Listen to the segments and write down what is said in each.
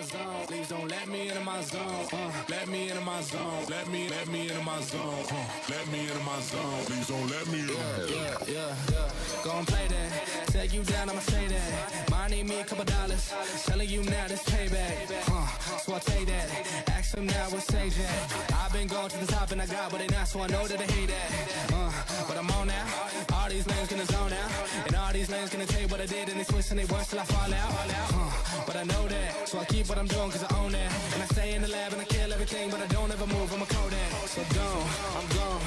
my zone. Please don't let me into my zone. Let me into my zone. Let me into my zone. Let me into my zone. Please don't let me in. Yeah. Go and play that. Take you down, I'ma say that. Might need me a couple dollars. Telling you now this payback. So I take that. Ask him now what's sage at. I've been going to the top and I got what they not, so I know that they hate that. But I'm on now. All these lanes gonna zone out. And all these lanes gonna tell you what I did, and they twisting they words till I fall out. But I know that, so I keep what I'm doing cause I own that. And I stay in the lab and I kill everything, but I don't ever move, I'm a Kodak. So gone, I'm gone,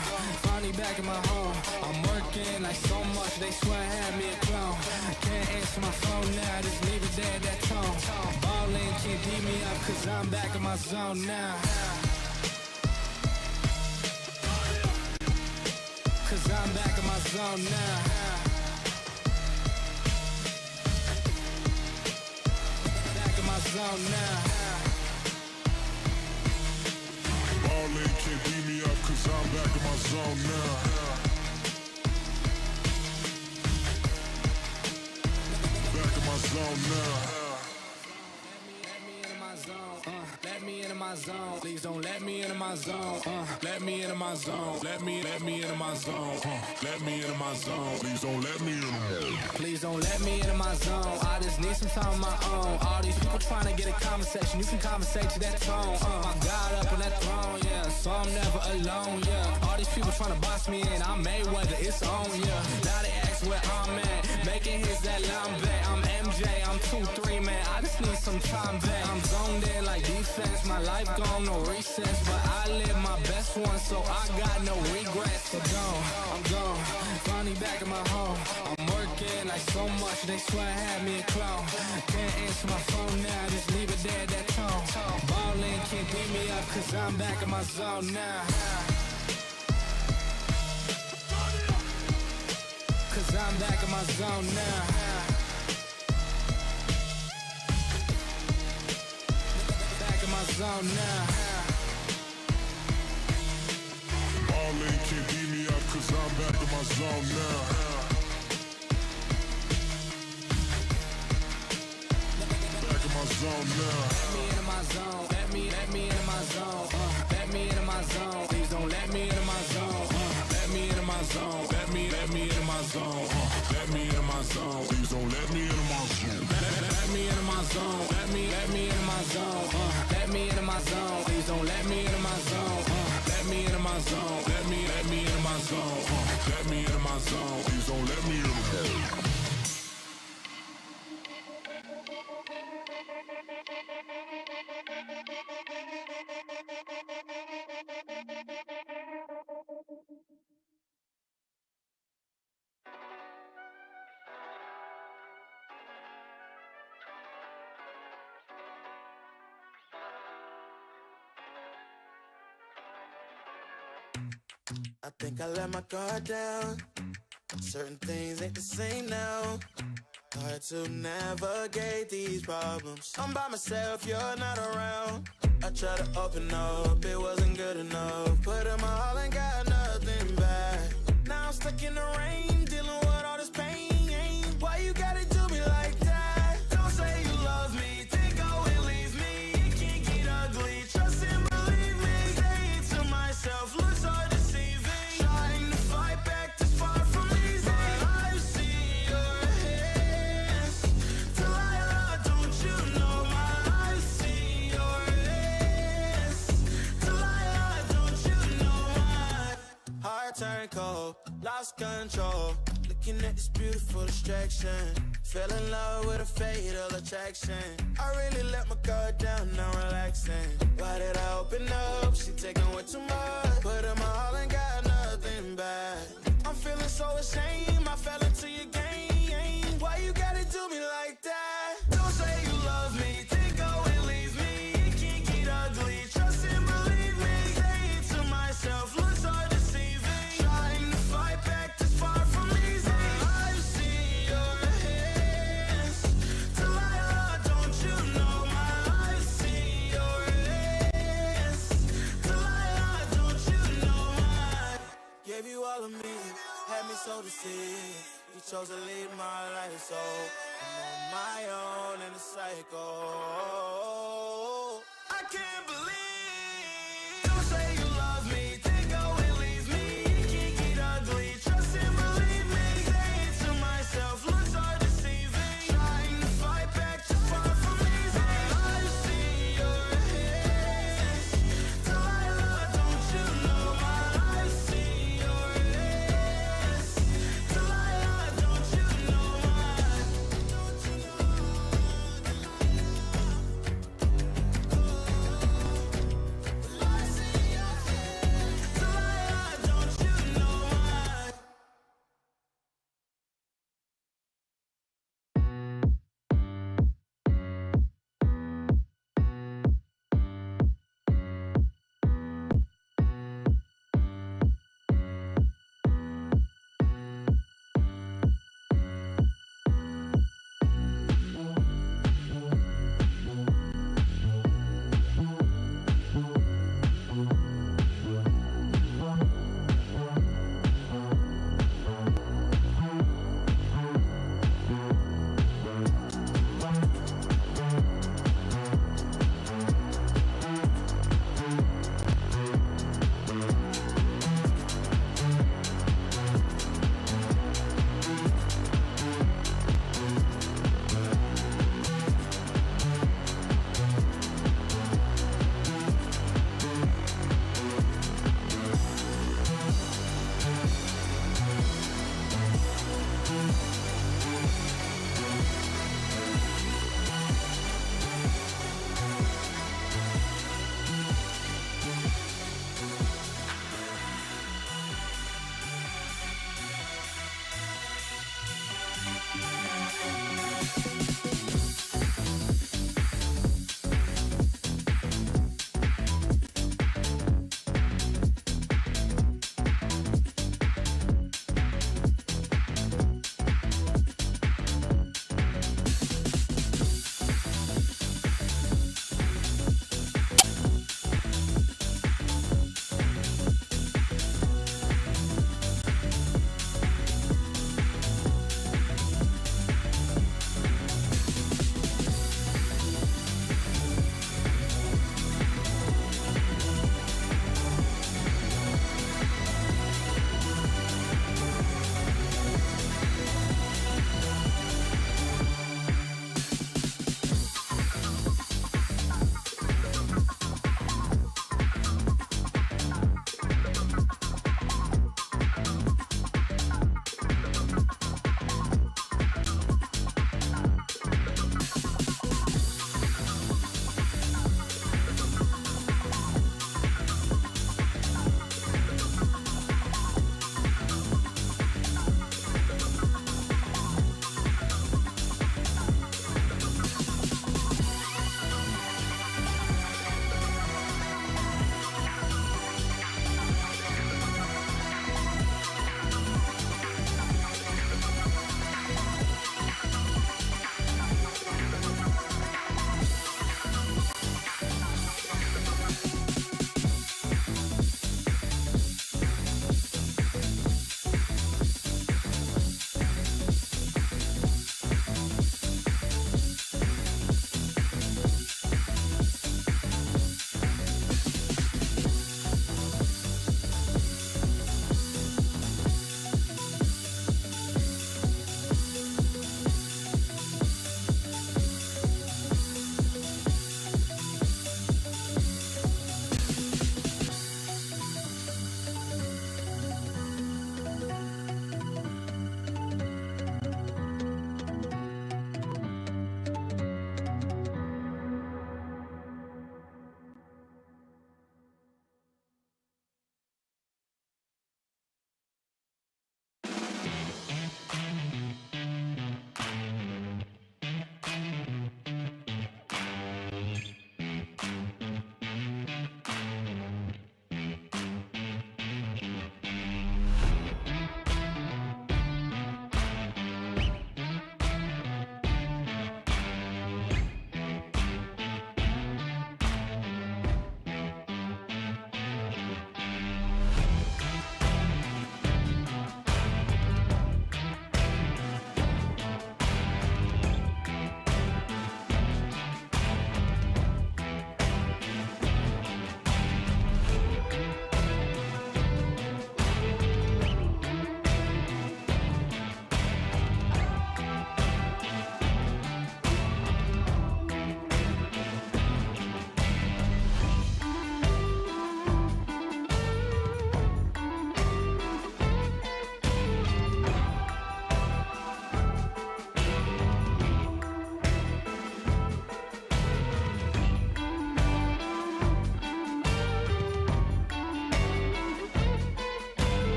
finally back in my home. I'm working like so much, they swear I had me a clone. Can't answer my phone now, just leave it there, that tone. Ballin', can't beat me up cause I'm back in my zone now. Cause I'm back in my zone now. Back in my zone now. Ballin' can't beat me up cause I'm back in my zone now. Back in my zone now. Let me into my zone. Please don't let me into my zone. Let me into my zone. Let me into my zone. Let me into my zone. Please don't let me in. Please don't let me into my zone. I just need some time of my own. All these people trying to get a conversation. You can conversate to that tone. My God up on that throne, yeah. So I'm never alone, yeah. All these people trying to boss me in. I'm Mayweather, it's on, yeah. Now they ask where I'm at. Making hits that Lambe. I'm MJ, I'm 2-3, man. I just need some time back. I'm zoned in like defense. My life gone, no recess. But I live my best one, so I got no regrets. So I'm gone. Finally back in my home. I'm working like so much, they swear I had me a clone. Can't answer my phone now, just leave it there, that tone. Ballin', can't beat me up cause I'm back in my zone now. Cause I'm back in my zone now. Back in my zone now. Ballin' can't beat me up cause I'm back in my zone now. My zone now. Let me into my zone. Let me into my zone. Let me into my zone. Please don't let me into my zone. Let me into my zone. Let me into my zone. Let me into my zone. Please don't let me into my zone. Let me into my zone. Let me into my zone. Let me into my zone. Please don't let me into my zone. Let me into my zone. Let me into my zone. Let me into my zone. Please don't let me into my zone. I think I let my guard down. Certain things ain't the same now. Hard to navigate these problems. I'm by myself, you're not around. I tried to open up, it wasn't good enough. Put in my all and got nothing back. Now I'm stuck in the rain, dealing with all this pain. Why you gotta do me like that? Don't say you love me, then go and leave me. It can't get ugly, trust and believe me. Say it to myself, looks so deceiving. Trying to fight back this far from easy. But I've seen your hands. Delilah, don't you know my I've seen your hands. Delilah, don't you know my heart turned cold, lost control. Looking at this beautiful distraction. Fell in love with a fatal attraction. I really let my guard down, now relaxing. Why did I open up? She taking way too much. Put in my all and got nothing back. I'm feeling so ashamed, I fell into your game. Why you gotta do me like that? Don't say you love me, then go and leave me. It can't get ugly, trust and believe me. Say it to myself, looks so deceiving. Trying to fight back this far from easy. I've seen your hands. Delilah, don't you know my I've seen your hands. Delilah, don't you know my gave you all of me, had me so deceived. You chose to lead my life, so I'm on my own in the cycle.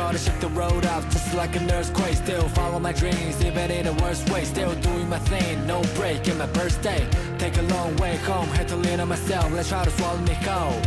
Gotta shake the road up just like an earthquake. Still follow my dreams even in the worst way. Still doing my thing, no break in my birthday. Take a long way home, had to lean on myself. Let's try to swallow me whole.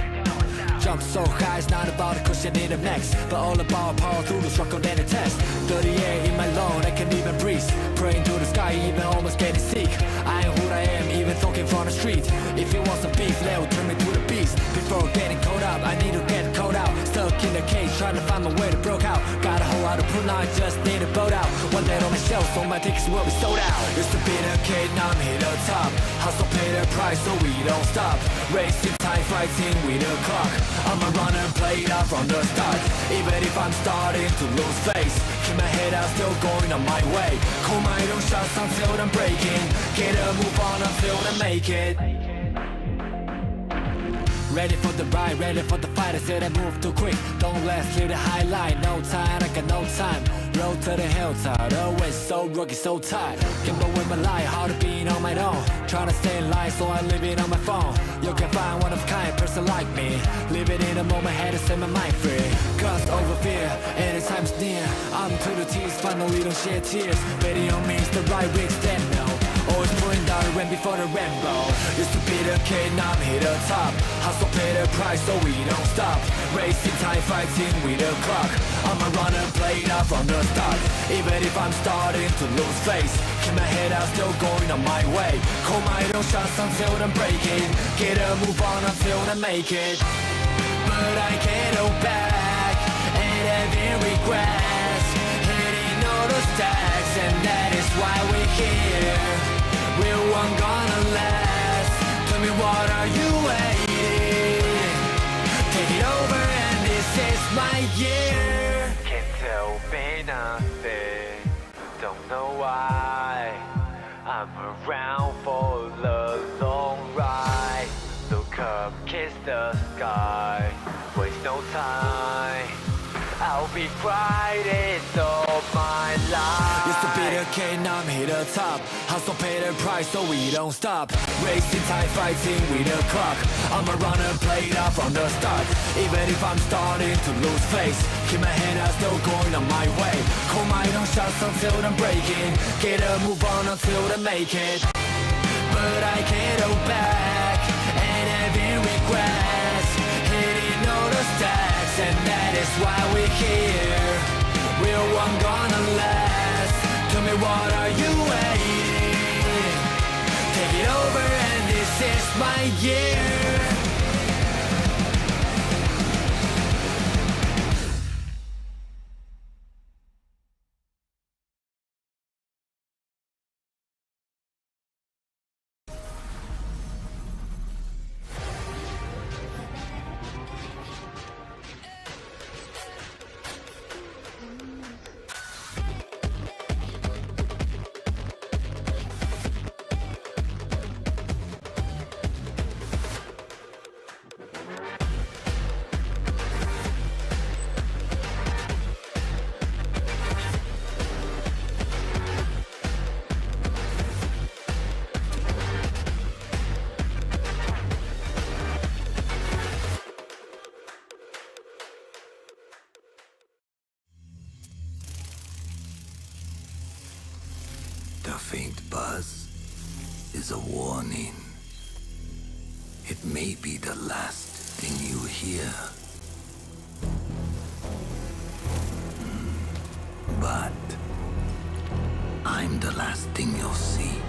Jump so high, it's not about a cushion in the max, but all about power through the struggle and the test. 30 air in my lung, I can even breathe. Praying to the sky, even almost getting sick. I am who I am, even talking from the street. If you want some beef, they'll turn me to the beast. Before getting caught up, I need to get caught out. Stuck in the cage, trying to find my way to broke out. Got a whole lot of pull, now I just need a boat out. One day on my shelf, so my tickets will be sold out. Used to be the kid, now I'm here the top. Hustle, pay the price, so we don't stop. Racing time, fighting with the clock. I'm a runner, played out from the start. Even if I'm starting to lose face, keep my head out, still going on my way. Call my own shots until I'm breaking. Get a move on until I make it. Ready for the ride, ready for the fight. I said I move too quick, don't last, clear the highlight. No time, I got no time. Road to the hilltop, always so rocky, so tight. Gamble with my life, hard to be on my own. Trying to stay in line, so I leave it on my phone. You can find one of a kind person like me. Live it in the moment, had to set my mind free. Gust over fear, anytime's near. I'm to the tears, finally don't shed tears. Betting on me is the right way to stand now. Always pulling down the rain before the rainbow. Used to be the kid, now I'm here the top. Hustle, pay the price, so we don't stop. Racing time, fighting with the clock. I'm a runner, played out from the start. Even if I'm starting to lose face, keep my head out, still going on my way. Call my own shots until I'm breaking. Get a move on until I make it. But I can't go back and having regrets. Hitting all the stacks, and that is why we're here. We're one gonna last. Tell me, what are you waiting? Take it over, and this is my year. Can't tell me nothing, don't know why. I'm around for the long ride. Look up, kiss the sky, waste no time. I'll be fighting all my life. Used to be the kid, now I'm here the top. Hustle, pay the price, so we don't stop. Racing time, fighting with the clock. I'm a runner, played out from the start. Even if I'm starting to lose face, keep my head out, still going on my way. Call my own shots until I'm breaking. Get a move on until I make it. But I can't go back and having regrets. Hitting all the stacks, and that is why we're here. We're one gonna last. Tell me, what are you waiting? Take it over, and this is my year. The faint buzz is a warning. It may be the last thing you hear. But I'm the last thing you'll see.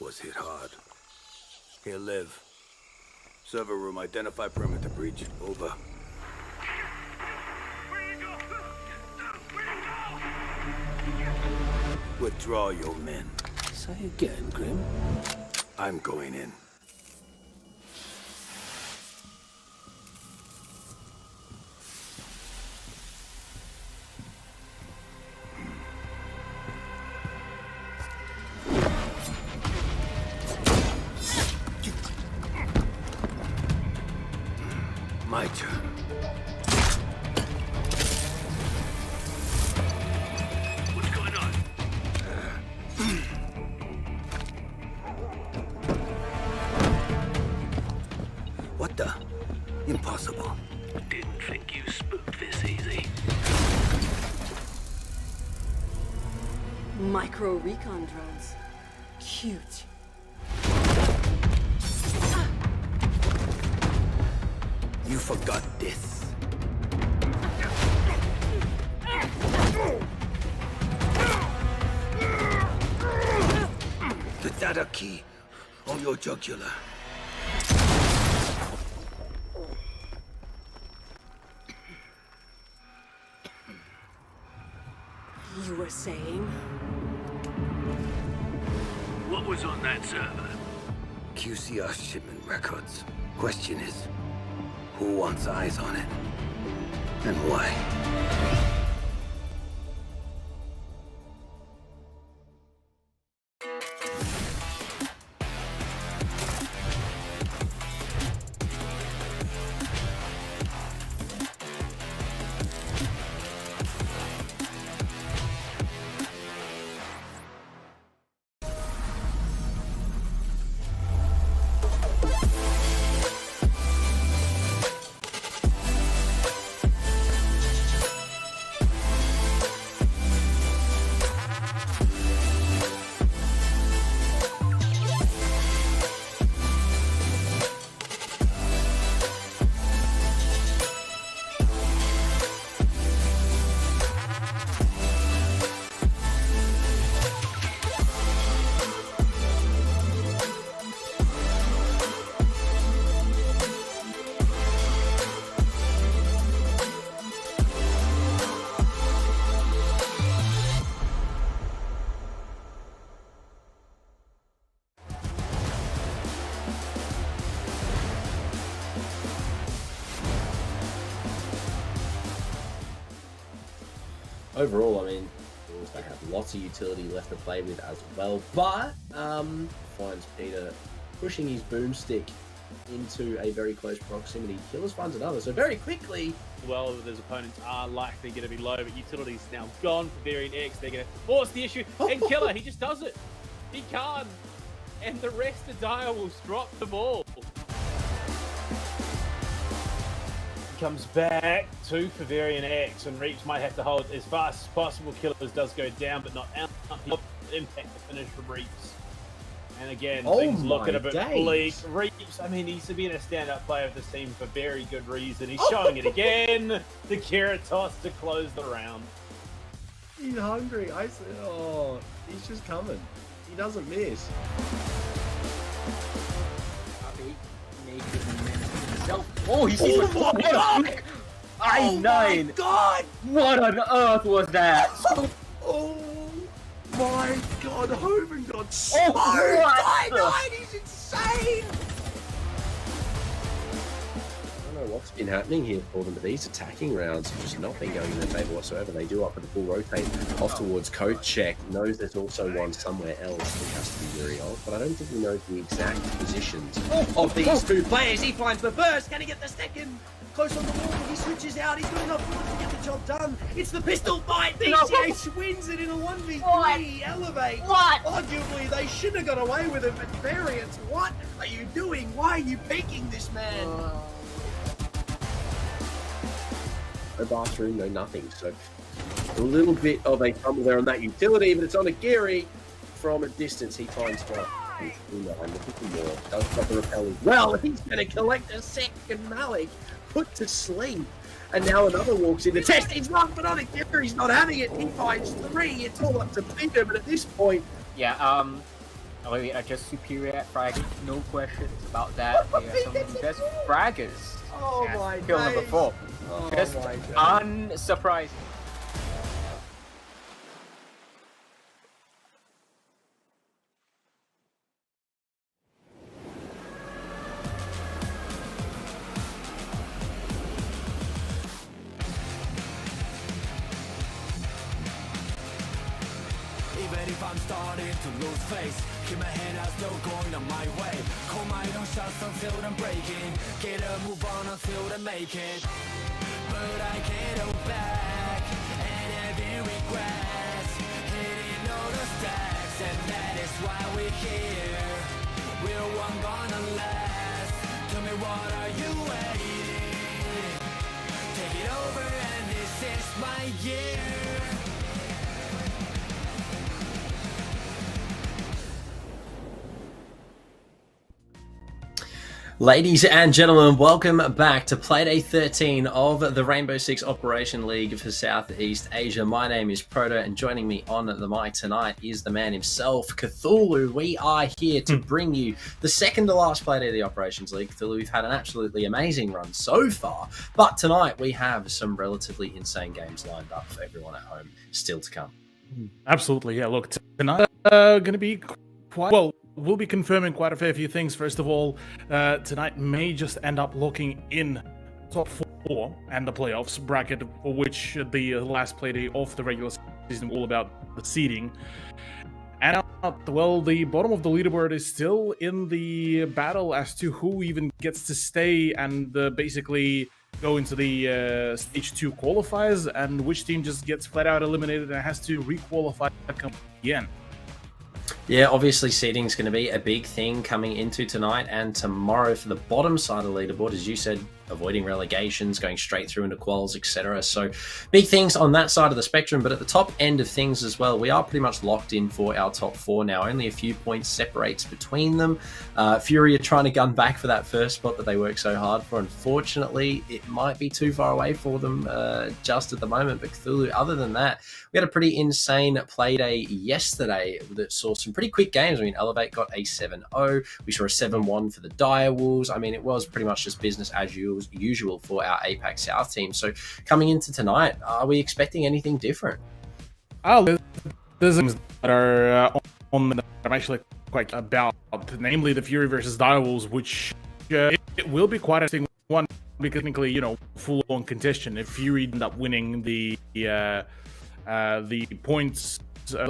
was hit hard. He'll live. Server room, identify perimeter breach. Over. Withdraw your men. Say again, Grim. I'm going in. My turn. What's going on? What the? Impossible. Didn't think you spooked this easy. Micro recon drones. Cute. You forgot this. The data key on your jugular. You were saying? What was on that server? QCR shipment records. Question is, who wants eyes on it? And why? Overall, I mean, they have lots of utility left to play with as well, but finds Peter pushing his boomstick into a very close proximity. Killers finds another, so very quickly. Well, his opponents are likely going to be low, but utility's now gone for Variant X. They're going to force the issue, and Killer, he just does it. He can't, and the rest of Dire will drop the ball. Comes back to Favarian X, and Reaps might have to hold as fast as possible. Killers does go down, but not out. Impact the finish from Reaps. And again, things looking a bit bleak. Reaps, I mean, he's been a standout player of this team for very good reason. He's showing it again. The carrot toss to close the round. He's hungry. I said, oh, he's just coming. He doesn't miss. Oh, he sees my God! I know. God! What on earth was that? Oh my God! Homan got so what? He's insane. I don't know what's been happening here for them, but these attacking rounds have just not been going in their favor whatsoever. They do up with the full rotate off towards Code Check. Knows there's also one somewhere else he has to be wary of, but I don't think he knows the exact positions of these two players. He finds the first. Can he get the second? Close on the wall, he switches out. He's got enough bullets to get the job done. It's the pistol fight. BCH wins it in a 1v3. Elevate. What? Arguably, they should have got away with it, but Variants, what are you doing? Why are you peeking this man? No bathroom, no nothing. So a little bit of a fumble there on that utility, but it's on a Gary from a distance. He finds one. Looking more. Does drop the repel as well. He's going to collect a second Malik. Put to sleep. And now another walks in. The test is wrong, but on a Gary's not having it. He finds three. It's all up to Peter, but at this point... Yeah, Elite are just superior at fragging, no questions about that. They are some of the best fraggers. Oh my Kill number 4. Oh Just my God. unsurprising. Even if I'm starting to lose face, keep my head out, still going on my way. Call my own shots until I'm breaking. Get a move on until I make it. But I can't go back, and having regrets, hitting all the stacks, and that is why we're here. We're one gonna last. Tell me, what are you waiting? Take it over, and this is my year. Ladies and gentlemen, welcome back to Playday 13 of the Rainbow Six Operation League for Southeast Asia. My name is Proto, and joining me on the mic tonight is the man himself, Cthulhu. We are here to bring you the second to last Playday of the Operations League. Cthulhu, we've had an absolutely amazing run so far, but tonight we have some relatively insane games lined up for everyone at home still to come. Absolutely, yeah. Look, tonight going to be quite well. We'll be confirming quite a fair few things. First of all, tonight may just end up locking in top 4 and the playoffs bracket, for which the last Playday of the regular season all about the seeding. And well, the bottom of the leaderboard is still in the battle as to who even gets to stay and basically go into the stage 2 qualifiers, and which team just gets flat out eliminated and has to re-qualify again. Yeah, obviously seeding is going to be a big thing coming into tonight and tomorrow for the bottom side of the leaderboard, as you said, avoiding relegations, going straight through into quals, etc. So big things on that side of the spectrum, but at the top end of things as well, we are pretty much locked in for our top 4 now. Only a few points separates between them. Fury are trying to gun back for that first spot that they worked so hard for. Unfortunately, it might be too far away for them just at the moment, but Cthulhu, other than that, we had a pretty insane play day yesterday that saw some pretty quick games. I mean, Elevate got a 7-0. We saw a 7-1 for the Dire Wolves. I mean, it was pretty much just business as usual for our APAC South team. So coming into tonight, are we expecting anything different? Oh, there's things that are on that I'm actually quite about, namely the Fury versus Dire Wolves, which it will be quite an interesting one because technically, you know, full-on contention. If Fury end up winning the points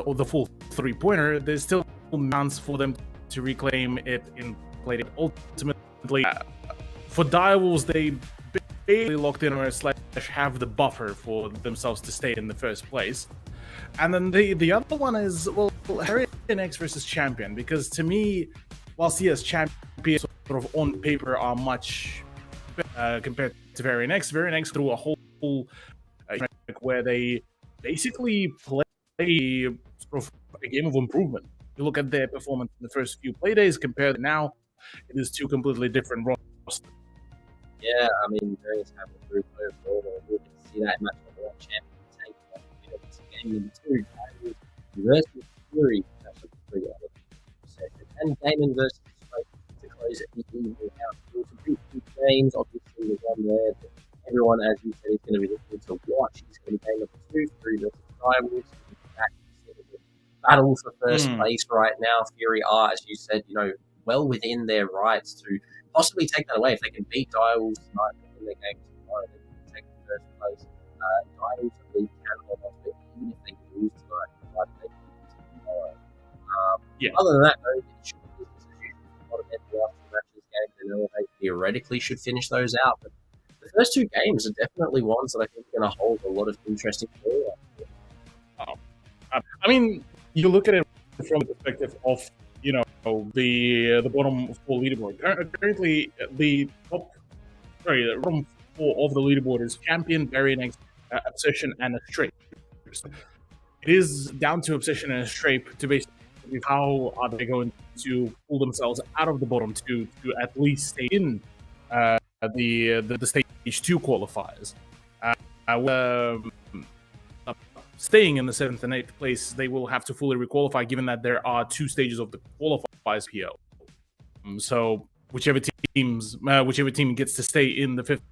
or the full 3-pointer, there's still months for them to reclaim it in play. Ultimately, for Dire Wolves, they basically locked in or / have the buffer for themselves to stay in the first place. And then the other one is, well, Harry X versus Champion, because to me, whilst yes, Champion sort of on paper are much compared to Varian X through a whole where they basically play sort of a game of improvement. You look at their performance in the first few play days compared to now, it is 2 completely different rosters. Yeah, I mean, Various have a group overall. We can see that match of the champion take off. Game number 2, versus Fury. That's a pretty other session. And Damon versus Smoke to close the evening out. It was a pretty good games. Obviously, there's one there that everyone, as you said, is going to be looking to watch. It's going to be game number 2, Fury versus Rivals. Battle for first place right now. Fury are, as you said, you know, well within their rights to possibly take that away. If they can beat Dire Wolves tonight in their game tomorrow, they can take the first place. Dire Wolves, I believe, can hold on to it, even if they lose tonight, they can beat tomorrow. Other than that, though, it should be business as usual. A lot of the last 2 matches, games, and Elevate theoretically should finish those out. But the first 2 games are definitely ones that I think are going to hold a lot of interesting story. I mean, you look at it from the perspective of, you know, the bottom 4 leaderboard. Currently, the bottom 4 of the leaderboard is Champion, Varian X, Obsession, and a Strape. It is down to Obsession and a Strape to basically how are they going to pull themselves out of the bottom 2 to at least stay in the stage 2 qualifiers. staying in the 7th and 8th place, they will have to fully requalify, given that there are 2 stages of the qualifiers PO. So whichever team gets to stay in the 5th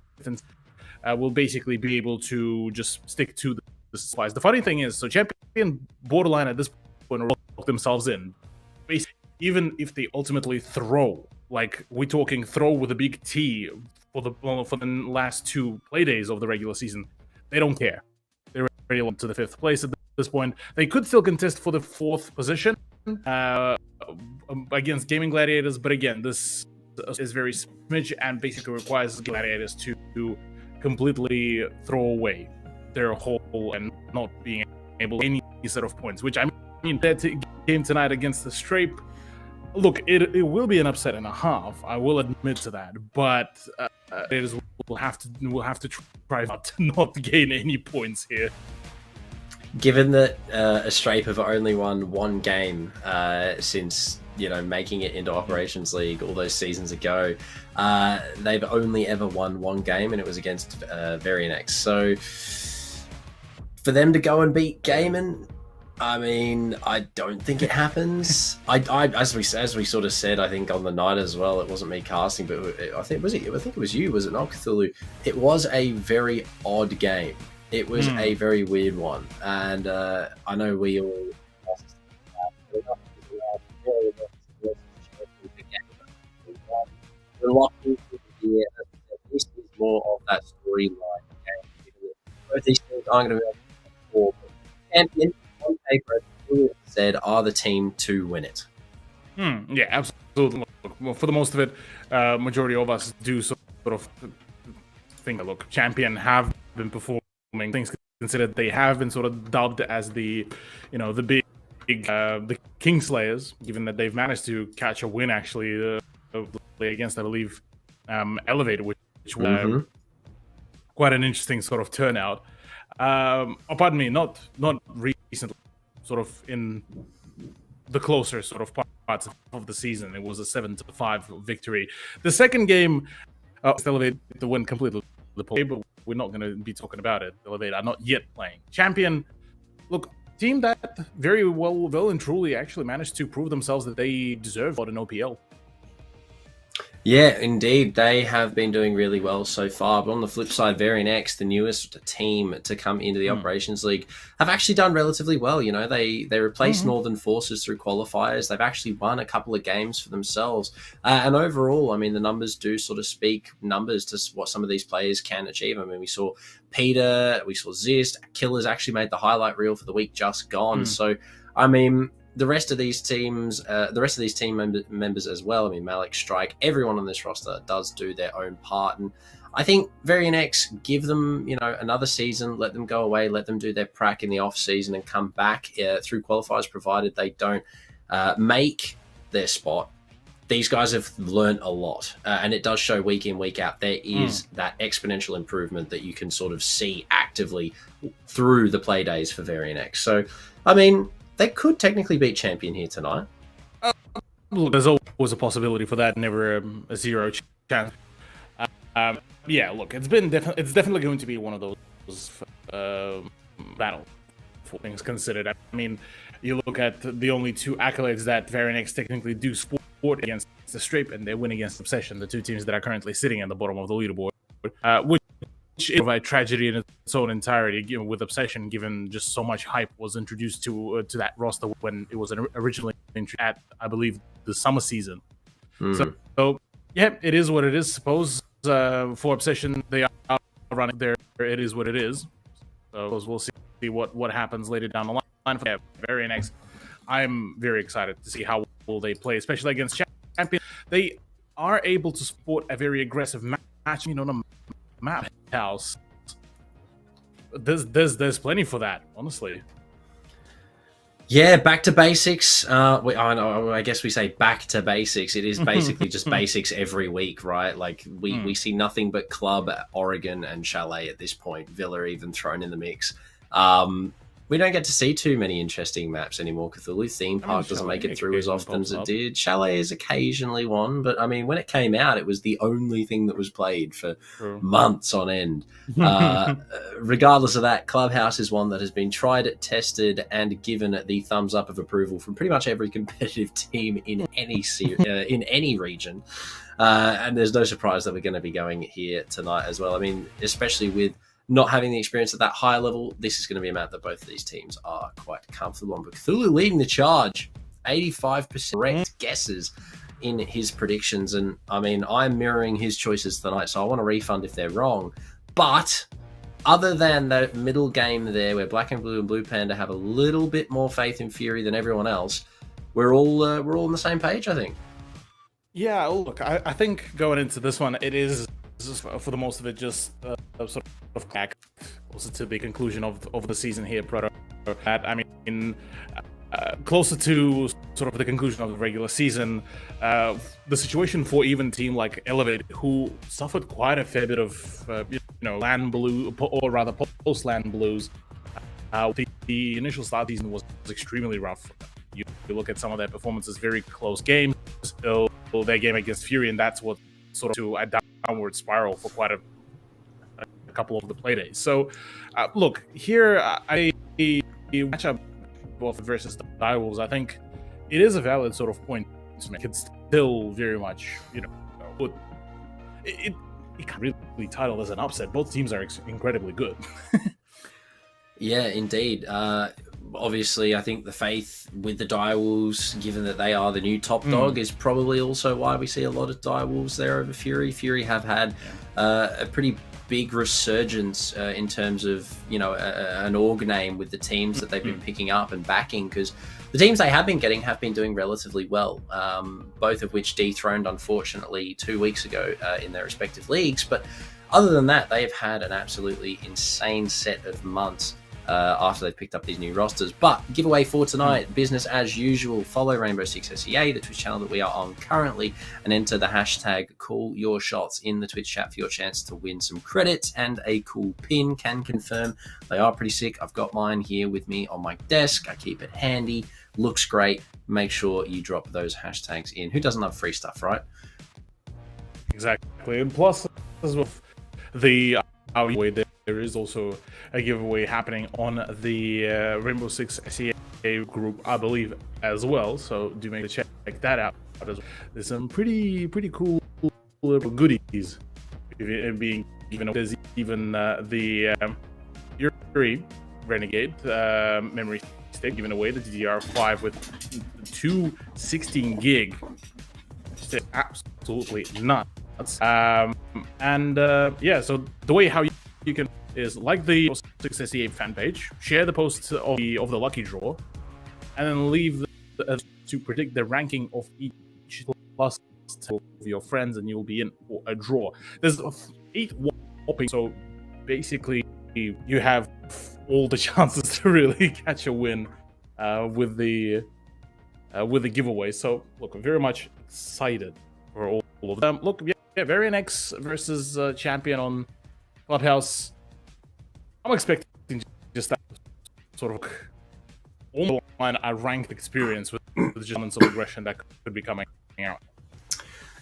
will basically be able to just stick to the supplies. The funny thing is, so Champion borderline at this point will lock themselves in. Basically, even if they ultimately throw, like we're talking throw with a big T for the last 2 play days of the regular season, they don't care. They're already up to the 5th place at this point. They could still contest for the 4th position against Gaming Gladiators, but again, this is very smidge and basically requires Gladiators to completely throw away their whole and not being able to any set of points, which I mean, that game tonight against the Strape, look, it will be an upset and a half. I will admit to that, but we'll have to try to not gain any points here. Given that a Strape have only won 1 game since making it into Operations League all those seasons ago, they've only ever won 1 game, and it was against Varianex. So for them to go and beat Gaiman, I mean, I don't think it happens. As we sort of said, I think on the night as well, it wasn't me casting, but I think it was you, was it not, Cthulhu? It was a very odd game. It was a very weird one, and I know we all. We're locked into the year. This is more of that storyline game. Both these teams aren't going to be able to perform. Champion, on paper, said, are the team to win it. Yeah, absolutely. Well, for the most of it, majority of us do sort of think, look, Champion have been performing. Things considered, they have been sort of dubbed as the big the Kingslayers, given that they've managed to catch a win actually against, I believe, Elevator, which was quite an interesting sort of turnout. Pardon me, not recently, sort of in the closer sort of parts of the season. It was a 7-5 victory. The second game, Elevator went completely the play, but we're not going to be talking about it. Elevate are not yet playing. Champion, look, team that very well and truly actually managed to prove themselves that they deserve an OPL. Yeah, indeed. They have been doing really well so far. But on the flip side, Varianex, the newest team to come into the Operations League, have actually done relatively well. They replaced Northern Forces through qualifiers. They've actually won a couple of games for themselves. And overall, I mean, the numbers do sort of speak numbers to what some of these players can achieve. I mean, we saw Peter, we saw Zist. Killers actually made the highlight reel for the week just gone. So, I mean, the rest of these teams, members as well. I mean, Malik, Strike, everyone on this roster does do their own part. And I think Varianex, give them, another season, let them go away, let them do their prac in the off season and come back through qualifiers, provided they don't make their spot. These guys have learned a lot, and it does show week in, week out. There is that exponential improvement that you can sort of see actively through the play days for Varianex. So, I mean, they could technically beat Champion here tonight. Look, there's always a possibility for that, never a zero chance. Yeah, look, it's definitely going to be one of those battle, for things considered. I mean, you look at the only 2 accolades that Varianex technically do sport against the Strape, and they win against Obsession, the 2 teams that are currently sitting at the bottom of the leaderboard, which is a tragedy in its own entirety, with Obsession, given just so much hype was introduced to that roster when it was originally introduced at, I believe, the summer season. So yeah, it is what it is. Suppose for Obsession, they are running there. It is what it is. So we'll see what happens later down the line. For Varianex, I'm very excited to see how well they play, especially against Champion. They are able to support a very aggressive match, on a map house. There's plenty for that, honestly. Yeah, back to basics. I guess we say back to basics. It is basically just basics every week, right? Like we see nothing but Club, Oregon, and Chalet at this point. Villa even thrown in the mix. we don't get to see too many interesting maps anymore. Cthulhu Theme Park doesn't make it through as often as it did. Chalet is occasionally one, but I mean, when it came out, it was the only thing that was played for months on end. Regardless of that, Clubhouse is one that has been tried, tested, and given the thumbs up of approval from pretty much every competitive team in any region. And there's no surprise that we're going to be going here tonight as well. I mean, especially with not having the experience at that high level, this is going to be a map that both of these teams are quite comfortable on. But Cthulhu leading the charge, 85% correct guesses in his predictions. And I mean, I'm mirroring his choices tonight, so I want a refund if they're wrong. But other than the middle game there, where Black and Blue and Blue Panda have a little bit more faith in Fury than everyone else, we're all on the same page, I think. Yeah, look, I think going into this one, it is for the most of it just sort of back also to the conclusion of the season here, Proto. I mean, closer to sort of the conclusion of the regular season, the situation for even team like Elevate, who suffered quite a fair bit of land blue, or rather post land blues. The initial start of the season was extremely rough. You look at some of their performances, very close games. So their game against Fury, and that's what sort of to a downward spiral for quite a couple of the play days. So look, here I match up both versus the Direwolves. I think it is a valid sort of point to make. It's still very much, it can't really title as an upset. Both teams are incredibly good. Yeah, indeed. Obviously, I think the faith with the Direwolves, given that they are the new top dog, is probably also why we see a lot of Direwolves there over Fury. Fury have had a pretty big resurgence in terms of, an org name with the teams that they've been picking up and backing, because the teams they have been getting have been doing relatively well, both of which dethroned, unfortunately, 2 weeks ago in their respective leagues. But other than that, they've had an absolutely insane set of months after they've picked up these new rosters. But giveaway for tonight, business as usual. Follow Rainbow Six SEA, the Twitch channel that we are on currently, and enter the hashtag Call Your Shots in the Twitch chat for your chance to win some credits and a cool pin. Can confirm they are pretty sick. I've got mine here with me on my desk. I keep it handy. Looks great. Make sure you drop those hashtags in. Who doesn't love free stuff, right? Exactly. And plus, as well, the way there is also a giveaway happening on the Rainbow Six SEA group, I believe, as well. So do make sure to check that out as well. There's some pretty cool little goodies being given. There's even the Fury Renegade memory stick given away, the DDR5 with 2 16 gig. Just absolutely nuts. So the way how you can is like the 668 fan page, share the post of the lucky draw, and then leave to predict the ranking of each plus of your friends, and you'll be in for a draw. There's 8 whopping, so basically you have all the chances to really catch a win with the giveaway. So look, I'm very much excited for all of them. Look, Varian X versus Champion on Clubhouse. I'm expecting just that sort of online a ranked experience with the elements of aggression that could be coming out.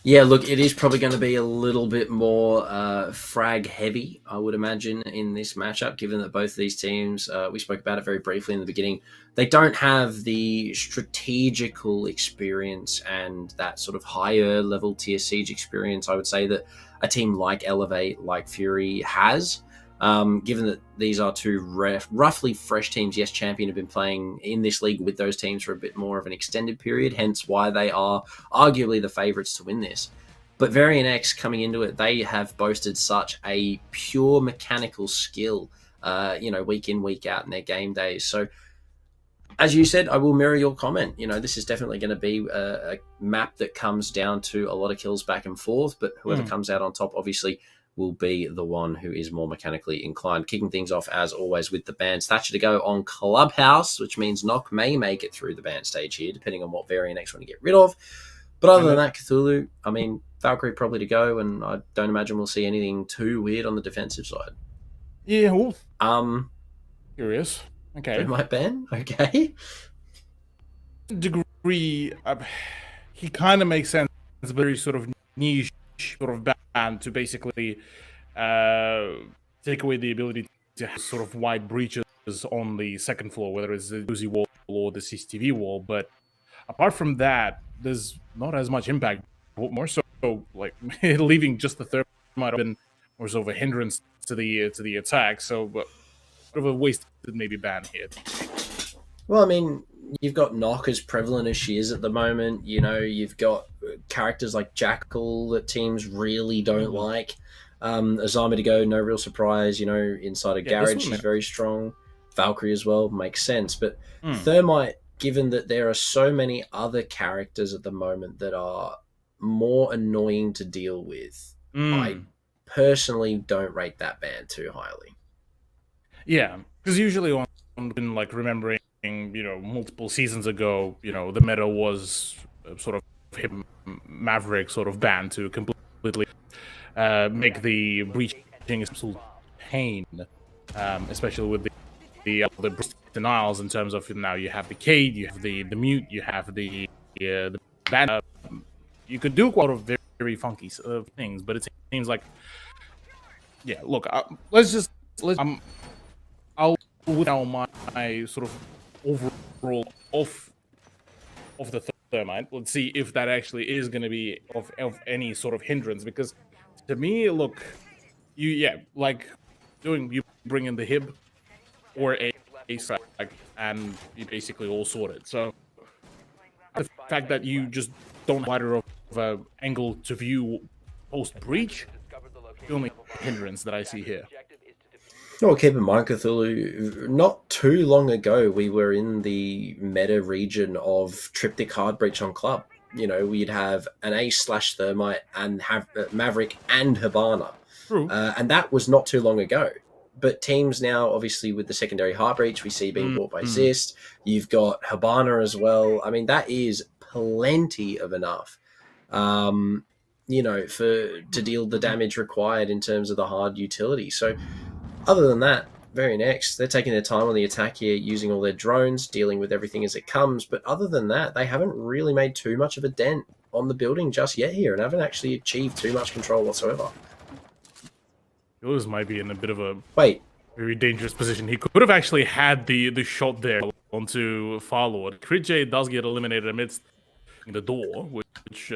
Yeah, look, it is probably going to be a little bit more frag heavy, I would imagine, in this matchup, given that both of these teams, we spoke about it very briefly in the beginning, they don't have the strategical experience and that sort of higher level tier siege experience, I would say, that a team like Elevate, like Fury has. Given that these are two roughly fresh teams, yes, Champion have been playing in this league with those teams for a bit more of an extended period, hence why they are arguably the favourites to win this. But Varian X coming into it, they have boasted such a pure mechanical skill, week in, week out in their game days. So, as you said, I will mirror your comment. This is definitely going to be a map that comes down to a lot of kills back and forth, but whoever comes out on top, obviously, will be the one who is more mechanically inclined. Kicking things off, as always, with the bans. Thatcher to go on Clubhouse, which means Nock may make it through the ban stage here, depending on what Varian X want to get rid of. But other than that, Cthulhu, I mean, Valkyrie probably to go, and I don't imagine we'll see anything too weird on the defensive side. Yeah, well, curious. Okay. Thermite ban? Okay. Degree, he kind of makes sense. It's a very sort of niche sort of ban to basically take away the ability to have sort of wide breaches on the second floor, whether it's the Uzi wall or the CCTV wall. But apart from that, there's not as much impact. More so, like leaving just the thermite open, more so of a hindrance to the attack. So, but sort of a wasted maybe ban here. Well, I mean, you've got Nock as prevalent as she is at the moment. You know, you've got characters like Jackal that teams really don't like. Azami to go, no real surprise. You know, inside a garage, she's very strong. Valkyrie as well, makes sense. But Thermite, given that there are so many other characters at the moment that are more annoying to deal with, I personally don't rate that ban too highly. Yeah, because usually on like remembering, you know, multiple seasons ago, you know, the meta was sort of him Maverick sort of ban to completely make the breaching absolute pain, especially with the denials in terms of now you have the Cade, you have the mute, you have the ban. You could do quite a lot of very, very funky things, but it seems like, yeah. Look, I'll withdraw my sort of overall of the thermite. Let's see if that actually is going to be of any sort of hindrance, because to me, look, you bring in the Hib or a strike and you basically all sorted. So the fact that you just don't have wider of an angle to view post breach, the only hindrance that I see here. Well, keep in mind, Cthulhu, not too long ago, we were in the meta region of Triptych Hard Breach on Club. You know, we'd have an Ace/Thermite and have Maverick and Hibana. And that was not too long ago. But teams now, obviously, with the secondary Hard Breach, we see being bought by Zist. You've got Hibana as well. I mean, that is plenty of enough, you know, to deal the damage required in terms of the hard utility. So, other than that, Varian X, they're taking their time on the attack here, using all their drones, dealing with everything as it comes. But other than that, they haven't really made too much of a dent on the building just yet here and haven't actually achieved too much control whatsoever. Yours might be in a bit of a very dangerous position. He could have actually had the shot there onto Farlord. Crit J does get eliminated amidst the door, which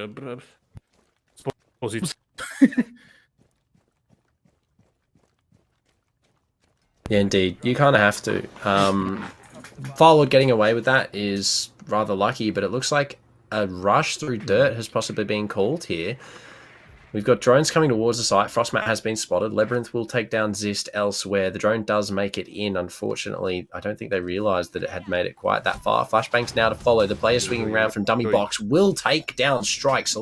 suppose he's... Yeah, indeed. You kind of have to. Farlord getting away with that is rather lucky, but it looks like a rush through dirt has possibly been called here. We've got drones coming towards the site. Frostmat has been spotted. Labyrinth will take down Zist elsewhere. The drone does make it in. Unfortunately, I don't think they realised that it had made it quite that far. Flashbangs now to follow. The player swinging around from dummy box will take down Strikes.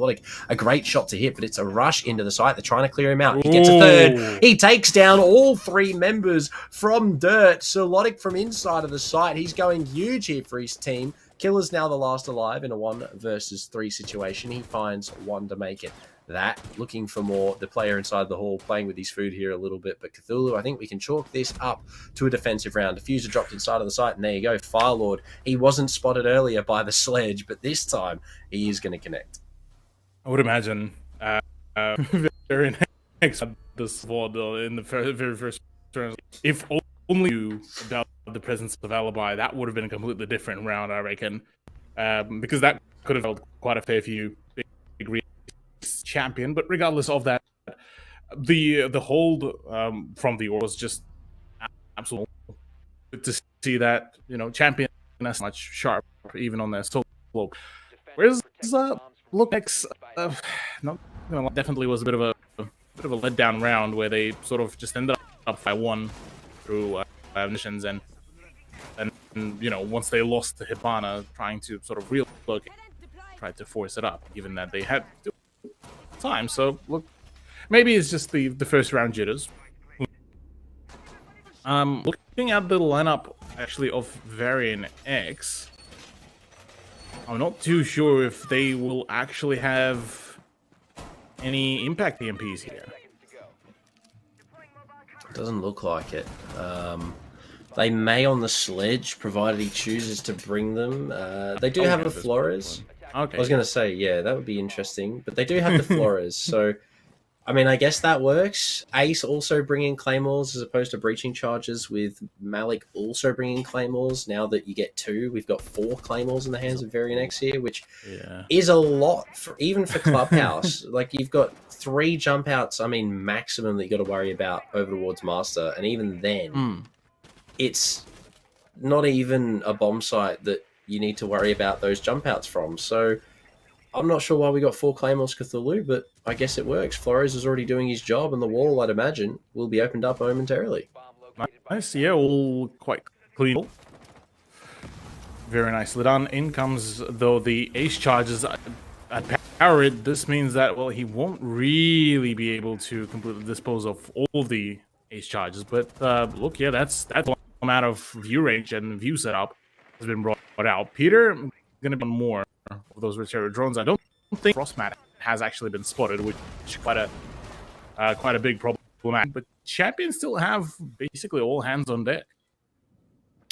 A great shot to hit, but it's a rush into the site. They're trying to clear him out. He gets a third. He takes down all three members from dirt. Solotic from inside of the site. He's going huge here for his team. Killer's now the last alive in a 1 versus 3 situation. He finds one to make it. That, looking for more, the player inside the hall playing with his food here a little bit, but Cthulhu, I think we can chalk this up to a defensive round. Diffuser dropped inside of the site, and there you go, Firelord. He wasn't spotted earlier by the sledge, but this time he is going to connect. I would imagine very next the squad in the very first turn. If only you doubt the presence of Alibi, that would have been a completely different round, I reckon, because that could have held quite a fair few big champion. But regardless of that, the hold from the Or was just absolutely good to see that, you know, champion as much sharp even on their solo. Whereas Looknex, definitely was a bit of a letdown round where they sort of just ended up by 1 through missions, and you know, once they lost to Hibana, trying to sort of relocate, tried to force it up, given that they had time. So look, maybe it's just the first round jitters. Looking at the lineup actually of Varian X, I'm not too sure if they will actually have any impact EMPs here. Doesn't look like it. They may on the sledge, provided he chooses to bring them. They do have a Flores. Okay. I was going to say, yeah, that would be interesting. But they do have the Flores, so... I mean, I guess that works. Ace also bringing Claymores as opposed to breaching charges, with Malik also bringing Claymores. Now that you get 2, we've got 4 Claymores in the hands of Varian X here, which is a lot, even for Clubhouse. Like, you've got 3 jump outs, I mean, maximum that you got to worry about over towards Master. And even then, it's not even a bomb site that you need to worry about those jump outs from. So... I'm not sure why we got 4 Claymores Cthulhu, but I guess it works. Flores is already doing his job, and the wall, I'd imagine, will be opened up momentarily. Nice, yeah, all quite clean. Very nicely done. In comes, though, the Ace charges at power. This means that, well, he won't really be able to completely dispose of all the Ace charges. But, look, yeah, that's a amount of view range and view setup has been brought out. Peter, going to be on more of those Rotary drones. I don't think Frostmat has actually been spotted, which is quite a big problem. But Champions still have basically all hands on deck.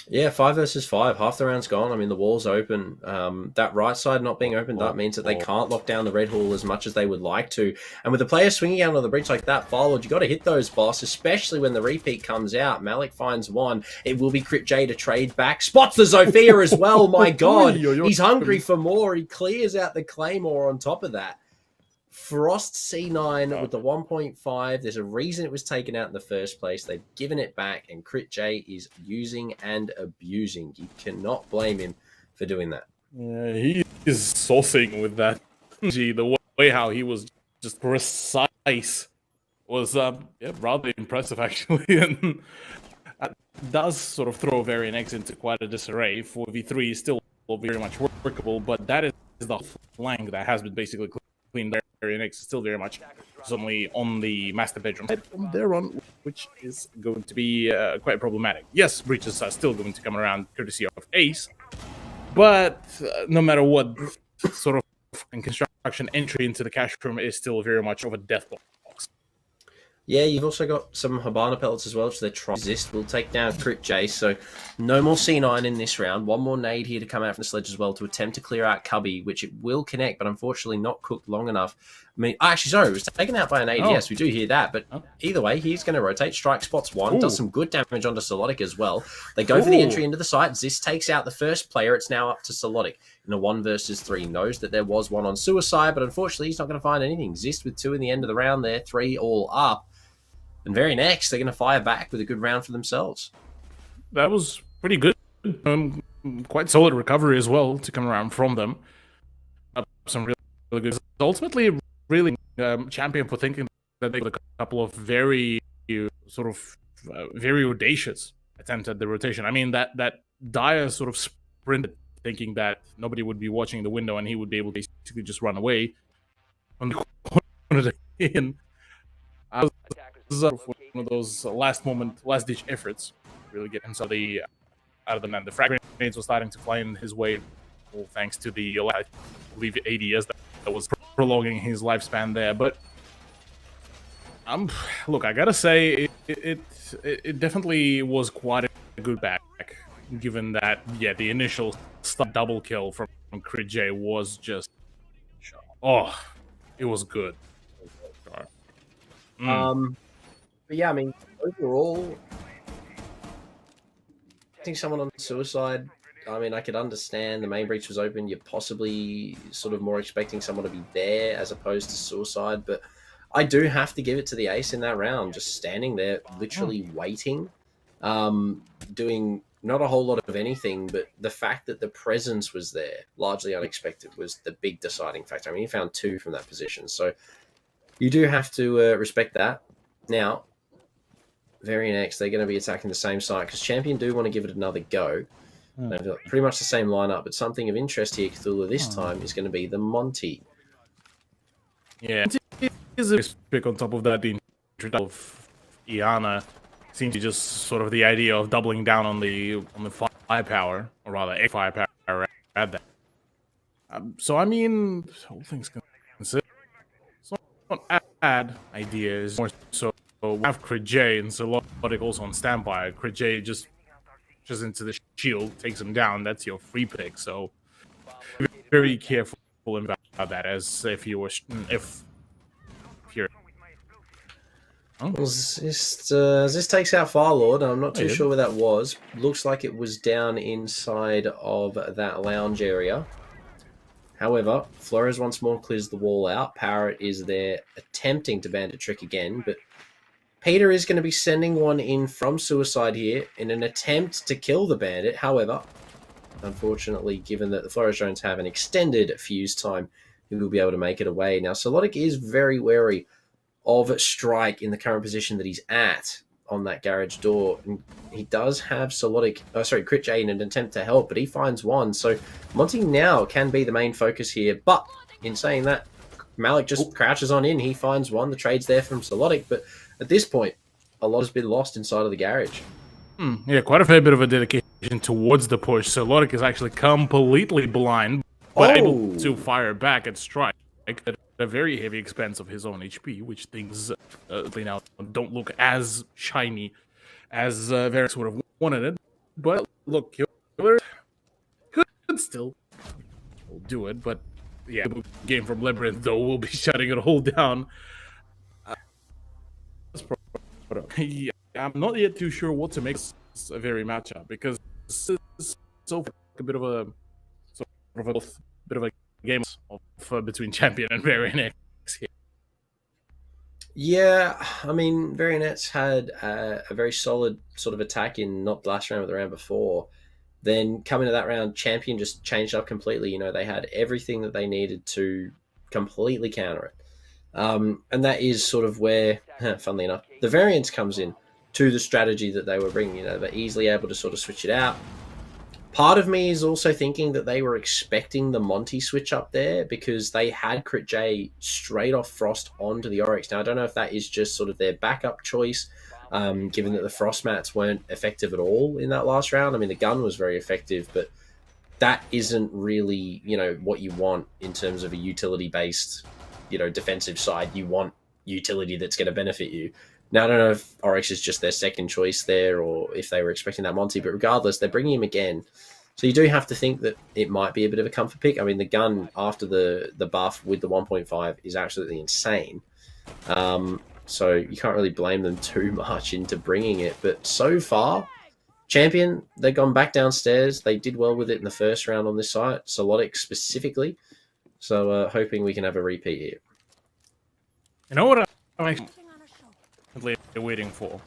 Yeah, 5 versus 5. Half the round's gone. I mean, the wall's open. That right side not being opened up means that they can't lock down the Red Hall as much as they would like to. And with the player swinging out on the breach like that, Firelord, you got to hit those, boss, especially when the repeat comes out. Malik finds one. It will be Crit J to trade back. Spots the Zofia as well. My God, he's hungry for more. He clears out the Claymore on top of that. Frost C9 with the 1.5. There's a reason it was taken out in the first place. They've given it back, and Crit J is using and abusing. You cannot blame him for doing that. Yeah, he is saucing with that. The way how he was just precise was rather impressive, actually. And that does sort of throw Varian X into quite a disarray. 4v3 is still very much workable, but that is the flank that has been basically cleaned there. Varian X is still very much only on the master bedroom side from there on, which is going to be quite problematic. Yes, breaches are still going to come around courtesy of Ace, but no matter what sort of construction, entry into the cash room is still very much of a death box. Yeah, you've also got some Hibana pellets as well, which they're trying to resist. We'll take down Crit J, so no more C9 in this round. One more nade here to come out from the sledge as well to attempt to clear out Cubby, which it will connect, but unfortunately not cooked long enough. I mean, actually, sorry, it was taken out by an nade. Yes, we do hear that, but either way, he's going to rotate. Strike spots one, does some good damage onto Solotic as well. They go for the entry into the site. Zis takes out the first player. It's now up to Solotic in a 1 versus 3. Knows that there was one on Suicide, but unfortunately, he's not going to find anything. Zist with 2 in the end of the round there, 3 all up. And very next, they're going to fire back with a good round for themselves. That was pretty good. Quite solid recovery as well to come around from them. Some really good. Ultimately, really champion for thinking that they got a couple of very very audacious attempts at the rotation. I mean, that Dyer sort of sprinted thinking that nobody would be watching the window and he would be able to basically just run away on the corner in. This is one of those last-ditch efforts to really get himself out of the net. The frag grenades were starting to fly in his way, all thanks to the, I believe, ADS that was prolonging his lifespan there. But look, I gotta say, it definitely was quite a good back, given that, yeah, the initial double kill from Crit J was just, it was good. But yeah, I mean, overall, I think someone on Suicide, I mean, I could understand the main breach was open. You're possibly sort of more expecting someone to be there as opposed to Suicide. But I do have to give it to the Ace in that round, just standing there, literally waiting, doing not a whole lot of anything. But the fact that the presence was there, largely unexpected, was the big deciding factor. I mean, he found 2 from that position. So you do have to respect that. Now, Varian X, they're going to be attacking the same site because Champion do want to give it another go. They've got pretty much the same lineup, but something of interest here, Cthulhu, this time is going to be the Monty. Yeah, is a pick on top of that. The introduction of Iana seems to just sort of the idea of doubling down on the firepower, or rather a firepower at that. So I mean, all things considered, so not bad idea is more so. We have Crit J and Solotic also on standby. Crit J just smashes into the shield, takes him down. That's your free pick. So be very careful about that, as if you're. Well, this takes out Firelord. I'm not too sure where that was. Looks like it was down inside of that lounge area. However, Flores once more clears the wall out. Parrot is there attempting to bandit trick again, but Peter is going to be sending one in from Suicide here in an attempt to kill the bandit. However, unfortunately, given that the Flores drones have an extended fuse time, he will be able to make it away. Now, Solotic is very wary of Strike in the current position that he's at on that garage door. And he does have Crit J in an attempt to help, but he finds one. So Monty now can be the main focus here. But in saying that, Malik just crouches on in. He finds one. The trade's there from Solotic, but at this point, a lot has been lost inside of the garage. Yeah, quite a fair bit of a dedication towards the push. Solotic is actually completely blind, but able to fire back at Strike at a very heavy expense of his own HP, which things now don't look as shiny as Varys would have wanted it. But look, Killer could still do it, but yeah, the game from Labyrinth, though, will be shutting it all down. Yeah, I'm not yet too sure what to make this a very matchup, because this is so a bit of a game of between Champion and Varian X here. Yeah, I mean, Varianets had a very solid sort of attack in not the last round, but the round before. Then coming to that round, Champion just changed up completely. You know, they had everything that they needed to completely counter it. And that is sort of where, funnily enough, the variance comes in to the strategy that they were bringing. You know, they're easily able to sort of switch it out. Part of me is also thinking that they were expecting the Monty switch up there because they had Crit J straight off Frost onto the Oryx. Now, I don't know if that is just sort of their backup choice, given that the Frost mats weren't effective at all in that last round. I mean, the gun was very effective, but that isn't really, you know, what you want in terms of a utility-based, you know, defensive side. You want utility that's going to benefit you. Now, I don't know if Oryx is just their second choice there or if they were expecting that Monty, but regardless, they're bringing him again. So you do have to think that it might be a bit of a comfort pick. I mean, the gun after the buff with the 1.5 is absolutely insane. So you can't really blame them too much into bringing it. But so far, Champion, they've gone back downstairs. They did well with it in the first round on this site, Solotic specifically. So hoping we can have a repeat here. You know what I'm actually waiting for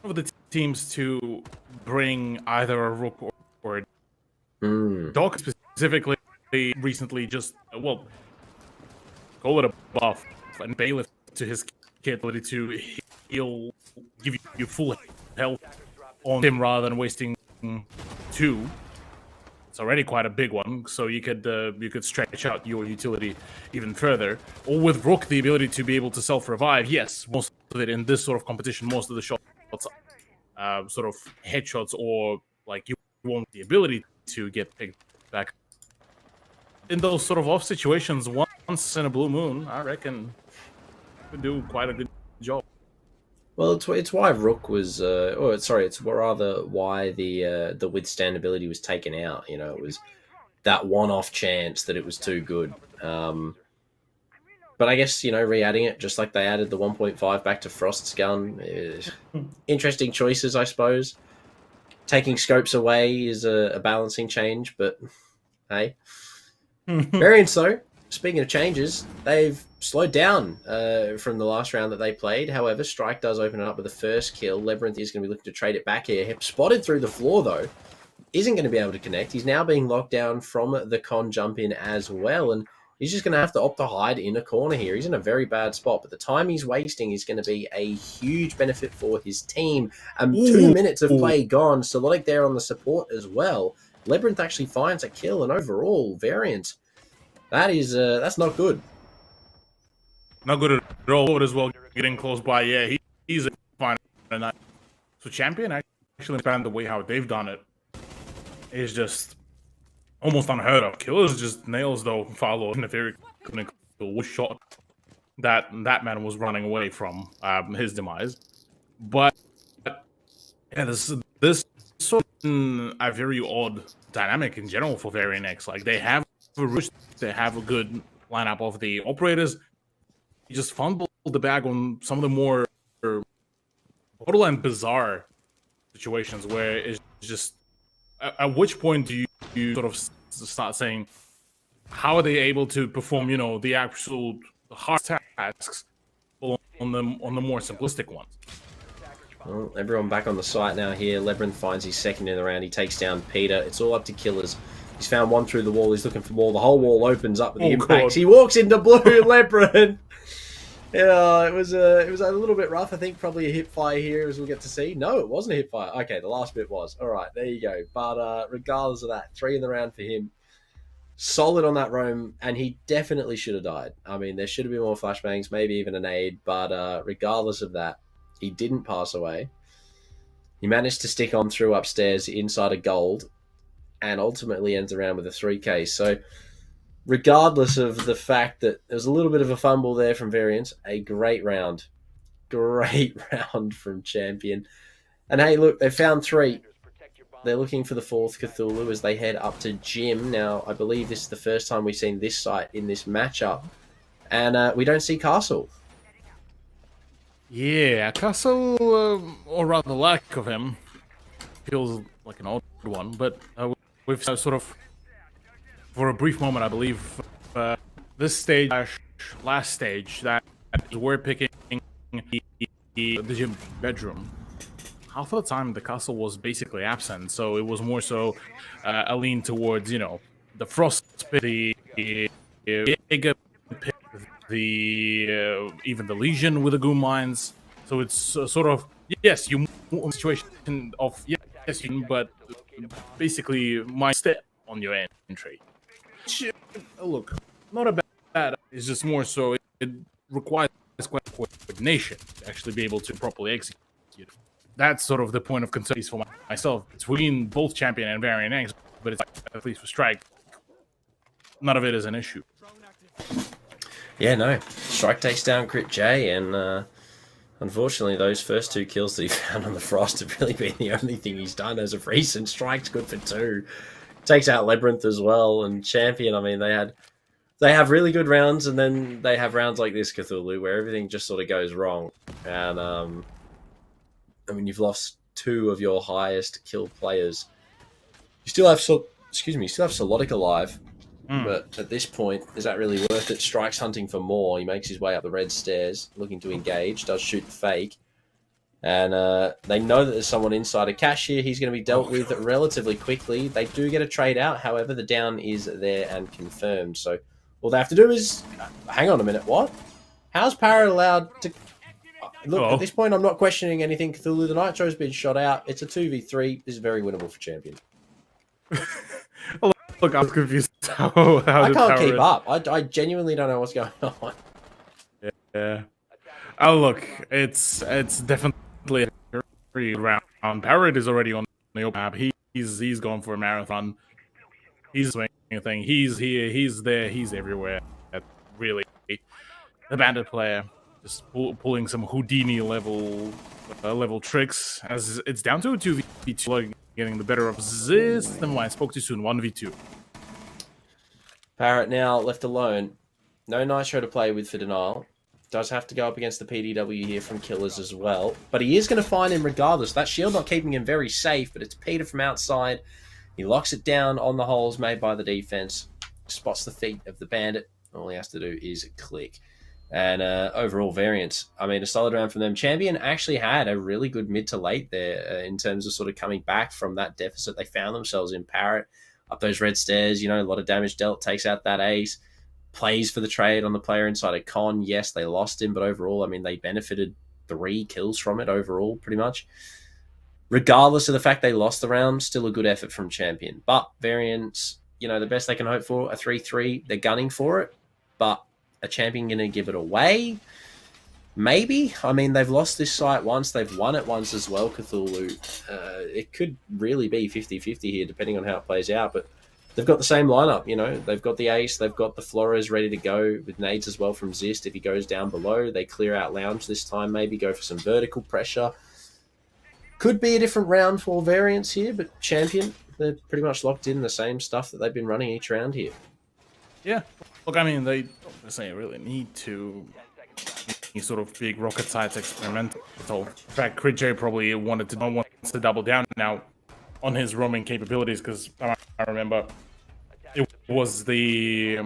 the teams to bring either a Rook or a Doc specifically recently just, well, call it a buff, and Bailiff to his capability to heal, give you full health on him rather than wasting 2. It's already quite a big one, so you could stretch out your utility even further. Or with Rook, the ability to be able to self-revive. Yes, most of it in this sort of competition, most of the shots, sort of headshots, or like you want the ability to get picked back. In those sort of off situations, once in a blue moon, I reckon could do quite a good job. Well, it's why Rook was, it's rather why the withstand ability was taken out. You know, it was that one-off chance that it was too good. But I guess, you know, re-adding it, just like they added the 1.5 back to Frost's gun, interesting choices, I suppose. Taking scopes away is a balancing change, but hey. Variants, though, speaking of changes, they've slowed down from the last round that they played. However, Strike does open it up with the first kill. Labyrinth is going to be looking to trade it back here. Spotted through the floor, though. Isn't going to be able to connect. He's now being locked down from the con jump in as well. And he's just going to have to opt to hide in a corner here. He's in a very bad spot. But the time he's wasting is going to be a huge benefit for his team. 2 minutes of play gone. Solotic there on the support as well. Labyrinth actually finds a kill. And overall, Variant, that is that's not good. Not good at all as well, getting close by. Yeah, he's fine. So Champion actually found the way how they've done it is just almost unheard of. Killers just nails, though, followed in a very clinical shot that man was running away from his demise. But yeah, this sort of a very odd dynamic in general for Varian X. Like, they have a rush, they have a good lineup of the operators. You just fumble the bag on some of the more borderline bizarre situations where it's just, at which point do you sort of start saying, how are they able to perform, you know, the actual hard tasks on the more simplistic ones? Well, everyone back on the site now here. Labyrinth finds his second in the round. He takes down Peter. It's all up to Killers. He's found one through the wall. He's looking for more. The whole wall opens up with the impacts. God. He walks into blue. Labyrinth. Yeah, it was a little bit rough. I think probably a hip fire here, as we'll get to see. No, it wasn't a hip fire. Okay, the last bit was. All right, there you go. But regardless of that, 3 in the round for him. Solid on that roam, and he definitely should have died. I mean, there should have been more flashbangs, maybe even an aid. But regardless of that, he didn't pass away. He managed to stick on through upstairs inside a gold, and ultimately ends around with a 3K. So regardless of the fact that there was a little bit of a fumble there from Variance, a great round. Great round from Champion. And hey, look, they found 3. They're looking for the 4th Cthulhu as they head up to Gym. Now, I believe this is the first time we've seen this site in this matchup. And we don't see Castle. Yeah, Castle, or rather the lack of him, feels like an odd one. But we've sort of, for a brief moment, I believe, this stage, last stage, that we're picking the Gym bedroom. Half of the time, the castle was basically absent, so it was more so a lean towards, you know, the Frost pit, the Giga pit, the even the Legion with the Goom Mines. So it's sort of, yes, you move a situation of, yes, you, but basically my step on your entry. Look, not a bad, it's just more so it requires quite coordination to actually be able to properly execute. That's sort of the point of concern for myself between both Champion and Varian X, but it's at least for Strike, none of it is an issue. Yeah, no. Strike takes down Crit J, and unfortunately those first 2 kills that he found on the Frost have really been the only thing he's done as of recent. Strike's good for 2. Takes out Labyrinth as well, and Champion, I mean, they have really good rounds, and then they have rounds like this, Cthulhu, where everything just sort of goes wrong. And I mean, you've lost 2 of your highest kill players. You still have, Solotic alive, but at this point, is that really worth it? Strike's hunting for more. He makes his way up the red stairs, looking to engage, does shoot the fake. And they know that there's someone inside a cache here. He's going to be dealt with relatively quickly. They do get a trade out. However, the down is there and confirmed. So all they have to do is... hang on a minute, what? How's Parrot allowed to... Look, at this point, I'm not questioning anything. Cthulhu, the Nitro's been shot out. It's a 2v3. This is very winnable for Champion. Look, I'm confused. How I can't keep up. I genuinely don't know what's going on. Yeah. Oh, look, it's definitely a very round. Parrot is already on the open map. He's gone for a marathon. He's swinging a thing. He's here. He's there. He's everywhere. Really, the Bandit player. Just pulling some Houdini level tricks, as it's down to a 2v2, like getting the better of this. Never mind, spoke too soon. 1v2. Parrot now left alone. No Nitro to play with for Denial. Does have to go up against the PDW here from Killers as well. But he is going to find him regardless. That shield not keeping him very safe, but it's Peter from outside. He locks it down on the holes made by the defense. Spots the feet of the Bandit. All he has to do is click. And overall variance, I mean, a solid round from them. Champion actually had a really good mid to late there in terms of sort of coming back from that deficit they found themselves in. Parrot up those red stairs, you know, a lot of damage dealt, takes out that ace, plays for the trade on the player inside of Con. Yes, they lost him, but overall, I mean, they benefited 3 kills from it overall, pretty much. Regardless of the fact they lost the round, still a good effort from Champion. But variance, you know, the best they can hope for, a 3-3. They're gunning for it, but a Champion going to give it away? Maybe. I mean, they've lost this site once. They've won it once as well, Cthulhu. It could really be 50-50 here, depending on how it plays out. But they've got the same lineup, you know. They've got the Ace. They've got the Flores ready to go with nades as well from Zist. If he goes down below, they clear out Lounge this time. Maybe go for some vertical pressure. Could be a different round for variants here, but Champion, they're pretty much locked in the same stuff that they've been running each round here. Yeah. Look, I mean, they don't necessarily really need to any sort of big rocket science experimental. In fact, Crit probably wants to double down now on his roaming capabilities, because I remember it was the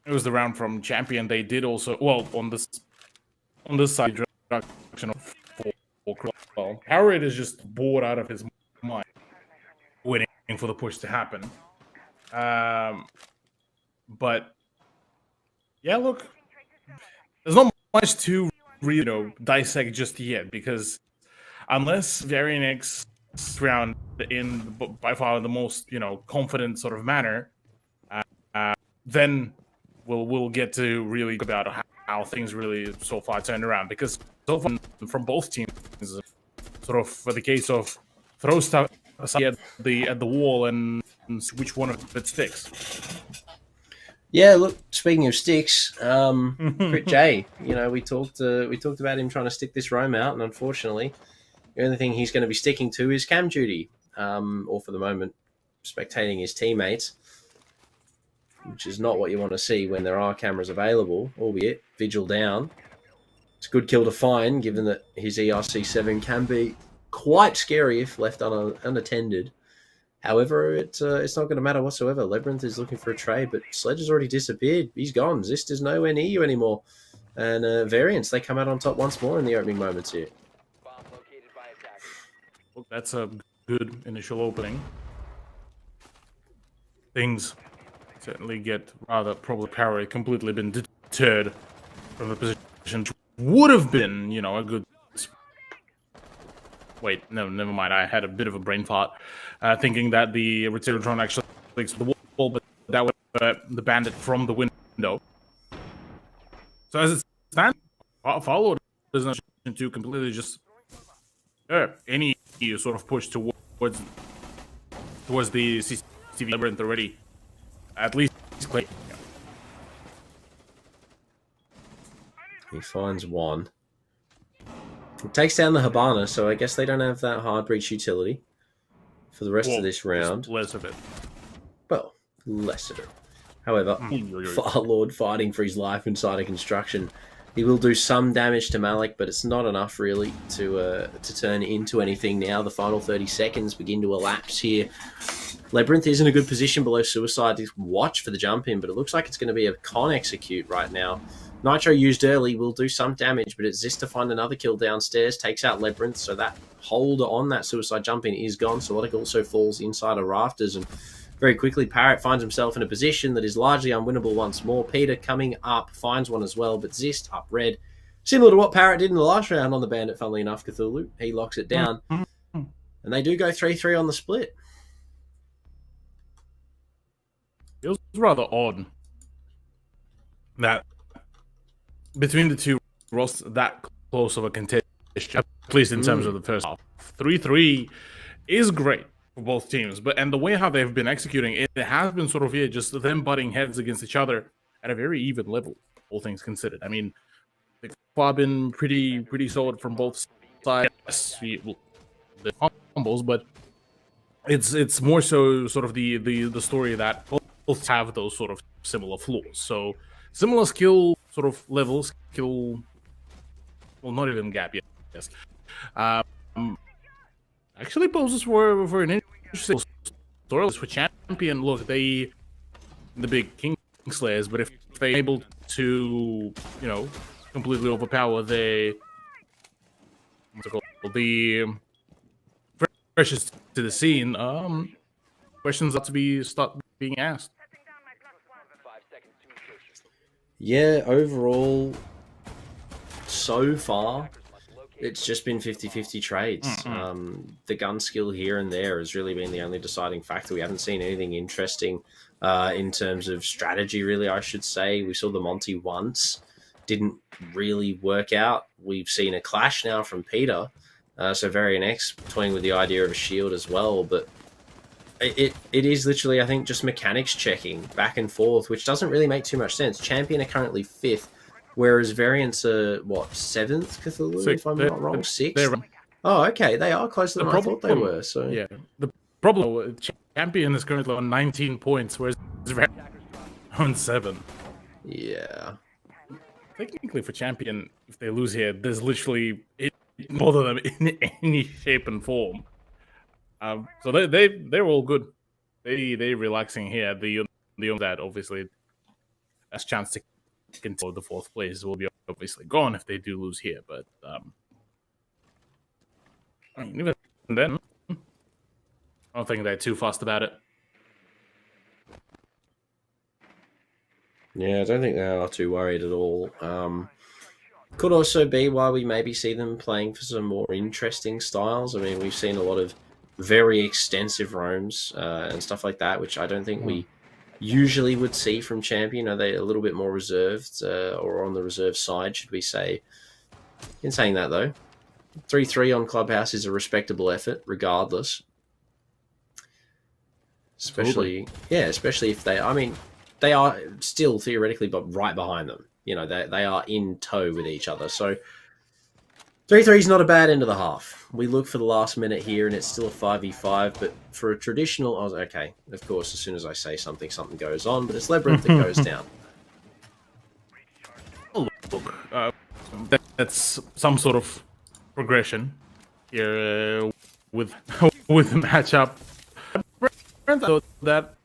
round from Champion. They did also, well, on this side, introduction of well, Howard is just bored out of his mind, waiting for the push to happen. But yeah, look, there's not much to really dissect just yet, because unless Varian X round in by far the most confident sort of manner, then we'll get to really talk about how things really so far turned around, because so far from both teams, sort of for the case of throw stuff at the wall and which one of it sticks. Yeah, look, speaking of sticks, Crit J, we talked about him trying to stick this roam out, and unfortunately, the only thing he's going to be sticking to is cam duty, or for the moment, spectating his teammates, which is not what you want to see when there are cameras available, albeit Vigil down. It's a good kill to find, given that his ERC7 can be quite scary if left unattended. However, it's not going to matter whatsoever. Lebrunth is looking for a trade, but Sledge has already disappeared. He's gone. Zist is nowhere near you anymore. And Variants, they come out on top once more in the opening moments here. Well, that's a good initial opening. Things certainly get rather probably Parry completely been deterred from the position, which would have been, a good... Wait, no, never mind. I had a bit of a brain fart, thinking that the Retirotron actually links to the wall, but that was the bandit from the window. So as it stands, followed is not to completely just any sort of push towards the CCTV Labyrinth already. At least clear. He finds one. It takes down the Hibana, so I guess they don't have that hard breach utility for the rest of this round. Less of it. Well, less of it. However, Firelord fighting for his life inside a construction. He will do some damage to Malik, but it's not enough really to turn into anything now. The final 30 seconds begin to elapse here. Labyrinth is in a good position below Suicide to watch for the jump in, but it looks like it's going to be a con execute right now. Nitro used early will do some damage, but it's Zist to find another kill downstairs, takes out Labyrinth, so that hold on that Suicide jump in is gone. Zoetic also falls inside of rafters, and very quickly Parrot finds himself in a position that is largely unwinnable once more. Peter coming up, finds one as well, but Zist up red. Similar to what Parrot did in the last round on the Bandit, funnily enough, Cthulhu. He locks it down, and they do go 3-3 on the split. It was rather odd that between the two rosters that close of a contest, at least in terms of the first half. 3-3 is great for both teams, and the way how they've been executing it has been sort of just them butting heads against each other at a very even level, all things considered. I mean, they've been pretty solid from both sides. Yes, the fumbles, but it's more so sort of the story that both have those sort of similar flaws. So similar skill sort of levels, well, not even gap yet. Yes. Actually poses for an interesting story for Champion. Look, the big Kingslayers, but if they're able to, completely overpower the precious to the scene, questions have to start being asked. Yeah, overall, so far, it's just been 50-50 trades. The gun skill here and there has really been the only deciding factor. We haven't seen anything interesting in terms of strategy, really, I should say. We saw the Monty once. Didn't really work out. We've seen a clash now from Peter. So Variant X toying with the idea of a shield as well, but it is literally, I think, just mechanics checking back and forth, which doesn't really make too much sense. Champion are currently 5th, whereas Variants are, 7th, Cthulhu, if I'm not wrong? 6th? Oh, okay. They are closer than I thought they were. So yeah, the problem with Champion is currently on 19 points, whereas Varian on 7. Yeah. Technically, for Champion, if they lose here, there's literally more than them in any shape and form. So they're all good. They relaxing here. The that obviously has chance to continue the 4th place will be obviously gone if they do lose here. But I mean, even then, I don't think they're too fussed about it. Yeah, I don't think they are too worried at all. Could also be why we maybe see them playing for some more interesting styles. I mean, we've seen a lot of very extensive roams and stuff like that, which I don't think we usually would see from Champion. Are they a little bit more reserved or on the reserve side, should we say? In saying that, though, 3-3 on Clubhouse is a respectable effort, regardless. Especially if they... I mean, they are still theoretically but right behind them. You know, they are in tow with each other. So 3-3 is not a bad end of the half. We look for the last minute here, and it's still a 5v5. But for a traditional... I was okay, of course, as soon as I say something, something goes on. But it's Labyrinth that goes down. Look, that's some sort of progression here with the matchup. Though that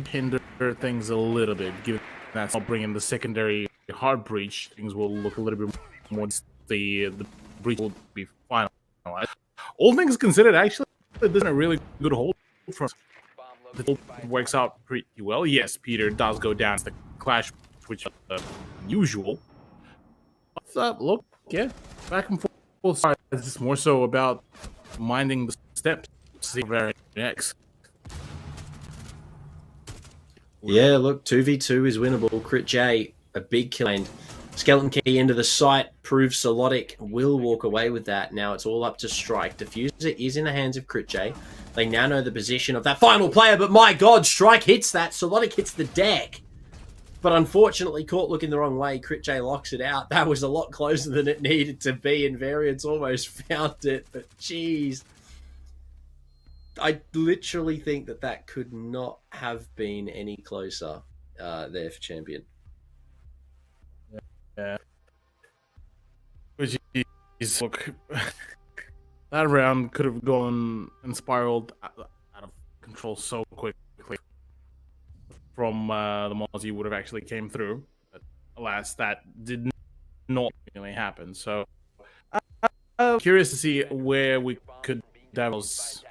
hinder things a little bit, given that's not bringing the secondary hard breach, things will look a little bit more. The breach will be finalized. All things considered, actually, this is a really good hold from the hold works out pretty well. Yes, Peter does go down to the clash, which is usual. But, look, yeah, back and forth sides. It's more so about minding the steps. See very next. Yeah, look, 2v2 is winnable. Crit J, a big kill. And Skeleton Key into the site proves Solotic will walk away with that. Now it's all up to Strike. Diffuser is in the hands of Crit J. They now know the position of that final player, but my god, Strike hits that. Solotic hits the deck. But unfortunately, caught looking the wrong way. Crit J locks it out. That was a lot closer than it needed to be, and Variance almost found it. But jeez. I literally think that could not have been any closer there for Champion. Yeah. Which is, look, that round could have gone and spiraled out of control so quickly from the Mozzie would have actually came through. But alas, that did not really happen. So I'm curious to see where we could Devils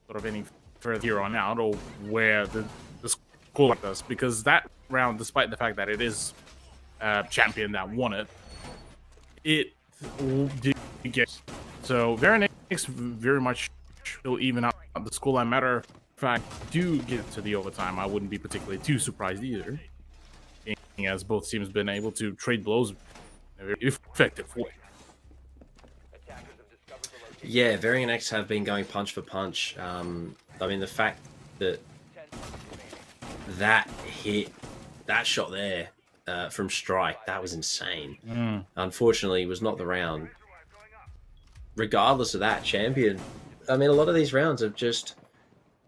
sort of any further here on out, or where the score like this, because that round, despite the fact that it is Champion that won it, it did get so Varian very much still even out the scoreline. Matter of fact, do get to the overtime, I wouldn't be particularly too surprised either, as both teams been able to trade blows in a very effective way. Yeah, Varian X have been going punch for punch. I mean, the fact that that shot there from Strike, that was insane. Unfortunately, was not the round. Regardless of that, Champion, I mean, a lot of these rounds are just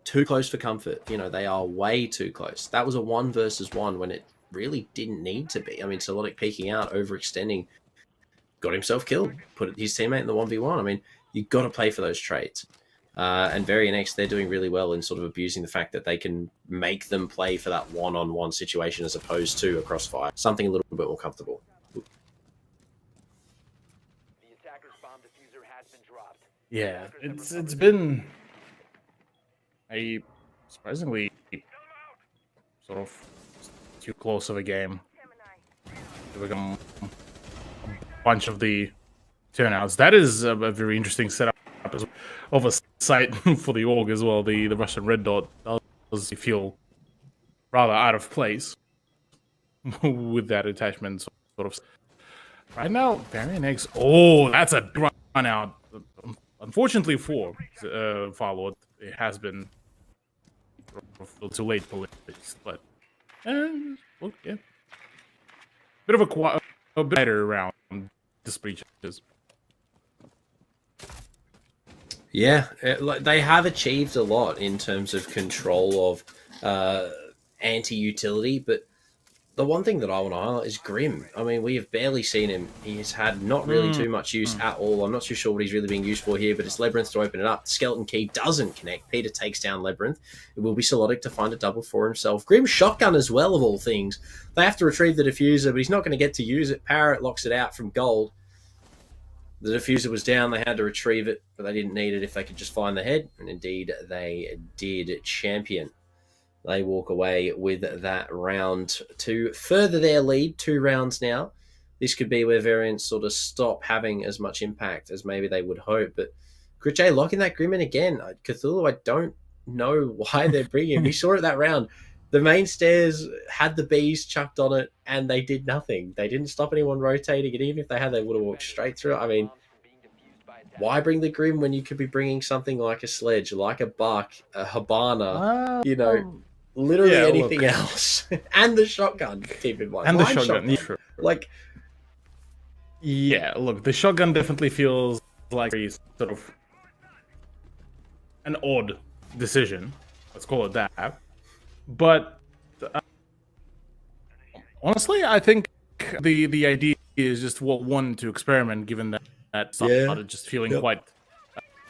too close for comfort. You know, they are way too close. That was a 1 versus 1 when it really didn't need to be. I mean, Solotic peeking out, overextending, got himself killed, put his teammate in the 1v1. I mean, you've got to play for those trades. And Varian X, they're doing really well in sort of abusing the fact that they can make them play for that one-on-one situation as opposed to a crossfire. Something a little bit more comfortable. Yeah, it's been a surprisingly sort of too close of a game to become a bunch of the turnouts. That is a very interesting setup of a site for the org as well. The Russian red dot does feel rather out of place with that attachment sort of. Right now, Varian X. Oh, that's a run out. Unfortunately for Farlord, it has been too late for this, but look, yeah, bit of a bit better round. This breach is. Yeah, like they have achieved a lot in terms of control of anti-utility, but the one thing that I want to highlight is Grim. I mean, we have barely seen him. He's had not really too much use at all. I'm not too sure what he's really being used for here, but it's Labyrinth to open it up. Skeleton Key doesn't connect. Peter takes down Labyrinth. It will be Solotic to find a double for himself. Grim shotgun as well, of all things. They have to retrieve the diffuser, but he's not going to get to use it. Parrot locks it out from Gold. The diffuser was down. They had to retrieve it, but they didn't need it if they could just find the head. And indeed, they did. Champion. They walk away with that round to further their lead. 2 rounds now. This could be where variants sort of stop having as much impact as maybe they would hope. But Crit locking that Grim in again. Cthulhu, I don't know why they're bringing him. We saw it that round. The main stairs had the bees chucked on it, and they did nothing. They didn't stop anyone rotating, and even if they had, they would have walked straight through it. I mean, why bring the Grim when you could be bringing something like a Sledge, like a Buck, a Habana, literally anything else. And the shotgun, keep in mind. And the shotgun. Yeah. Like, yeah, look, the shotgun definitely feels like a sort of an odd decision. Let's call it that. But honestly, I think the idea is just one to experiment, given that some started just feeling quite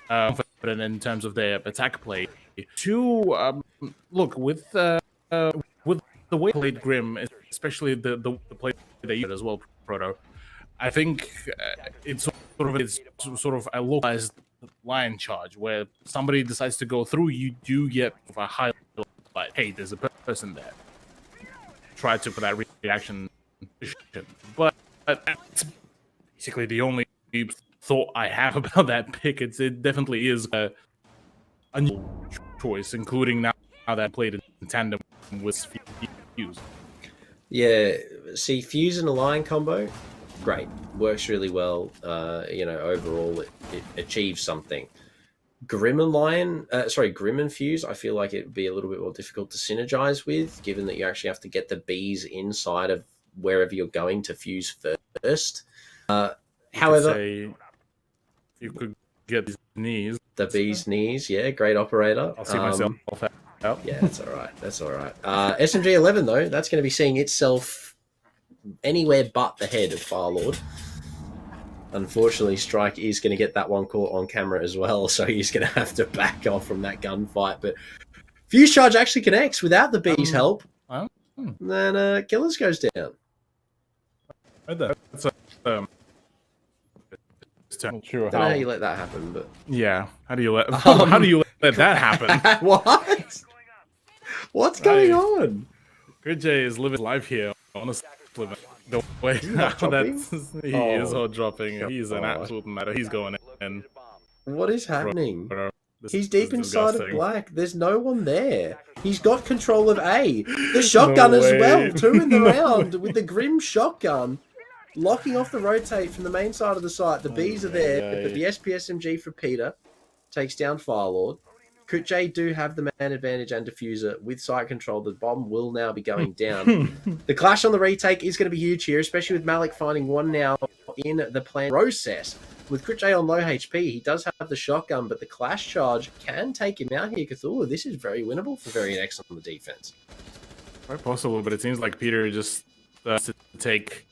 confident in terms of their attack play. 2, look, with the way they played Grim, especially the play they used as well, Proto, I think it's sort of a localized line charge where somebody decides to go through, you do get a high like, hey, there's a person there. Try to put that reaction, but that's basically the only thought I have about that pick. It definitely is a new choice, including now that I played in tandem with Fuse. Yeah, see, Fuse and a Lion combo, great, works really well. Overall, it achieves something. Grim and Fuse, I feel like it'd be a little bit more difficult to synergize with, given that you actually have to get the bees inside of wherever you're going to fuse first. However, you could get these knees. The bees' knees, yeah, great operator. I'll see myself out. Yeah, that's all right. That's all right. SMG 11 though, that's going to be seeing itself anywhere but the head of Firelord. Unfortunately, Strike is going to get that one caught on camera as well, so he's going to have to back off from that gunfight. But Fuse Charge actually connects without the bees' help. Then Killers goes down. That's Sure, how you let that happen, but yeah, how do you let that happen? What? What's going on? Grid J is living life here, honestly. The way he is hot dropping. He's an absolute matter. He's going in. What is happening? He's deep inside of black. There's no one there. He's got control of A. The shotgun as well. 2 in the round with the Grim shotgun. Locking off the rotate from the main side of the site. The bees are there, but the SPSMG for Peter takes down Firelord. Crit J do have the man advantage and diffuser with site control. The bomb will now be going down. The clash on the retake is going to be huge here, especially with Malik finding one now in the plan process. With Crit J on low HP, he does have the shotgun, but the clash charge can take him out here. Cthulhu, this is very winnable for Varian X on the defense. Quite possible, but it seems like Peter just to take.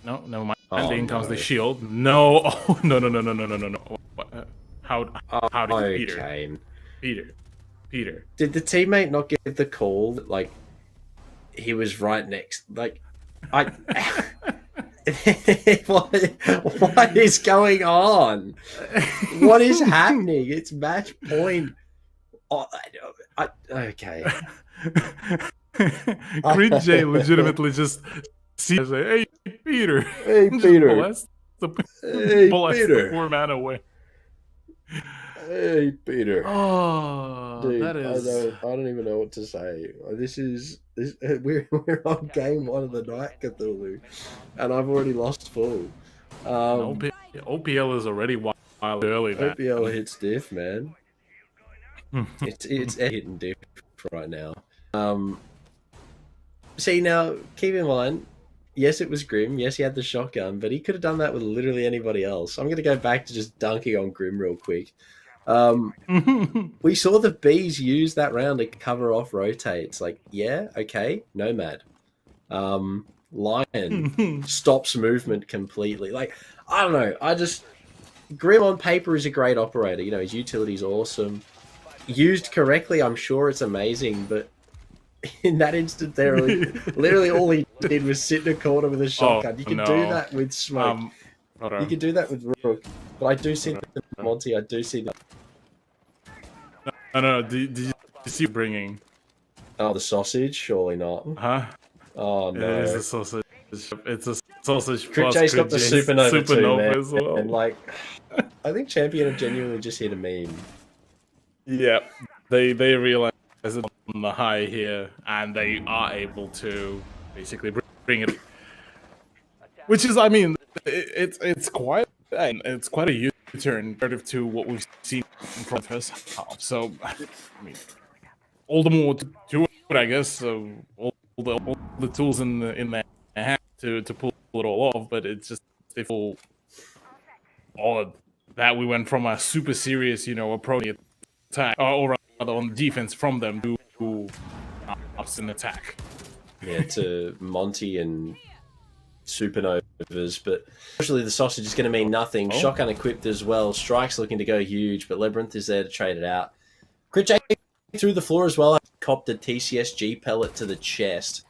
No, never mind. And in comes the shield. No, no. How did Peter? Did the teammate not give the call that, like, he was right next? Like, what is going on? What is happening? It's match point. Okay. Grid J legitimately just sees, hey, Peter. Hey, Peter. Hey, Peter. The poor man away. Hey, Peter. Oh, dude, that is. I don't even know what to say. We're on game 1 of the night, Cthulhu, and I've already lost full. OPL is already wild early. OPL hits diff, man. it's hitting diff right now. See, now keep in mind. Yes, it was Grim. Yes, he had the shotgun, but he could have done that with literally anybody else. I'm going to go back to just dunking on Grim real quick. We saw the bees use that round to cover off rotates. Like, yeah, okay, Nomad. Lion stops movement completely. Like, I don't know. Grim on paper is a great operator. You know, his utility's awesome. Used correctly, I'm sure it's amazing, but in that instant there, literally all he did was sit in a corner with a shotgun. You can do that with Smoke. You can do that with Rook. But I do see the Monty, I do see the... No, did you see bringing? Oh, the sausage? Surely not. Huh? Oh, no. It is a sausage. It's a sausage Crit plus J's got the Supernova too, man. as well. And like, I think Champion have genuinely just hit a meme. Yeah, they realize it's on the high here, and they are able to basically bring it. Which is, I mean, it's quite a U-turn relative to what we've seen from the first half. So, I mean, all the more to it, I guess. So all the tools in their hand to pull it all off, but it's just they feel odd that we went from a super serious, approach attack, or rather on defense from them to ups in attack. Yeah, to Monty and Supernovas, but unfortunately the sausage is going to mean nothing. Shotgun equipped as well. Strike's looking to go huge, but Labyrinth is there to trade it out. Crit J through the floor as well. Copped a TCSG pellet to the chest.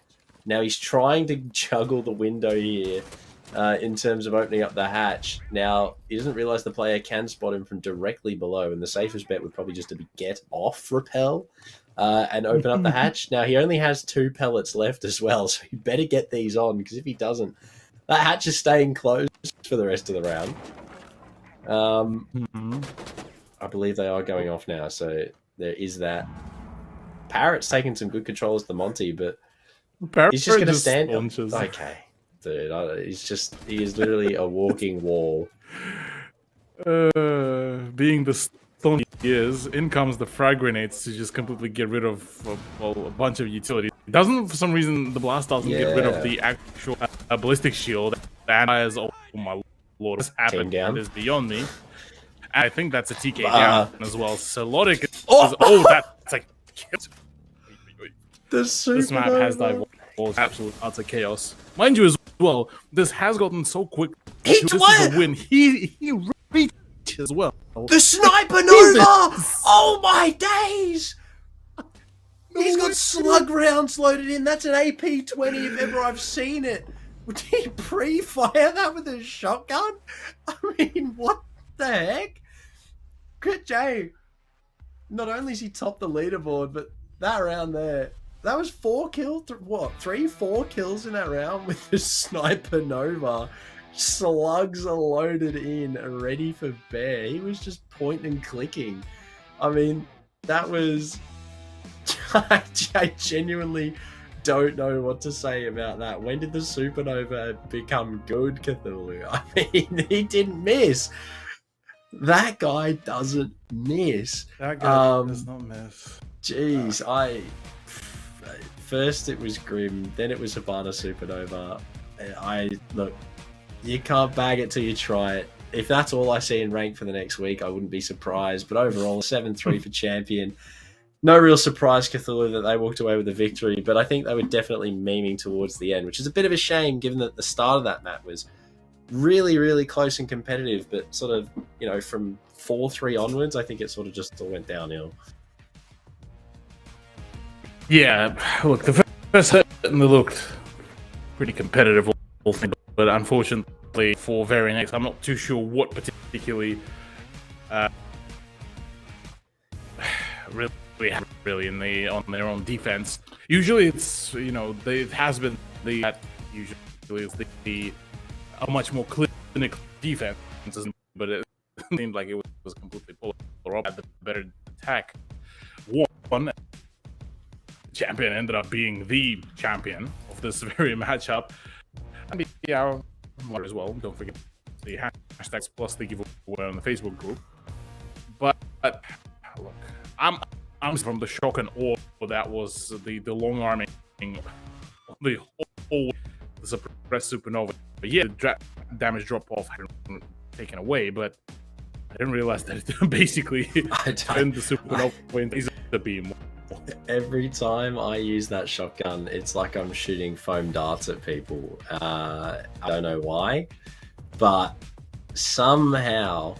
Now he's trying to juggle the window here in terms of opening up the hatch. Now, he doesn't realize the player can spot him from directly below, and the safest bet would probably just to be get off Repel and open up the hatch. Now, he only has 2 pellets left as well, so he better get these on, because if he doesn't, that hatch is staying closed for the rest of the round. I believe they are going off now, so there is that. Parrot's taking some good control as the Monty, but he's just going to stand. Launches. Okay, dude, he is literally a walking wall. Being the stone he is, in comes the frag grenades to just completely get rid of a bunch of utilities. Doesn't, for some reason, the blast doesn't get rid of the actual ballistic shield. That is, oh my lord, what's happened is beyond me. And I think that's a TK down as well. Celodic is, that's like this map has divulged absolute utter chaos. Mind you as well, this has gotten so quick. This is a win. He reached as well. The Sniper Nova! Oh my days! He's got slug rounds loaded in. That's an AP-20 if ever I've seen it. Would he pre-fire that with a shotgun? I mean, what the heck? Crit J, not only is he top the leaderboard, but that round there, that was 4 kills, 4 kills in that round with the Sniper Nova. Slugs are loaded in, ready for bear. He was just pointing and clicking. I mean, that was... I genuinely don't know what to say about that. When did the Supernova become good, Cthulhu? I mean, he didn't miss. That guy doesn't miss. That guy does not miss. Jeez, first it was Grim, then it was Habana Supernova. Look, you can't bag it till you try it. If that's all I see in rank for the next week, I wouldn't be surprised. But overall, 7-3 for Champion. No real surprise, Cthulhu, that they walked away with the victory, but I think they were definitely memeing towards the end, which is a bit of a shame given that the start of that map was really, really close and competitive, but sort of, from 4-3 onwards, I think it sort of just all went downhill. Yeah, look, the first certainly looked pretty competitive, but unfortunately for Varian X, I'm not too sure what particularly really on their own defense. Usually it's, it has been that usually is a much more clinical defense, but it seemed like it was completely polar opposite. The better attack won. Champion ended up being the champion of this very matchup. And yeah, as well. Don't forget the hashtags plus the giveaway on the Facebook group. But look, I'm from the shock and awe that was the long arming, the whole suppressed Supernova. But yeah, the damage drop off had been taken away, but I didn't realize that it basically turned the supernova into the beam. Every time I use that shotgun, it's like I'm shooting foam darts at people. I don't know why, but somehow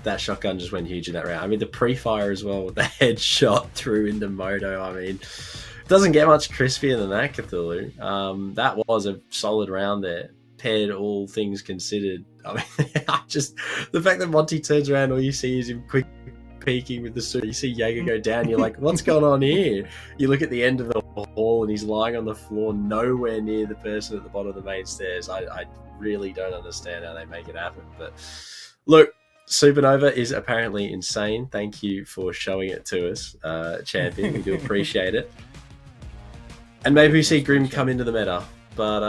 that shotgun just went huge in that round. I mean, the pre-fire as well with the headshot through into Moto. I mean, it doesn't get much crispier than that, Cthulhu. That was a solid round there. Paired, all things considered. I mean, the fact that Monty turns around, all you see is him quick peeking with the suit. You see Jaeger go down, you're like, what's going on here? You look at the end of the hall and he's lying on the floor nowhere near the person at the bottom of the main stairs. I really don't understand how they make it happen. But look, Supernova is apparently insane. Thank you for showing it to us, Champion. We do appreciate it. And maybe we see Grim come into the meta. But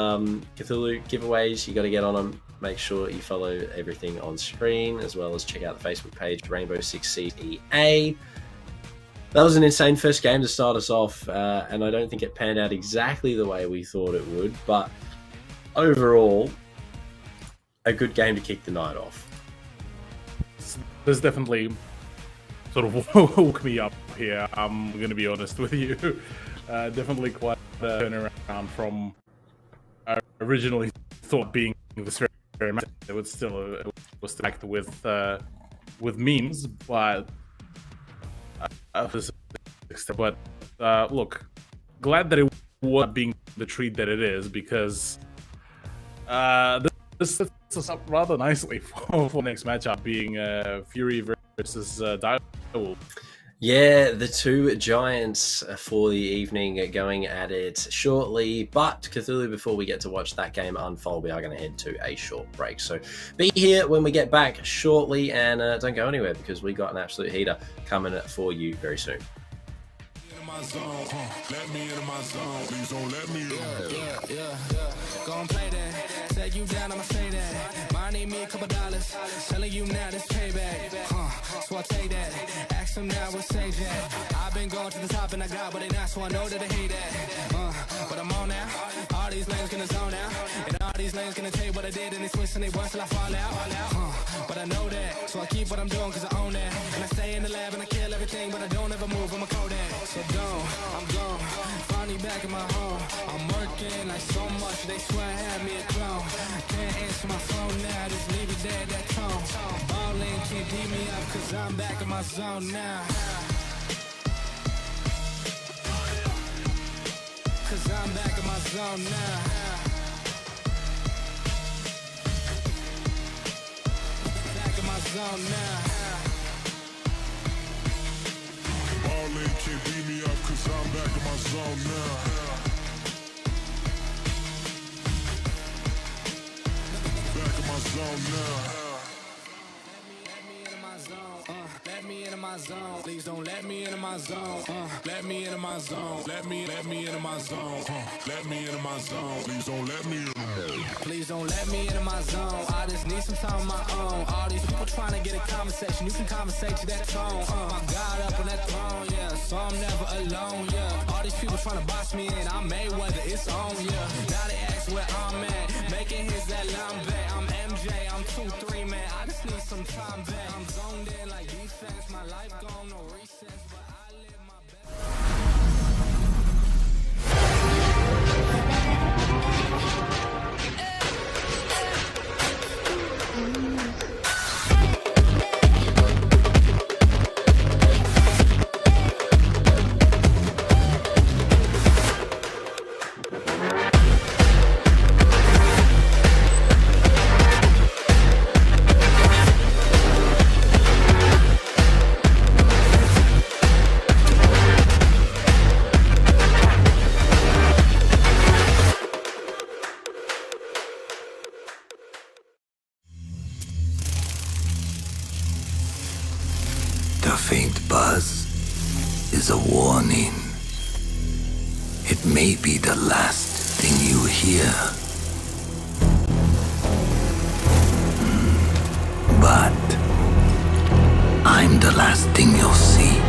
Cthulhu giveaways, you got to get on them. Make sure you follow everything on screen, as well as check out the Facebook page, Rainbow Six Siege EA. That was an insane first game to start us off, and I don't think it panned out exactly the way we thought it would. But overall, a good game to kick the night off. This definitely sort of woke me up here. I'm going to be honest with you. Definitely quite a turnaround from originally thought being this very much. It was still packed with memes, but look, glad that it was being the treat that it is, because this sets us up rather nicely for next matchup, being Fury versus Direwolf. Yeah, the two giants for the evening going at it shortly. But Cthulhu, before we get to watch that game unfold, we are going to head to a short break. So be here when we get back shortly, and don't go anywhere, because we got an absolute heater coming for you very soon. Let me into my zone. Please don't let me Yeah. Gon' play that. Take you down, I'ma say that. Mine need me $2. Telling you now this payback. So I take that. Ask them now what say that. I've been going to the top and I got what they not, so I know that they hate that. But I'm on now. All these lanes gonna zone out. And all these lanes gonna tell you what I did, and they switch and they once till I fall out. But I know that. So I keep what I'm doing cause I own that. And I stay in the lab and I kill everything, but I don't ever move. I'm a Kodak. So I'm gone, finally back in my home. I'm working like so much, they swear I had me a clone. Can't answer my phone now, just leave it there, that tone. Ballin' can't beat me up, cause I'm back in my zone now. Cause I'm back in my zone now. Back in my zone now. Can't beat me up cause I'm back in my zone now. Back in my zone now. Let me into my zone. Please don't let me into my zone. Let me into my zone. Let me into my zone. Let me into my zone. Please don't let me in. Please don't let me into my zone. I just need some time on my own. All these people trying to get a conversation. You can conversate to that tone. My God up on that throne, yeah. So I'm never alone, yeah. All these people trying to box me in. I'm Mayweather, it's on, yeah. Now they ask where I'm at. Making hits that Lambe. I'm MJ, I'm 2-3, man. I just need some time back. I'm zoned in like defense. My life gone, no recess, but I live my best. The faint buzz is a warning. It may be the last thing you hear. But I'm the last thing you'll see.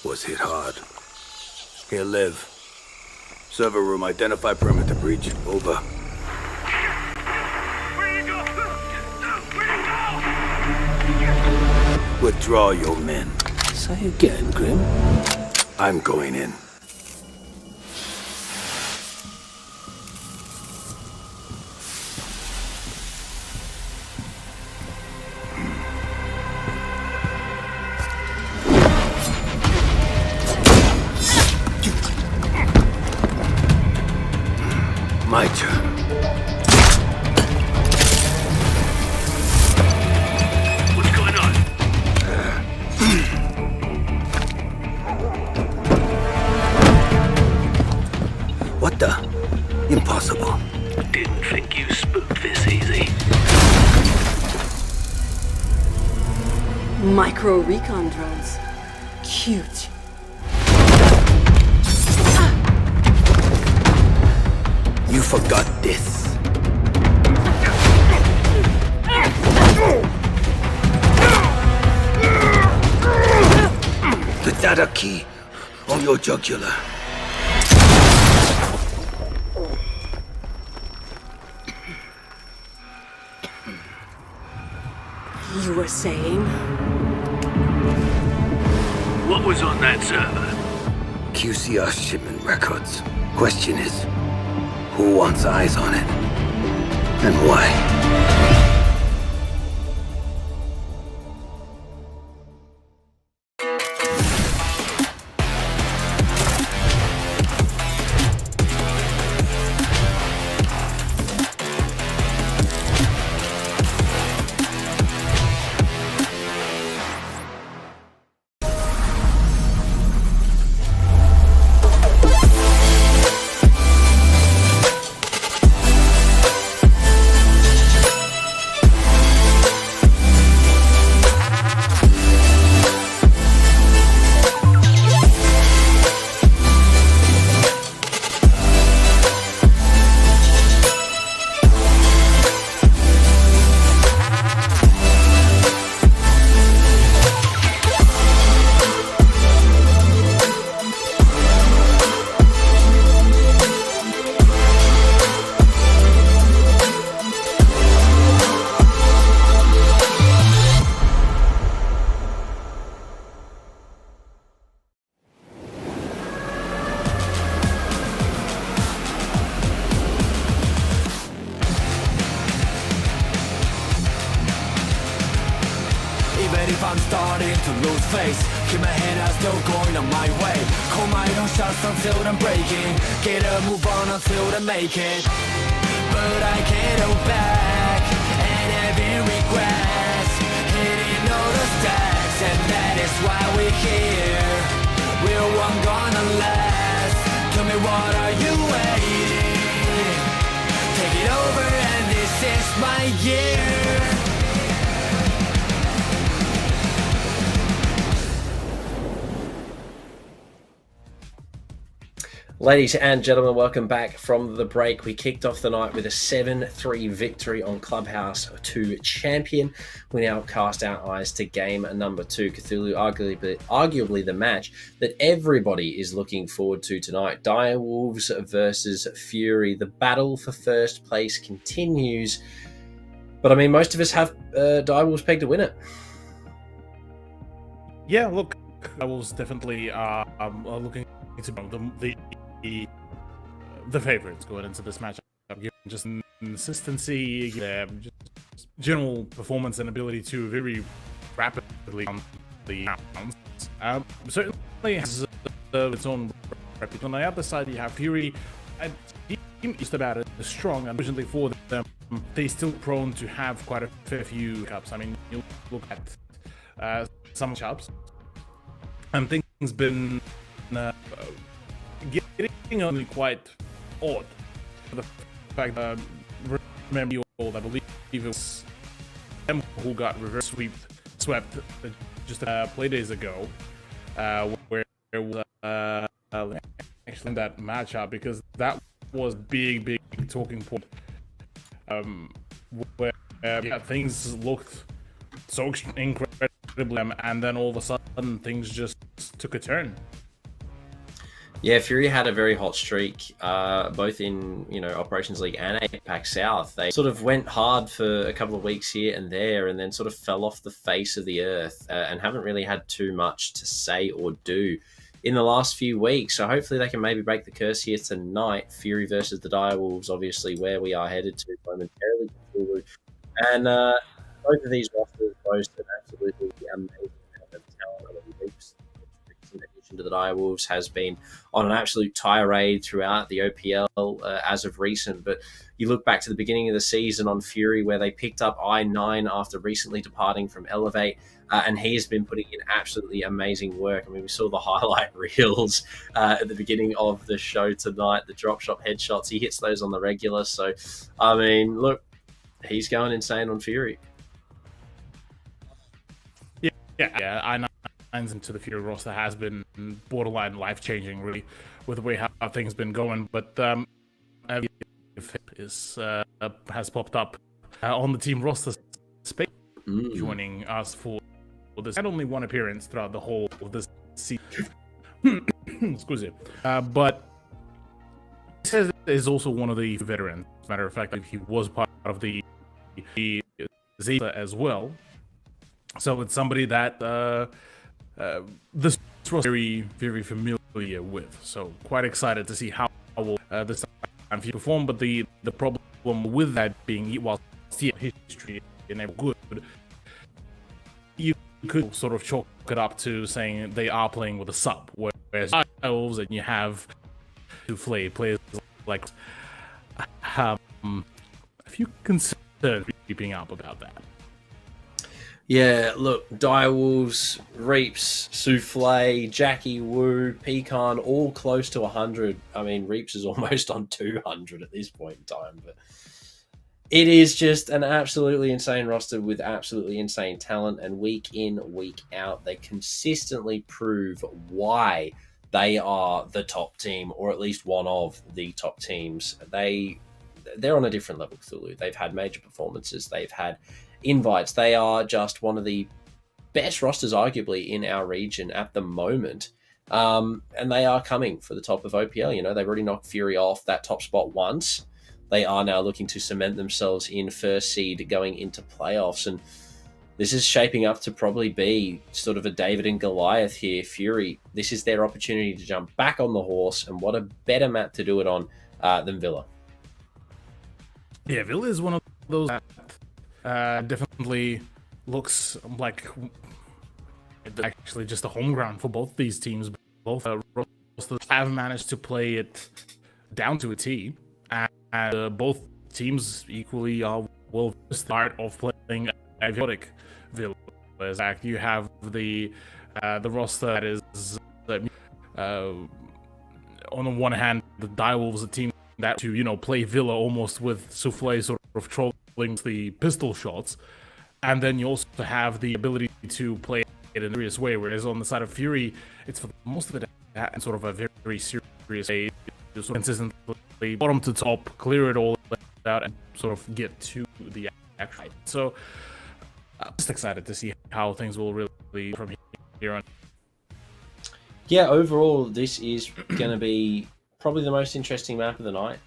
was hit hard. Here, Liv. Server room, identify perimeter breach. Over. Withdraw your men. Say again, Grim. I'm going in. My turn. What's going on? What the? Impossible. Didn't think you spooked this easy. Micro recon drones. Cute. You forgot this. The data key on your jugular. You were saying? What was on that server? QCR shipment records. Question is, who wants eyes on it? And why? Even if I'm starting to lose face, keep my head out, still going on my way. Call my own shots until I'm breaking, get a move on until I make it. But I can't hold back, and having regrets, hitting all the stacks, and that is why we're here. We're one gonna last. Tell me, what are you waiting? Take it over, and this is my year. Ladies and gentlemen, welcome back from the break. We kicked off the night with a 7-3 victory on Clubhouse 2 Champion. We now cast our eyes to game number 2, Cthulhu, arguably the match that everybody is looking forward to tonight. Direwolves versus Fury. The battle for first place continues. But I mean, most of us have Direwolves pegged to win it. Yeah, look, Direwolves definitely are looking to the favorites going into this matchup, given just consistency, just general performance and ability to very rapidly on the rounds. Certainly has its own reputation. On the other side, you have Fury. A team just about as strong, unfortunately for them, they're still prone to have quite a fair few cups. I mean, you look at some chops, and things been getting only quite odd. The fact that, remember you all, I believe it was them who got reverse swept just a play days ago, where it was actually in that matchup, because that was big talking point, where things looked so incredible, and then all of a sudden things just took a turn. Yeah, Fury had a very hot streak, both in Operations League and APAC South. They sort of went hard for a couple of weeks here and there, and then sort of fell off the face of the earth, and haven't really had too much to say or do in the last few weeks. So hopefully they can maybe break the curse here tonight. Fury versus the Direwolves, obviously where we are headed to momentarily. And both of these rosters boast an absolutely amazing amount of talent. Reaps, in addition to the Direwolves, has been on an absolute tirade throughout the OPL as of recent. But you look back to the beginning of the season on Fury, where they picked up I9 after recently departing from Elevate, and he has been putting in absolutely amazing work. I mean, we saw the highlight reels at the beginning of the show tonight, the drop shot headshots. He hits those on the regular. So, I mean, look, he's going insane on Fury. Yeah. I9's into the Fury roster has been borderline life-changing, really, with the way how things been going. But has popped up on the team roster space, joining us for this. Had only one appearance throughout the whole of this season. Excuse me. But he says is also one of the veterans. As a matter of fact, he was part of the Zeta as well. So it's somebody that this was very, very familiar with. So quite excited to see how this time he perform. But the problem with that being, while still history and good, you could sort of chalk it up to saying they are playing with a sub, whereas Wolves and you have Souffle players like a few concerns creeping up about that. Yeah, look, Direwolves, Reaps, Souffle, Jackie Wu, Pecan, all close to 100. I mean, Reaps is almost on 200 at this point in time, but it is just an absolutely insane roster with absolutely insane talent, and week in, week out, they consistently prove why they are the top team, or at least one of the top teams. They're on a different level, Cthulhu. They've had major performances. They've had invites. They are just one of the best rosters, arguably, in our region at the moment. And they are coming for the top of OPL. They've already knocked Fury off that top spot once. They are now looking to cement themselves in first seed going into playoffs. And this is shaping up to probably be sort of a David and Goliath here. Fury, this is their opportunity to jump back on the horse. And what a better map to do it on than Villa. Yeah, Villa is one of those that definitely looks like it's actually just a home ground for both these teams. Both rosters have managed to play it down to a T, and both teams equally are well versed in the art of playing chaotic Villa. As you have the roster that is on the one hand, the Direwolves, a team that to play Villa almost with Souffle sort of trolling the pistol shots, and then you also have the ability to play it in a serious way, whereas on the side of Fury, it's for most of it in sort of a very, very serious way, just consistently bottom to top, clear it all out, and sort of get to the action. So I'm just excited to see how things will really from here on. Yeah, overall, this is going to be probably the most interesting map of the night,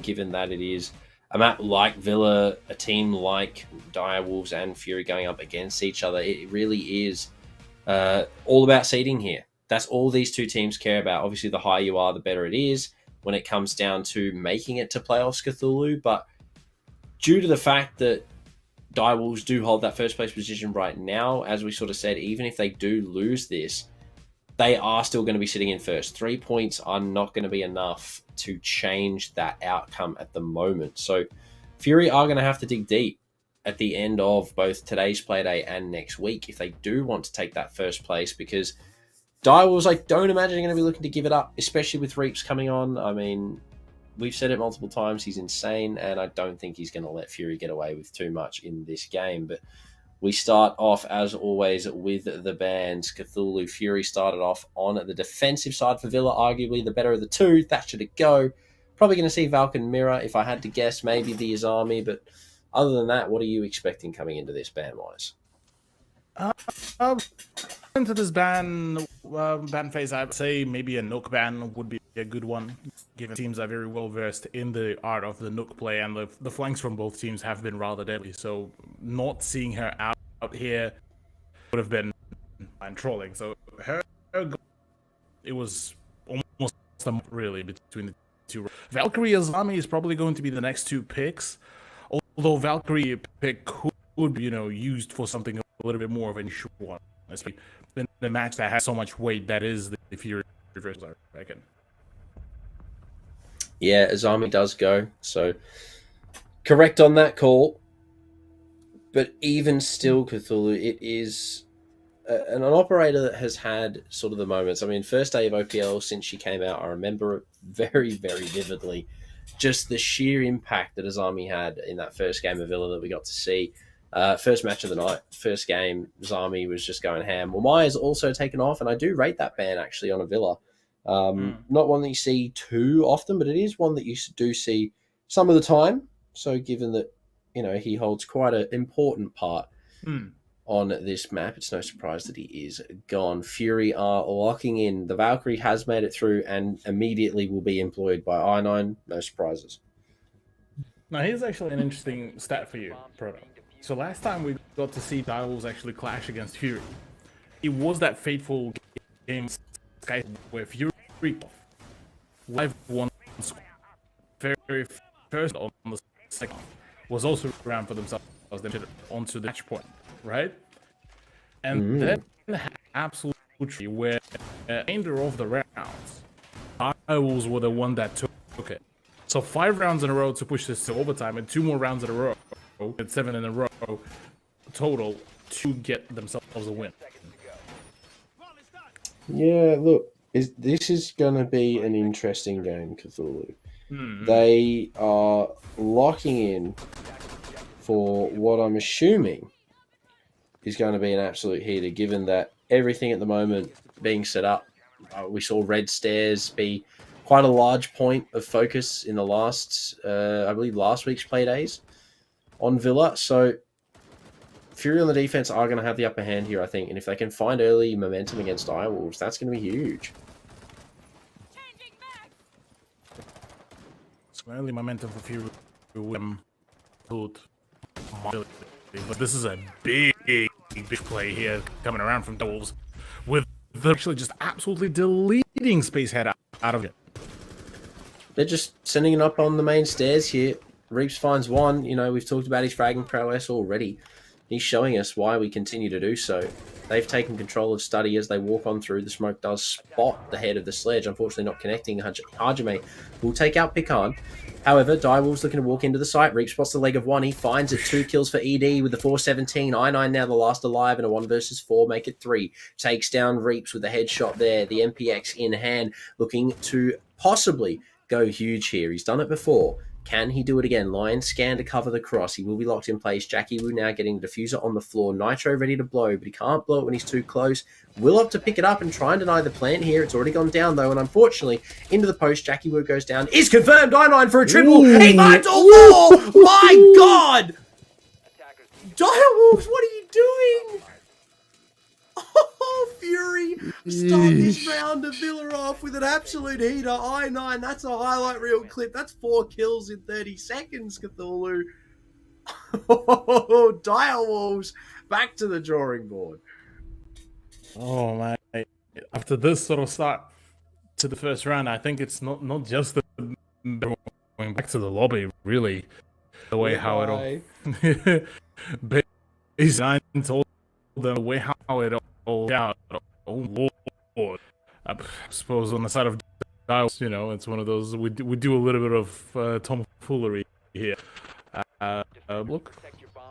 given that it is a map like Villa, a team like Direwolves and Fury going up against each other. It really is all about seeding here. That's all these two teams care about. Obviously, the higher you are, the better it is when it comes down to making it to playoffs, Cthulhu. But due to the fact that Direwolves do hold that first place position right now, as we sort of said, even if they do lose this, they are still going to be sitting in first. 3 points are not going to be enough to change that outcome at the moment. So Fury are going to have to dig deep at the end of both today's play day and next week if they do want to take that first place, because Direwolves, I don't imagine, are going to be looking to give it up, especially with Reaps coming on. I mean, we've said it multiple times, he's insane, and I don't think he's going to let Fury get away with too much in this game. But we start off, as always, with the bands. Cthulhu. Fury started off on the defensive side for Villa, arguably the better of the two. Thatcher to go. Probably going to see Valken Mirror, if I had to guess, maybe the Izami. But other than that, what are you expecting coming into this band-wise? Into this ban, ban phase, I'd say maybe a Nook ban would be a good one, given teams are very well versed in the art of the Nook play, and the flanks from both teams have been rather deadly. So not seeing her out here would have been trolling. So her it was almost a really between the two. Valkyrie Azami is probably going to be the next two picks, although Valkyrie pick could be, used for something a little bit more of an issue one, especially in the match that has so much weight that is the Fury versus I reckon. Yeah, Azami does go, so correct on that call. But even still, Cthulhu, it is an operator that has had sort of the moments. I mean, first day of OPL since she came out, I remember it very, very vividly. Just the sheer impact that Azami had in that first game of Villa that we got to see. First match of the night, first game, Azami was just going ham. Well, Maya's also taken off, and I do rate that ban actually on a Villa. Not one that you see too often, but it is one that you do see some of the time. So given that, he holds quite an important part on this map, it's no surprise that he is gone. Fury are locking in. The Valkyrie has made it through and immediately will be employed by I9. No surprises. Now, here's actually an interesting stat for you, Proto. So last time we got to see Direwolves actually clash against Fury, it was that fateful game Sky where Fury live won very first on the second was also around for themselves onto the match point, right? And then absolutely where remainder of the rounds, Direwolves were the one that took it. So 5 rounds in a row to push this to overtime, and 2 more rounds in a row, and 7 in a row total to get themselves a win. Yeah, look, this is going to be an interesting game, Cthulhu. They are locking in for what I'm assuming is going to be an absolute heater, given that everything at the moment being set up. We saw Red Stairs be quite a large point of focus in the last, I believe, last week's play days on Villa. So Fury on the defense are going to have the upper hand here, I think. And if they can find early momentum against Direwolves, that's going to be huge. So early momentum for Fury but this is a big play here coming around from Direwolves, with actually just absolutely deleting Spacehead out of it. They're just sending it up on the main stairs here. Reaps finds one. We've talked about his fragging prowess already. He's showing us why we continue to do so. They've taken control of Study as they walk on through. The smoke does spot the head of the sledge, unfortunately not connecting. Hajime will take out Pican. However, Direwolves looking to walk into the site. Reap spots the leg of one. He finds it. 2 kills for ED with the 417. I9 now the last alive, and a 1 versus 4 make it 3. Takes down Reaps with a headshot there. The MPX in hand, looking to possibly go huge here. He's done it before. Can he do it again? Lion scan to cover the cross. He will be locked in place. Jackie Wu now getting the diffuser on the floor. Nitro ready to blow, but he can't blow it when he's too close. Will have to pick it up and try and deny the plant here. It's already gone down, though, and unfortunately, into the post, Jackie Wu goes down. Is confirmed! I9 for a triple! Ooh. He finds all 4! My God! Direwolves, what are you doing? Oh, Fury start this round of Villa off with an absolute heater. I9, that's a highlight reel clip. That's 4 kills in 30 seconds, Cthulhu. Oh, Direwolves back to the drawing board. Oh, man. After this sort of start to the first round, I think it's not just the going back to the lobby, really. The way how it all... Design told them the way how it all out. Oh, Lord. I suppose on the side of Dials, it's one of those, we do a little bit of tomfoolery here. Look,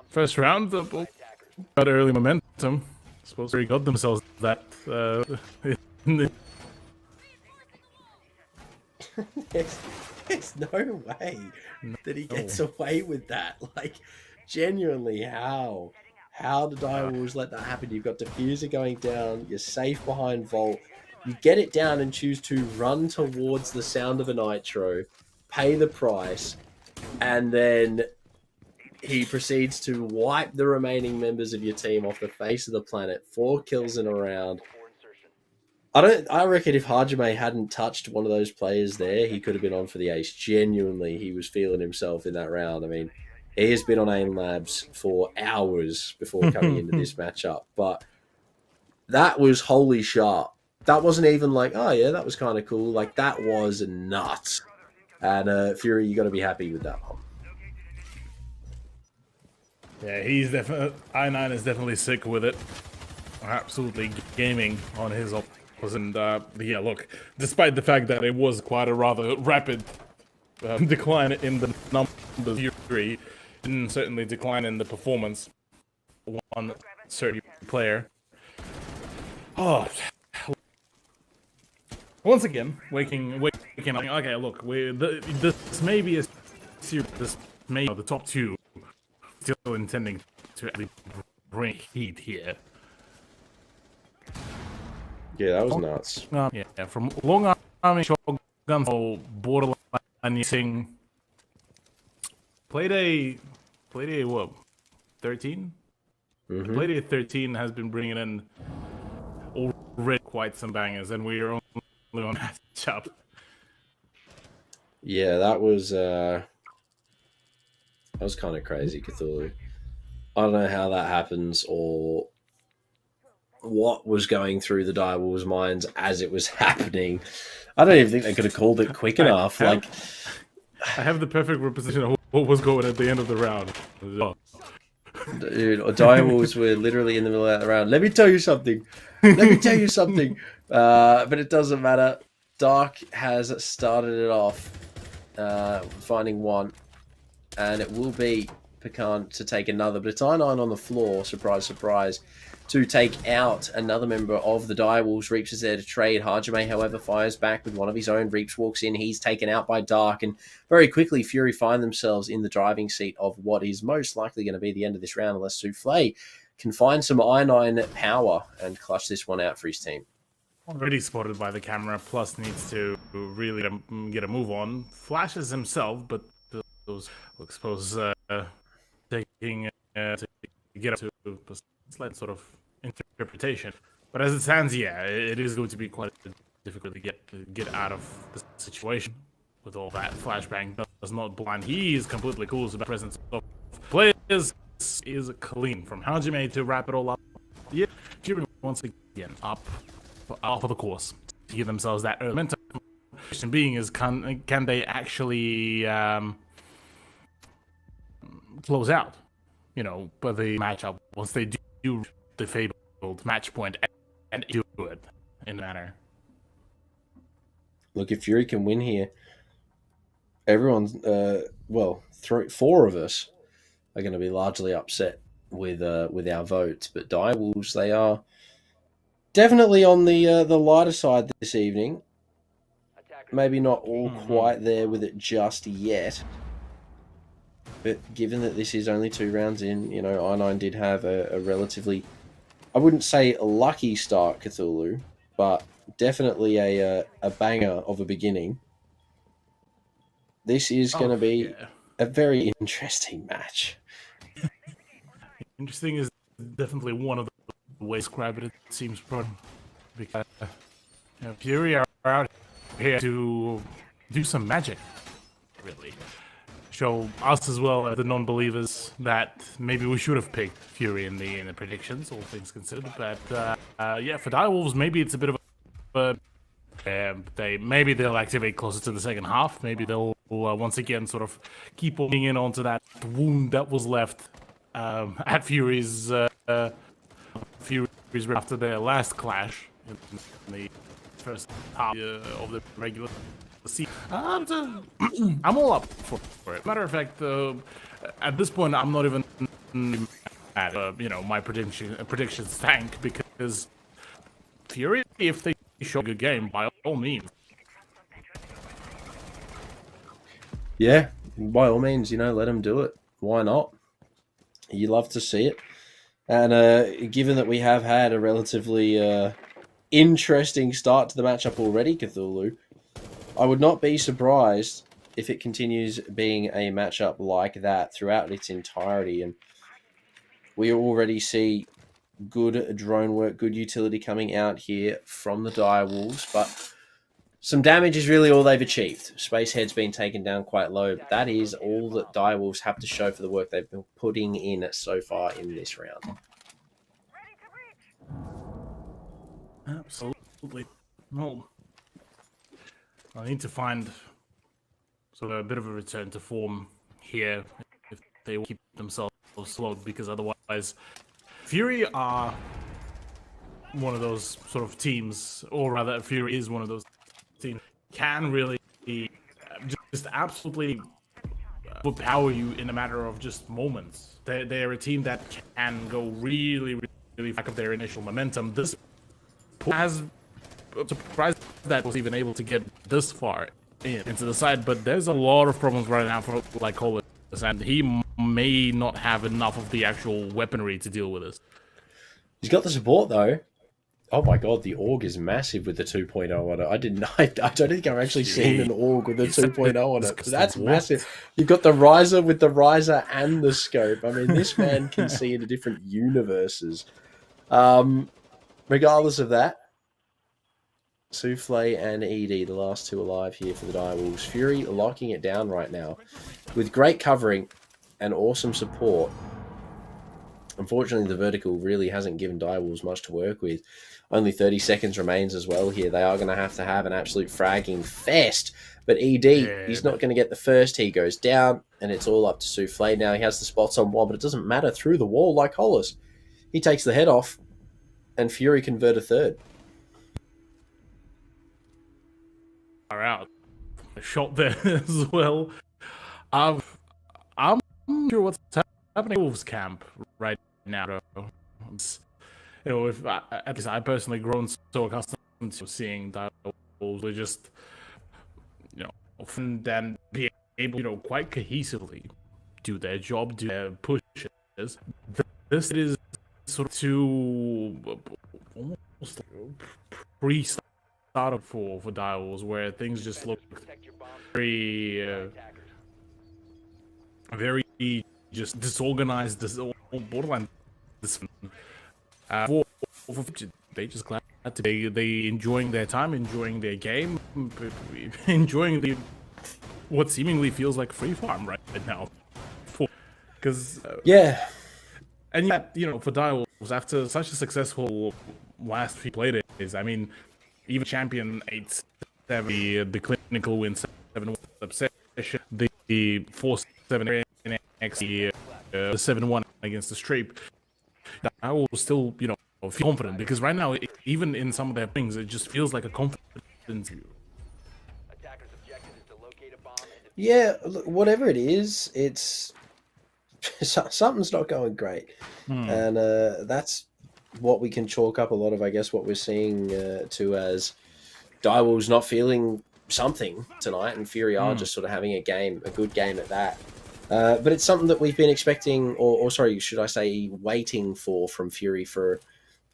first round, got early momentum. I suppose they got themselves that. There's no way that he gets away with that. Like, genuinely, how? How did Direwolves let that happen? You've got Diffuser going down, you're safe behind Vault, you get it down and choose to run towards the sound of a Nitro, pay the price, and then he proceeds to wipe the remaining members of your team off the face of the planet. 4 kills in a round. I reckon if Hajime hadn't touched one of those players there, he could have been on for the ace. Genuinely, he was feeling himself in that round. I mean, he has been on AIM Labs for hours before coming into this matchup, but that was wholly sharp. That wasn't even like, oh yeah, that was kind of cool. Like, that was nuts. And Fury, you got to be happy with that one. Yeah, he's definitely I9 is definitely sick with it. Absolutely gaming on his opposite. And yeah, look, despite the fact that it was quite a rather rapid decline in the numbers, Fury didn't certainly decline in the performance. One certain player. Oh, once again, waking up. Okay, look, this may be a series. This may be the top two still intending to actually bring heat here. Yeah, that was nuts. Yeah, from Long Army Shogun to Borderline using played a what 13? Played a 13 has been bringing in already quite some bangers, and we are only on matchup. Yeah, that was kind of crazy, Cthulhu. I don't know how that happens or what was going through the Direwolves' minds as it was happening. I don't even think they could have called it quick enough. I have the perfect representation of what was going at the end of the round. Dude, Direwolves were literally in the middle of that round. Let me tell you something. But it doesn't matter. Dark has started it off, finding one, and it will be Pecan to take another. But it's I9 on the floor, surprise, surprise, to take out another member of the Direwolves. Reaps is there to trade. Hajime, however, fires back with one of his own. Reaps walks in. He's taken out by Dark, and very quickly, Fury find themselves in the driving seat of what is most likely going to be the end of this round, unless Souffle can find some I9 power and clutch this one out for his team. Already spotted by the camera, plus needs to really get a move on. Flashes himself, but those will expose taking to get up to a slight sort of interpretation. But as it stands, yeah, it is going to be quite difficult to get out of the situation with all that. Flashbang does not blind. He is completely cool about the presence of players. Is clean from Hajime to wrap it all up. Yeah, Fury once again up of the course to give themselves that early momentum. Question being is, can they actually close out, but the matchup once they do the fabled match point and do it in a manner. Look, if Fury can win here, everyone's four of us are going to be largely upset with our votes, but Direwolves, they are definitely on the lighter side this evening. Maybe not all quite there with it just yet. But given that this is only 2 rounds in, I9 did have a relatively, I wouldn't say a lucky start, Cthulhu, but definitely a banger of a beginning. This is going to be a very interesting match. Interesting is definitely one of the ways to describe it. It seems because Fury are out here to do some magic, really. Show us as well as the non-believers that maybe we should have picked Fury in the predictions, all things considered. But yeah, for Direwolves, maybe it's a bit of a maybe they'll activate closer to the second half. Maybe they'll once again sort of keep moving in onto that wound that was left at Fury's after their last clash in the first half of the regular season. I'm all up for it. Matter of fact, at this point, I'm not even at my predictions tank, because Fury, if they show a good game, by all means. Yeah, by all means, let them do it. Why not? You love to see it. And given that we have had a relatively interesting start to the matchup already, Cthulhu, I would not be surprised if it continues being a matchup like that throughout its entirety. And we already see good drone work, good utility coming out here from the Direwolves, but some damage is really all they've achieved. Spacehead's been taken down quite low, but that is all that Direwolves have to show for the work they've been putting in so far in this round. Absolutely. Well, I need to find sort of a bit of a return to form here if they will keep themselves slowed, because otherwise Fury are one of those sort of teams, or rather Fury is one of those teams, can really just absolutely overpower you in a matter of just moments. They're a team that can go really back of their initial momentum. This has surprised that was even able to get this far into the side, but there's a lot of problems right now for Lycolis, and he may not have enough of the actual weaponry to deal with this. He's got the support though. Oh my god, the AUG is massive with the 2.0 on it. I don't think I've actually seen an AUG with a 2.0 on it. That's massive. You've got the riser with the riser and the scope. I mean, this man can see into different universes. Regardless of that, Souffle and ED, the last two alive here for the Direwolves. Fury locking it down right now with great covering and awesome support. Unfortunately, the vertical really hasn't given Direwolves much to work with. Only 30 seconds remains as well here. They are going to have an absolute fragging fest. But ED, he's not going to get the first. He goes down, and it's all up to Souffle now. He has the spots on wall, but it doesn't matter. Through the wall like Hollis. He takes the head off, and Fury convert a third. Are out. A shot there as well. I'm not sure what's happening in Wolves camp right now. You know, if at least I personally grown so accustomed to seeing Direwolves, we just, you know, often then be able, you know, quite cohesively do their job, do their pushes. This is sort of too almost pre-started for Direwolves, where things just look very just disorganized, borderline. They just glad to they enjoying their time, enjoying their game, enjoying what seemingly feels like free farm right now. Because yeah, and yet, you know, for Direwolves, after such a successful last few play days, I mean, even champion 8-7, the clinical win 7-1 obsession, the 4-7 NXT, the 7-1 against the Streep, I will still, you know, feel confident, because right now, even in some of their things, it just feels like a confidence. Yeah, look, whatever it is, it's something's not going great, and that's what we can chalk up a lot of, I guess, what we're seeing to as Direwolves not feeling something tonight, and Fury are just sort of having a good game at that. But it's something that we've been expecting, or sorry, should I say, waiting for from Fury for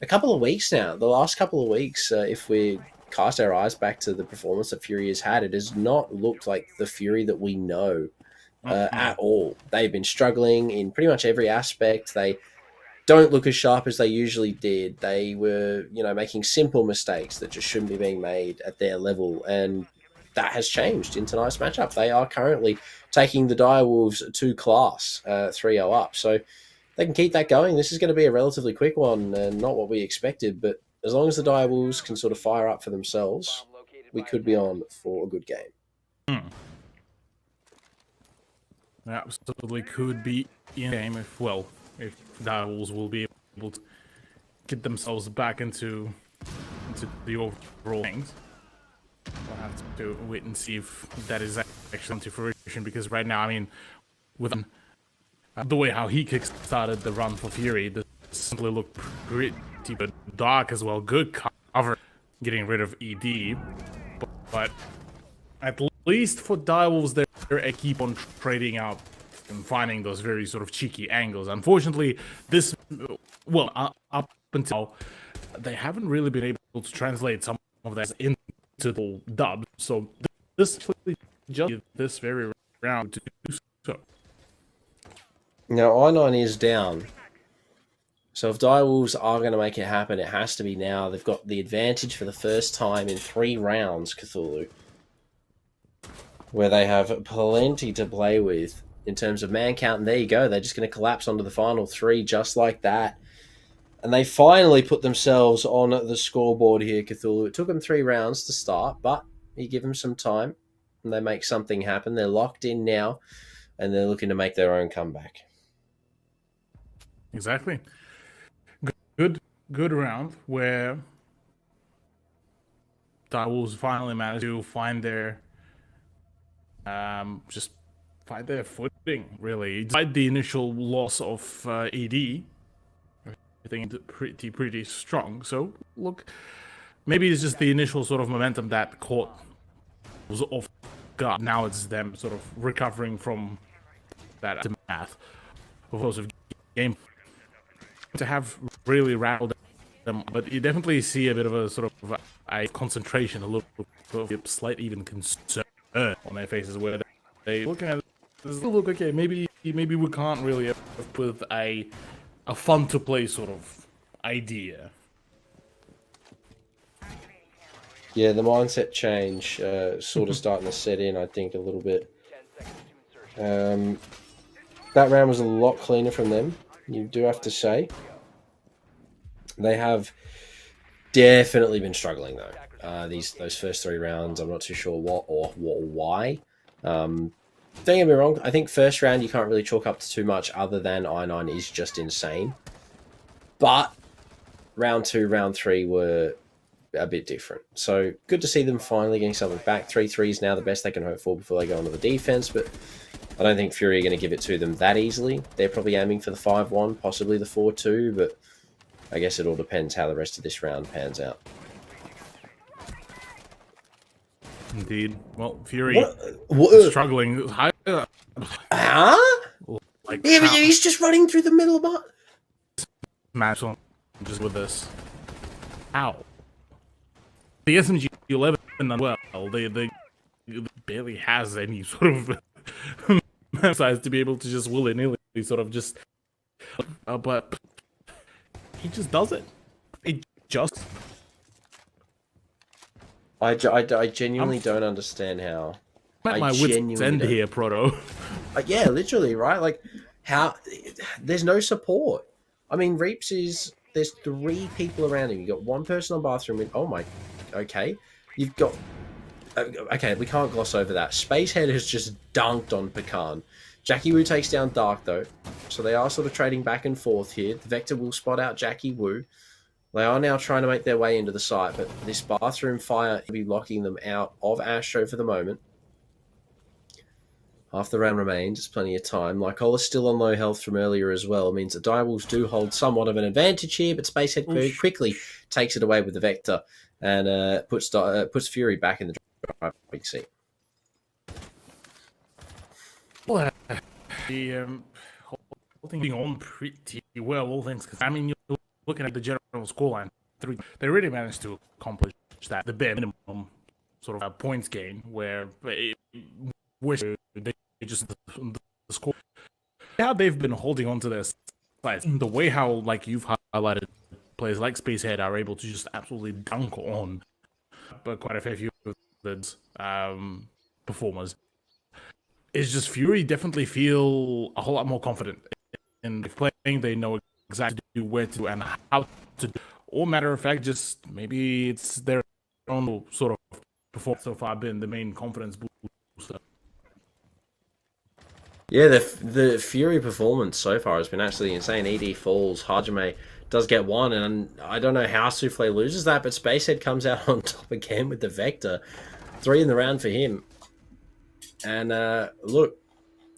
a couple of weeks now. The last couple of weeks, if we cast our eyes back to the performance that Fury has had, it has not looked like the Fury that we know at all. They've been struggling in pretty much every aspect. They don't look as sharp as they usually did. They were, you know, making simple mistakes that just shouldn't be being made at their level, and that has changed in tonight's matchup. They are currently taking the Direwolves to class 3-0 up. So they can keep that going. This is going to be a relatively quick one, and not what we expected, but as long as the Direwolves can sort of fire up for themselves, we could be on for a good game. Absolutely could be in game if Direwolves will be able to get themselves back into the overall things. We'll have to wait and see if that is actually to fruition, because right now, I mean, with the way how he kick-started the run for Fury, this simply looked pretty but dark as well. Good cover, getting rid of ED, but at least for Direwolves, they keep on trading out and finding those very sort of cheeky angles. Unfortunately, up until they haven't really been able to translate some of that into the dub, so this very round to do so. Now I9 is down, So if Direwolves are going to make it happen, it has to be now. They've got the advantage for the first time in 3 rounds, Cthulhu, where they have plenty to play with in terms of man count. And there you go. They're just going to collapse onto the final 3 just like that. And they finally put themselves on the scoreboard here, Cthulhu. It took them 3 rounds to start, but you give them some time and they make something happen. They're locked in now and they're looking to make their own comeback. Exactly. Good round where Direwolves finally managed to find their find their footing, really. Despite the initial loss of ED, I think pretty strong. So look, maybe it's just the initial sort of momentum that caught was off guard. Now it's them sort of recovering from that math of course of game to have really rattled them. But you definitely see a bit of a sort of a concentration, a little bit of slight even concern on their faces, where they looking at this, look, okay, maybe we can't really have with a fun to play sort of idea. Yeah, the mindset change sort of starting to set in, I think, a little bit. That round was a lot cleaner from them, you do have to say. They have definitely been struggling, though. Those first 3 rounds, I'm not too sure what or why. Don't get me wrong, I think first round you can't really chalk up to too much other than I9 is just insane. But round 2, round 3 were a bit different. So good to see them finally getting something back. 3-3 is now the best they can hope for before they go into the defense, but I don't think Fury are going to give it to them that easily. They're probably aiming for the 5-1, possibly the 4-2, but I guess it all depends how the rest of this round pans out. Indeed. Well, Fury is struggling. Huh? Like, yeah, but he's just running through the middle of my... Match on just with this. Ow. The SMG 11 as well, they barely has any sort of size to be able to just willy-nilly sort of just... but he just does it. It just... I genuinely don't understand how. I'm at my wit's end here, Proto. Yeah, literally, right? Like, how... There's no support. I mean, Reaps is... There's 3 people around him. You've got 1 person on bathroom. Oh my... Okay. You've got... Okay, we can't gloss over that. Spacehead has just dunked on Pecan. Jackie Wu takes down Dark, though. So they are sort of trading back and forth here. The Vector will spot out Jackie Wu. They are now trying to make their way into the site, but this bathroom fire will be locking them out of Astro for the moment. Half the round remains. There's plenty of time. Lycola's still on low health from earlier as well. It means that Direwolves do hold somewhat of an advantage here, but Spacehead very quickly takes it away with the Vector and puts Fury back in the driving seat. Well, the holding on pretty well, all things. I mean, you're looking at the general scoreline. They really managed to accomplish that, the bare minimum sort of points gain, where they just the score. How they've been holding on to their sides, the way how, like you've highlighted, players like Spacehead are able to just absolutely dunk on, but quite a fair few of the performers. It's just Fury definitely feel a whole lot more confident in playing. They know exactly where to and how to do. Or matter of fact, just maybe it's their own sort of performance so far been the main confidence booster. Yeah, the Fury performance so far has been absolutely insane. ED falls, Hajime does get 1, and I don't know how Souffle loses that, but Spacehead comes out on top again with the Vector. 3 in the round for him. And look,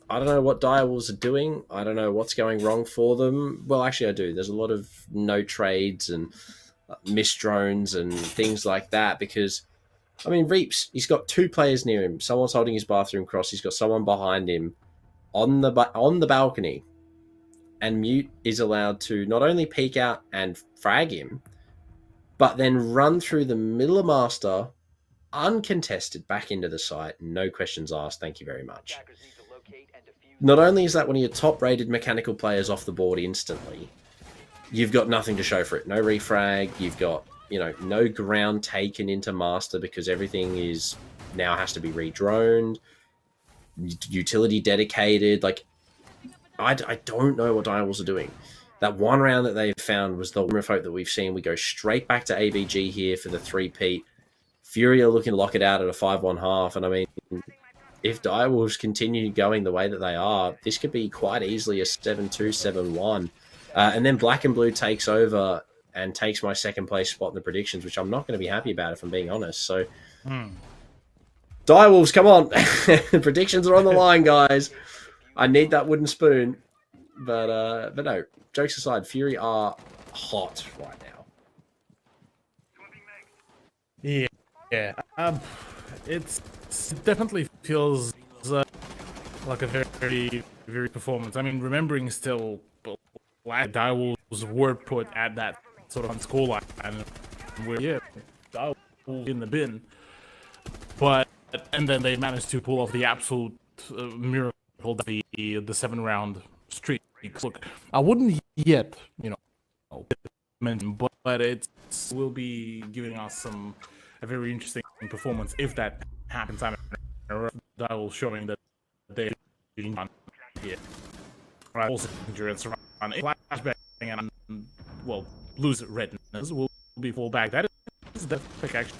I don't know what Direwolves are doing. I don't know what's going wrong for them. Well, actually, I do. There's a lot of no trades and missed drones and things like that because, I mean, Reaps, he's got 2 players near him. Someone's holding his bathroom cross. He's got someone behind him on the balcony. And Mute is allowed to not only peek out and frag him, but then run through the middle of Master uncontested back into the site. No questions asked. Thank you very much. Not only is that one of your top-rated mechanical players off the board instantly, you've got nothing to show for it. No refrag. You've got, you know, no ground taken into Master because everything is now has to be redroned. Utility dedicated. Like, I don't know what Direwolves are doing. That one round that they've found was the remote that we've seen. We go straight back to AVG here for the 3-peat. Fury are looking to lock it out at a 5-1 half. And I mean, if Direwolves continue going the way that they are, this could be quite easily a 7-2, 7-1. And then Black and Blue takes over and takes my second place spot in the predictions, which I'm not going to be happy about if I'm being honest. So, Direwolves, come on. The predictions are on the line, guys. I need that wooden spoon. But no, jokes aside, Fury are hot right now. Yeah. It definitely feels like a very, very performance. I mean, remembering still, Direwolves were put at that sort of scoreline, and Direwolves in the bin. And then they managed to pull off the absolute miracle, the 7-round streak. Look, I wouldn't yet, mention, but it will be giving us a very interesting performance if that happens. Direwolves showing that they're on here. Right, also endurance around flashbang and Blue's redness will be full back. That is the pick actually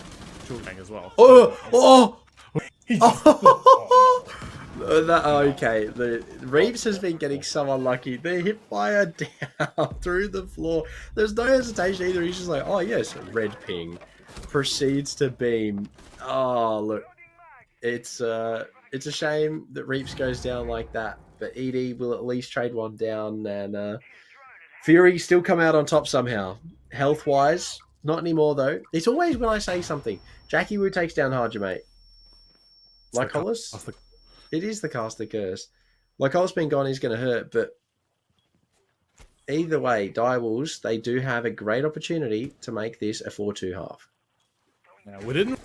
as well. Okay, the Reeves has been getting so unlucky. They hit fire down through the floor. There's no hesitation either. He's just like, oh yes, red ping. Proceeds to beam. Oh look, it's a shame that Reeves goes down like that. But ED will at least trade one down, and Fury still come out on top somehow. Health wise, not anymore though. It's always when I say something. Jackie Wu takes down Hajime. Lycolis? It is the caster curse. Lycolis being gone is going to hurt, but either way, Direwolves, they do have a great opportunity to make this a 4-2 half. Yeah, we didn't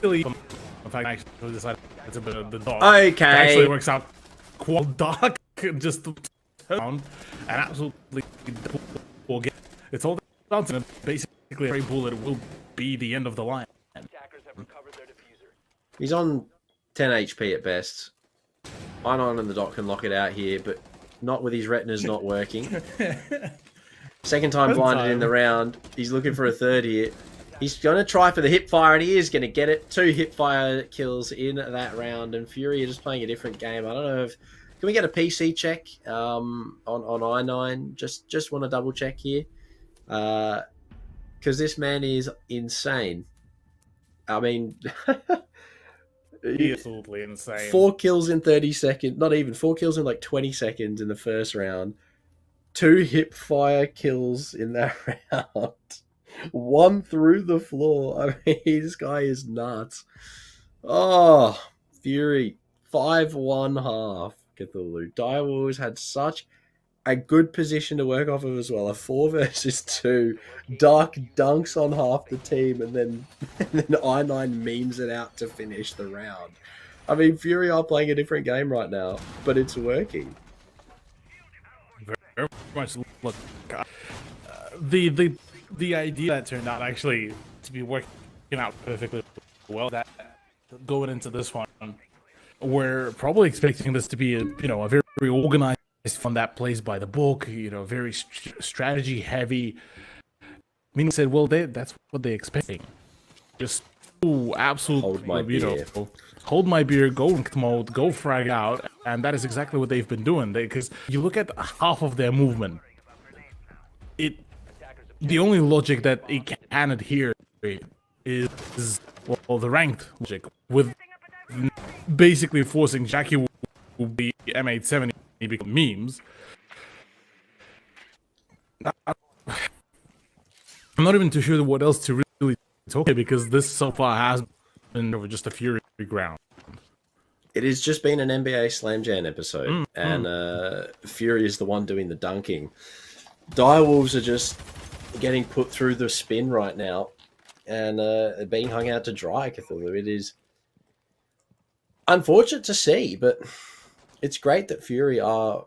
really. In fact, actually decided it's a bit of the dog. Okay. It actually works out quite dark. Just turn around and absolutely get. It's all down to basically every bullet will be the end of the line. He's on 10 HP at best. I9 and the Dot can lock it out here, but not with his retinas not working. Second time blinded in the round. He's looking for a third here. He's going to try for the hip fire, and he is going to get it. 2 hip fire kills in that round, and Fury are just playing a different game. I don't know if... Can we get a PC check on I9? Just want to double check here. Because this man is insane. I mean... Absolutely insane. 4 kills in 30 seconds. Not even. 4 kills in like 20 seconds in the first round. 2 hip fire kills in that round. 1 through the floor. I mean, this guy is nuts. Oh, Fury. 5-1 half. Cthulhu. Direwolves had such a good position to work off of as well. A 4 versus 2. Dark dunks on half the team, and then I9 memes it out to finish the round. I mean, Fury are playing a different game right now, but it's working. Very much. Look, the idea that turned out actually to be working out perfectly well. That going into this one, we're probably expecting this to be a very organized fun that plays by the book, very strategy heavy. Meaning said, well, that's what they're expecting. Just absolute, hold my beer, go ranked mode, go frag out, and that is exactly what they've been doing. Because you look at half of their movement, the only logic that it can adhere is the ranked logic, with basically forcing Jackie will be M870 become memes. I'm not even too sure what else to really talk about, because this so far has been over just a Fury ground. It has just been an NBA Slam Jam episode, and Fury is the one doing the dunking. Direwolves are just getting put through the spin right now, and being hung out to dry, Cthulhu. It is unfortunate to see, but it's great that Fury are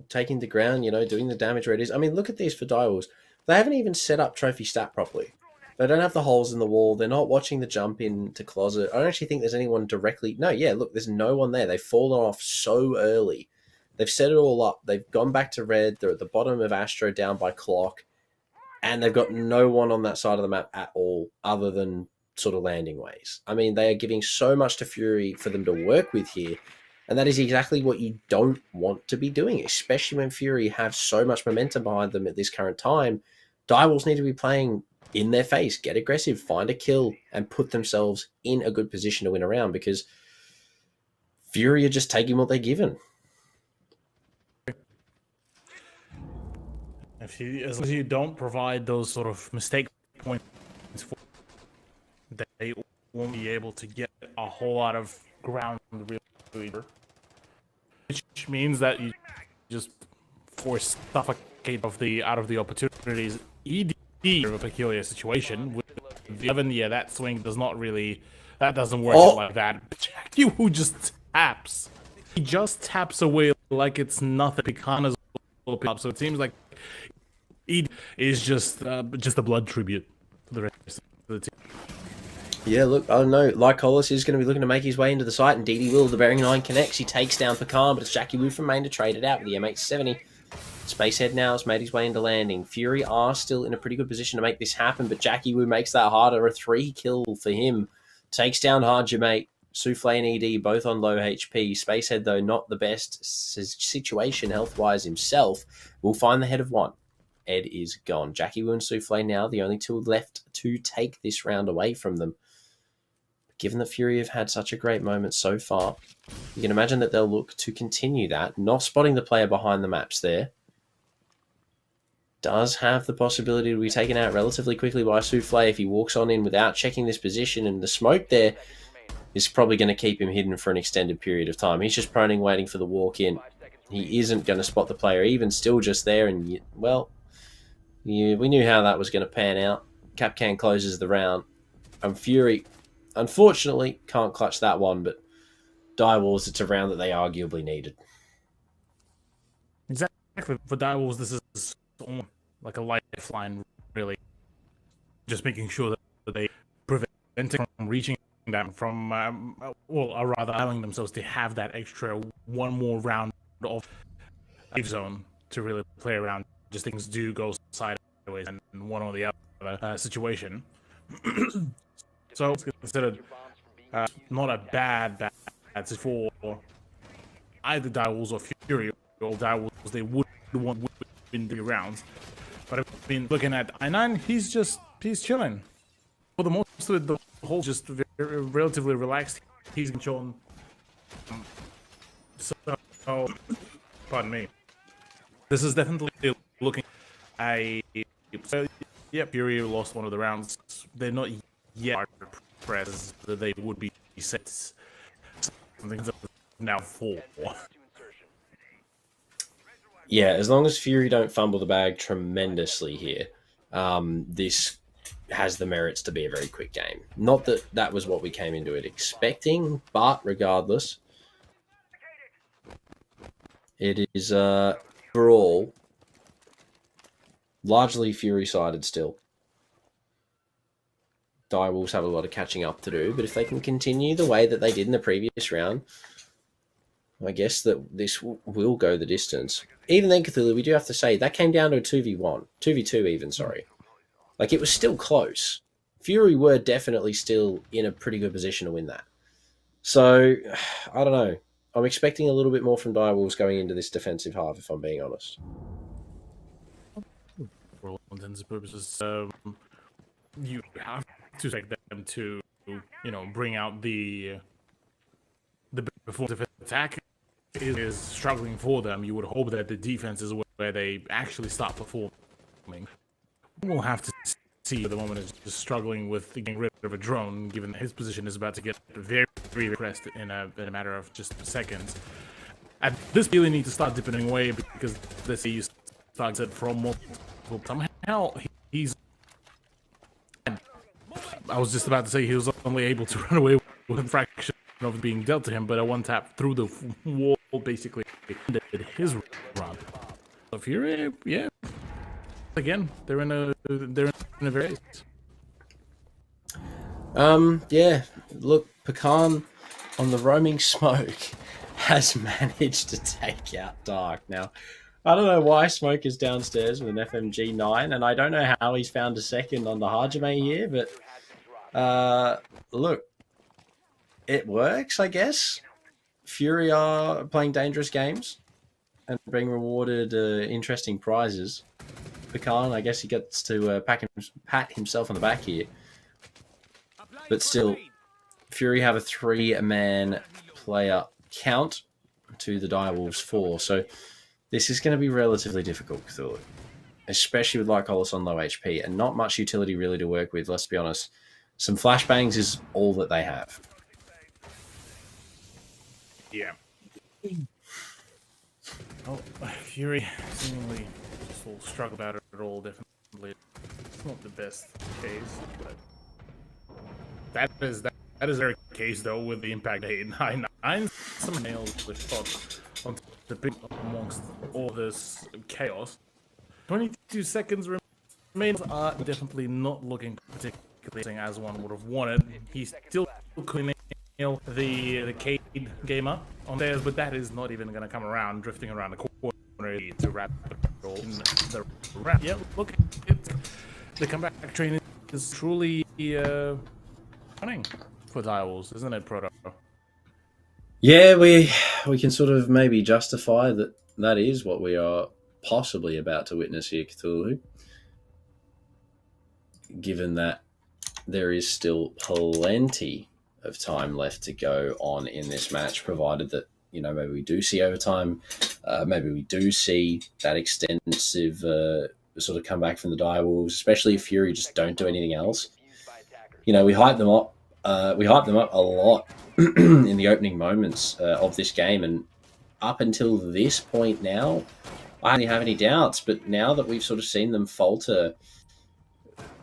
taking the ground, doing the damage where it is. I mean, look at these for Direwolves. They haven't even set up Trophy Stat properly. They don't have the holes in the wall. They're not watching the jump into closet. I don't actually think there's anyone directly... No, yeah, look, there's no one there. They've fallen off so early. They've set it all up. They've gone back to red. They're at the bottom of Astro down by clock. And they've got no one on that side of the map at all other than sort of landing ways. I mean, they are giving so much to Fury for them to work with here. And that is exactly what you don't want to be doing, especially when Fury have so much momentum behind them at this current time. Direwolves need to be playing in their face, get aggressive, find a kill, and put themselves in a good position to win a round, because Fury are just taking what they're given. As long as you don't provide those sort of mistake points, they won't be able to get a whole lot of ground really, which means that you just force suffocate out of the opportunities. ED of a peculiar situation with the 11, yeah, that swing does not really, that doesn't work like that. Jackie Wu just taps. He just taps away like it's nothing. Picanha's will pick up, so it seems like ED is just a blood tribute to the rest of the team. Yeah, look, I don't know. Lycolis is going to be looking to make his way into the site, and DD will. The Bearing 9 connects. He takes down Pecan, but it's Jackie Wu from main to trade it out with the MH70. Spacehead now has made his way into landing. Fury are still in a pretty good position to make this happen, but Jackie Wu makes that harder. A 3 kill for him. Takes down Hard Your Mate. Souffle and ED both on low HP. Spacehead, though, not the best situation health-wise himself. Will find the head of one. Ed is gone. Jackie Wu and Souffle now, the only two left to take this round away from them. Given that Fury have had such a great moment so far, you can imagine that they'll look to continue that. Not spotting the player behind the maps there. Does have the possibility to be taken out relatively quickly by Souffle if he walks on in without checking this position, and the smoke there is probably going to keep him hidden for an extended period of time. He's just proning, waiting for the walk in. He isn't going to spot the player, even still just there, and well, we knew how that was going to pan out. Kapkan closes the round, and Fury, unfortunately, can't clutch that one, but Direwolves, it's a round that they arguably needed. Exactly. For Direwolves, this is like a lifeline, really. Just making sure that they prevent it from reaching them from, or rather allowing themselves to have that extra one more round of safe zone to really play around. Just things do go sideways and one or the other situation. So it's considered not a bad for either Direwolves or Fury. Or Direwolves, they would want to win the rounds. But I've been looking at I9, he's chilling. For the most of it, the whole just very, relatively relaxed. He's controlling. So, pardon me. This is definitely looking yeah, Fury lost one of the rounds. They're not yet press that they would be set. Something now 4. Yeah, as long as Fury don't fumble the bag tremendously here, this has the merits to be a very quick game. Not that that was what we came into it expecting, but regardless, it is, for all, largely Fury-sided still. Direwolves have a lot of catching up to do, but if they can continue the way that they did in the previous round, I guess that this will go the distance. Even then, Cthulhu, we do have to say, that came down to a 2v1. 2v2 even, sorry. Like, it was still close. Fury were definitely still in a pretty good position to win that. So, I don't know. I'm expecting a little bit more from Direwolves going into this defensive half, if I'm being honest. For all intents and purposes, you have to expect them to, bring out the performative attack is struggling for them. You would hope that the defense is where they actually start performing. We'll have to see. At the moment is just struggling with getting rid of a drone, given that his position is about to get very, very repressed in a matter of just seconds. At this, really need to start dipping away because this he starts it from multiple. Somehow he's. I was just about to say he was only able to run away with a fraction of being dealt to him, but a one tap through the wall basically ended his run. So Fury, yeah, again, they're in a very. Yeah. Look, Pecan on the roaming smoke has managed to take out Dark. Now, I don't know why Smoke is downstairs with an FMG 9, and I don't know how he's found a second on the Hajime here, but look, it works, I guess. Fury are playing dangerous games and being rewarded interesting prizes. Pecan, I guess he gets to pat himself on the back here. But still, Fury have a 3-man player count to the Direwolves 4. So this is going to be relatively difficult, Cthulhu. Especially with Lycolis on low HP and not much utility really to work with, let's be honest. Some flashbangs is all that they have. Yeah. Oh, Fury seemingly just will struggle about it at all, definitely. It's not the best case, but that is their case though with the impact 899. Some nails the shot on the big amongst all this chaos. 22 seconds remains are definitely not looking particularly as one would have wanted. He's still couldn't nail the Cade gamer on theirs, but that is not even going to come around, drifting around the corner to wrap the wrap. Yeah, look, the comeback train is truly running for Direwolves, isn't it, Proto? Yeah, we can sort of maybe justify that is what we are possibly about to witness here, Cthulhu. Given that there is still plenty of time left to go on in this match, provided that, you know, maybe we do see overtime, maybe we do see that extensive sort of comeback from the Direwolves, especially if Fury just don't do anything else. You know, we hype them up a lot in the opening moments of this game, and up until this point now, I don't have any doubts, but now that we've sort of seen them falter,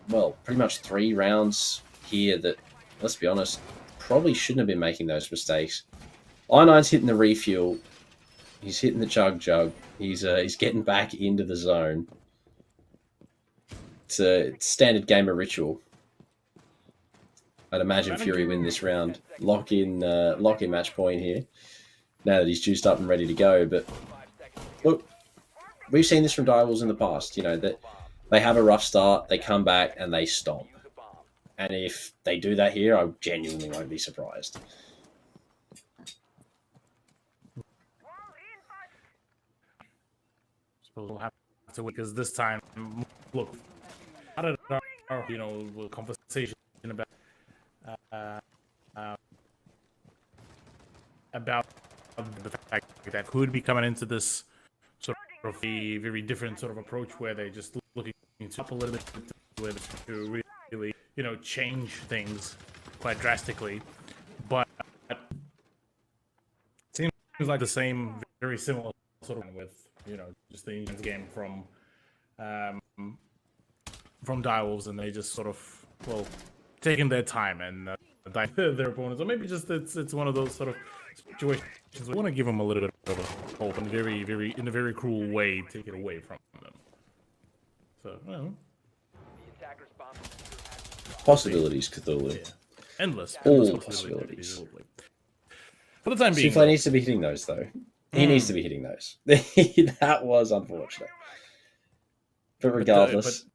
well, pretty much 3 rounds here that, let's be honest, probably shouldn't have been making those mistakes. I9's hitting the refuel. He's hitting the chug. He's getting back into the zone. It's a standard gamer ritual. I'd imagine Fury win this round. Lock in match point here. Now that he's juiced up and ready to go. But look, we've seen this from Direwolves in the past. You know, that they have a rough start, they come back and they stomp. And if they do that here, I genuinely won't be surprised. Suppose we'll have to wait, because this time, look, I don't know, you know, conversation about the fact that could be coming into this sort of a very different sort of approach where they're just looking up a little bit to really, you know, change things quite drastically. But it seems like the same, very similar sort of with, you know, just the Indians game from Direwolves, and they just sort of, well, taking their time and their opponents, or maybe just it's one of those sort of situations where you want to give them a little bit of a hope and in a very cruel way take it away from them. So, well, possibilities, Cthulhu. Yeah. Endless possibilities. For the time being, Souffle needs to be hitting those, though. He needs to be hitting those. That was unfortunate. But regardless.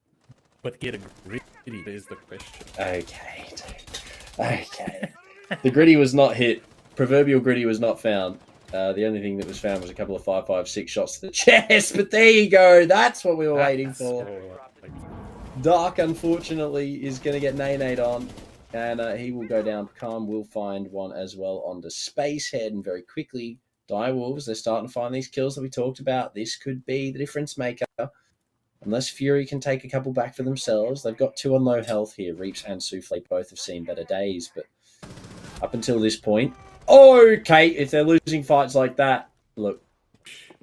But get a gritty is the question. Okay. The gritty was not hit. Proverbial gritty was not found. The only thing that was found was a couple of 5.56 shots to the chest. But there you go. That's what we were waiting for. Dark, unfortunately, is going to get nay-nayed on. And he will go down. Pecan will find one as well onto Spacehead. And very quickly, Direwolves, they're starting to find these kills that we talked about. This could be the difference maker. Unless Fury can take a couple back for themselves. They've got 2 on low health here. Reaps and Souffle both have seen better days. But up until this point... Okay, if they're losing fights like that, look,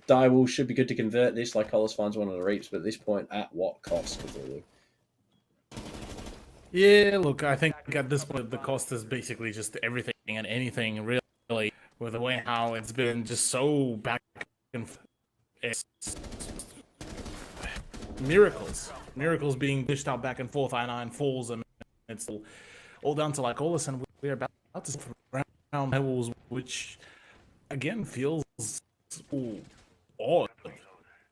Direwolves should be good to convert this. Like Collis finds one on the Reaps, but at this point, at what cost? Yeah, look, I think at this point, the cost is basically just everything and anything, really, with the way how it's been just so back and forth. miracles being dished out back and forth. I9 falls, and it's all down to like all of a sudden we're about to see round levels, which again feels odd.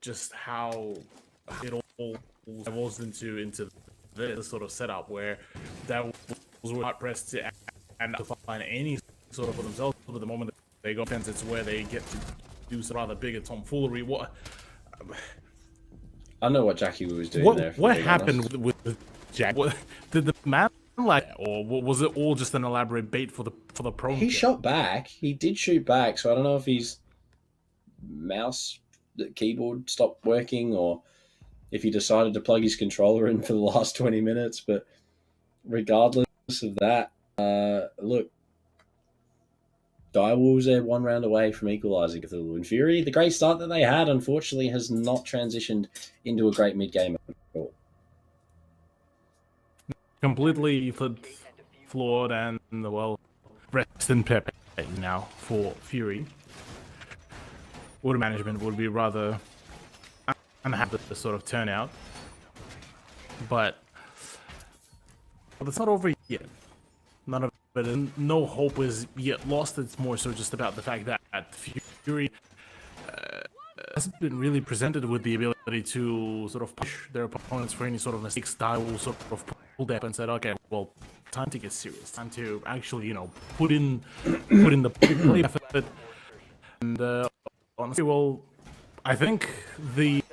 Just how it all evolves into this sort of setup where that was hard pressed to and to find any sort of for themselves. But the moment they go offense, it's where they get to do some rather bigger tomfoolery. What? I know what Jackie was doing there. What happened with Jack? Did the man like, or was it all just an elaborate bait for the pro? He shot back. He did shoot back. So I don't know if his mouse, the keyboard stopped working, or if he decided to plug his controller in for the last 20 minutes. But regardless of that, look, Direwolves are one round away from equalising Cthulhu and Fury. The great start that they had, unfortunately, has not transitioned into a great mid-game at all. Completely flawed, and well, rest in Pepe now for Fury. Order management would be rather unhappy with the sort of turnout, but it's not over yet. None of it, and no hope is yet lost. It's more so just about the fact that Fury hasn't been really presented with the ability to sort of push their opponents for any sort of mistakes. Will sort of pulled up and said, "Okay, well, time to get serious. Time to actually, put in the play effort." And honestly, well, I think the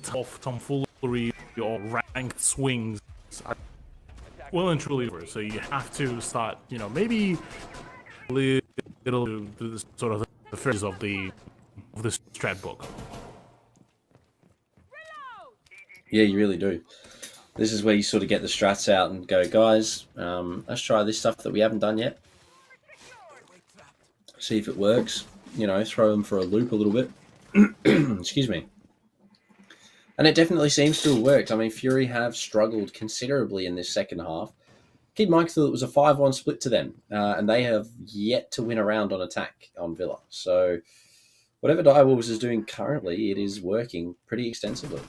tough tomfoolery or ranked swings are well and truly over. So you have to start, maybe a little the sort of the phase of the strat book. Yeah, you really do. This is where you sort of get the strats out and go, guys, let's try this stuff that we haven't done yet. See if it works. Throw them for a loop a little bit. Excuse me. And it definitely seems to have worked. I mean, Fury have struggled considerably in this second half. Keep in mind that it was a 5-1 split to them, and they have yet to win a round on attack on Villa. So whatever Direwolves is doing currently, it is working pretty extensively.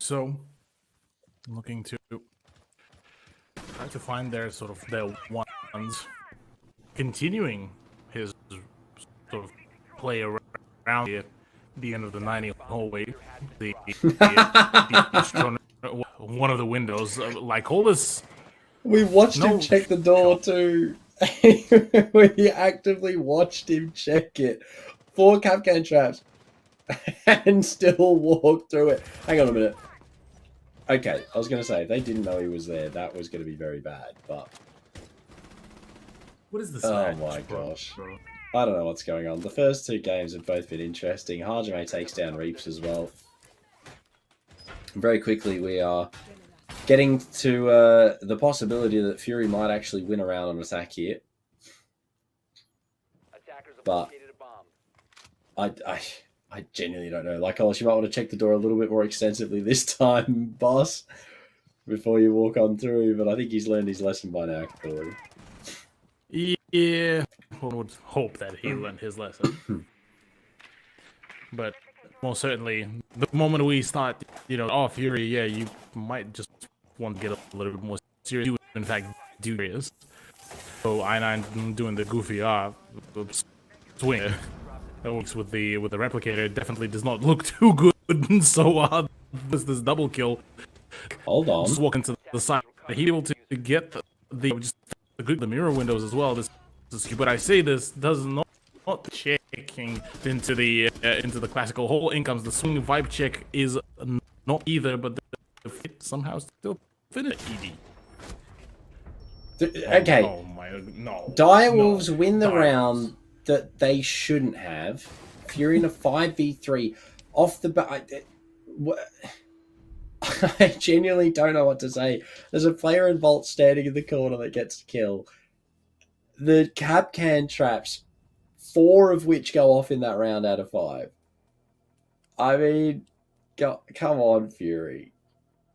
So, looking to try to find their sort of their ones, continuing his sort of play around the end of the 90 hallway, the one of the windows, like all this. We watched him check the door too. We actively watched him check it. 4 Kapkan traps and still walk through it. Hang on a minute. Okay, I was going to say, if they didn't know he was there, that was going to be very bad, but... What is this? Oh my gosh. I don't know what's going on. The first 2 games have both been interesting. Hajime takes down Reaps as well. Very quickly, we are getting to the possibility that Fury might actually win a round on attack here. But I genuinely don't know. Like, you might want to check the door a little bit more extensively this time, boss, before you walk on through. But I think he's learned his lesson by now, clearly. Yeah, one would hope that he learned his lesson. But most certainly, the moment we start, Fury, yeah, you might just want to get a little bit more serious. You, in fact, do serious. So I9 doing the goofy swing that works with the replicator definitely does not look too good. So this double kill. Hold on. Just walk into the side. He able to get the mirror windows as well. This but I say this does not checking into the classical hole. In comes the swing vibe check is not either, but the fit somehow still fit ED. Okay. Oh my no. Direwolves win the round that they shouldn't have. Fury in a 5v3 off the bat. I genuinely don't know what to say. There's a player in Vault standing in the corner that gets a kill. The Kapkan traps, 4 of which go off in that round out of 5. I mean, come on, Fury.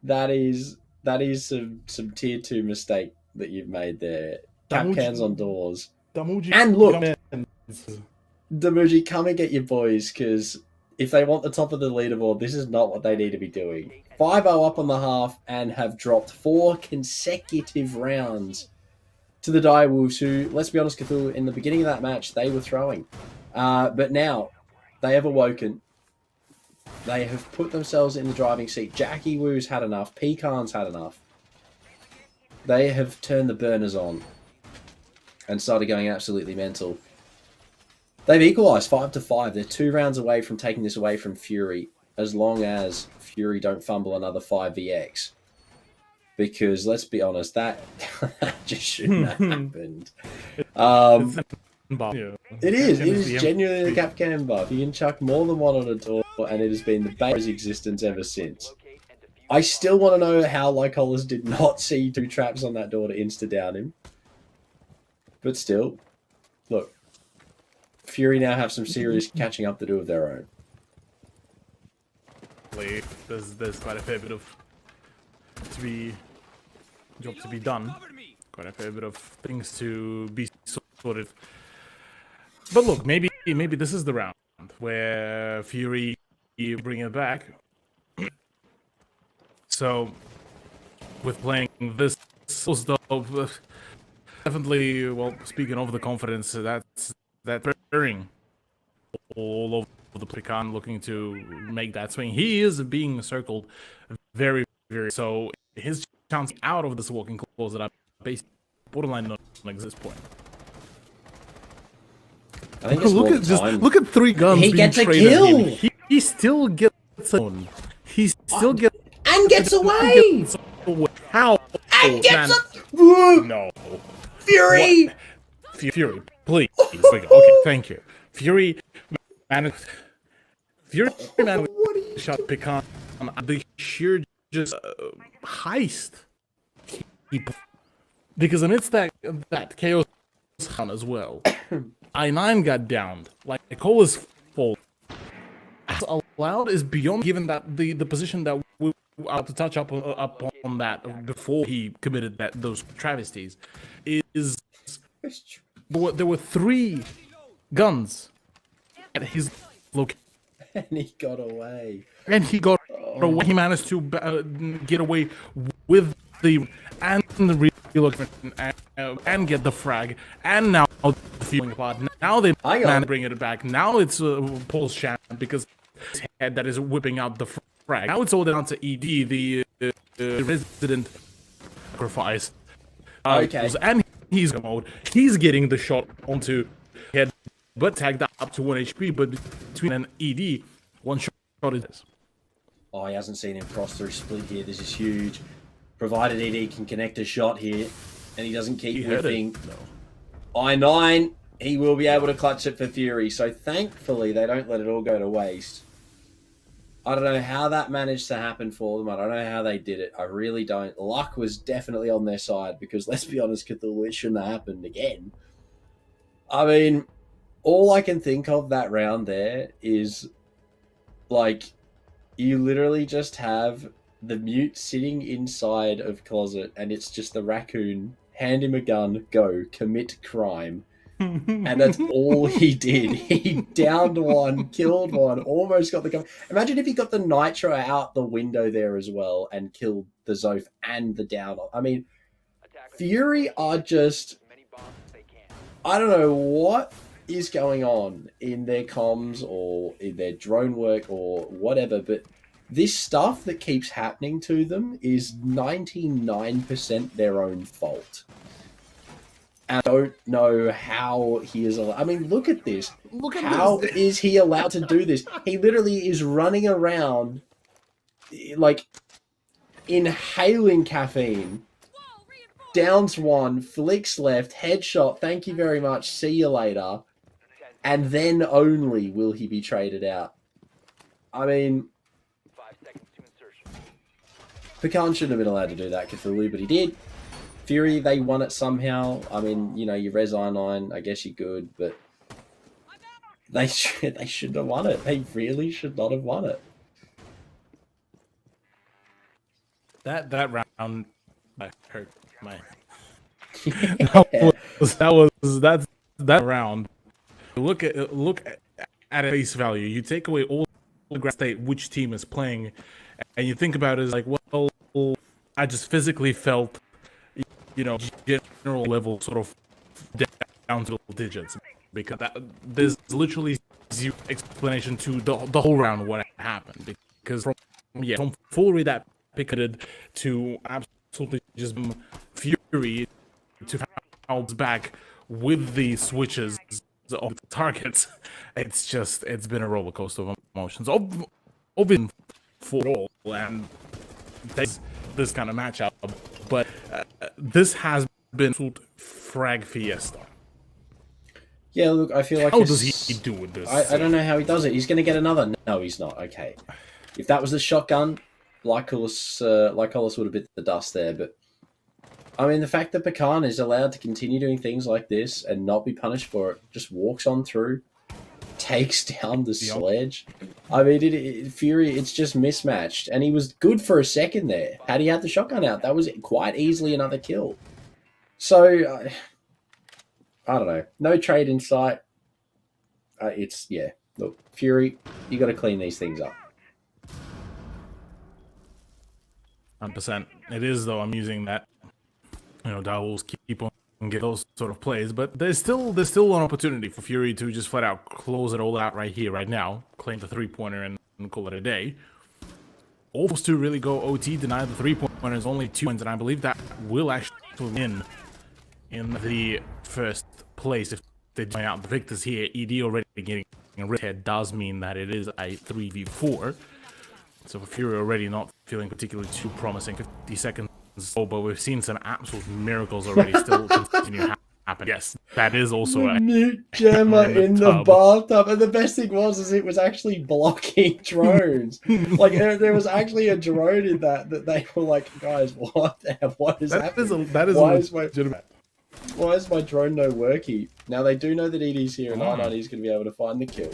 That is some tier 2 mistake that you've made there. Kapkans on doors. Damuji, and look, Damuji, come and get your boys, because if they want the top of the leaderboard, this is not what they need to be doing. 5-0 up on the half and have dropped 4 consecutive rounds to the Direwolves, who, let's be honest, Cthulhu, in the beginning of that match, they were throwing. But now, they have awoken. They have put themselves in the driving seat. Jackie Wu's had enough. Pecan's had enough. They have turned the burners on and started going absolutely mental. They've equalised 5-5. They're 2 rounds away from taking this away from Fury, as long as Fury don't fumble another 5vx. Because, let's be honest, that just shouldn't have happened. It is genuinely the Capcan buff. You can chuck more than one on a door, and it has been the bane of his existence ever since. I still want to know how Lycolis did not see 2 traps on that door to insta-down him. But still, look. Fury now have some serious catching up to do of their own. There's quite a fair bit of job to be done. Quite a fair bit of things to be sorted. But look, maybe this is the round where Fury bring it back. So, with playing this stuff, definitely, well, speaking of the confidence, that's bearing all over the Pecan, looking to make that swing. He is being circled very, very, so his chance out of this walking closet up basically borderline non-existent point. I think look at 3 guns. He being gets a traded kill. at him. He still gets on. He still gets and gets away. How? And gets no. Fury. What? Fury, please. Okay, thank you. Fury managed shot Pecan on the sheer just heist. Because amidst that chaos as well, I9 got downed. Like Cola's fault. As allowed is beyond, given that the position that we are to touch up on that before he committed those travesties is. There were 3 guns at his location. And he got away. He managed to get away with the relocation and get the frag. And now the feeling apart. Now they man bring it back. Now it's Paul's champ because his head that is whipping out the frag. Now it's all down to ED, the resident sacrifice. Okay. And he's mode. He's getting the shot onto head, but tagged up to 1 HP. But between an ED, 1 shot is this. Oh, he hasn't seen him cross through split here. This is huge. Provided ED can connect a shot here, and he doesn't keep whiffing. No. I9, he will be able to clutch it for Fury. So thankfully, they don't let it all go to waste. I don't know how that managed to happen for them. I don't know how they did it. I really don't. Luck was definitely on their side because, let's be honest, Cthulhu, it shouldn't have happened again. I mean, all I can think of that round there is, like, you literally just have the mute sitting inside of closet and it's just the raccoon, hand him a gun, go, commit crime. And that's all he did. He downed 1, killed 1, almost got the gun. Imagine if he got the nitro out the window there as well and killed the Zoph and the down. I mean, Fury are just... I don't know what is going on in their comms or in their drone work or whatever, but this stuff that keeps happening to them is 99% their own fault. And I don't know how he is allowed. I mean, look at this. How is he allowed to do this? He literally is running around, like, inhaling caffeine. Downs 1, flicks left, headshot, thank you very much, see you later. And then only will he be traded out. I mean, Pecan shouldn't have been allowed to do that, Cthulhu, but he did. Fury, they won it somehow. I mean, you know, you res I9, I guess you're good, but they shouldn't have won it. They really should not have won it. That round, I hurt my. Yeah. That round. Look at face value. You take away all state which team is playing, and you think about it as like, well, I just physically felt, general level sort of down to double digits, because there's literally zero explanation to the whole round what happened, because from fully that picketed to absolutely just Fury to bounce back with the switches of the targets. It's been a roller coaster of emotions. Obviously for all, and this kind of matchup, but this has been absolute frag fiesta. Yeah, look, I feel like how does he do with this? I don't know how he does it. He's going to get another. No, he's not. Okay, if that was the shotgun, Lycolis would have bit the dust there. But I mean, the fact that Pecan is allowed to continue doing things like this and not be punished for it, just walks on through, takes down the sledge. I mean, Fury, it's just mismatched, and he was good for a second there. Had he had the shotgun out, that was quite easily another kill. So. I don't know. No trade in sight. Look, Fury, you got to clean these things up. 100%. It is, though. I'm using that. Direwolves keep on get those sort of plays, but there's still an opportunity for Fury to just flat out close it all out right here, right now, claim the 3-pointer and call it a day. Or to really go OT, deny the 3-pointer is only 2 points, and I believe that will actually win in the first place if they point out the victors here. ED already getting a red head does mean that it is a 3v4. So for Fury already not feeling particularly too promising. 50 seconds, but we've seen some absolute miracles already still continue happen. Yes, that is also a mute Gemma in the bathtub, and the best thing was it was actually blocking drones. Like there was actually a drone in that they were like, guys, what is happening? Why is my drone no worky? Now they do know that ED's here, and R90 is going to be able to find the kill.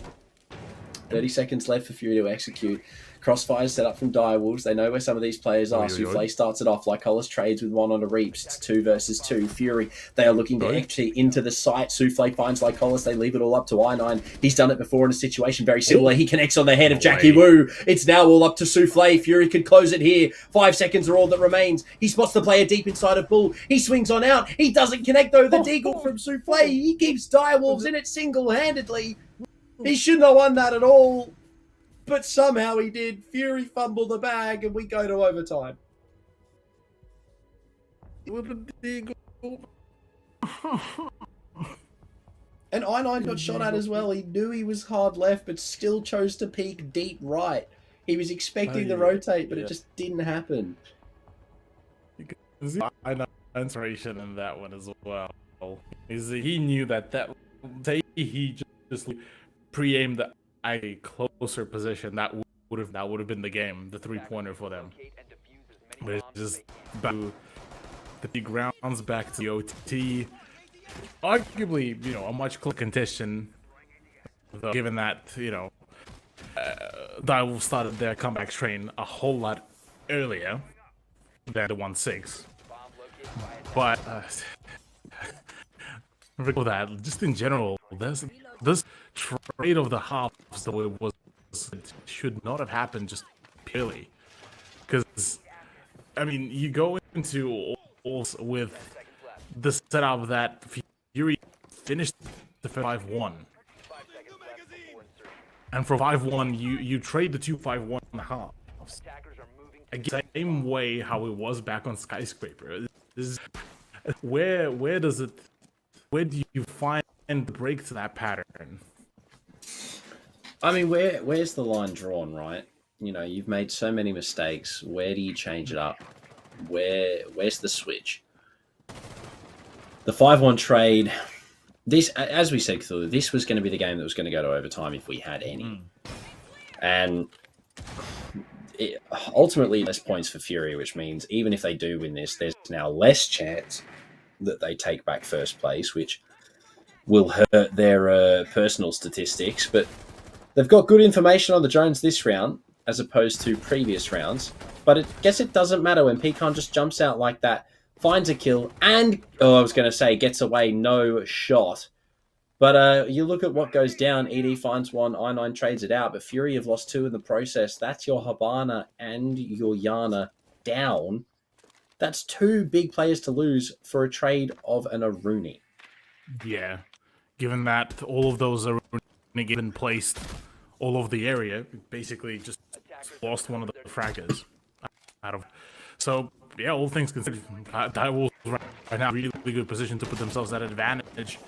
30 seconds left for Fury to execute. Crossfire set up from Direwolves. They know where some of these players are. Souffle starts it off. Lycolis trades with one onto Reaps. It's 2 versus 2. Fury, they are looking to exit into the site. Souffle finds Lycolis. They leave it all up to I9. He's done it before in a situation very similar. He connects on the head of Jackie Wu. It's now all up to Souffle. Fury could close it here. 5 seconds are all that remains. He spots the player deep inside of Bull. He swings on out. He doesn't connect though. The deagle from Souffle. He keeps Direwolves in it single-handedly. He shouldn't have won that at all. But somehow he did. Fury fumbled the bag, and we go to overtime. And I9 got shot at as well. He knew he was hard left, but still chose to peek deep right. He was expecting the rotate, but it just didn't happen. I inspiration in that one as well. He knew that he just pre-aimed a closer position, that would have been the game, the 3-pointer for them. But it's just back to the big rounds, back to the OT. Arguably, a much closer contestation, given that Direwolves started their comeback train a whole lot earlier than the 1-6. But for that, just in general, there's this trade of the halves, though it should not have happened just purely because you go into all with the setup that Fury finished the 5-1, and for 5-1 you trade the 2-5-1 halves again, same way how it was back on Skyscraper. Where do you find the break to that pattern? I mean, where's the line drawn, right? You've made so many mistakes. Where do you change it up? Where's the switch? The 5-1 trade. This, as we said, Cthulhu, this was going to be the game that was going to go to overtime if we had any. And ultimately, less points for Fury, which means even if they do win this, there's now less chance that they take back first place, which will hurt their personal statistics. But they've got good information on the drones this round, as opposed to previous rounds. But I guess it doesn't matter when Pecan just jumps out like that, finds a kill, and, gets away, no shot. But you look at what goes down. ED finds one, I9 trades it out, but Fury have lost 2 in the process. That's your Habana and your Yana down. That's 2 big players to lose for a trade of an Aruni. Yeah, given that all of those are given placed all over the area, basically just lost one of the fraggers out of. So yeah, all things considered, Direwolves right now really good position to put themselves at advantage.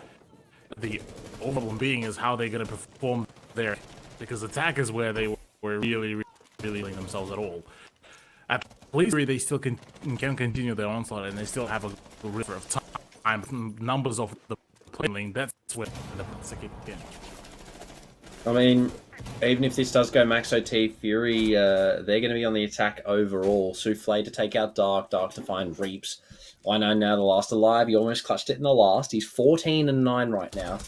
The problem being is how they're going to perform there, because attack is where they were really feeling themselves at all. At least they still can continue their onslaught, and they still have a river of time. Numbers of the playing, that's where the kick in. I mean, even if this does go max OT, Fury, they're going to be on the attack overall. Souffle to take out Dark, Dark to find Reaps. I know now the last alive. He almost clutched it in the last. He's 14-9 right now.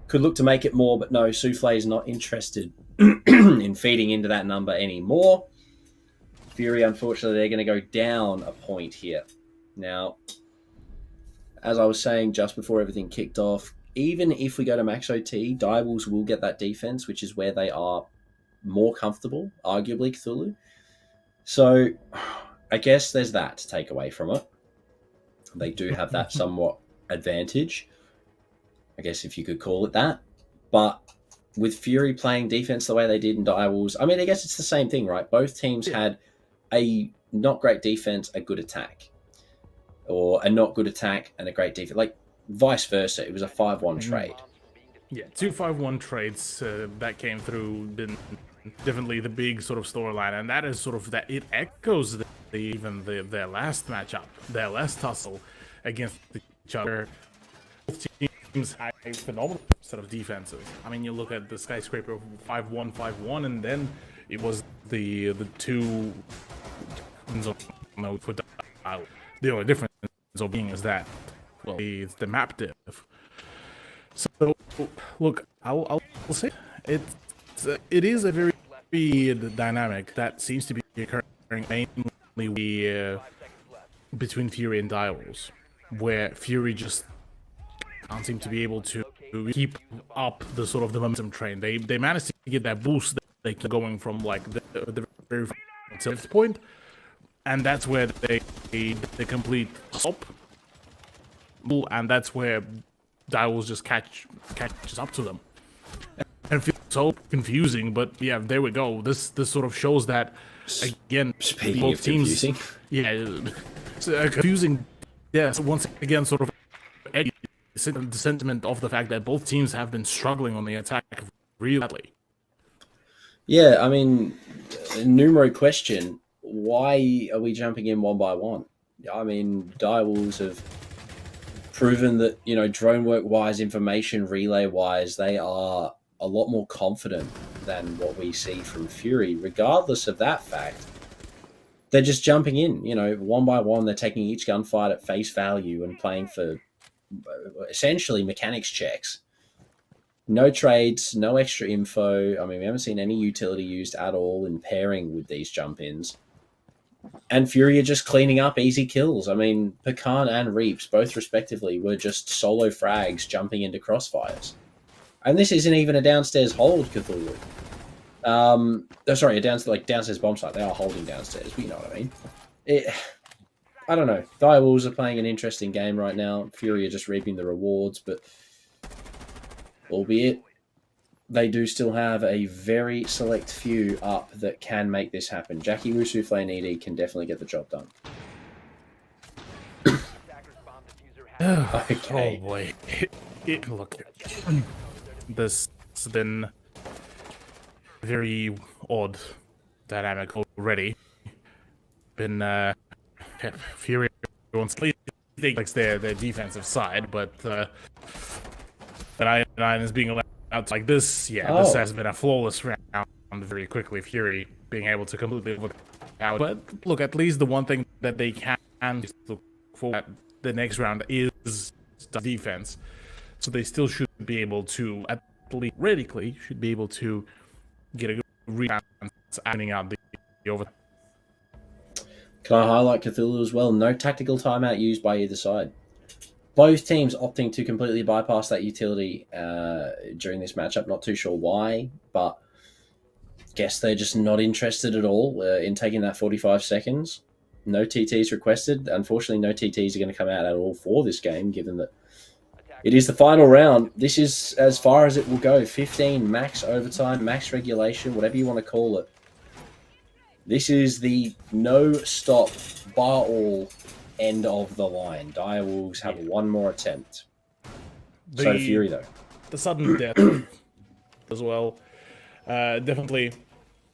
Could look to make it more, but no, Souffle is not interested in feeding into that number anymore. Fury, unfortunately, they're going to go down a point here. Now, as I was saying just before everything kicked off, even if we go to max OT, Direwolves will get that defense, which is where they are more comfortable, arguably, Cthulhu. So, I guess there's that to take away from it. They do have that somewhat advantage, I guess if you could call it that. But with Fury playing defense the way they did in Direwolves, I mean, I guess it's the same thing, right? Both teams had a not great defense, a good attack. Or a not good attack and a great defense. Like, vice versa. It was a 5-1 trade. Yeah, 2 5-1 trades that came through. Been definitely the big sort of storyline, and that is sort of that it echoes their last matchup, their last tussle against each other. Both teams had a phenomenal set of defenses. I mean, you look at the Skyscraper 5-1, 5-1, and then it was the 2 for Dial. The only difference being is that, well, it's the map diff. So, look, I'll say it is a very dynamic that seems to be occurring mainly between Fury and Direwolves, where Fury just can't seem to be able to keep up the sort of the momentum train. They managed to get that boost that they keep going from like the very fifth point, and that's where they complete stop, and that's where Direwolves just catches up to them. And it feels so confusing, but yeah, there we go. This sort of shows that again. Speaking both of teams, confusing, confusing. Yeah, so once again, sort of the sentiment of the fact that both teams have been struggling on the attack really badly. Yeah, I mean, numero question: why are we jumping in one by one? I mean, Direwolves have proven that, you know, drone work wise, information relay wise, they are a lot more confident than what we see from Fury. Regardless of that fact, they're just jumping in, you know, one by one. They're taking each gunfight at face value and playing for essentially mechanics checks. No trades, no extra info. I mean, we haven't seen any utility used at all in pairing with these jump-ins. And Fury are just cleaning up easy kills. I mean, Pecan and Reaps, both respectively, were just solo frags jumping into crossfires. And this isn't even a downstairs hold, Cthulhu. Sorry, a downstairs bomb site. They are holding downstairs, but you know what I mean. I don't know. Direwolves are playing an interesting game right now. Fury are just reaping the rewards, but albeit they do still have a very select few up that can make this happen. Jackie Wu, Souffle, and ED can definitely get the job done. Okay. Oh boy. Look, this has been very odd dynamic already. Been Fury wants to likes their defensive side, but Nine is being allowed like this. Yeah, this has been a flawless round very quickly. Fury being able to completely look out. But look, at least the one thing that they can look for at the next round is defense. So they still should be able to, at least theoretically, should be able to get a good rebound adding out the over. Can I highlight Cthulhu as well? No tactical timeout used by either side. Both teams opting to completely bypass that utility during this matchup. Not too sure why, but guess they're just not interested at all in taking that 45 seconds. No TTs requested. Unfortunately, no TTs are going to come out at all for this game, given that it is the final round. This is as far as it will go. 15 max overtime, max regulation, whatever you want to call it. This is the no-stop, bar all end of the line. Direwolves have one more attempt. So Fury, though. The sudden death as well. Definitely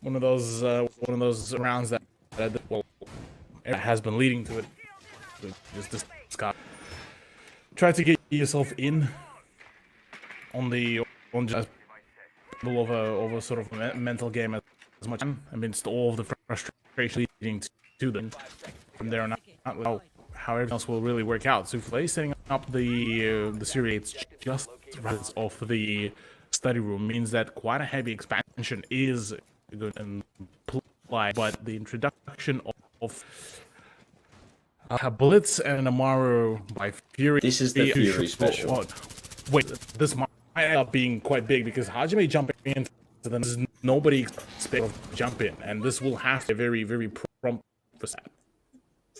one of those rounds that has been leading to it. Just this guy. Try to get yourself in on just of a sort of mental game as much amidst all of the frustration leading to them from there on out. How everything else will really work out. Souffle setting up the Series 8 just right off the study room means that quite a heavy expansion is good and play, but the introduction of Blitz and Amaru by Fury. This is the Fury special. Wait, this might end up being quite big because Hajime jumping into them is nobody expects to jump in, and this will have to be very, very prompt for that.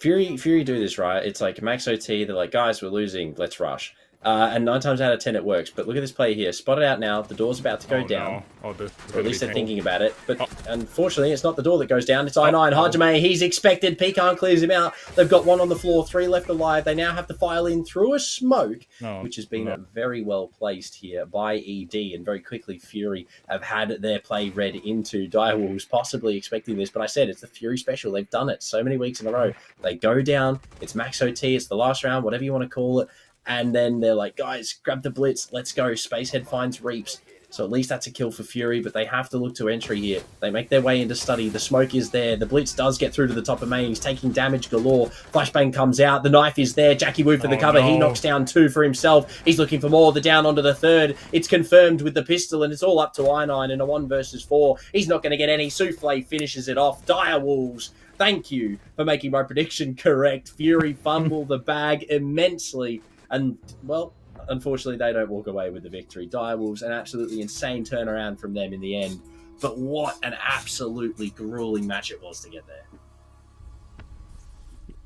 Fury do this, right? It's like max OT, they're like, guys, we're losing, let's rush. And 9 times out of 10 it works. But look at this play here. Spot it out now. The door's about to go down. No. Or at least they're thinking about it. But unfortunately, it's not the door that goes down. It's I9. Hajime, he's expected. Pecan clears him out. They've got one on the floor, 3 left alive. They now have to file in through a smoke, which has been very well placed here by ED. And very quickly, Fury have had their play read into. Direwolves possibly expecting this. But I said, it's the Fury special. They've done it so many weeks in a row. They go down. It's max OT. It's the last round, whatever you want to call it. And then they're like, guys, grab the blitz. Let's go. Spacehead finds Reaps. So at least that's a kill for Fury, but they have to look to entry here. They make their way into study. The smoke is there. The blitz does get through to the top of main. He's taking damage galore. Flashbang comes out. The knife is there. Jackie Wu for the cover. He knocks down 2 for himself. He's looking for more. The down onto the 3rd. It's confirmed with the pistol, and it's all up to I9 in a 1 versus 4. He's not going to get any. Souffle finishes it off. Direwolves, thank you for making my prediction correct. Fury fumble the bag immensely. And, well, unfortunately, they don't walk away with the victory. Direwolves, an absolutely insane turnaround from them in the end. But what an absolutely grueling match it was to get there.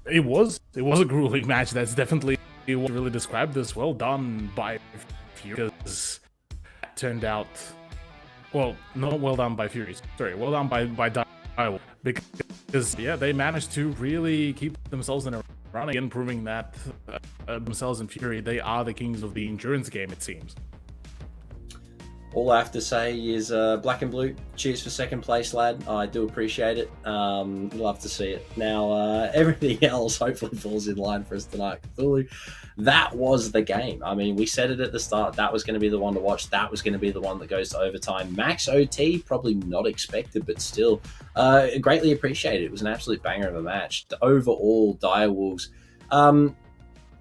It was a grueling match. That's definitely what really described this. Well done by Fury. Because it turned out... Well, not well done by Fury. Sorry, well done by Direwolves. Because, yeah, they managed to really keep themselves in a run again, proving that themselves and Fury, they are the kings of the endurance game, it seems. All I have to say is black and blue, cheers for second place, lad. I do appreciate it. Love to see it. Now, everything else hopefully falls in line for us tonight. Cthulhu, that was the game. I mean, we said it at the start. That was going to be the one to watch. That was going to be the one that goes to overtime. Max OT, probably not expected, but still greatly appreciated. It was an absolute banger of a match. Overall, Direwolves,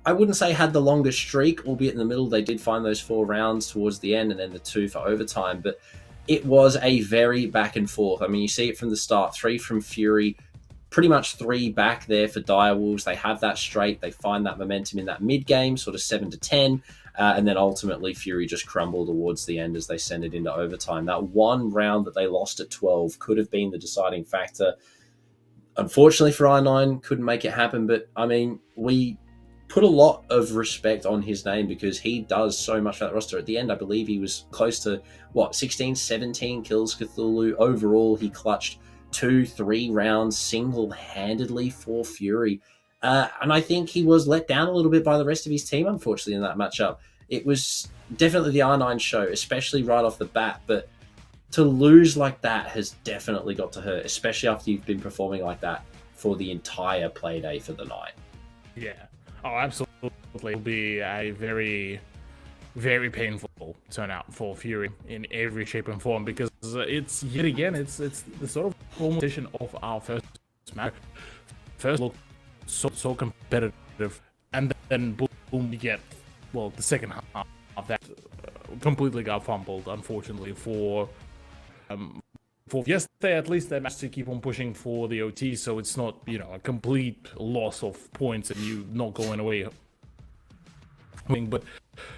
I wouldn't say had the longest streak, albeit in the middle they did find those 4 rounds towards the end and then the 2 for overtime, but it was a very back and forth. I mean, you see it from the start, 3 from Fury, pretty much 3 back there for Direwolves. They have that straight, they find that momentum in that mid game, sort of 7 to 10, and then ultimately Fury just crumbled towards the end as they send it into overtime. That one round that they lost at 12 could have been the deciding factor. Unfortunately for I9, couldn't make it happen, but I mean, we put a lot of respect on his name because he does so much for that roster. At the end, I believe he was close to, 16, 17 kills Cthulhu. Overall, he clutched 2-3 rounds single-handedly for Fury. And I think he was let down a little bit by the rest of his team, unfortunately, in that matchup. It was definitely the R9 show, especially right off the bat, but to lose like that has definitely got to hurt, especially after you've been performing like that for the entire play day for the night. Yeah. Oh, absolutely. It'll be a very, very painful turnout for Fury in every shape and form because it's, yet again, it's the sort of formation of our first match. First look so competitive, and then boom, we get, well, the second half of that completely got fumbled, unfortunately, for yesterday. At least they managed to keep on pushing for the OT, so it's not, a complete loss of points and you not going away But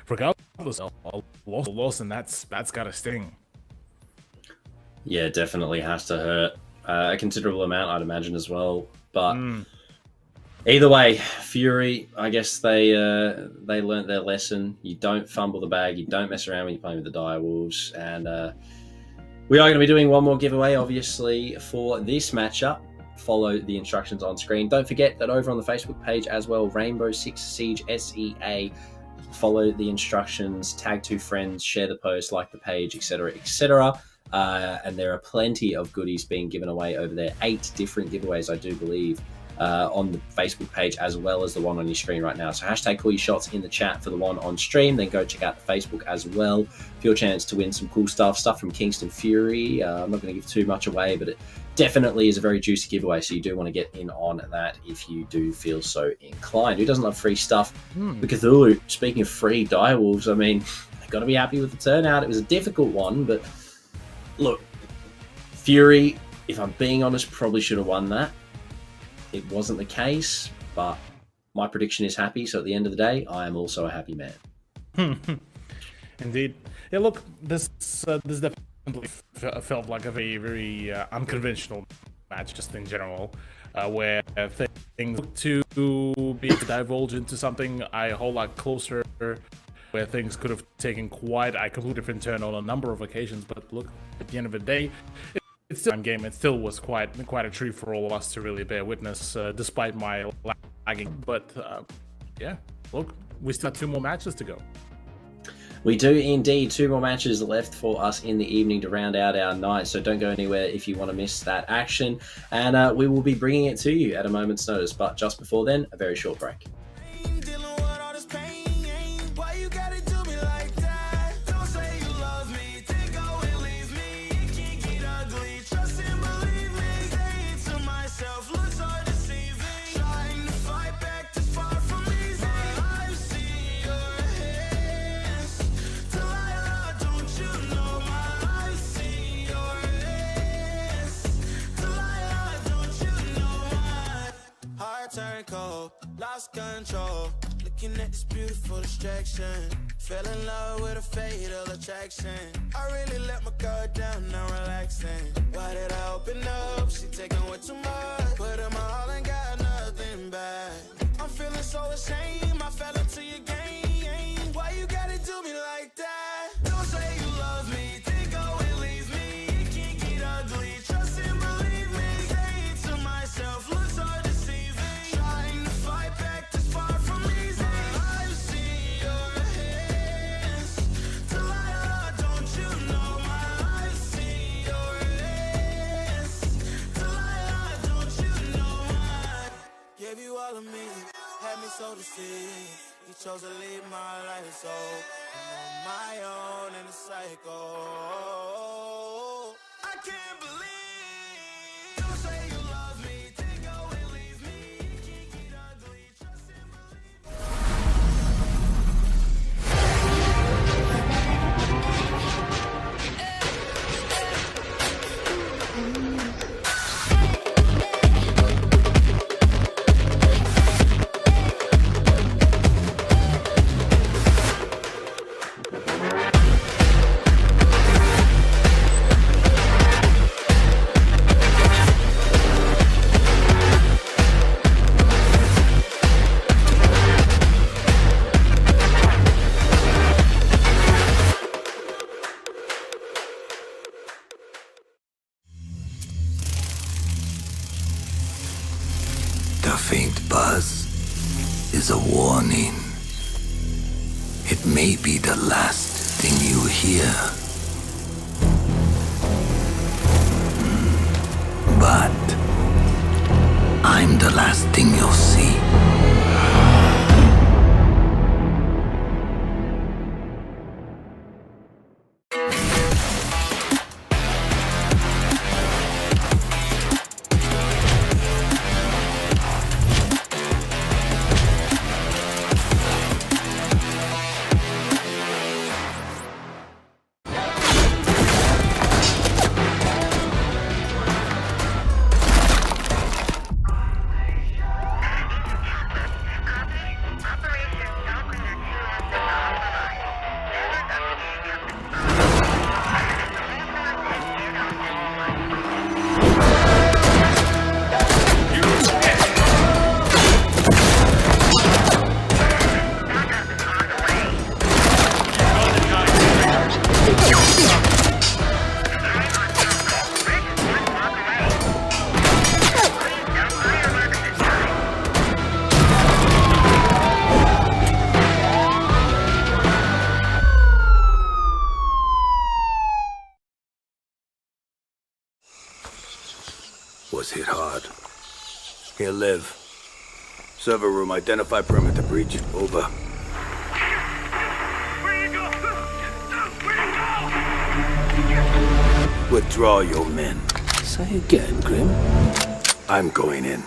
regardless, a loss, and that's got to sting. Yeah, definitely has to hurt a considerable amount, I'd imagine as well. But either way, Fury, I guess they learnt their lesson. You don't fumble the bag, you don't mess around when you're playing with the Direwolves, and we are going to be doing one more giveaway, obviously, for this matchup. Follow the instructions on screen. Don't forget that over on the Facebook page as well, Rainbow Six Siege SEA. Follow the instructions, tag 2 friends, share the post, like the page, etc., etc. And there are plenty of goodies being given away over there. 8 different giveaways, I do believe, on the Facebook page as well as the one on your screen right now. So hashtag call your shots in the chat for the one on stream. Then go check out the Facebook as well for your chance to win some cool stuff from Kingston Fury. I'm not going to give too much away, but it definitely is a very juicy giveaway, so you do want to get in on that if you do feel so inclined. Who doesn't love free stuff? The Cthulhu, speaking of free Direwolves, I mean, they've got to be happy with the turnout. It was a difficult one, but look, Fury, if I'm being honest, probably should have won that. It wasn't the case, but my prediction is happy, so at the end of the day, I am also a happy man. Indeed. Yeah, look, this definitely felt like a very unconventional match, just in general, where things look to be to divulge into something a whole lot closer, where things could have taken quite a completely different turn on a number of occasions. But look, at the end of the day, it's still a game. It still was quite a treat for all of us to really bear witness, despite my lagging. But yeah, look, we still have 2 more matches to go. We do indeed. 2 more matches left for us in the evening to round out our night, so don't go anywhere if you want to miss that action. And we will be bringing it to you at a moment's notice. But just before then, a very short break. Turn cold, lost control. Looking at this beautiful distraction. Fell in love with a fatal attraction. I really let my guard down, now relaxing. Why did I open up? She taking way too much. Put in my all and got nothing back. I'm feeling so ashamed. I fell into your game. Why you gotta do me like that? Don't say you love me. Then go and leave me. It can't get ugly. Trust and believe me. Say it to myself. Look so deceiving. Trying to fight back this far from easy. I've seen your hands. Delilah, don't you know I've seen your hands. Delilah, don't you know gave you all of me, had me so deceived. You chose to leave my life, so I'm on my own in the cycle. I can't believe. Don't say you love me, then go and leave me. It can't get ugly, trust and The faint buzz is a warning. It may be the last thing you hear. But I'm the last thing you'll see. hit hard. Here, Liv. Server room, identify perimeter breach. Over. Where you go? Where you go? Withdraw your men. Say again, Grim. I'm going in.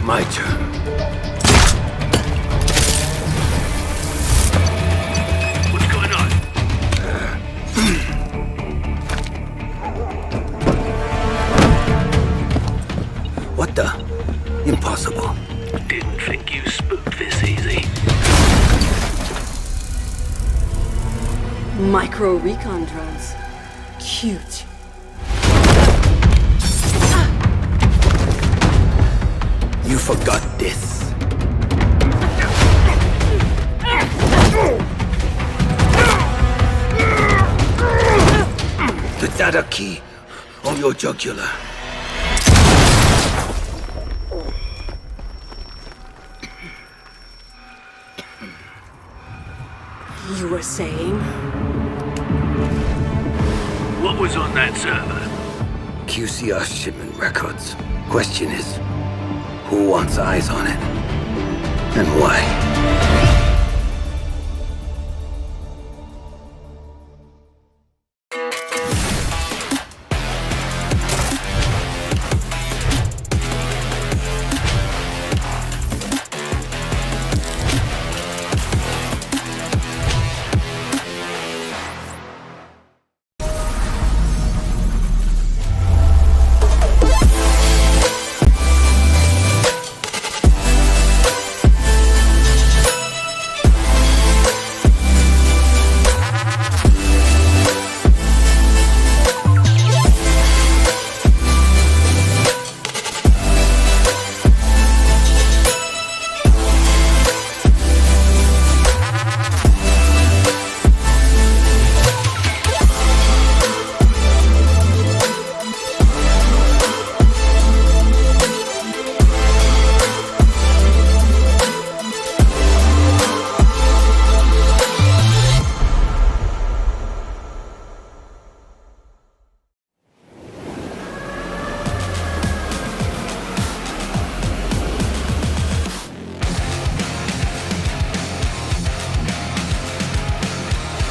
My turn. What's going on? What the? Impossible. Didn't think you spooked this easy. Micro recon drones. Cute. You forgot this. The data key on your jugular. You were saying? What was on that server? QCR shipment records. Question is, who wants eyes on it? And why?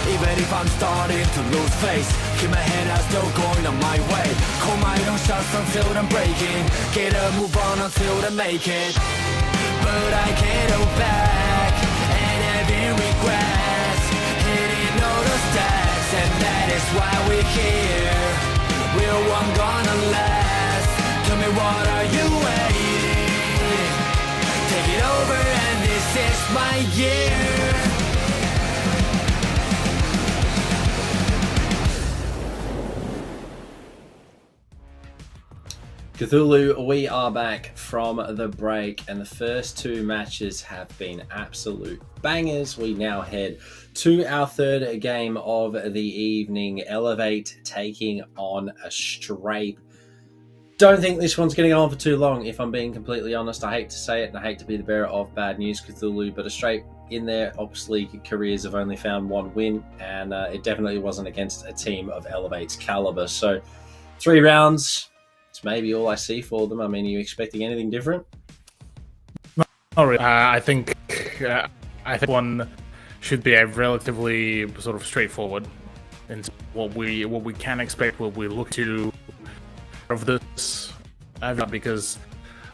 Even if I'm starting to lose face, keep my head out, still going on my way. Call my own shots until I'm breaking. Get a move on until I make it. But I can't go back, and having regrets, hitting all the stacks, and that is why we're here. Real one gonna last. Tell me, what are you waiting? Take it over, and this is my year. Cthulhu, we are back from the break, and the first two matches have been absolute bangers. We now head to our third game of the evening, Elevate taking on Astrape. Don't think this one's going to go on for too long, if I'm being completely honest. I hate to say it, and I hate to be the bearer of bad news, Cthulhu, but Astrape in their obviously careers have only found one win, and it definitely wasn't against a team of Elevate's caliber. So 3 rounds. It's maybe all I see for them. I mean, are you expecting anything different? Not really. I think one should be a relatively sort of straightforward into what we can expect, what we look to of this. Because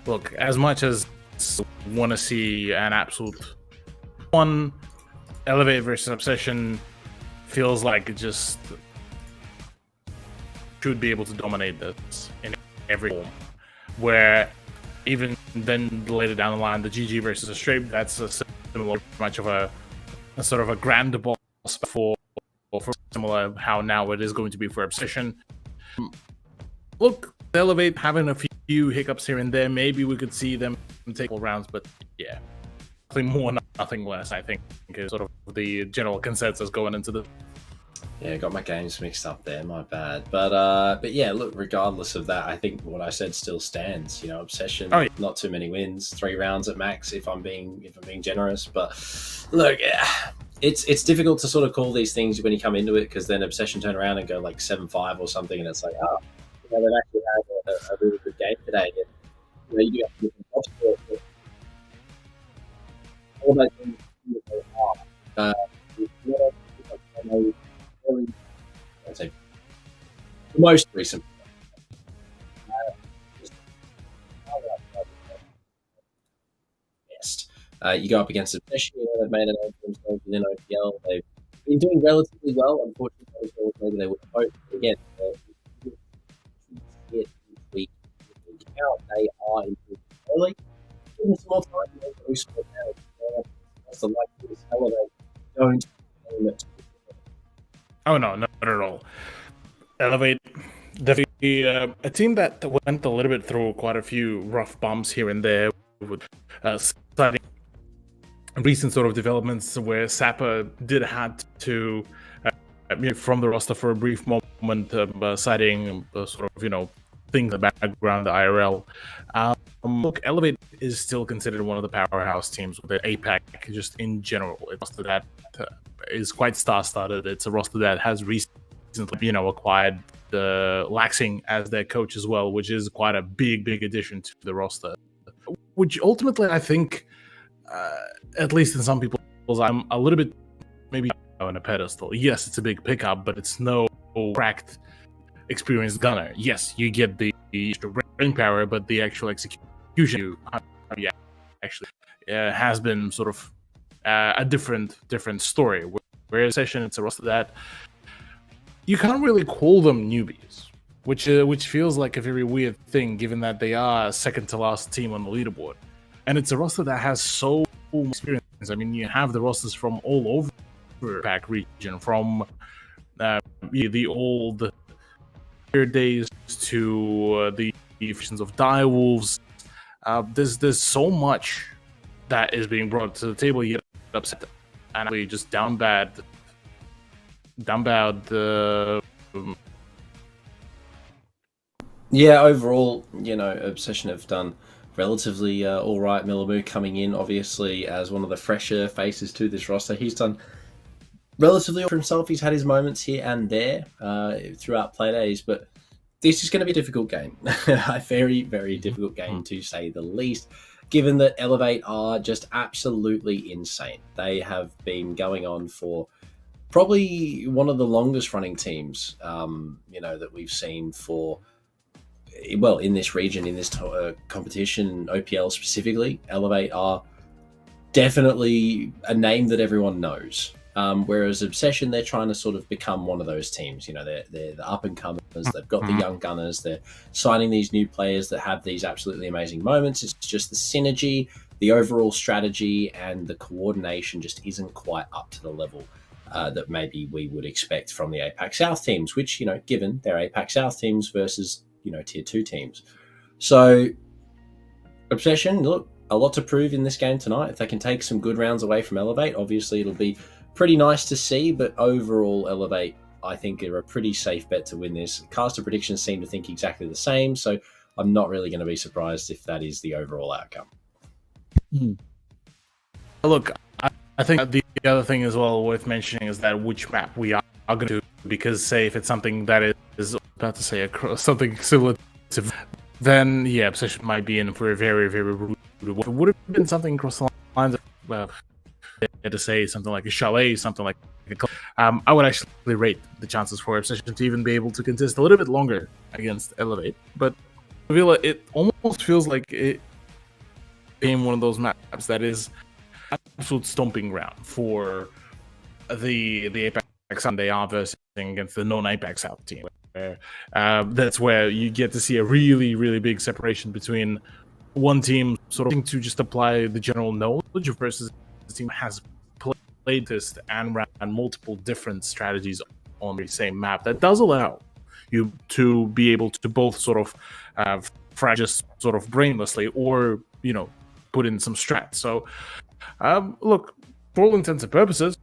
look, as much as I want to see an absolute one, Elevate versus Obsession feels like it just should be able to dominate this in every form. Where even then later down the line, the GG versus Astrape, that's a similar, much of a sort of a grand boss for similar how now it is going to be for Obsession. Look, Elevate having a few hiccups here and there, maybe we could see them take all rounds, but yeah, nothing more, nothing less, I think is sort of the general consensus going into the. Yeah, got my games mixed up there. My bad. But yeah, look. Regardless of that, I think what I said still stands. You know, Obsession. Oh, yeah. Not too many wins, 3 rounds at max. If I'm being generous, but look, it's difficult to sort of call these things when you come into it because then Obsession turn around and go like 7-5 or something, and it's like, oh, you know, they've actually had a really good game today. And, you know, you do have to give them props for it, but all those things are. I'd say the most recent. You go up against Obsession, you know, they've made an name for themselves within OPL. They've been doing relatively well. Unfortunately, maybe they would have hoped. But again, each week out, they are improving early. Give them some more time. You know, those small towns, what's the likelihood of Elevate don't aim it? Oh no, not at all. Elevate, definitely a team that went a little bit through quite a few rough bumps here and there with starting recent sort of developments where Sapper did had to from the roster for a brief moment, citing sort of, you know, things in the background, the IRL. Look, Elevate is still considered one of the powerhouse teams with the APAC just in general. It's a roster that is quite star-studded. It's a roster that has recently, you know, acquired the Laxing as their coach as well, which is quite a big addition to the roster. Which ultimately, I think, at least in some people's, I'm a little bit maybe on a pedestal. Yes, it's a big pickup, but it's no cracked, experienced gunner. Yes, you get the brain power, but the actual execution actually has been sort of a different story. Whereas Session, it's a roster that you can't really call them newbies, which feels like a very weird thing, given that they are second to last team on the leaderboard, and it's a roster that has so much experience. I mean, you have the rosters from all over the PAC region, from the old days to the efficiency of Direwolves. There's so much that is being brought to the table. You get upset and actually just down bad the. Yeah, overall, you know, Obsession have done relatively all right. Milamu coming in, obviously, as one of the fresher faces to this roster. He's done relatively for himself. He's had his moments here and there throughout play days, but this is going to be a difficult game. A very, very difficult game, to say the least, given that Elevate are just absolutely insane. They have been going on for probably one of the longest running teams, you know, that we've seen for, well, in this region, in this competition, OPL specifically. Elevate are definitely a name that everyone knows. Whereas Obsession, they're trying to sort of become one of those teams. You know, they're the up-and-comers. They've got the young gunners. They're signing these new players that have these absolutely amazing moments. It's just the synergy, the overall strategy, and the coordination just isn't quite up to the level that maybe we would expect from the APAC South teams, which, you know, given they're APAC South teams versus, you know, Tier 2 teams. So, Obsession, look, a lot to prove in this game tonight. If they can take some good rounds away from Elevate, obviously it'll be pretty nice to see, but overall, Elevate, I think, are a pretty safe bet to win this. Caster predictions seem to think exactly the same, so I'm not really going to be surprised if that is the overall outcome. Look, I think the other thing as well worth mentioning is that which map we are going to do, because say if it's something that is about to say something similar to, then yeah, Obsession might be in for a very, very rude. If it would have been something across the lines of, well, to say something like a Chalet, something like I would actually rate the chances for Obsession to even be able to contest a little bit longer against Elevate. But Villa, it almost feels like it became one of those maps that is absolute stomping ground for the Apex South. They are versing against the non-Apex South team. That's where you get to see a really, really big separation between one team sort of to just apply the general knowledge versus the team has played this and ran multiple different strategies on the same map. That does allow you to be able to both sort of frag just sort of brainlessly, or, you know, put in some strats. So look, for all intents and purposes,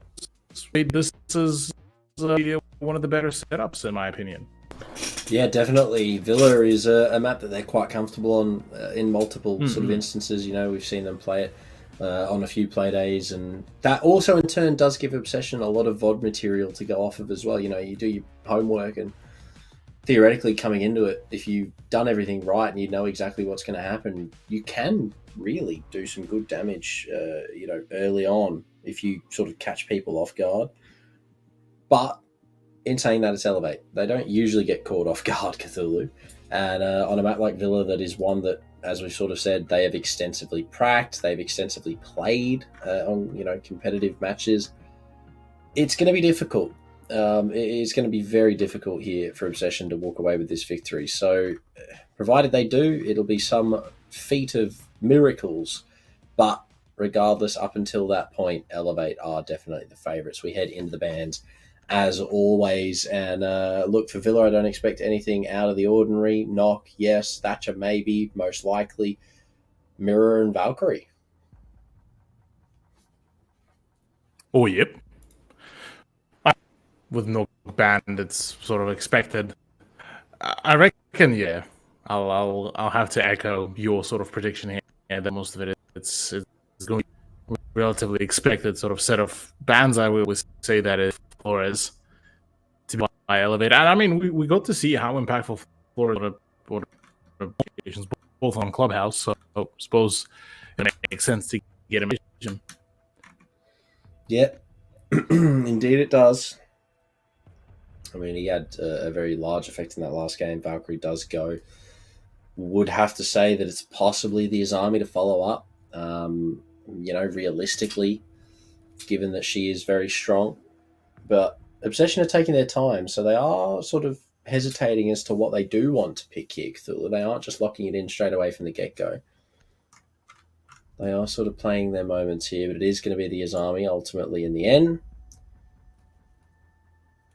this is one of the better setups, in my opinion. Yeah, definitely. Villa is a map that they're quite comfortable on in multiple sort of instances. You know, we've seen them play it on a few play days, and that also in turn does give Obsession a lot of VOD material to go off of as well. You know, you do your homework, and theoretically coming into it, if you've done everything right and you know exactly what's going to happen, you can really do some good damage, you know, early on if you sort of catch people off guard. But in saying that, it's Elevate. They don't usually get caught off guard, Cthulhu. And on a map like Villa, that is one that, as we've sort of said, they have extensively pracked, they've extensively played on, you know, competitive matches. It's going to be difficult. It is going to be very difficult here for Obsession to walk away with this victory. So, provided they do, it'll be some feat of miracles. But regardless, up until that point, Elevate are definitely the favourites. We head into the bands as always, and look, for Villa, I don't expect anything out of the ordinary. Knock, yes. Thatcher, maybe. Most likely. Mirror and Valkyrie. Oh, yep. With no band, it's sort of expected. I reckon, yeah. I'll have to echo your sort of prediction here. Yeah, that most of it it's going to be relatively expected sort of set of bands. I would say that is Flores to be by Elevate. And I mean, we got to see how impactful Flores occasions, both on Clubhouse, so I suppose it makes sense to get him. Yeah, indeed it does. I mean, he had a very large effect in that last game. Valkyrie does go. Would have to say that it's possibly the Azami to follow up. You know, realistically, given that she is very strong. But Obsession are taking their time, so they are sort of hesitating as to what they do want to pick here, Cthulhu. They aren't just locking it in straight away from the get-go. They are sort of playing their moments here, but it is going to be the Azami ultimately in the end.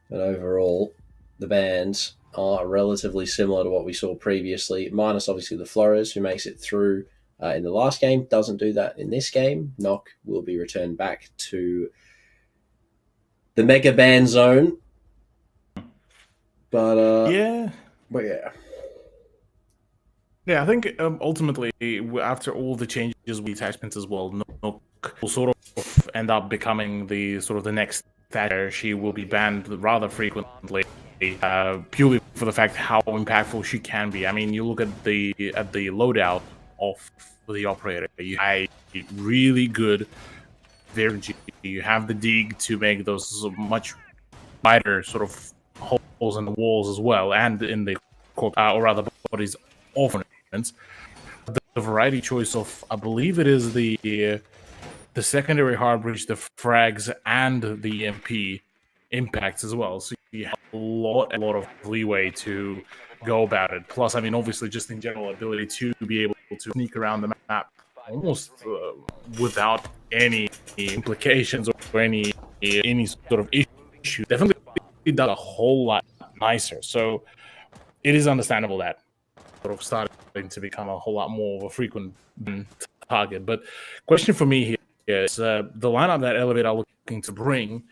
But overall, the bands are relatively similar to what we saw previously, minus obviously the Flores, who makes it through in the last game, doesn't do that in this game. Knock will be returned back to the Mega Band Zone. But yeah. Yeah, I think ultimately, after all the changes with attachments as well, Knock will sort of end up becoming the sort of the next Thatcher. She will be banned rather frequently, purely for the fact how impactful she can be. I mean, you look at the loadout of the operator. You have a really good Virgie. You have the dig to make those much wider sort of holes in the walls as well, and in the or rather bodies of opponents. The variety choice of, I believe it is the secondary hard breach, the frags, and the EMP impacts as well. So you have a lot of leeway to go about it. Plus, I mean, obviously, just in general ability to be able to sneak around the map almost without any implications or any sort of issue. Definitely done a whole lot nicer. So it is understandable that sort of starting to become a whole lot more of a frequent target. But question for me here is the lineup that Elevate are looking to bring.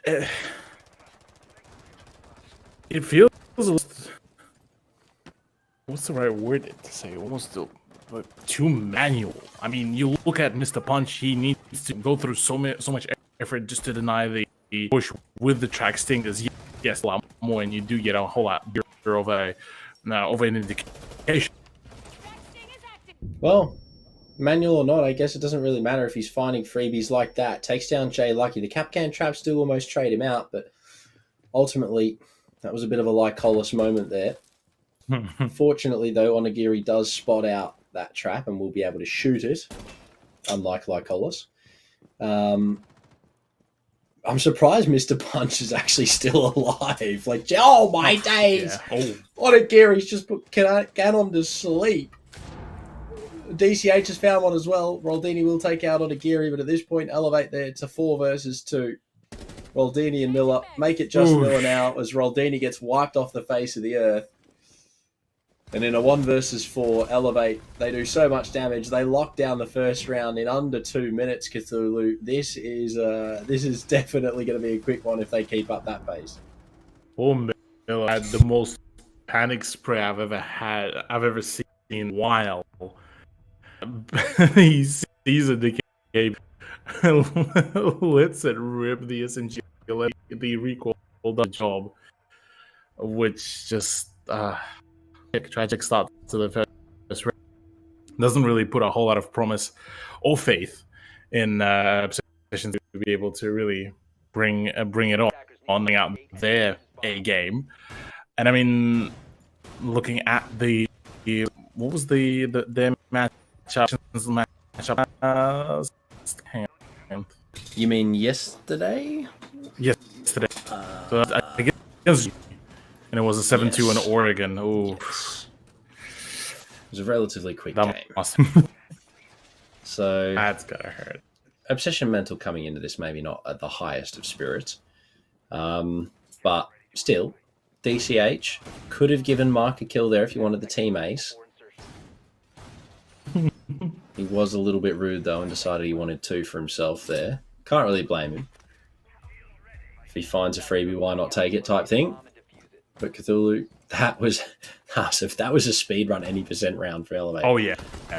It feels what's the right word to say? Almost too manual. I mean, you look at Mr. Punch; he needs to go through so much effort just to deny the push with the track stingers. Yes, a lot more, and you do get a whole lot of an indication. Well, manual or not, I guess it doesn't really matter if he's finding freebies like that. Takes down Jay Lucky. The Capcan traps do almost trade him out, but ultimately, that was a bit of a Lycolis moment there. Fortunately, though, Onigiri does spot out that trap and will be able to shoot it, unlike Lycolis. I'm surprised Mr. Punch is actually still alive. Like, oh my days! Yeah. Onigiri's just put Ganon to sleep. DCH has found one as well. Roldini will take out Onigiri, but at this point, Elevate there to 4 versus 2. Roldini and Miller make it just Miller now as Roldini gets wiped off the face of the earth. And in a 1 versus 4, Elevate, they do so much damage. They lock down the first round in under 2 minutes, Cthulhu. This is definitely going to be a quick one if they keep up that pace. Poor Miller had the most panic spray I've ever seen in a while. He sees a decay, lets it rip the SMG, the recoil the job, which just tragic start to the first round. Doesn't really put a whole lot of promise or faith in Obsession to be able to really bring it on out their A game. And I mean, looking at what was their matchup? Hang on. You mean yesterday? Yesterday. So I guess, and it was a 7-2 in Oregon. Oh, yes. It was a relatively quick that game. Awesome. So that's gotta hurt. Obsession Mental coming into this maybe not at the highest of spirits, but still, DCH could have given Mark a kill there if he wanted the team ace. He was a little bit rude though and decided he wanted 2 for himself there. Can't really blame him. If he finds a freebie, why not take it type thing. But Cthulhu, that was a speed run any percent round for Elevate. Oh yeah.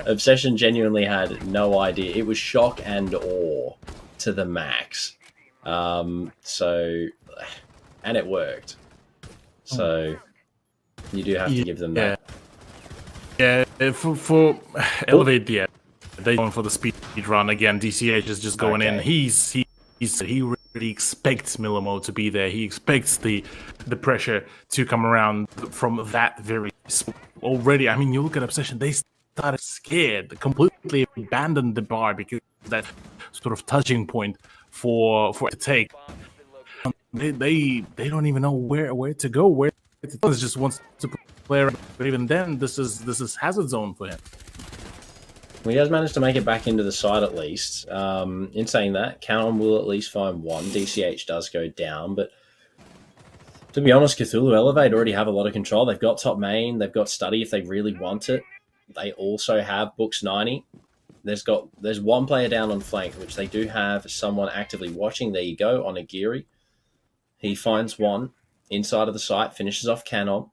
Obsession genuinely had no idea. It was shock and awe to the max. And it worked. So you do have to give them that. Yeah, for Elevate, yeah, they're going for the speed run again. DCH is just going in. He really expects Milamo to be there. He expects the pressure to come around from that very already. I mean, you look at Obsession; they started scared, completely abandoned the bar because that sort of touching point for it to take. They don't even know where to go. Where it just wants to play around. But even then, this is hazard zone for him. Well, he has managed to make it back into the side at least. In saying that, Canon will at least find 1. DCH does go down, but to be honest, Cthulhu Elevate already have a lot of control. They've got top main, they've got study if they really want it. They also have Books 90. There's 1 player down on flank, which they do have someone actively watching. There you go, on Agiri. He finds 1 inside of the site, finishes off Canon.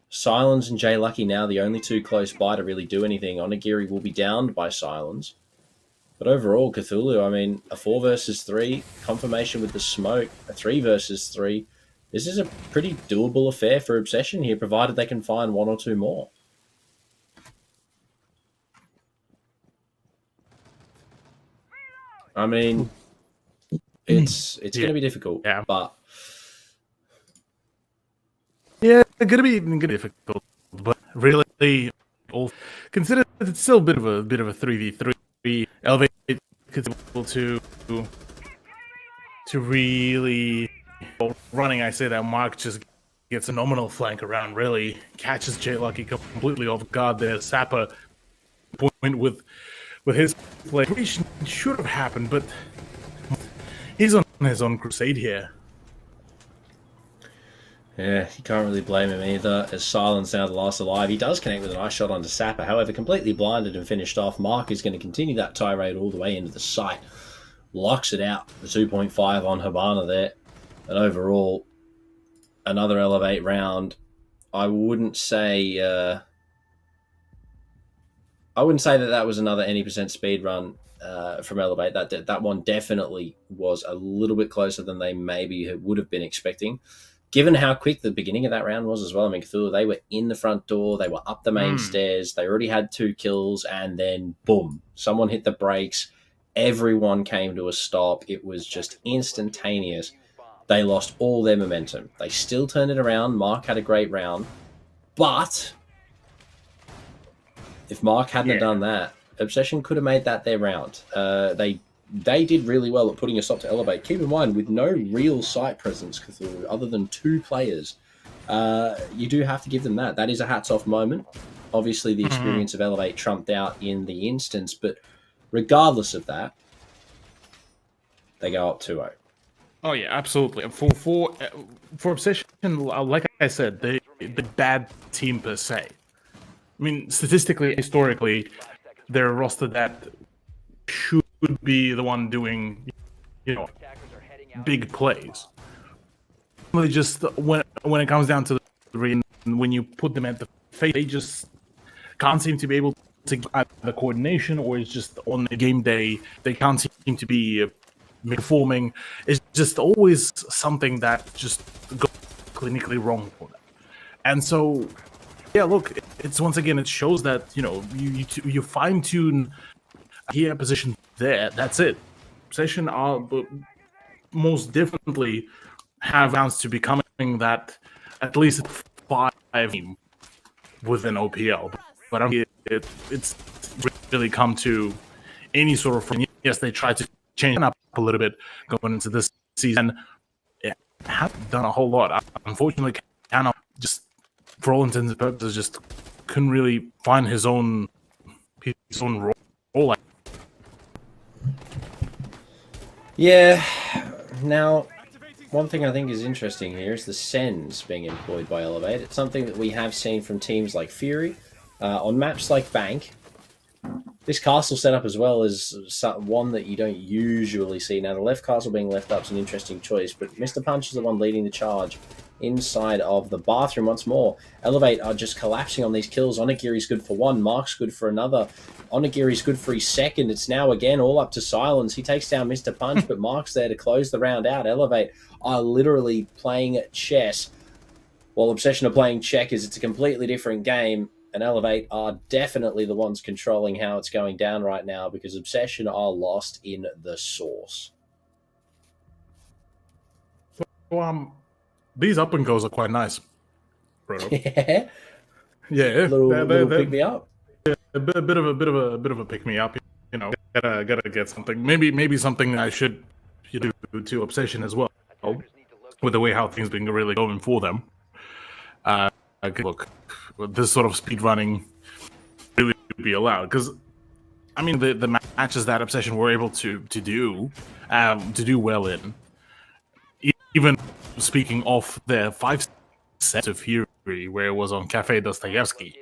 Silence and Jay Lucky now the only 2 close by to really do anything. Onigiri will be downed by Silence. But overall, Cthulhu, I mean, a 4 versus 3, confirmation with the smoke, a 3 versus 3. This is a pretty doable affair for Obsession here, provided they can find 1 or 2 more. I mean, it's going to be difficult, but... Yeah, it's gonna be difficult, but really, consider it's still a bit of a 3v3. Elevate is able to really running. I say that Mark just gets a nominal flank around. Really catches Jay Lucky completely off guard there. Sapper point with his play. Pretty should have happened, but he's on his own crusade here. Yeah, you can't really blame him either. As Silence now the last alive, he does connect with a nice shot onto Sapper. However, completely blinded and finished off. Mark is going to continue that tirade all the way into the site. Locks it out. The 2.5 on Habana there. And overall, another Elevate round. I wouldn't say that was another any percent speed run from Elevate. That one definitely was a little bit closer than they maybe would have been expecting. Given how quick the beginning of that round was as well, I mean, Cthulhu, they were in the front door, they were up the main stairs, they already had 2 kills, and then boom, someone hit the brakes, everyone came to a stop. It was just instantaneous. They lost all their momentum. They still turned it around. Mark had a great round, but if Mark hadn't done that, Obsession could have made that their round. They did really well at putting a stop to Elevate. Keep in mind, with no real site presence, Cthulhu, other than 2 players, you do have to give them that. That is a hats-off moment. Obviously, the experience of Elevate trumped out in the instance, but regardless of that, they go up 2-0. Oh yeah, absolutely. For Obsession, like I said, the bad team per se. I mean, statistically, historically, they're a roster that should be the one doing, big plays. Really, just when it comes down to the ring, when you put them at the face, they just can't seem to be able to get the coordination, or it's just on the game day they can't seem to be performing. It's just always something that just goes clinically wrong for them. And so, yeah, look, it's once again, it shows that, you fine tune here, position there, that's it. Possession are most definitely have rounds to becoming that at least 5 team within OPL. But I mean, it's really come to any sort of. Yes, they tried to change it up a little bit going into this season. It haven't done a whole lot. Unfortunately, cannot just, for all intents and purposes, just couldn't really find his own role. Yeah. Now, one thing I think is interesting here is the Sens being employed by Elevate. It's something that we have seen from teams like Fury. On maps like Bank, this castle setup as well is one that you don't usually see. Now, the left castle being left up is an interesting choice, but Mr. Punch is the one leading the charge inside of the bathroom once more. Elevate are just collapsing on these kills. Onigiri's good for one, Mark's good for another. Onigiri's good for his second. It's now again all up to Silence. He takes down Mr. Punch, but Mark's there to close the round out. Elevate are literally playing chess, while Obsession are playing checkers. It's a completely different game. And Elevate are definitely the ones controlling how it's going down right now, because Obsession are lost in the sauce. So, these up and goes are quite nice, Proto. Yeah, yeah, little pick me up. Yeah, a bit of a pick me up. Gotta get something. Maybe something I should do to Obsession as well, with the way how things been really going for them. Look, this sort of speed running really be allowed, because I mean the matches that Obsession were able to do well in, even speaking of their 5 sets of Fury, where it was on Cafe Dostoevsky,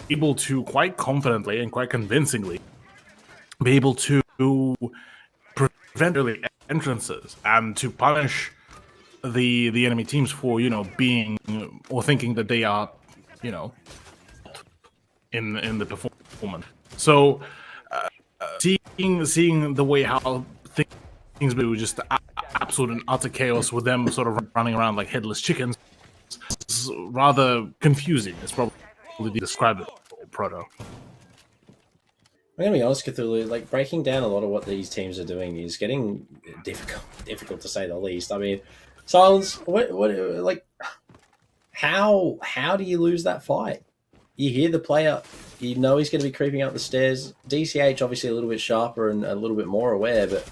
able to quite confidently and quite convincingly be able to prevent early entrances and to punish the enemy teams for being or thinking that they are in the performance. So seeing the way how things do, just absolute and utter chaos with them sort of running around like headless chickens, is rather confusing. It's probably described it, Proto. I'm gonna be honest, Cthulhu, like breaking down a lot of what these teams are doing is getting difficult to say the least. I mean, Silence, how do you lose that fight? You hear the player, you know he's going to be creeping up the stairs. DCH obviously a little bit sharper and a little bit more aware, but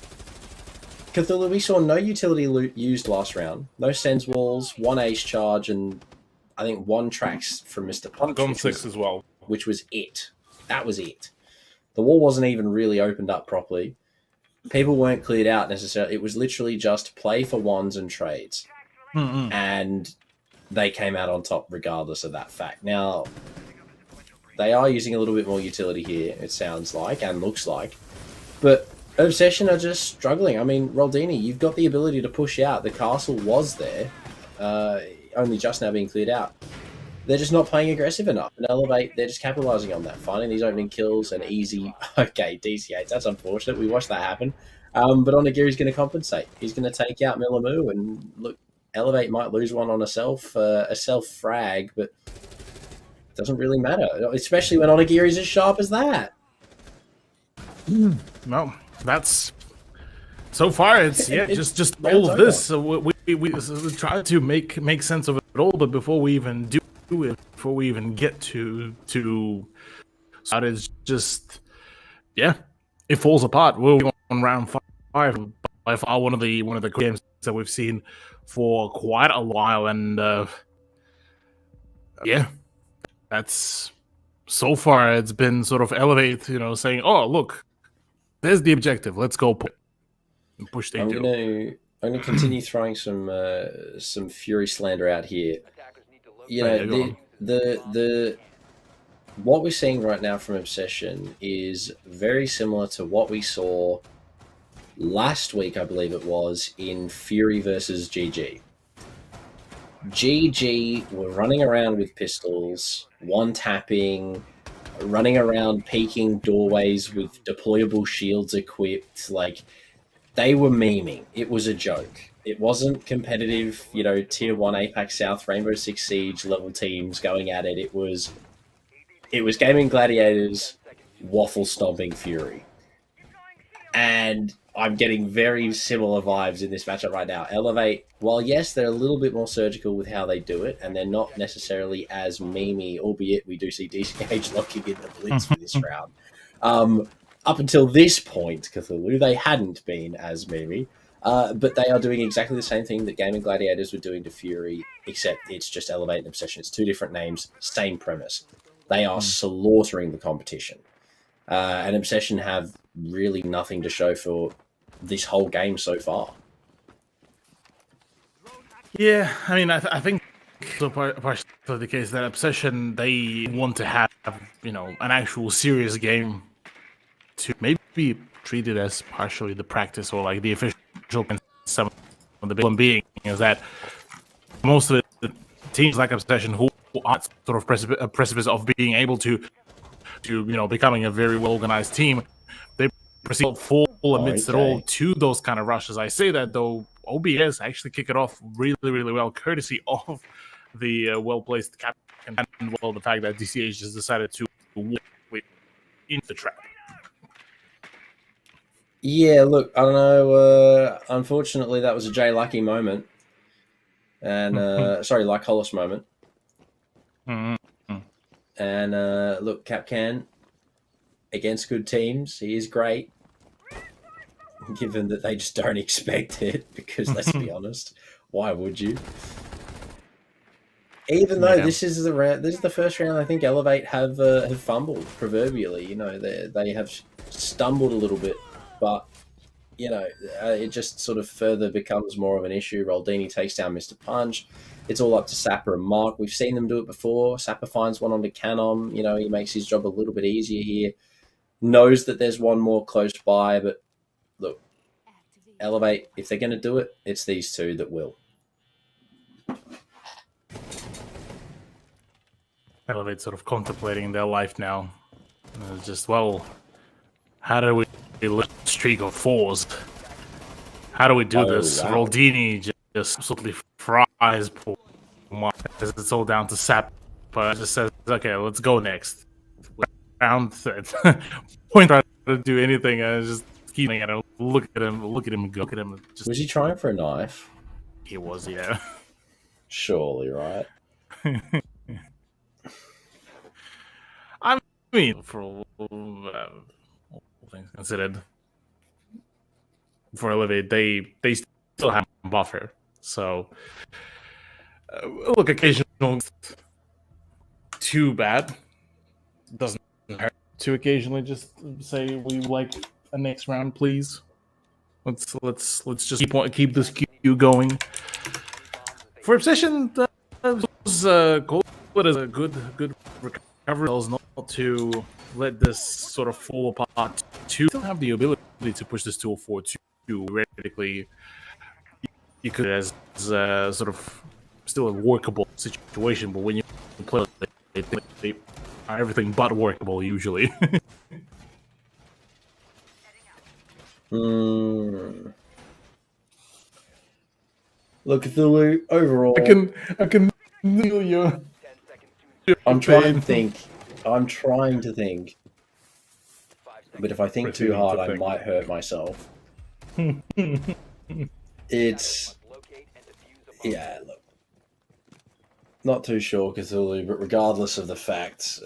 Cthulhu, we saw no utility loot used last round. No Sens walls, 1 ace charge, and I think 1 tracks from Mr. Punch. Gone 6 as well. Which was it. That was it. The wall wasn't even really opened up properly. People weren't cleared out necessarily. It was literally just play for ones and trades. Mm-hmm. And they came out on top regardless of that fact. Now, they are using a little bit more utility here, it sounds like, and looks like. But Obsession are just struggling. I mean, Roldini, you've got the ability to push out. The castle was there, only just now being cleared out. They're just not playing aggressive enough. And Elevate, they're just capitalizing on that, finding these opening kills and easy. Okay, DCH, that's unfortunate. We watched that happen. But Onigiri's going to compensate. He's going to take out Milamu, and look, Elevate might lose one on a self frag, but it doesn't really matter, especially when Onigiri's as sharp as that. No, that's so far. It's just all of this. So we try to make sense of it all, but before we even do it, before we even get to that is just it falls apart. We're on round 5 by far one of the games that we've seen for quite a while, and that's so far it's been sort of Elevate, saying, oh look, there's the objective, let's go push. I'm gonna continue throwing some Fury slander out here. you Yeah, know, go on. the what we're seeing right now from Obsession is very similar to what we saw last week, I believe it was, in Fury versus GG. GG were running around with pistols, one tapping, running around peeking doorways with deployable shields equipped. Like, they were memeing. It was a joke. It wasn't competitive, you know, tier 1 Apex South, Rainbow Six Siege level teams going at it. It was Gaming Gladiators, waffle stomping Fury. And I'm getting very similar vibes in this matchup right now. Elevate, while yes, they're a little bit more surgical with how they do it, and they're not necessarily as memey, albeit we do see DCH locking in the blitz for this round. Up until this point, Cthulhu, they hadn't been as memey, but they are doing exactly the same thing that Gaming Gladiators were doing to Fury, except it's just Elevate and Obsession. It's two different names, same premise. They are slaughtering the competition. And Obsession have really nothing to show for this whole game so far. Yeah, I mean, I think so part of the case that Obsession, they want to have, you know, an actual serious game to maybe treat it as partially the practice or like the official. Some of the big one being is that most of the teams like Obsession who are sort of precipice of being able to you know, becoming a very well organized team, they proceed full amidst it all to those kind of rushes. I say that though, OBS actually kick it off really, really well, courtesy of the well-placed captain and well the fact that DCH just decided to walk into the trap. Yeah, look, I don't know. Unfortunately, that was a Jay Lucky moment, and sorry, Luck Hollis moment. And look, Capcan against good teams, he is great. Given that they just don't expect it, because let's be honest, why would you? Even though this is the first round, I think Elevate have fumbled proverbially. You know, they have stumbled a little bit, but you know, it just sort of further becomes more of an issue. Roldini takes down Mr. Punch. It's all up to Sapper and Mark. We've seen them do it before. Sapper finds one onto Canom. You know, he makes his job a little bit easier here. Knows that there's one more close by, but look, Elevate, if they're going to do it, it's these two that will. Elevate sort of contemplating their life now. It's just, well, how do we let a streak of fours? How do we do this? Wow. Roldini just absolutely fries poor Mark. It's all down to Sap, but just says, okay, let's go next. Round third. Point trying to do anything and just keep at him, look at him, go at him. Just... Was he trying for a knife? He was, yeah. Surely, right? I mean, for all things considered, for Elevate, they still have a buffer. So, look, occasional too bad. Doesn't hurt to occasionally just say we like a next round, please. Let's just keep this queue going. For Obsession, that was cool. It is a good recovery. Not to let this sort of fall apart. To still have the ability to push this 2-4-2 theoretically. You could as sort of still a workable situation, but when you play, they are everything but workable usually. Look, Cthulhu, overall, I can feel you. I'm trying to think. But if I think too hard, I might hurt myself. It's... Yeah, look. Not too sure, Cthulhu, but regardless of the facts,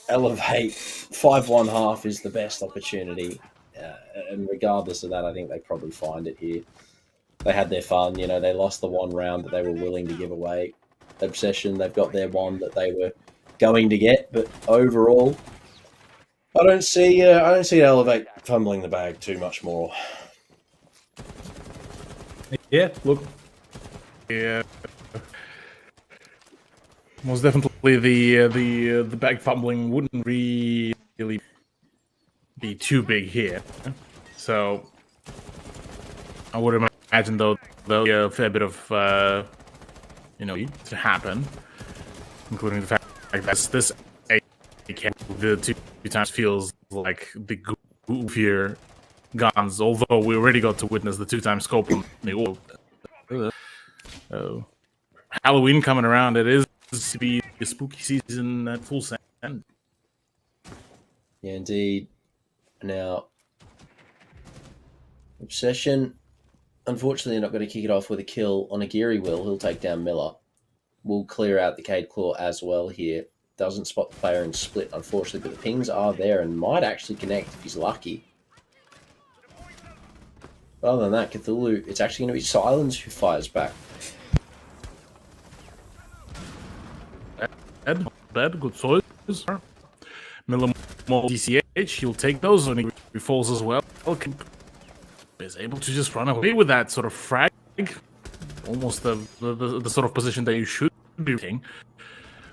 Elevate 5-1-1 is the best opportunity. And regardless of that, I think they probably find it here. They had their fun, you know, they lost the one round that they were willing to give away. Obsession, they've got their one that they were going to get, but overall, I don't see Elevate fumbling the bag too much more. Yeah, look. Yeah. Most definitely, the back fumbling wouldn't really be too big here. So I would imagine though there'll be a fair bit of to happen, including the fact that this AK the two times feels like the goofier guns. Although we already got to witness the 2-time scope on the Halloween coming around. It is to be a spooky season at full send. Yeah, indeed. Now, Obsession, unfortunately, not going to kick it off with a kill on Aguirre. He'll take down Miller. We'll clear out the Cade Claw as well here. Doesn't spot the player in split, unfortunately, but the pings are there and might actually connect if he's lucky. Other than that, Cthulhu, it's actually going to be Silence who fires back. Bad, good choice. Miller more DCH, he'll take those when he falls as well. Is able to just run away with that sort of frag. Almost the sort of position that you should be taking.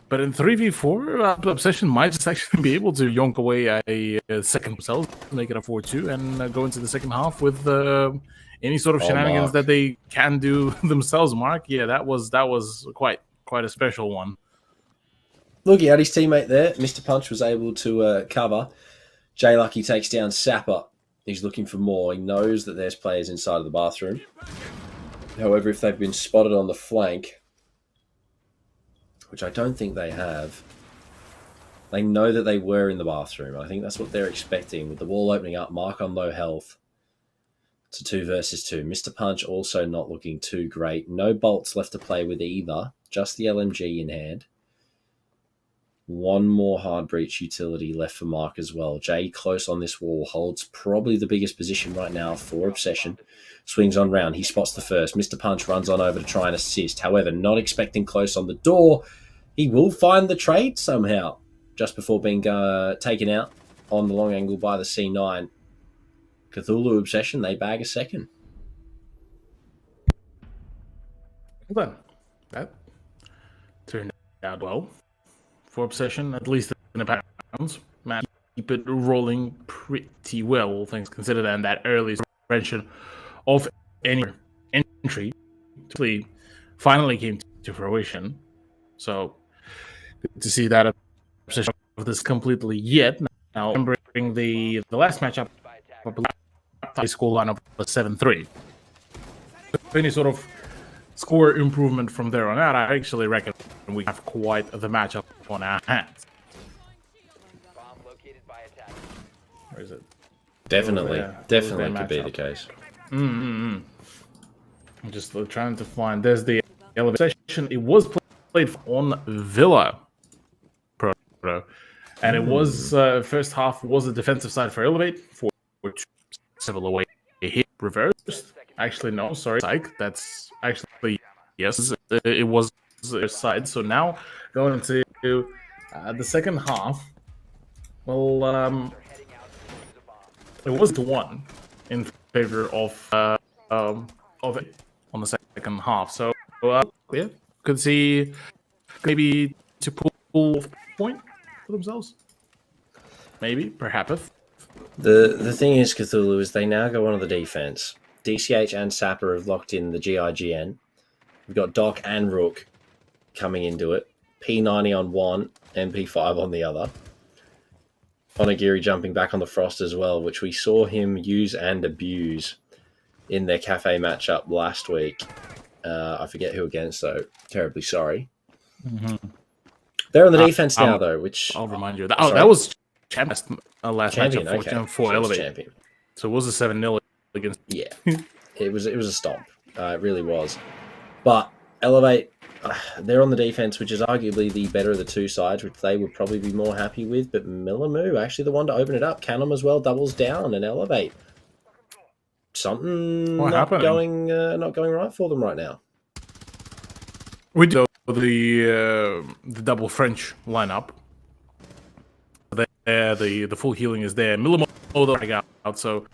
But in 3v4, Obsession might just actually be able to yonk away a second themselves, make it a 4-2, and go into the second half with any sort of shenanigans that they can do themselves. Mark, yeah, that was quite a special one. Looking at his teammate there, Mr. Punch was able to cover. J Lucky takes down Sapper. He's looking for more. He knows that there's players inside of the bathroom. However, if they've been spotted on the flank, which I don't think they have, they know that they were in the bathroom. I think that's what they're expecting. With the wall opening up, Mark on low health. It's a 2 versus 2. Mr. Punch also not looking too great. No bolts left to play with either. Just the LMG in hand. One more hard breach utility left for Mark as well. Jay close on this wall, holds probably the biggest position right now for Obsession. Swings on round, he spots the first. Mr. Punch runs on over to try and assist. However, not expecting close on the door, he will find the trade somehow. Just before being taken out on the long angle by the C9. Cthulhu Obsession, they bag a second. Well done. That turned out well. For Obsession, at least in the pounds, man, keep it rolling pretty well, all things considered, and that early suspension of any entry finally came to fruition. So, good to see that Obsession of this completely yet. Now, remembering the last matchup, high school lineup was 7-3. Any sort of score improvement from there on out, I actually reckon we have quite the matchup on our hands. Where is it? Definitely could be the case. I'm just trying to find. There's the elevation. It was played on Villa Pro, and it was first half was the defensive side for Elevate for several away hit reversed. Actually, no, sorry, psych. That's actually yes, it was their side. So now going into the second half. Well, it was 1 in favor of it on the second half. So yeah, could see maybe to pull point for themselves. Maybe, perhaps. The thing is, Cthulhu, is they now go on to the defense. DCH and Sapper have locked in the GIGN. We've got Doc and Rook coming into it. P90 on one, MP5 on the other. Onigiri jumping back on the Frost as well, which we saw him use and abuse in their cafe matchup last week. I forget who against, though. Terribly sorry. Mm-hmm. They're on the defense now, though, which... I'll remind you. That was Champion last Champion, matchup, 4 Elevate. Champion. So it was a 7-0 against... Yeah, it was a stomp. It really was. But Elevate, they're on the defense, which is arguably the better of the two sides, which they would probably be more happy with. But Millimoo, actually the one to open it up. Canham as well doubles down and Elevate. Something not going right for them right now. We do the double French lineup. The full healing is there. Millimoo the out. So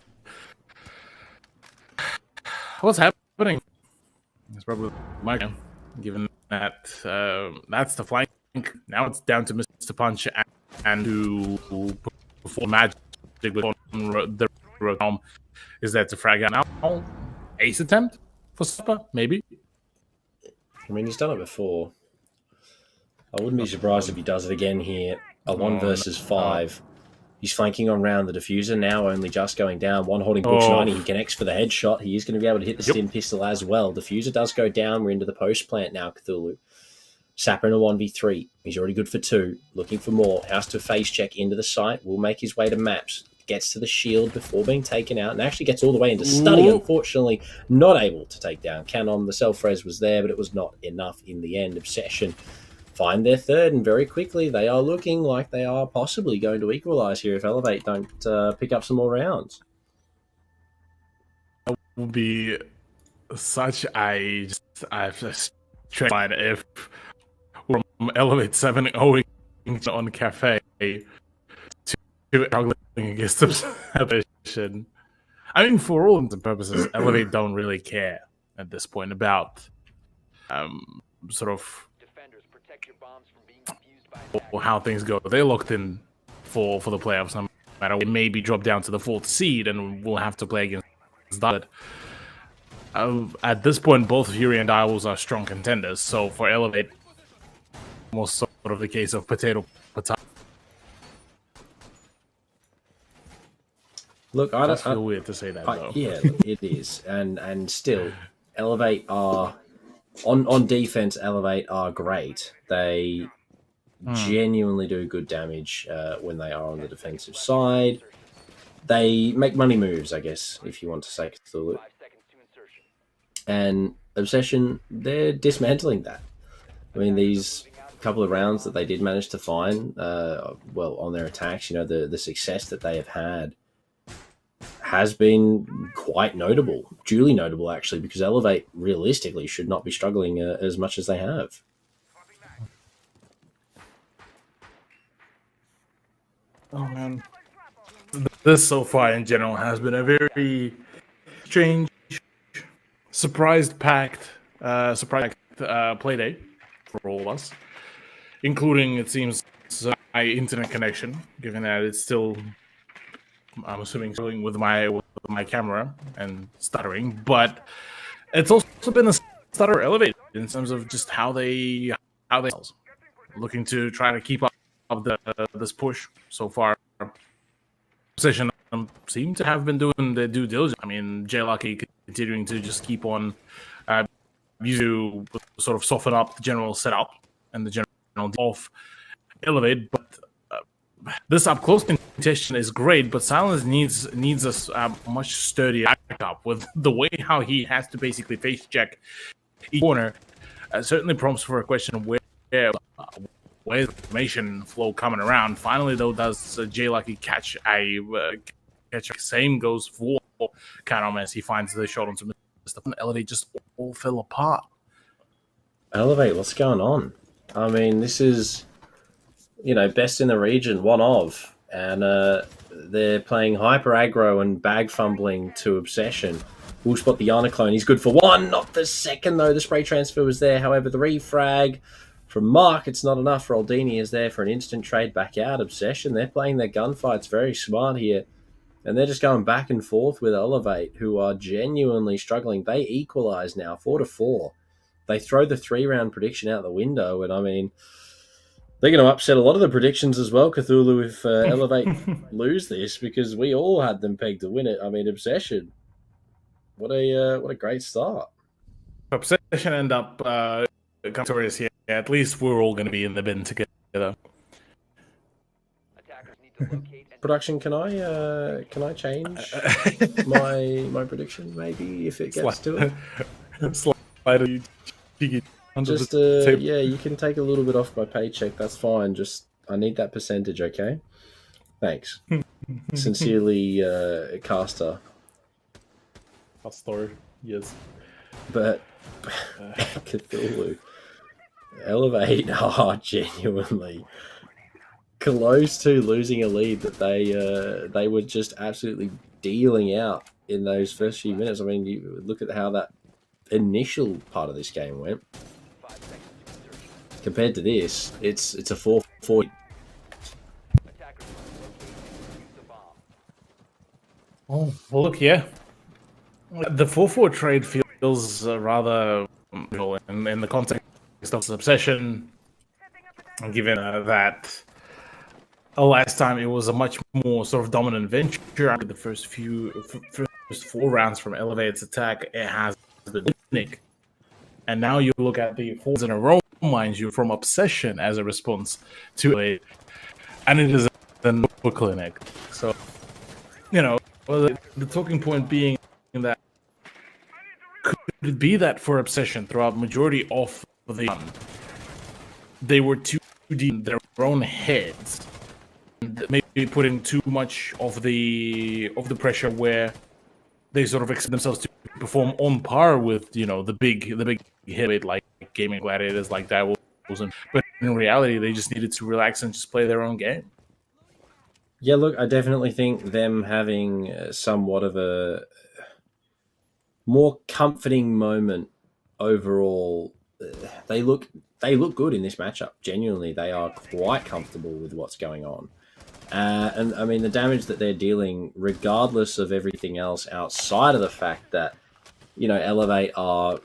what's happening? It's probably my game, given that that's the flank now it's down to Mr. Punch and to perform magic with the realm. Is that to frag out now? Ace attempt for Supper? Maybe. I mean, he's done it before. I wouldn't be surprised if he does it again here. A 1 versus 5. He's flanking on round the diffuser now, only just going down. One holding Butch 90. He connects for the headshot. He is going to be able to hit the stim pistol as well. Diffuser does go down. We're into the post plant now, Cthulhu. Sapper in a 1v3. He's already good for 2. Looking for more. Has to face check into the site. Will make his way to maps. Gets to the shield before being taken out. And actually gets all the way into study. Unfortunately, not able to take down Canon. The self-res was there, but it was not enough in the end. Obsession find their third, and very quickly they are looking like they are possibly going to equalise here if Elevate don't pick up some more rounds. It would be such a straight line if from Elevate 7-0 on Cafe to struggling against Obsession. I mean, for all intents and purposes, Elevate don't really care at this point about sort of how things go. They're locked in for the playoffs. No matter what, maybe drop down to the 4th seed, and we'll have to play against that. At this point, both Fury and Direwolves are strong contenders. So for Elevate, almost sort of the case of potato. Look, I feel weird to say that, though. Yeah, it is, and still, Elevate are on defense. Elevate are great. They genuinely do good damage when they are on the defensive side. They make money moves, I guess, if you want to say Cthulhu. And Obsession, they're dismantling that. I mean, these couple of rounds that they did manage to find, well, on their attacks, you know, the success that they have had has been quite notable, duly notable, actually, because Elevate realistically should not be struggling as much as they have. Oh, man. This so far in general has been a very strange, surprise-packed play day for all of us, including, it seems, my internet connection, given that it's still, I'm assuming, struggling with my camera and stuttering, but it's also been a stutter Elevate in terms of just how they looking to try to keep up this push so far. Obsession seem to have been doing their due diligence. I mean, JLucky continuing to just keep on to sort of soften up the general setup and the general of Elevate, but this up close contention is great, but Silence needs a much sturdier backup with the way how he has to basically face check each corner. Certainly prompts for a question of where's the information flow coming around. Finally, though, does JLucky catch a same goes for Kanom as he finds the shot onto Mr. Elevate just all fell apart. Elevate, what's going on? I mean, this is, you know, best in the region, one of, and they're playing hyper aggro and bag fumbling to Obsession. We'll spot the Yana clone. He's good for 1, not the second though. The spray transfer was there. However, the refrag from Mark, it's not enough. Roldini is there for an instant trade back out. Obsession, they're playing their gunfights very smart here. And they're just going back and forth with Elevate, who are genuinely struggling. They equalize now, 4-4. They throw the 3-round prediction out the window, and I mean, they're going to upset a lot of the predictions as well, Cthulhu, if Elevate lose this, because we all had them pegged to win it. I mean, Obsession, what a great start. Obsession end up victorious here. At least we're all going to be in the bin together. Production, can I change my prediction maybe if it gets to it? Slide just yeah, you can take a little bit off my paycheck. That's fine. Just I need that percentage, okay? Thanks. Sincerely, Caster. Castor, yes. But Cthulhu, Elevate are genuinely close to losing a lead that they were just absolutely dealing out in those first few minutes. I mean, you look at how that initial part of this game went. compared to this, it's a 4-4. Oh, well, look, yeah. The 4-4 trade feels rather in the context of Obsession, given that last time it was a much more sort of dominant venture. After the first 4 rounds from Elevate's attack, it has been Nick. And now you look at the 4s in a row, mind you, from Obsession as a response to it, and it is a clinic. So, well, the talking point being that could it be that for Obsession throughout majority of the run, they were too deep in their own heads, and maybe putting too much of the pressure where they sort of expect themselves to perform on par with the big hit like Gaming Gladiators, like Direwolves, but in reality they just needed to relax and just play their own game. Yeah, look, I definitely think them having somewhat of a more comforting moment overall. They look good in this matchup. Genuinely, they are quite comfortable with what's going on. And I mean, the damage that they're dealing, regardless of everything else outside of the fact that, Elevate are,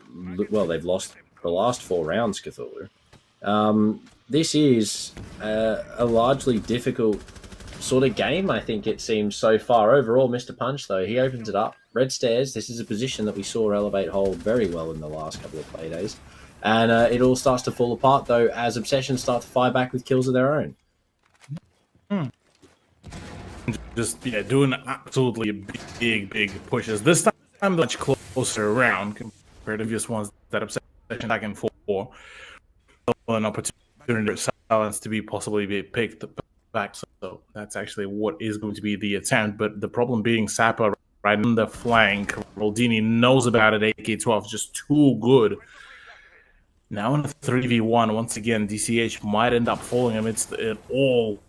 well, they've lost the last 4 rounds, Cthulhu. This is a largely difficult sort of game, I think it seems so far. Overall, Mr. Punch, though, he opens it up. Red Stairs, this is a position that we saw Elevate hold very well in the last couple of play days. And it all starts to fall apart, though, as Obsession start to fire back with kills of their own. Just, doing absolutely big pushes. This time, they're much closer around compared to previous ones that Obsession back and forth. An opportunity for Silence to possibly be picked back. So that's actually what is going to be the attempt. But the problem being Sapper right on the flank. Roldini knows about it. AK-12 just too good. Now in a 3v1, once again, DCH might end up falling amidst it all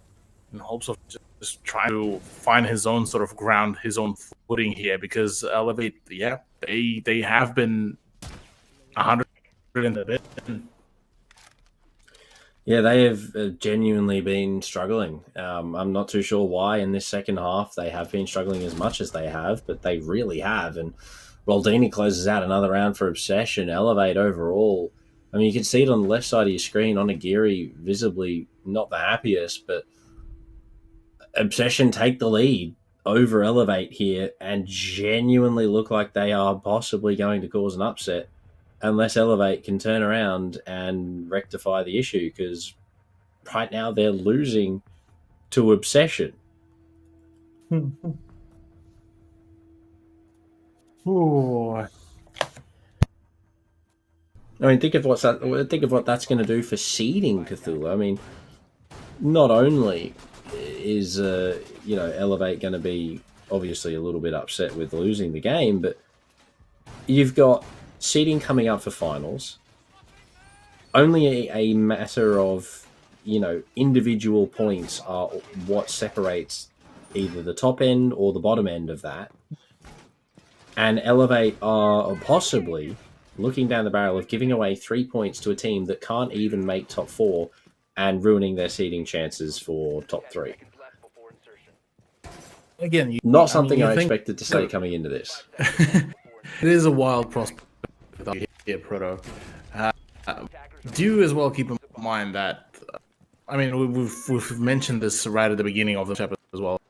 in hopes of just trying to find his own sort of ground, his own footing here, because Elevate, they have been 100 in the bit. Yeah, they have genuinely been struggling. I'm not too sure why in this second half they have been struggling as much as they have, but they really have. And Roldini closes out another round for Obsession. Elevate overall, I mean, you can see it on the left side of your screen. Onigiri visibly not the happiest, but Obsession take the lead over Elevate here and genuinely look like they are possibly going to cause an upset unless Elevate can turn around and rectify the issue, because right now they're losing to Obsession. Ooh. I mean, think of what that's going to do for seeding Cthulhu. I mean, not only is Elevate going to be obviously a little bit upset with losing the game, but you've got seeding coming up for finals. Only a matter of individual points are what separates either the top end or the bottom end of that, and Elevate are possibly looking down the barrel of giving away 3 points to a team that can't even make top 4 and ruining their seeding chances for top 3. Again, not something I expected to say coming into this. It is a wild prospect here, Proto. Do as well keep in mind that, we've mentioned this right at the beginning of the chapter as well.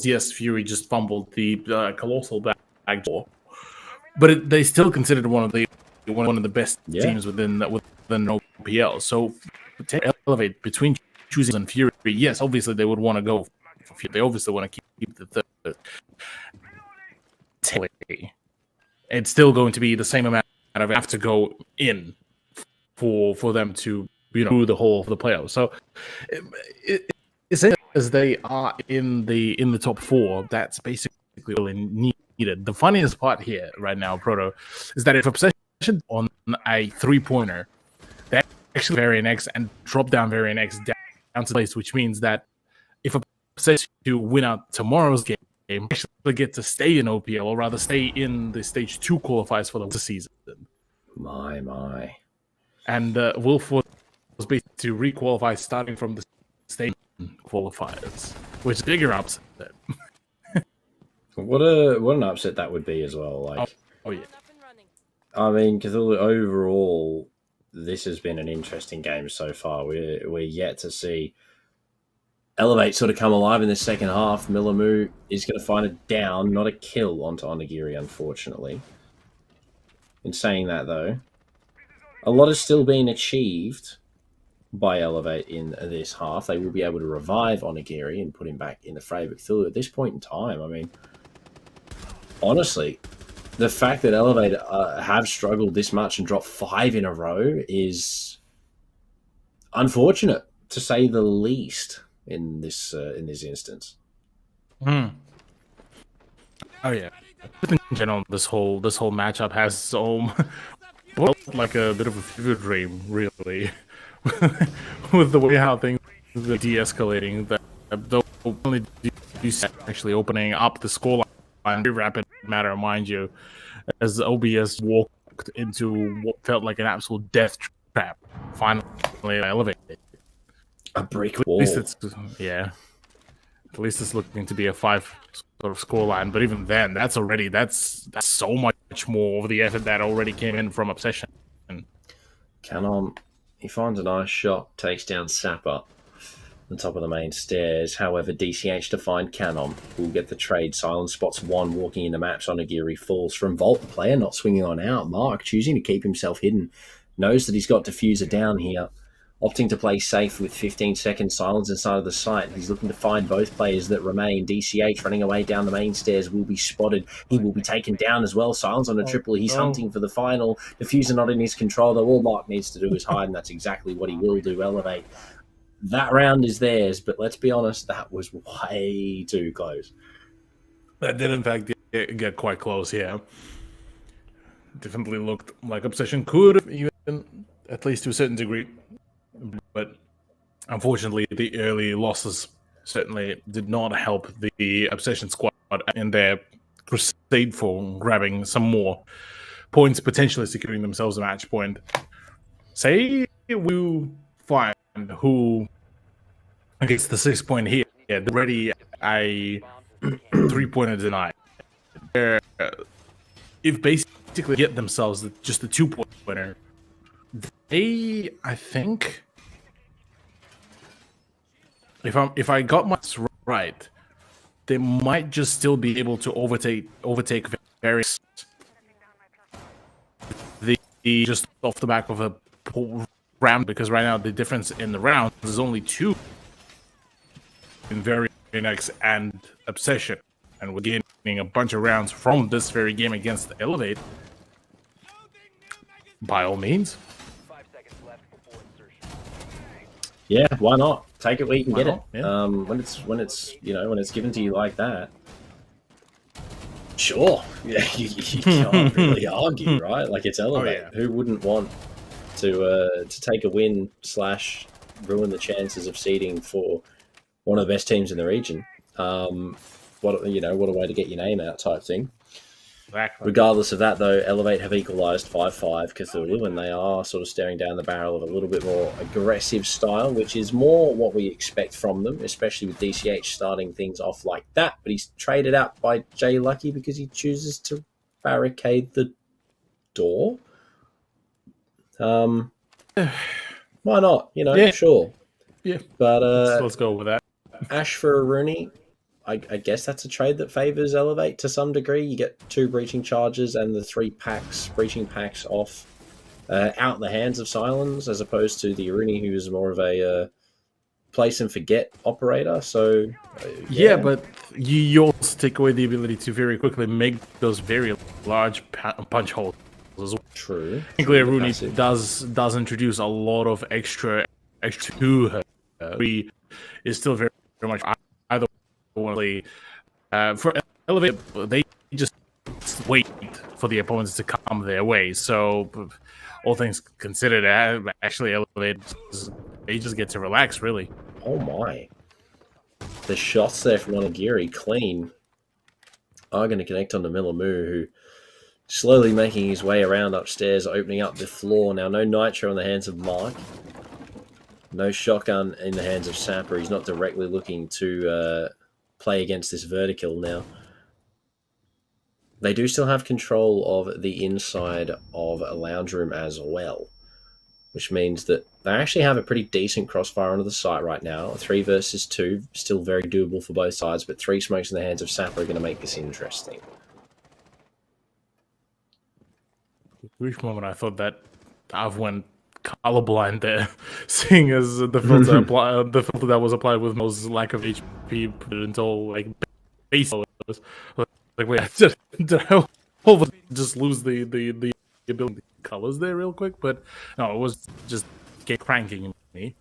Yes, Fury just fumbled the Colossal back door, but they still considered one of the best teams within OPL. So to Elevate between choosing and Fury, yes, obviously they would want to go for Fury. They obviously want to keep the third. It's still going to be the same amount of have to go in for them to do the whole of the playoffs. So as they are in the top 4, that's basically really needed. The funniest part here right now, Proto, is that if Obsession on a 3-pointer, they actually Varian X and drop down Varian X down to place, which means that if Obsession to win out tomorrow's game, actually get to stay in OPL, or rather stay in the Stage 2 qualifiers for the season. My. And Wilford be to requalify starting from the state qualifiers, which is bigger upset. What an upset that would be as well. Like, oh yeah. I mean, Cthulhu, overall, this has been an interesting game so far. We're yet to see Elevate sort of come alive in the second half. Milamu is going to find a down, not a kill onto Onigiri, unfortunately. In saying that, though, a lot is still being achieved by Elevate in this half. They will be able to revive Onigiri and put him back in the fray. But Cthulhu, at this point in time, I mean, honestly, the fact that Elevate have struggled this much and dropped 5 in a row is unfortunate, to say the least, in this instance. Oh yeah. In general, this whole matchup has like a bit of a fever dream, really, with the way how things are de-escalating. That they'll only do actually opening up the scoreline in a very rapid manner, mind you, as OBS walked into what felt like an absolute death trap. Finally elevated. A brick wall. At least at least it's looking to be a 5 sort of scoreline, but even then, that's so much more of the effort that already came in from Obsession. Canon, he finds a nice shot, takes down Sapper on top of the main stairs. However, DCH to find Canon will get the trade. Silence spots one walking into maps. Onigiri falls from Vault. The player not swinging on out. Mark choosing to keep himself hidden. Knows that he's got Diffuser down here. Opting to play safe with 15 seconds silence inside of the site. He's looking to find both players that remain. DCH running away down the main stairs will be spotted. He will be taken down as well. Silence on a triple. He's hunting for the final. Diffuser not in his control, though. All Mark needs to do is hide, and that's exactly what he will do. Elevate. That round is theirs, but let's be honest, that was way too close. That did, in fact, get quite close, yeah. Definitely looked like Obsession could have, even, at least to a certain degree. But unfortunately, the early losses certainly did not help the Obsession squad in their crusade for grabbing some more points, potentially securing themselves a match point. Say we find who gets the 6 point here, already a 3-pointer denied. If basically get themselves just the 2-pointer, they, I think, if I got my right, they might just still be able to overtake various just off the back of a round, because right now the difference in the rounds is only 2 in Varianex and Obsession, and we're gaining a bunch of rounds from this very game against Elevate. By all means. Yeah, why not? Take it where you can get it. Yeah. When it's given to you like that, sure. Yeah, you can't really argue, right? Like, it's Elevate. yeah. Who wouldn't want to take a win / ruin the chances of seeding for one of the best teams in the region? What a way to get your name out, type thing. Exactly. Regardless of that, though, Elevate have equalised 5-5 Cthulhu, and they are sort of staring down the barrel of a little bit more aggressive style, which is more what we expect from them, especially with DCH starting things off like that. But he's traded out by Jay Lucky because he chooses to barricade the door. Why not? Sure. Yeah. But let's go with that. Ash for Aruni. I guess that's a trade that favours Elevate to some degree. You get 2 breaching charges and the 3 breaching packs off out in the hands of Silence, as opposed to the Aruni, who is more of a place and forget operator. So yeah, but you also take away the ability to very quickly make those very large punch holes as well. True. Technically, Aruni does introduce a lot of extra to her. He is still very much either. For Elevate, they just wait for the opponents to come their way. So, all things considered, actually, Elevate, they just get to relax, really. Oh my. The shots there from Onigiri, clean, are going to connect on to Milamu, who slowly making his way around upstairs, opening up the floor. Now, no Nitro in the hands of Mark. No shotgun in the hands of Sapper. He's not directly looking to play against this vertical now. They do still have control of the inside of a lounge room as well, which means that they actually have a pretty decent crossfire onto the site right now. 3 versus 2, still very doable for both sides, but 3 smokes in the hands of Sapper are going to make this interesting. At a brief moment, I thought that I've went colorblind there, seeing as the filter the filter that was applied with most lack of HP put it into all like base. Like, wait, did I just lose the ability colors there real quick? But no, it was just cranking me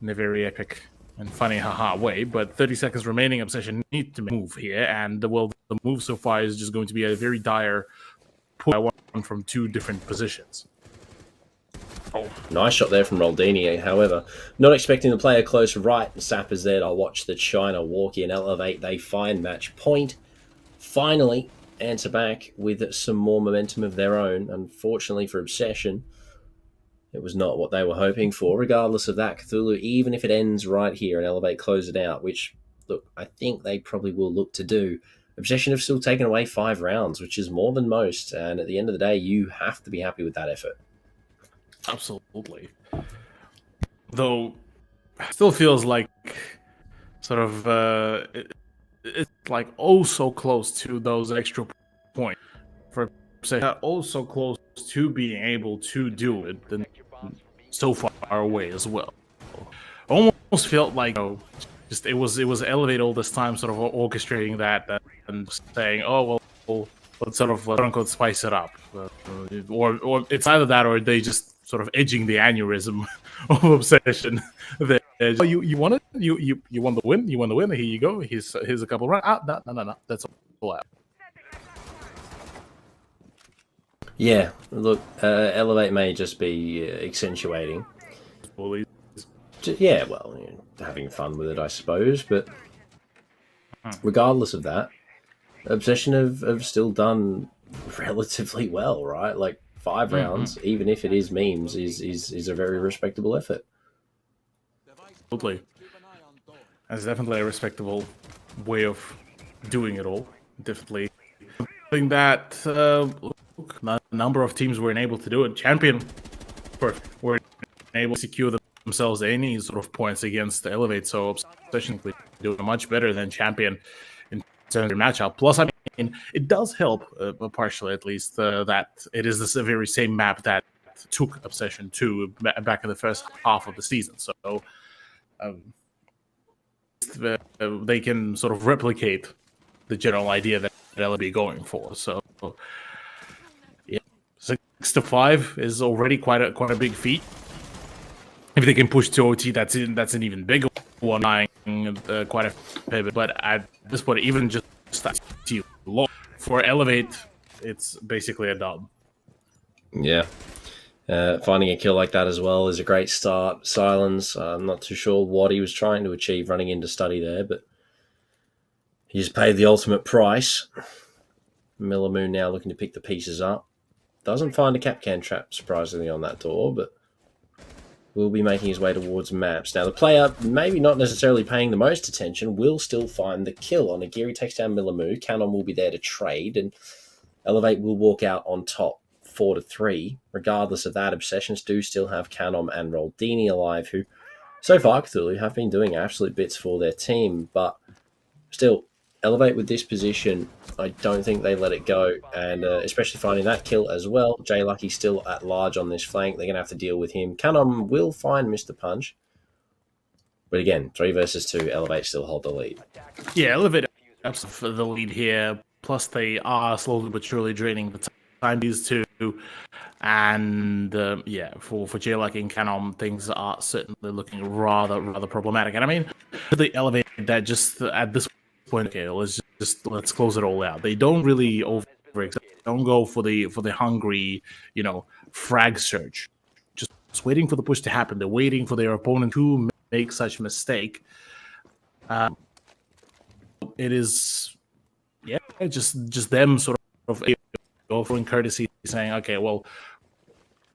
in a very epic and funny haha way. But 30 seconds remaining, Obsession need to move here, and the move so far is just going to be a very dire pull from 2 different positions. Oh, nice shot there from Roldini. However, not expecting the player close right. Sapper's there to watch the China walk in, elevate. They find match point. Finally, answer back with some more momentum of their own. Unfortunately for Obsession, it was not what they were hoping for. Regardless of that, Cthulhu, even if it ends right here and Elevate close it out, which, look, I think they probably will look to do, Obsession have still taken away 5 rounds, which is more than most. And at the end of the day, you have to be happy with that effort. Absolutely. Though, it still feels like sort of it's like oh so close to those extra points for say oh so close to being able to do it, then so far away as well. Almost felt like just it was Elevate all this time, sort of orchestrating that and saying, oh well, let's sort of quote unquote spice it up, or it's either that or they just sort of edging the aneurysm of Obsession. Oh, you won it? You won the win? You won the win? Here you go. Here's a couple rounds. No. That's all out. Yeah, look, Elevate may just be accentuating. Bullies. Yeah, well, having fun with it, I suppose. But regardless of that, Obsession have still done relatively well, right? Like 5 rounds, even if it is memes, is a very respectable effort. Absolutely. That's definitely a respectable way of doing it all. Definitely. I think that a number of teams weren't able to do it. Champion weren't able to secure themselves any sort of points against the Elevate, so Obsession doing much better than Champion in terms of matchup. Plus, I mean, it does help, partially at least, that it is the very same map that took Obsession to back in the first half of the season. So they can sort of replicate the general idea that they'll be going for. So, yeah, 6-5 is already quite a big feat. If they can push to OT, that's an even bigger one, quite a fair bit. But at this point, even just low for Elevate, it's basically a dub. Yeah. Finding a kill like that as well is a great start. Silence, I'm not too sure what he was trying to achieve running into study there, but he's paid the ultimate price. Millamoo now looking to pick the pieces up. Doesn't find a Capcan trap, surprisingly, on that door, but will be making his way towards maps. Now, the player, maybe not necessarily paying the most attention, will still find the kill. On Agiri takes down Millamoo. Canon will be there to trade, and Elevate will walk out on top. 4-3. Regardless of that, Obsessions do still have Canom and Roldini alive, who so far Cthulhu have been doing absolute bits for their team, but still, Elevate with this position, I don't think they let it go, and especially finding that kill as well. J Lucky still at large on this flank. They're going to have to deal with him. Canom will find Mr. Punch, but again, 3 versus 2, Elevate still hold the lead. Yeah, Elevate for the lead here, plus they are slowly but surely draining the time these two, and yeah, for J-Lucky and Canom, things are certainly looking rather problematic. And I mean, they elevate that just at this point. Okay, let's close it all out. They don't really don't go for the hungry, frag search. Just waiting for the push to happen. They're waiting for their opponent to make such a mistake. It is, yeah, just them sort of offering courtesy, saying, okay, well,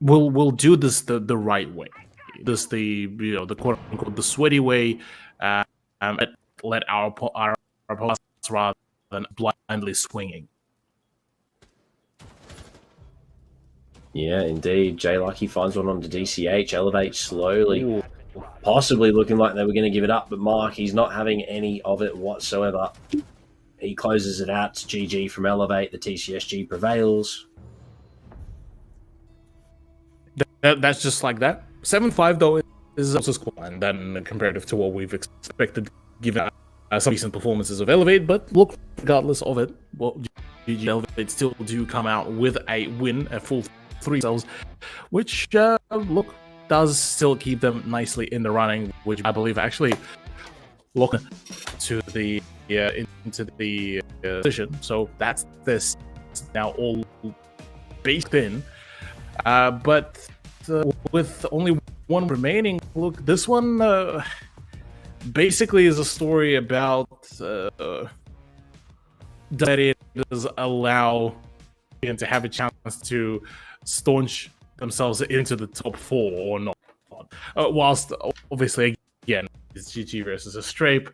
we'll do this the right way. the quote unquote the sweaty way, let our opponents rather than blindly swinging. Yeah, indeed. J Lucky finds one onto DCH. Elevate slowly. Possibly looking like they were going to give it up, but Mark, he's not having any of it whatsoever. He closes it out to GG from Elevate. The TCSG prevails. That's just like that. 7-5, though, is also score line than comparative to what we've expected, given some recent performances of Elevate. But look, regardless of it, well, GG Elevate still do come out with a win, a full 3 cells, which, look, does still keep them nicely in the running, which I believe actually look to the into the position. So that's this now all baked in. But with only one remaining, look, this one basically is a story about that it does allow them to have a chance to staunch themselves into the top 4 or not. Whilst obviously again it's GG versus a Strape.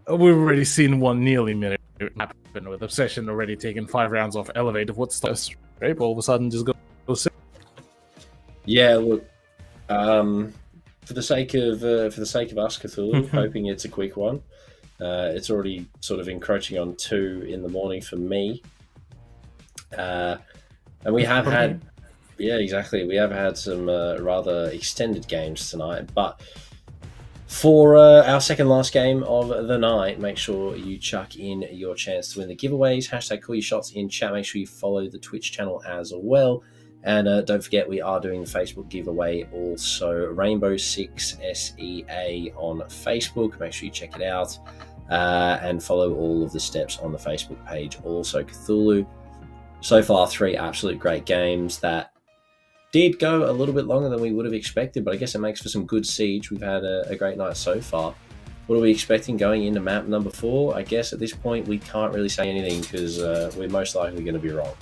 We've already seen one nearly minute happen with Obsession already taking 5 rounds off Elevate. Of what's the Strape all of a sudden just goes. Yeah, look. For the sake of us, Cthulhu, hoping it's a quick one. It's already sort of encroaching on 2 in the morning for me. And we have had. Yeah, exactly. We have had some rather extended games tonight, but for our second last game of the night, make sure you chuck in your chance to win the giveaways. Hashtag call your shots in chat. Make sure you follow the Twitch channel as well. And don't forget, we are doing the Facebook giveaway also. Rainbow 6 SEA on Facebook. Make sure you check it out. And follow all of the steps on the Facebook page. Also, Cthulhu. So far, 3 absolute great games that did go a little bit longer than we would have expected, but I guess it makes for some good siege. We've had a great night so far. What are we expecting going into map number 4? I guess at this point we can't really say anything because we're most likely going to be wrong.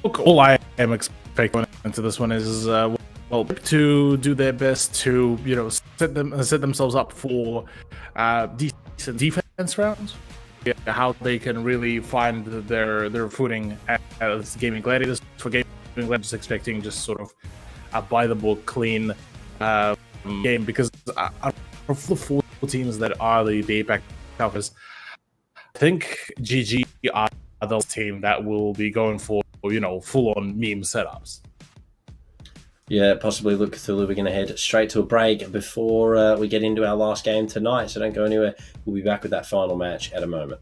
Look, all I am expecting into this one is to do their best to set themselves up for decent defense rounds. Yeah, how they can really find their footing as Gaming Gladiators. For Gaming Gladiators, expecting just sort of a by the book, clean game, because of the 4 teams that are the APAC Alphas, I think GG are the team that will be going for full on meme setups. Yeah, possibly. Look, Cthulhu, we're going to head straight to a break before we get into our last game tonight, so don't go anywhere. We'll be back with that final match at a moment.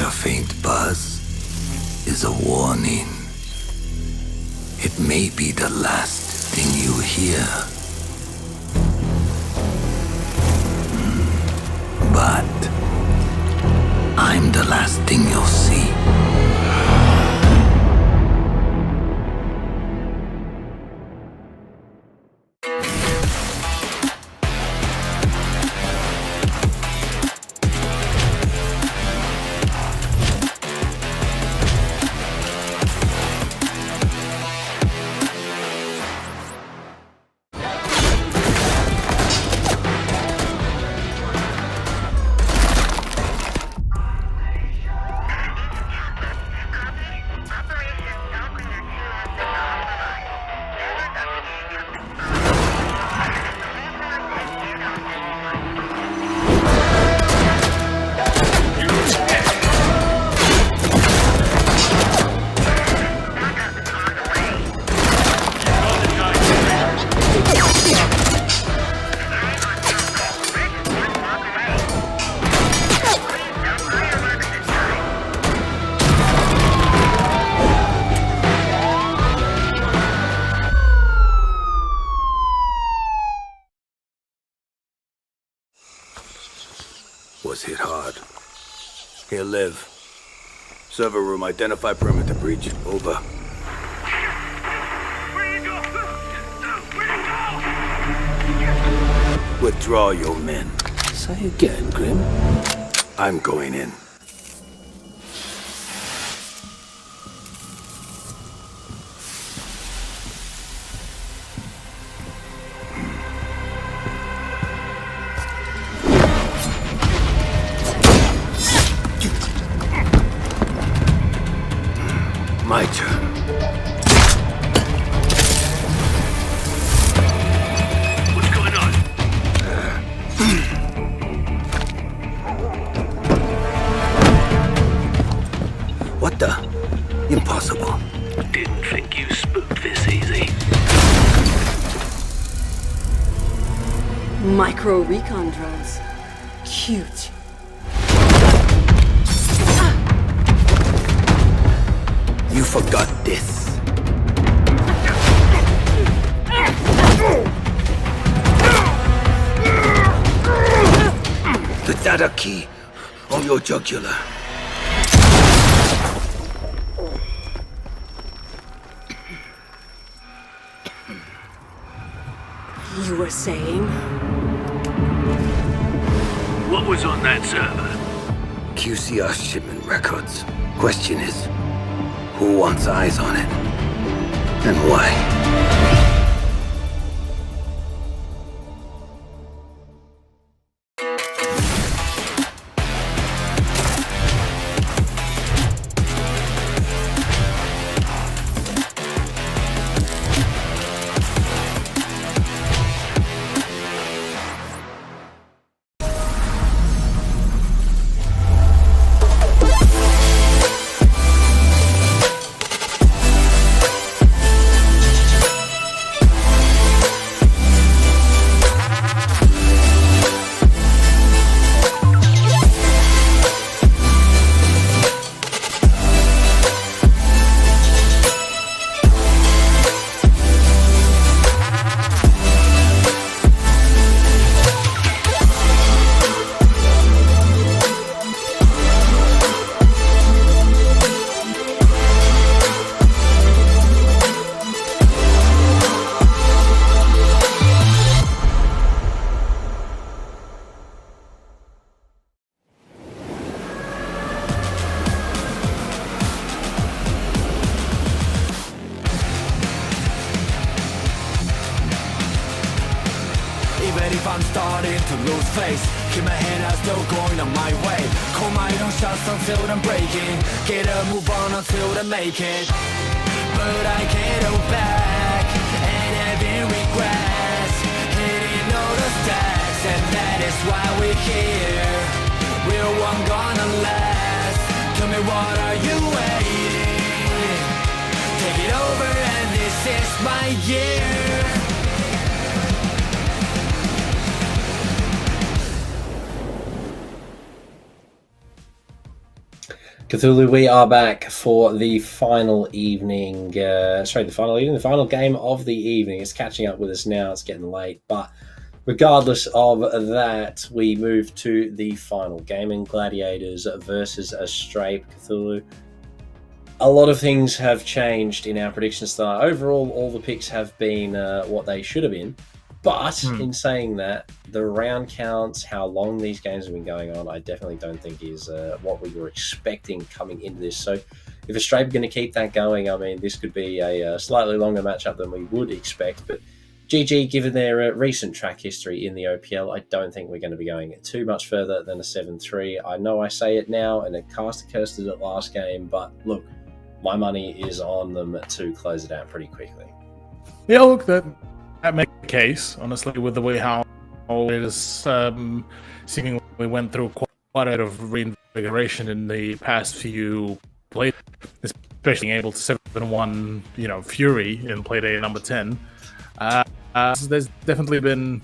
The faint buzz is a warning. It may be the last thing you hear. But I'm the last thing you'll see. Was hit hard. He'll live. Server room, identify perimeter breach. Over. Withdraw your men. Say again, Grim. I'm going in. My turn. What's going on? What the? Impossible. Didn't think you spooked this easy. Micro recon drones. Cute. You forgot this. The data key on your jugular. You were saying? What was on that server? QCR shipment records. Question is, who wants eyes on it? And why? If I'm starting to lose face, keep my head out, still going on my way. Call my own shots until I'm breaking. Get a move on until I make it. But I can't go back, and having regrets, hitting all the stacks, and that is why we're here. We're one gonna last. Tell me, what are you waiting? Take it over, and this is my year. Cthulhu, we are back for the final evening. The final game of the evening. It's catching up with us now. It's getting late, but regardless of that, we move to the final game in Gladiators versus Astrape. Cthulhu. A lot of things have changed in our prediction start. Overall, all the picks have been what they should have been. But in saying that, the round counts, how long these games have been going on, I definitely don't think is what we were expecting coming into this. So if Astrape are going to keep that going, I mean, this could be a slightly longer matchup than we would expect. But GG, given their recent track history in the OPL, I don't think we're going to be going too much further than a 7-3. I know I say it now, and it cast cursed it last game, but look, my money is on them to close it out pretty quickly. Yeah, look, that makes a case, honestly, with the way how it is seemingly went through quite a bit of reinvigoration in the past few plays, especially being able to 7-1, Fury in playday number 10. So there's definitely been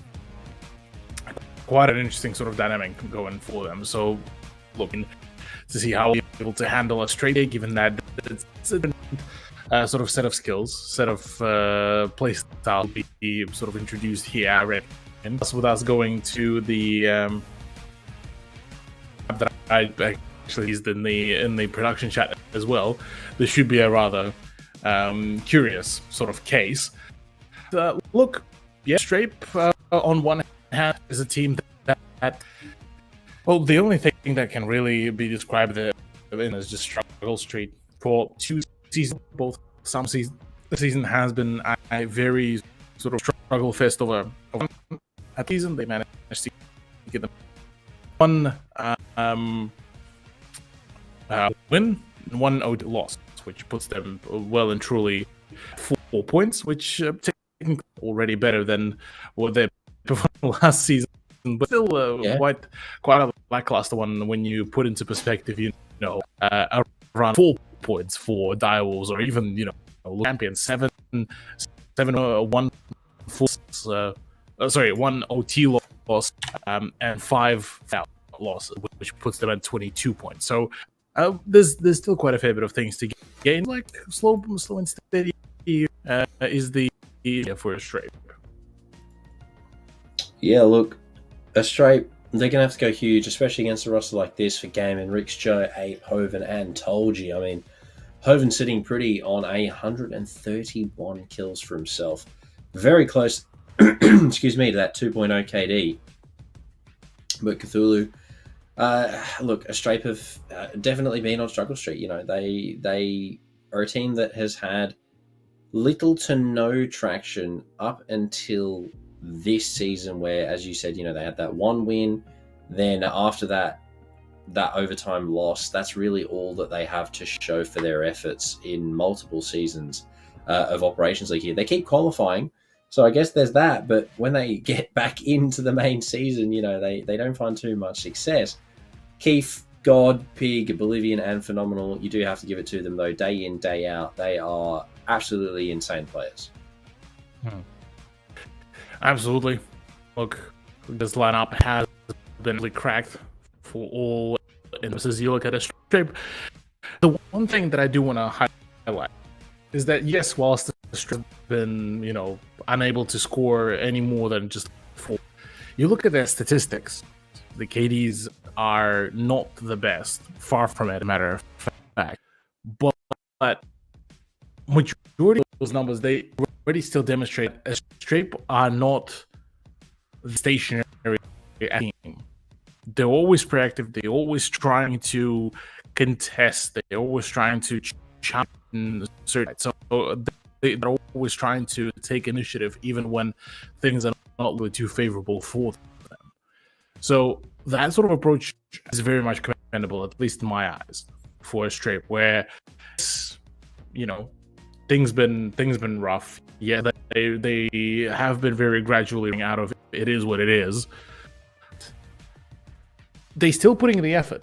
quite an interesting sort of dynamic going for them. So looking to see how we're able to handle Astrape, given that it's a different sort of set of skills, set of play style be sort of introduced here, I reckon. And that's with us going to the that I actually used in the production chat as well. This should be a rather curious sort of case. Look, yeah, Astrape on one hand is a team that well, the only thing that can really be described there is just struggle street for 2 seasons. Both some season the season has been a very sort of struggle fest over a season. They managed to get them one win and 1 loss, which puts them well and truly 4 points, which already better than what they performed last season, but still quite a lackluster one when you put into perspective, around 4 points for Direwolves, or even champion 1 OT loss and 5 loss, which puts them at 22 points. So there's still quite a fair bit of things to gain. Like slow and steady is the for Astrape. Yeah, look, Astrape, they're going to have to go huge, especially against a roster like this for Game, Rix, Joe, Ape, Hoven, and Tolji. I mean, Hoven sitting pretty on 131 kills for himself. Very close, excuse me, to that 2.0 KD. But Cthulhu, look, Astrape have definitely been on struggle street. They are a team that has had little to no traction up until this season, where, as you said, they had that 1 win. Then after that overtime loss, that's really all that they have to show for their efforts in multiple seasons of Operations League here. They keep qualifying, so I guess there's that, but when they get back into the main season, they don't find too much success. Keith, God, Pig, Bolivian, and Phenomenal, you do have to give it to them, though. Day in, day out, they are absolutely insane players. Absolutely. Look, this lineup has been really cracked for all as you look at Astrape. The one thing that I do want to highlight is that, yes, whilst Astrape has been, unable to score any more than just 4, you look at their statistics, the KDs are not the best, far from it, as a matter of fact. But majority of those numbers, they already still demonstrate Astrape are not stationary team. They're always proactive. They're always trying to contest. They're always trying to challenge certain. So they're always trying to take initiative, even when things are not really too favorable for them. So that sort of approach is very much commendable, at least in my eyes, for Astrape, where things been rough. Yeah, they have been very gradually out of it. It is what it is. They still putting in the effort.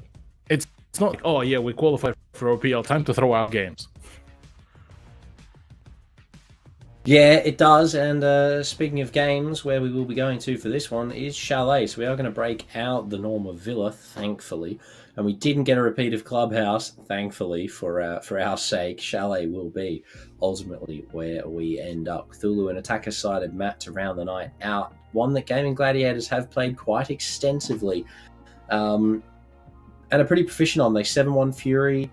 It's not like, oh yeah, we qualified for OPL, time to throw out games. Yeah, it does. And speaking of games, where we will be going to for this one is Chalet. So we are going to break out the norm of Villa, thankfully. And we didn't get a repeat of Clubhouse, thankfully, for our sake. Chalet will be ultimately where we end up. Cthulhu, an attacker-sided map to round the night out. One that Gaming Gladiators have played quite extensively. And are pretty proficient on. They 7-1 Fury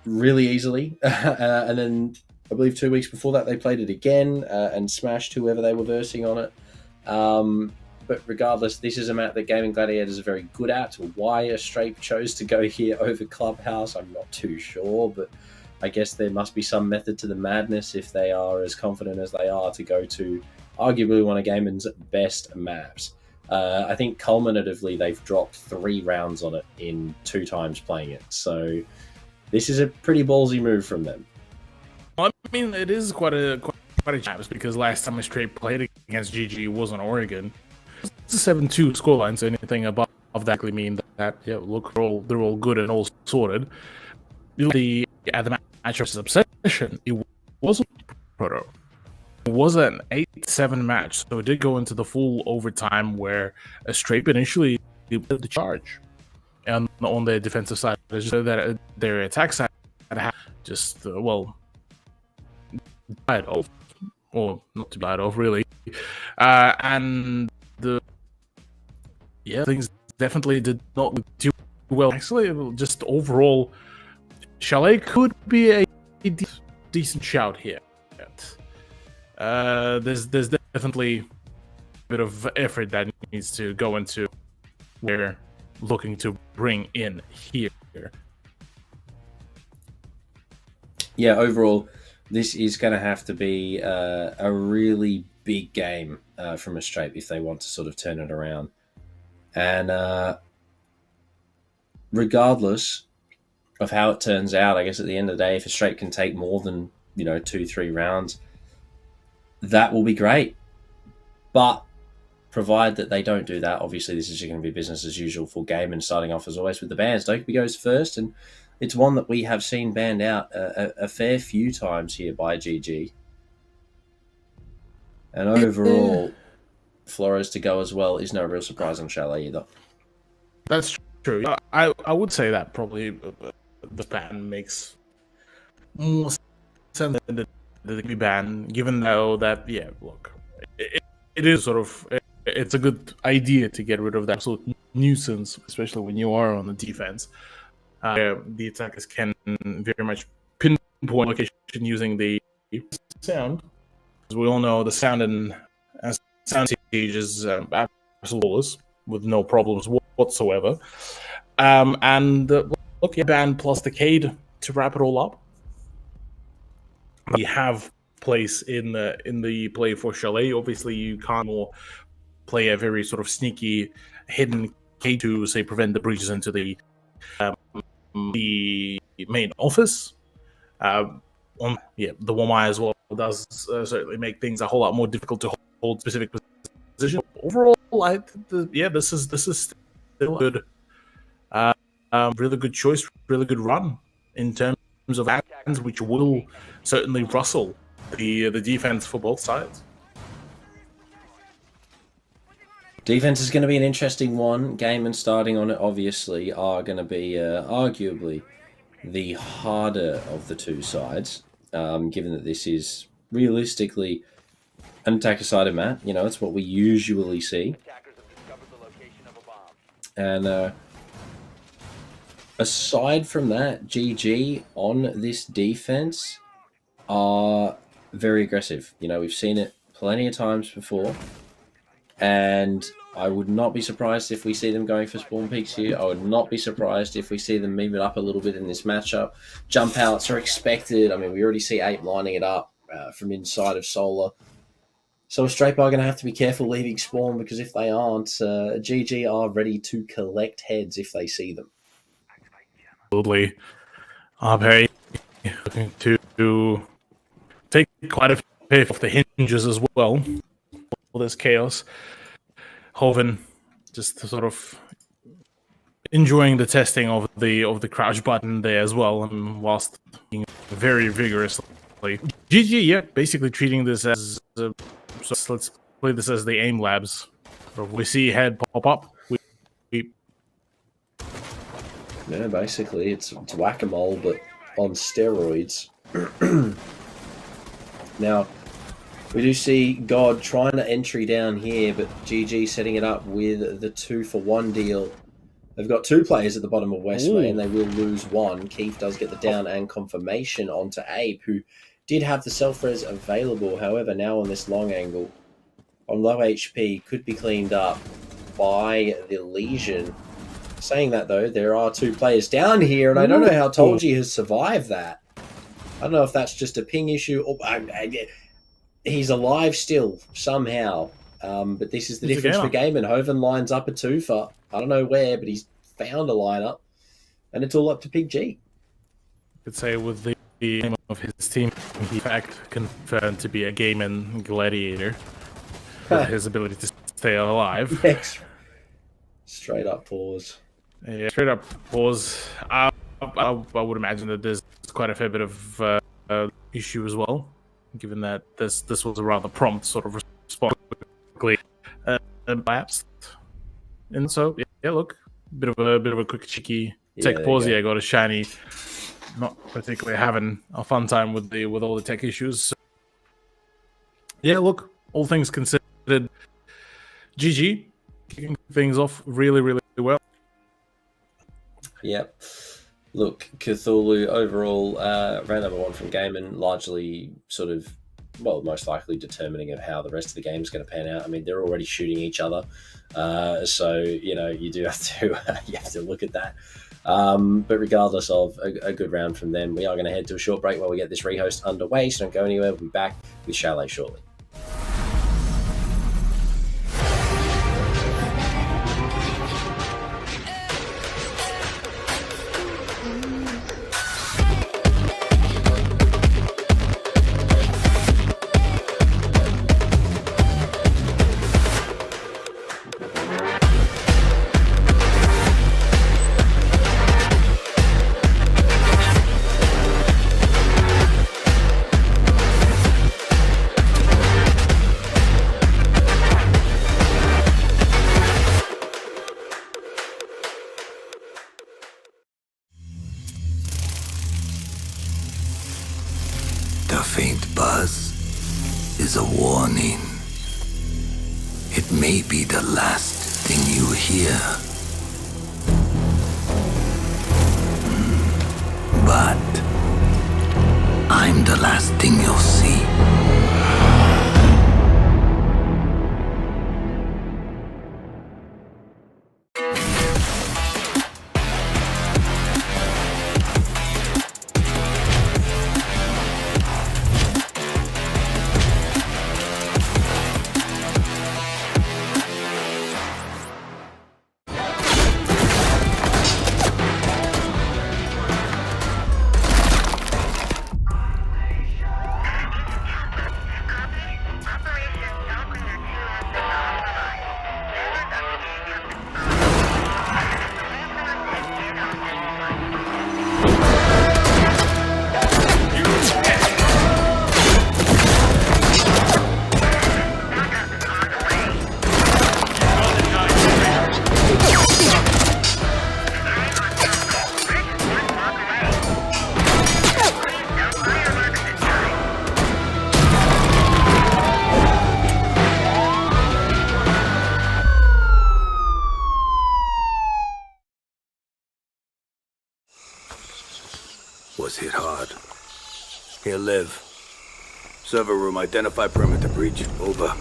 really easily. And then I believe 2 weeks before that they played it again and smashed whoever they were versing on it. But regardless, this is a map that Gaming Gladiators are very good at. Why Astrape chose to go here over Clubhouse, I'm not too sure, but I guess there must be some method to the madness if they are as confident as they are to go to arguably one of Gaiman's best maps. I think culminatively they've dropped 3 rounds on it in 2 times playing it. So this is a pretty ballsy move from them. Well, I mean, it is quite a chance because last time Astrape played against GG was on Oregon. It's a 7-2 scoreline, so anything above that would mean that yeah, look, they're all good and all sorted. At the matchup's obsession, it wasn't Proto. It was an 8-7 match, so it did go into the full overtime where Astrape initially led the charge, and on their defensive side, so that their attack side had just died off, or not to died off really, and things definitely did not do well. Actually, just overall, Chalet could be a decent shout here. There's definitely a bit of effort that needs to go into we're looking to bring in here. Yeah, overall, this is going to have to be a really big game from Astrape if they want to sort of turn it around. And regardless of how it turns out, I guess at the end of the day, if Astrape can take more than 2-3 rounds, that will be great. But provide that they don't do that, obviously this is going to be business as usual for Gaiman, starting off as always with the bans. Dokkaebi goes first, and it's one that we have seen banned out a fair few times here by GG. And overall, Flores to go as well is no real surprise on Chalet either. That's true. I would say that probably the ban makes more sense than the ban, given though that, yeah, look, it is sort of, it's a good idea to get rid of that absolute nuisance, especially when you are on the defense. The attackers can very much pinpoint location using the sound. As we all know, the sound in Sound Siege is absolutely with no problems whatsoever. And look, ban plus Decade to wrap it all up. We have place in the play for Chalet. Obviously, you can't more play a very sort of sneaky hidden K to say prevent the breaches into the main office. The Wamai as well does certainly make things a whole lot more difficult to hold specific position. Overall, this is still good. Really good choice, really good run in terms of actions, which will certainly rustle the defense for both sides. Defense is going to be an interesting one. Gaiman starting on it obviously are going to be arguably the harder of the two sides, given that this is realistically an attacker-sided map. It's what we usually see. And aside from that, GG on this defense are very aggressive. We've seen it plenty of times before. And I would not be surprised if we see them going for spawn peaks here. I would not be surprised if we see them move it up a little bit in this matchup. Jump outs are expected. I mean, we already see Ape lining it up from inside of Solar. So Astrape are going to have to be careful leaving spawn, because if they aren't, GG are ready to collect heads if they see them. Absolutely. Perry looking to take quite a bit off the hinges as well. All this chaos. Hoven just sort of enjoying the testing of the crouch button there as well, and whilst being very vigorously GG, yeah, basically treating this as so let's play this as the aim labs. So if we see head pop up, we yeah, basically it's whack-a-mole, but on steroids. Now, we do see God trying to entry down here, but GG setting it up with the 2-for-1 deal. They've got 2 players at the bottom of Westway, and they will lose 1. Keith does get the down and confirmation onto Abe, who did have the self-res available. However, now on this long angle, on low HP, could be cleaned up by the Legion. Saying that, though, there are 2 players down here, and I don't know how Tolji has survived that. I don't know if that's just a ping issue, or he's alive still, somehow. But this is the difference for Game, and Hoven lines up a 2 for, I don't know where, but he's found a lineup, and it's all up to Big G. Could say with the name of his team, he in fact confirmed to be a game and gladiator. With his ability to stay alive. Yes. Straight up pause. Yeah, straight up pause. I would imagine that there's quite a fair bit of issue as well, given that this was a rather prompt sort of response quickly lapsed. And so yeah, look, bit of a quick cheeky tech pause. Yeah, got a shiny. Not particularly having a fun time with all the tech issues. So, yeah, look, all things considered, GG kicking things off really, really well. Yep. Look, Cthulhu overall ran number 1 from Game, and largely sort of, well, most likely determining of how the rest of the game is going to pan out. I mean, they're already shooting each other, so you do have to look at that. But regardless of a good round from them, we are going to head to a short break while we get this rehost underway. So don't go anywhere. We'll be back with Chalet shortly. The faint buzz is a warning. It may be the last thing you hear. But I'm the last thing you'll see. Was hit hard. He'll live. Server room, identify perimeter breach. Over.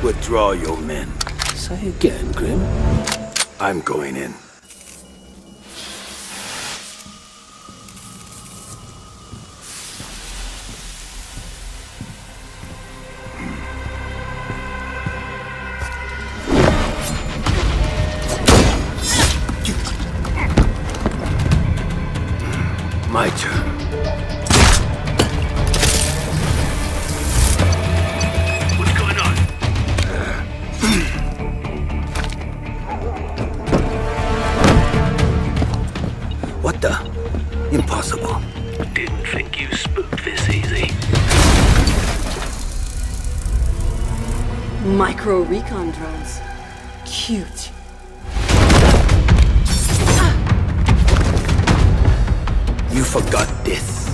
Withdraw your men. Say again, Grim. I'm going in. My turn. What's going on? Micro recon drones. Cute. You forgot this.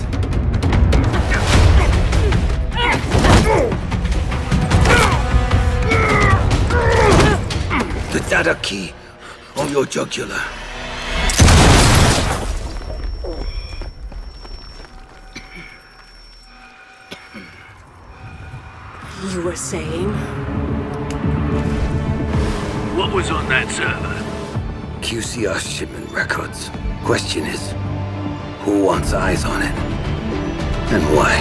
The data key on your jugular. You were saying? What was on that server? QCR shipment records. Question is, who wants eyes on it? And why?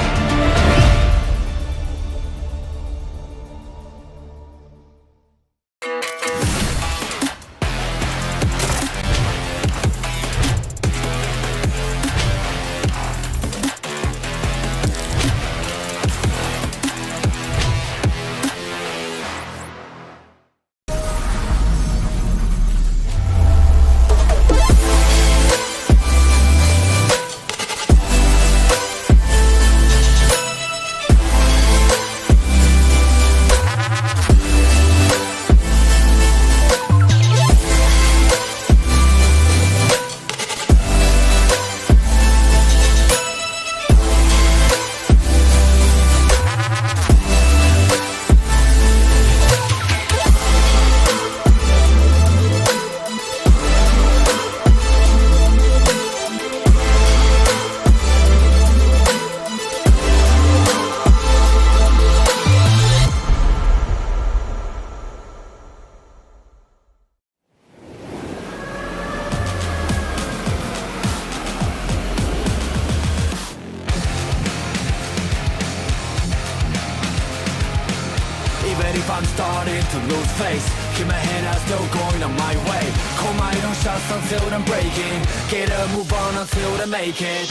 If I'm starting to lose face, keep my head out, still going on my way. Call my own shots until I'm breaking. Get a move on until I make it.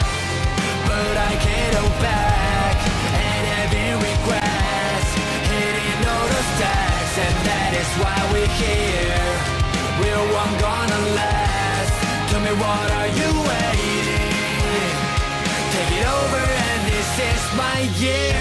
But I can't go back and having regrets, hitting all the stacks, and that is why we're here. Real one gonna last. Tell me, what are you waiting? Take it over, and this is my year.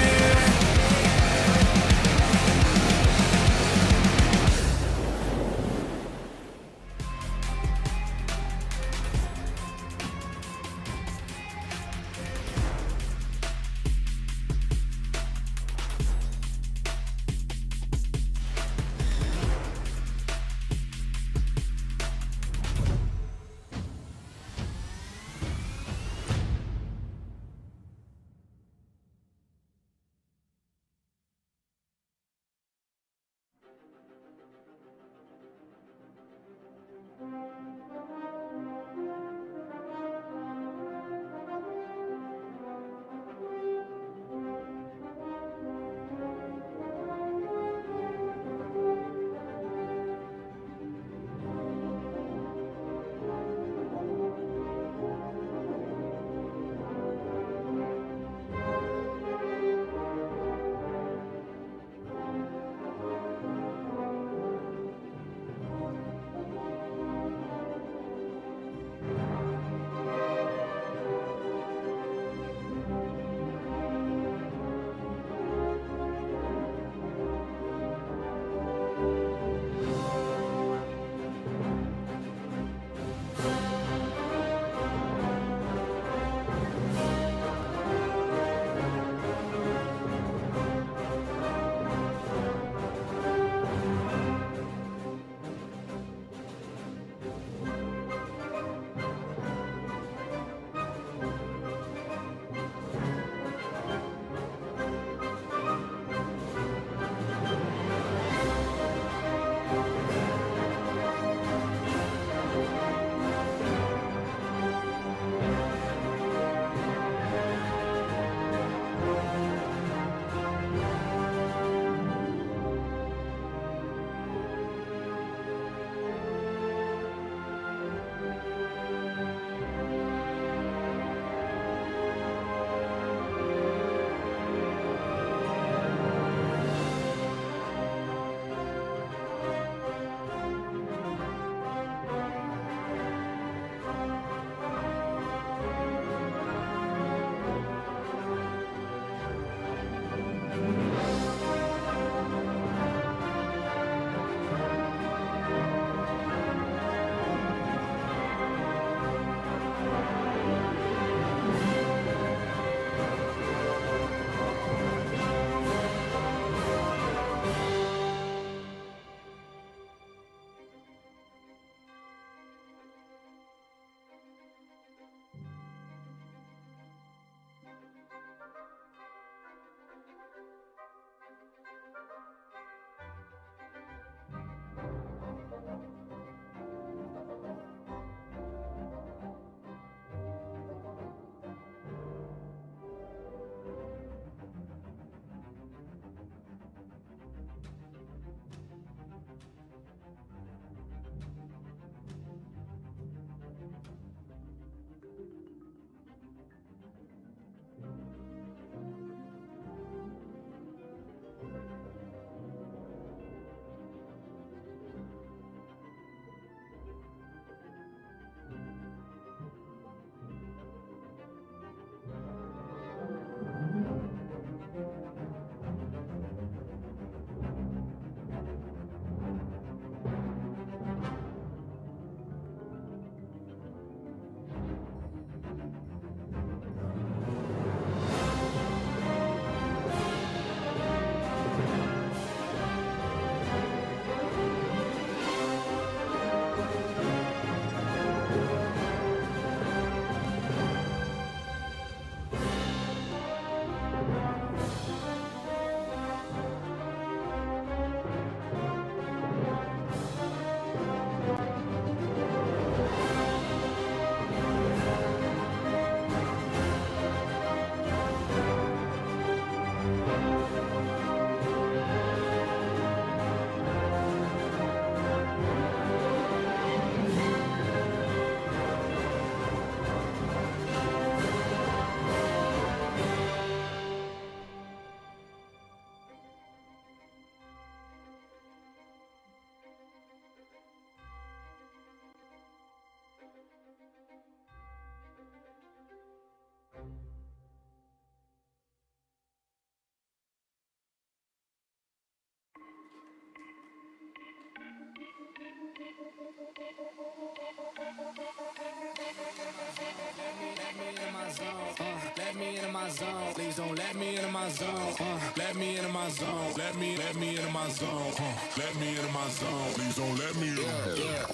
Let me into my zone. Please don't let me into my zone. Let me into my zone. Let me into my zone. Let me into my zone. Please don't let me in.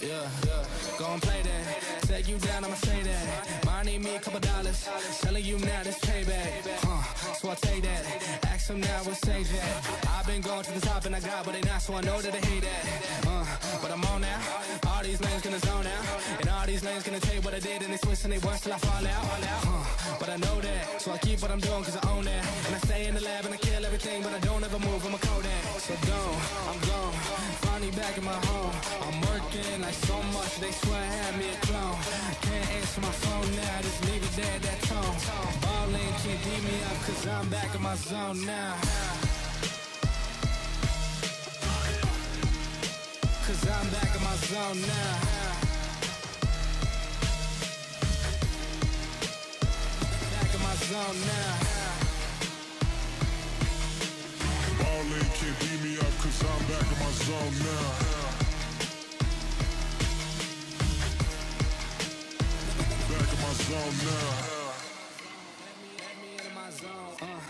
Yeah. Gon' play that. Take you down, I'ma say that. Might need me a couple dollars. Telling you now this payback. So I take that. Ask them now, we'll say that. I've been going to the top and I got what they not, so I know that they hate that. But I'm on now. All these lanes gonna zone out. And all these lanes gonna tell you what I did and they switch and they once till I fall out. But I know that, so I keep what I'm doing cause I own that. And I stay in the lab and I kill everything, but I don't ever move, I'm a Kodak. So I'm gone, finally back in my home. I'm working like so much, they swear I had me a clone. Can't answer my phone now, just leave it there, that tone. Ballin' can't beat me up cause I'm back in my zone now. Cause I'm back in my zone now. Back in my zone now. Ballin' can't beat me up cause I'm back in my zone now. Back in my zone now.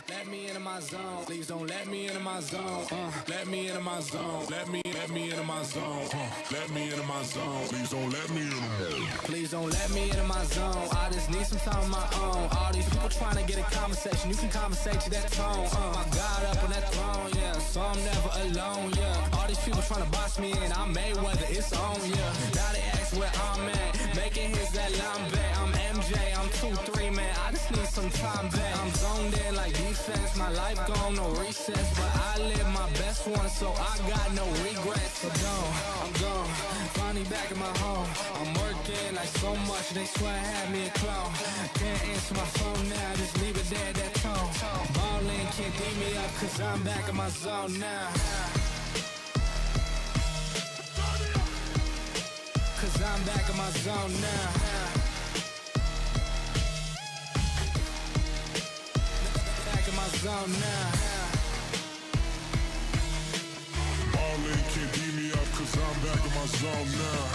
Let me into my zone. Please don't let me into my zone. Let me into my zone. Let me into my zone. Let me into my zone. Please don't let me in. Please don't let me into my zone. I just need some time on my own. All these people trying to get a conversation. You can conversate to that tone. I got up on that throne, yeah. So I'm never alone, yeah. All these people trying to box me in. I'm Mayweather, it's on, yeah. Now they ask where I'm at. Making hits that line back. I'm MJ, I'm 2-3, man. I just need some time back. I'm zoned in like defense. My life gone, no recess. But I live my best one, so I got no regrets. So I'm gone. Finally back in my home. I'm working like so much, they swear I had me a clone. Can't answer my phone now, just leave it there, that tone. Ballin' can't beat me up, cause I'm back in my zone now. Cause I'm back in my zone now. Back in my zone now. Ballin' can't beat me up cause I'm back in my zone now.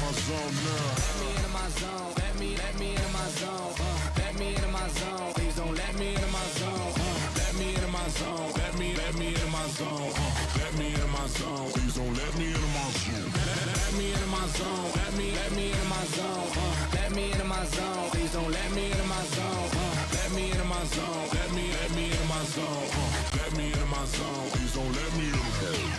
Zone now. Let me into my zone. Let me into my zone. Let me into my zone. Please don't let me into my zone. Let me into my zone. Let me into my zone. Let me into my zone. Please don't let me into my zone. Let me into my zone. Let me into my zone. Let me into my zone. Please don't let me into my zone. Let me into my zone. Let me into my zone. Let me into my zone. Please don't let me into my zone.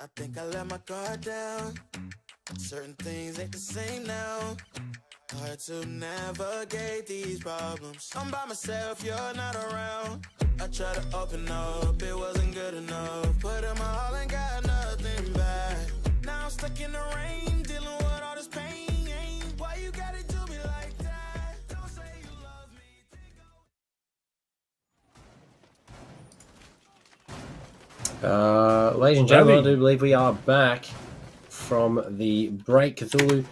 I think I let my guard down. Certain things ain't the same now. Hard to navigate these problems. I'm by myself, you're not around. I tried to open up, it wasn't good enough. Put in my all and got nothing back. Now I'm stuck in the rain, dealing with all this pain. Why you gotta do me like that? Don't say you love me. Ladies and gentlemen, I do believe we are back from the break. Cthulhu,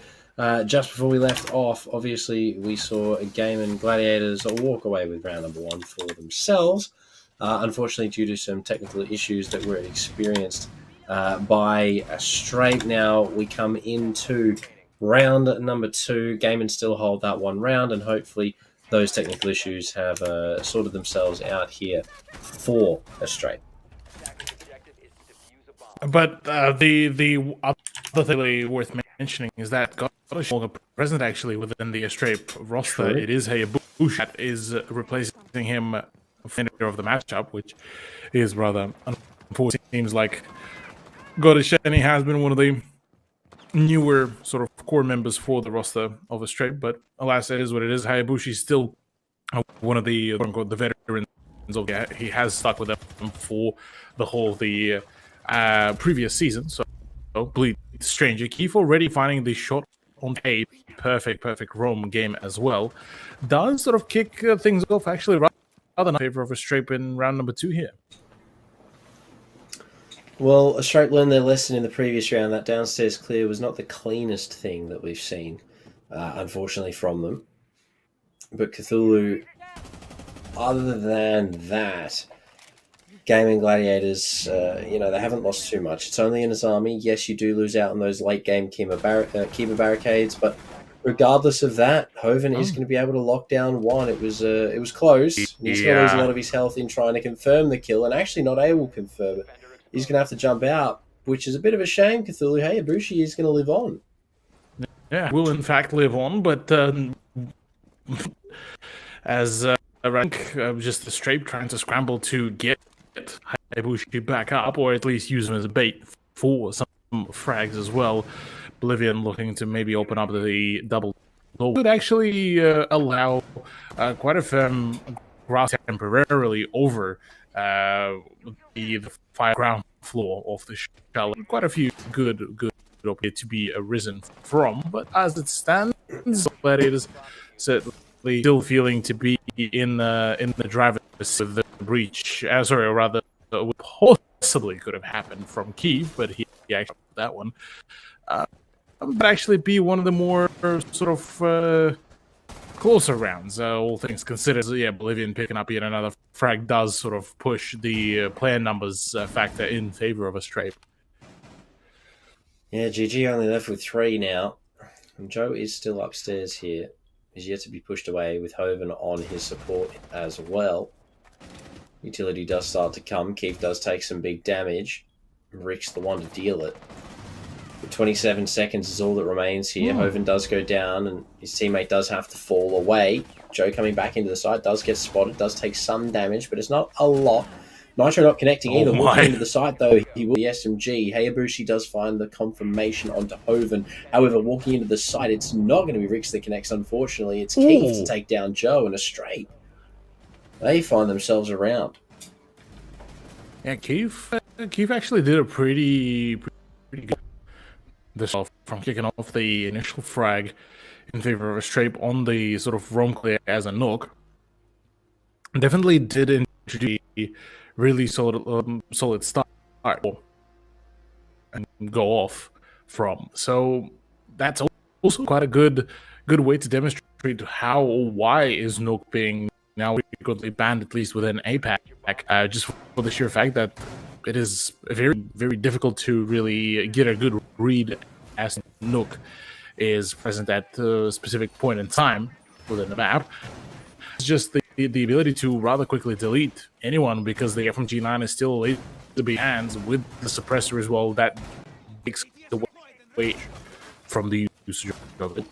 just before we left off, obviously we saw Gaiman Gladiators walk away with round number 1 for themselves. Unfortunately, due to some technical issues that were experienced by Straight. Now we come into round number 2. Gaiman still hold that one round, and hopefully those technical issues have sorted themselves out here for Straight. But the other thing worth mentioning is that Goddess is present actually within the Astray roster. True. It is Hayabusa that is replacing him for the end of the matchup, which is rather unfortunate. It seems like Goddess Shani has been one of the newer sort of core members for the roster of Astray, but alas, it is what it is. Hayabusa is still one of the quote-unquote the veterans of the, he has stuck with them for the whole previous season. So Bleed Stranger Keith already finding the shot on a perfect roam game as well, does sort of kick things off actually rather in favor of a Strape in round number 2 here. Well, a Strape learned their lesson in the previous round. That downstairs clear was not the cleanest thing that we've seen, unfortunately, from them. But Cthulhu, other than that, Gaming Gladiators, they haven't lost too much. It's only in Azami. Yes, you do lose out on those late-game keeper barricades, but regardless of that, Hoven is going to be able to lock down one. It was close. He's going to lose a lot of his health in trying to confirm the kill, and actually not able to confirm it. He's going to have to jump out, which is a bit of a shame, Cthulhu. Hey, Ibushi is going to live on. Yeah, will in fact live on, but as a rank, just the Strape trying to scramble to get Ibushi back up, or at least use him as a bait for some frags as well. Oblivion looking to maybe open up the double door would actually allow quite a firm grasp temporarily over the fire ground floor of the shell. Quite a few good opportunities to be arisen from, but as it stands, Gladiators certainly still feeling to be in the driver's seat of the breach. Or rather, what possibly could have happened from Kiev, but he actually that one. But actually be one of the more sort of closer rounds, all things considered. Yeah, Oblivion picking up yet another frag does sort of push the player numbers factor in favor of a Strape. Yeah, GG only left with 3 now. And Joe is still upstairs here. He's yet to be pushed away with Hoven on his support as well. Utility does start to come. Keith does take some big damage. Rick's the one to deal it. But 27 seconds is all that remains here. Hoven does go down and his teammate does have to fall away. Joe coming back into the site does get spotted, does take some damage, but it's not a lot. Nitro not connecting either. Walking into the site though, he will the SMG. Hayabushi does find the confirmation onto Hoven. However, walking into the site, it's not going to be Rix that connects, unfortunately. It's Keith to take down Joe and a Strape. They find themselves around. Yeah, Keith actually did a pretty good this off from kicking off the initial frag in favor of a Strape on the sort of roam clear as a Nook. Definitely did introduce a really solid start and go off from. So that's also quite a good way to demonstrate how or why is Nook being now frequently banned, at least within APAC, just for the sheer fact that it is very, very difficult to really get a good read as Nook is present at a specific point in time within the map. It's just the ability to rather quickly delete anyone because the FMG9 is still able to be hands with the suppressor as well. That takes away from the usage of it.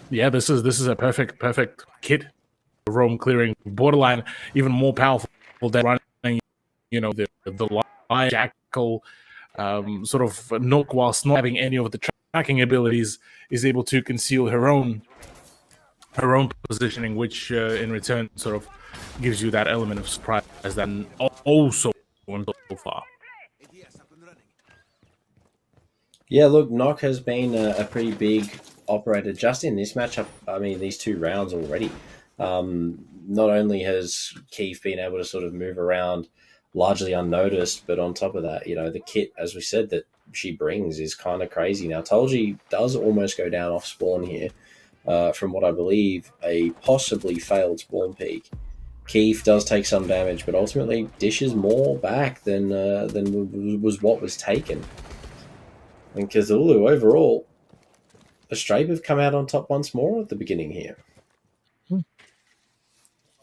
Yeah, this is a perfect kit. Roam clearing, borderline even more powerful than running, the Lion Jackal sort of Nook, whilst not having any of the tracking abilities, is able to conceal her own positioning, which in return sort of gives you that element of surprise that also went so far. Yeah, look, Nock has been a pretty big operator just in this matchup. I mean, these 2 rounds already. Not only has Keith been able to sort of move around largely unnoticed, but on top of that, the kit, as we said, that she brings is kind of crazy. Now, Tolji does almost go down off spawn here, from what I believe, a possibly failed spawn peak. Keith does take some damage, but ultimately dishes more back than was what was taken. And Cthulhu, overall, the Strape have come out on top once more at the beginning here.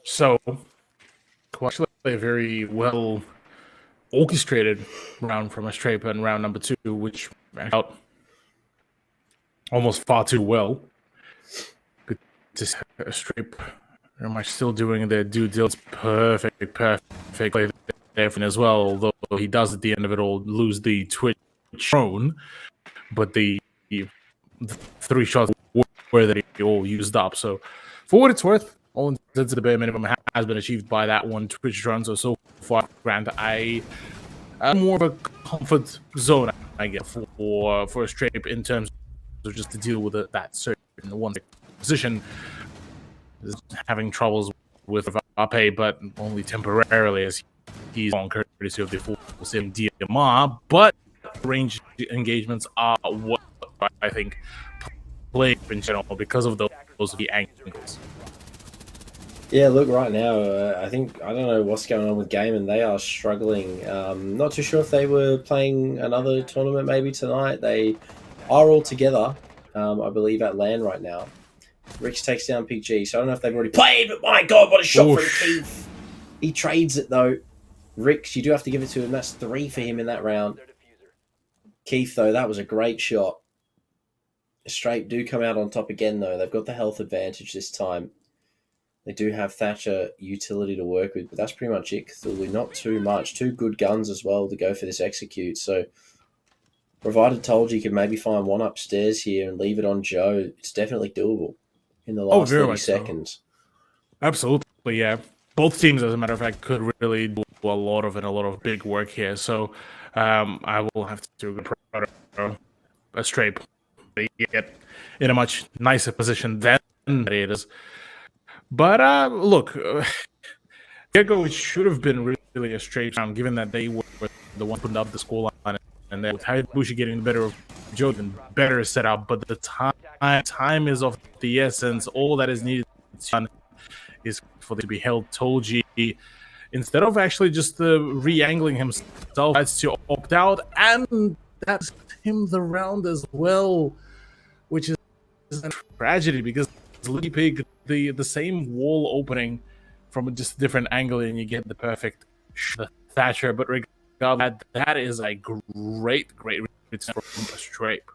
So, actually a very well orchestrated round from a Strape in round number 2, which ran out almost far too well. Just a Strape very much still doing their due diligence perfect play there as well, although he does at the end of it all lose the Twitch drone, but the 3 shots were that he all used up. So for what it's worth, all intents to the bare minimum has been achieved by that one Twitch drone. So far, Grant, more of a comfort zone, I guess, for a Strape in terms just to deal with that certain one position. Is having troubles with Ape, but only temporarily, as he's on courtesy of the full sim DMR. But range engagements are what I think play in general because of those angles. Yeah, look, right now, I don't know what's going on with Game, and they are struggling. Not too sure if they were playing another tournament maybe tonight. They are all together, I believe, at LAN right now. Rix takes down PG, so I don't know if they've already played, but my God, what a shot from Keith. He trades it, though. Rix, you do have to give it to him. That's 3 for him in that round. Keith, though, that was a great shot. Strape do come out on top again, though. They've got the health advantage this time. They do have Thatcher utility to work with, but that's pretty much it, Cthulhu. Not too much. 2 good guns as well to go for this execute. So, provided told you could maybe find one upstairs here and leave it on Joe, it's definitely doable in the last 30 seconds. So. Absolutely, yeah. Both teams, as a matter of fact, could really do a lot of big work here. So, I will have to go a Strape. They get in a much nicer position than it is. But look, Gecko should have been really a straight round, given that they were the one putting up the scoreline, and then with Hayabusa getting the better of Joe, even better setup. But the time is of the essence. All that is needed is for them to be held. Tolji, instead of actually just re-angling himself, has to opt out, and that's him the round as well, which is a tragedy because Liddy Pig, the same wall opening from just a different angle, and you get the perfect Thatcher. But regardless, that is a great return from a Strape.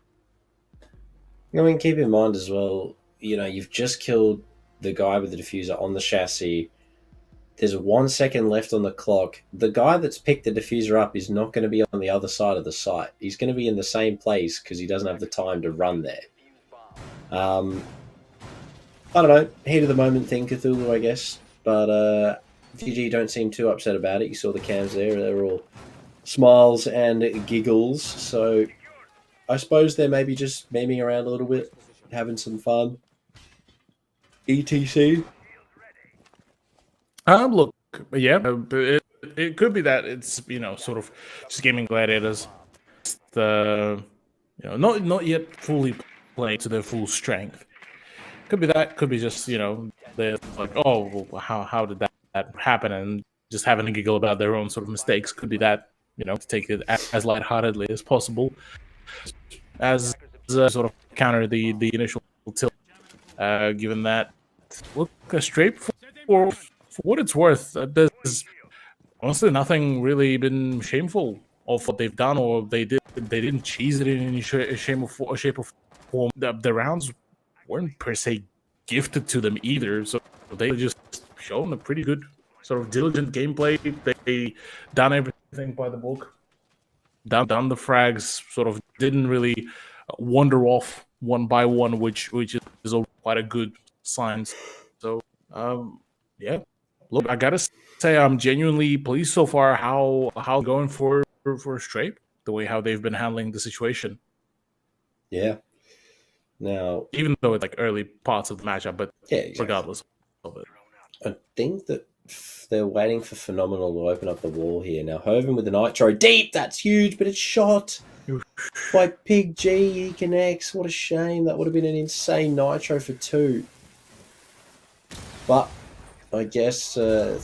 I mean, keep in mind as well, you've just killed the guy with the diffuser on the chassis. There's 1 second left on the clock. The guy that's picked the diffuser up is not going to be on the other side of the site. He's going to be in the same place because he doesn't have the time to run there. I don't know, heat of the moment thing, Cthulhu, I guess. But GG don't seem too upset about it. You saw the cams there. They were all smiles and giggles. So I suppose they're maybe just memeing around a little bit, having some fun. ETC. Look, yeah, it could be that it's, sort of just gaming gladiators. Not yet fully playing to their full strength. Could be that. Could be just they're like, oh, well, how did that happen, and just having a giggle about their own sort of mistakes. Could be that to take it as lightheartedly as possible, as sort of counter the initial tilt. Given that, look, a Strape for what it's worth, there's honestly nothing really been shameful of what they've done, or they didn't cheese it in any shape or form. The rounds weren't per se gifted to them either, so they just shown a pretty good sort of diligent gameplay. They done everything by the book, done the frags, sort of didn't really wander off one by one, which is quite a good sign. So yeah, look, I gotta say I'm genuinely pleased so far how going for Strape, the way how they've been handling the situation. Yeah. Now, even though it's like early parts of the matchup, but yeah, exactly. Regardless of it, I think that they're waiting for Phenomenal to open up the wall here. Now, Hoven with the Nitro deep, that's huge, but it's shot by Pig G. He connects. What a shame. That would have been an insane Nitro for 2. But I guess the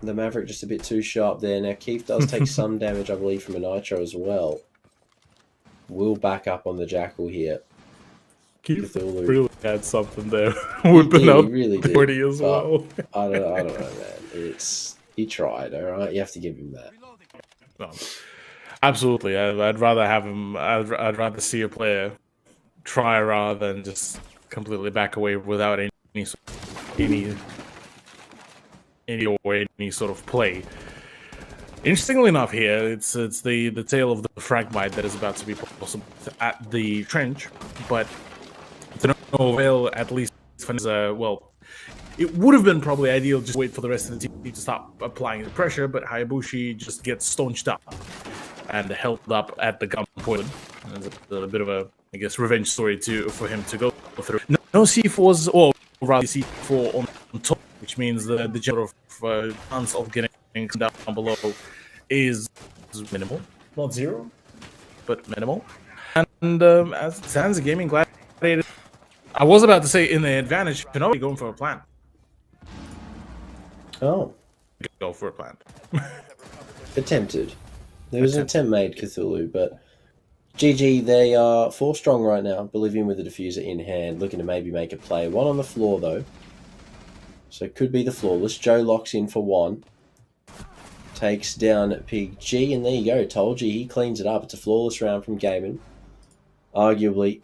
Maverick just a bit too sharp there. Now, Keith does take some damage, I believe, from a Nitro as well. We'll back up on the Jackal here. Keith really had something there. Whipping up really 40 as well. I don't know, man. He tried, all right? You have to give him that. No, absolutely. I'd rather have him. I'd rather see a player try rather than just completely back away without any sort of play. Interestingly enough, here it's the tale of the Fragmite that is about to be possible at the trench, but to no avail, at least well, it would have been probably ideal just wait for the rest of the team to stop applying the pressure, but Hayabusa just gets staunched up and held up at the gunpoint. There's a bit of a I guess, revenge story for him to go through. No C4s, or rather C4 on top, which means the general chance of getting down below is minimal. Not zero, but minimal. And as it stands, Gaming Gladiator, I was about to say in the advantage, Kenobi going for a plant. Oh. Go for a plant. Attempted. There was an attempt made, Cthulhu, but GG, they are 4 strong right now. Bolivian with the diffuser in hand, looking to maybe make a play. 1 on the floor, though. So it could be the flawless. Joe locks in for 1. Takes down Pig G, and there you go. Told you, he cleans it up. It's a flawless round from Gaiman. Arguably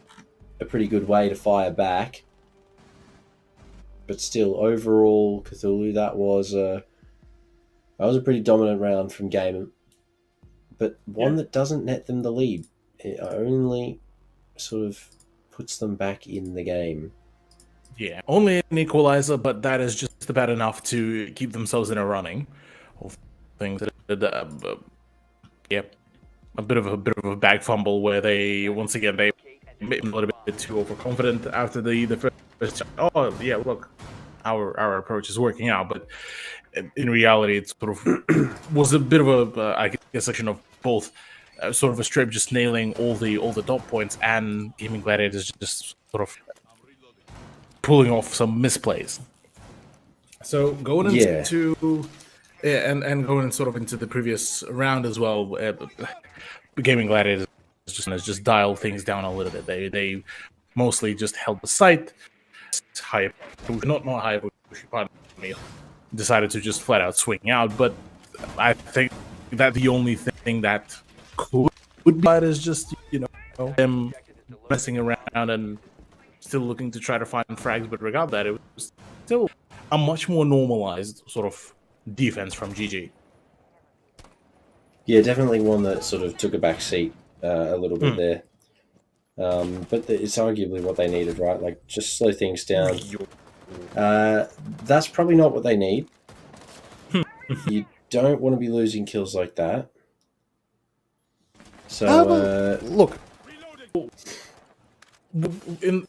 a pretty good way to fire back. But still, overall, Cthulhu, that was a pretty dominant round from Gaiman. But one that doesn't net them the lead. It only sort of puts them back in the game. Yeah, only an equalizer, but that is just about enough to keep themselves in a running of things. Yeah, a bit of a bag fumble where they once again they made a little bit too overconfident after the first shot. Oh yeah, look, our approach is working out, but in reality, it sort of was a bit of a I guess section of both. Sort of a strip just nailing all the dot points, and Gaming Gladiators just sort of pulling off some misplays. So going into and going sort of into the previous round as well, Gaming Gladiators just dialed things down a little bit. They mostly just held the site. Not high, pardon me. Decided to just flat out swing out, but I think that the only thing that could be bad is just, them messing around and still looking to try to find frags, but regard that, it was still a much more normalized sort of defense from GG. Yeah, definitely one that sort of took a back seat a little bit there. But it's arguably what they needed, right? Like, just slow things down. That's probably not what they need. You don't want to be losing kills like that. So, look, in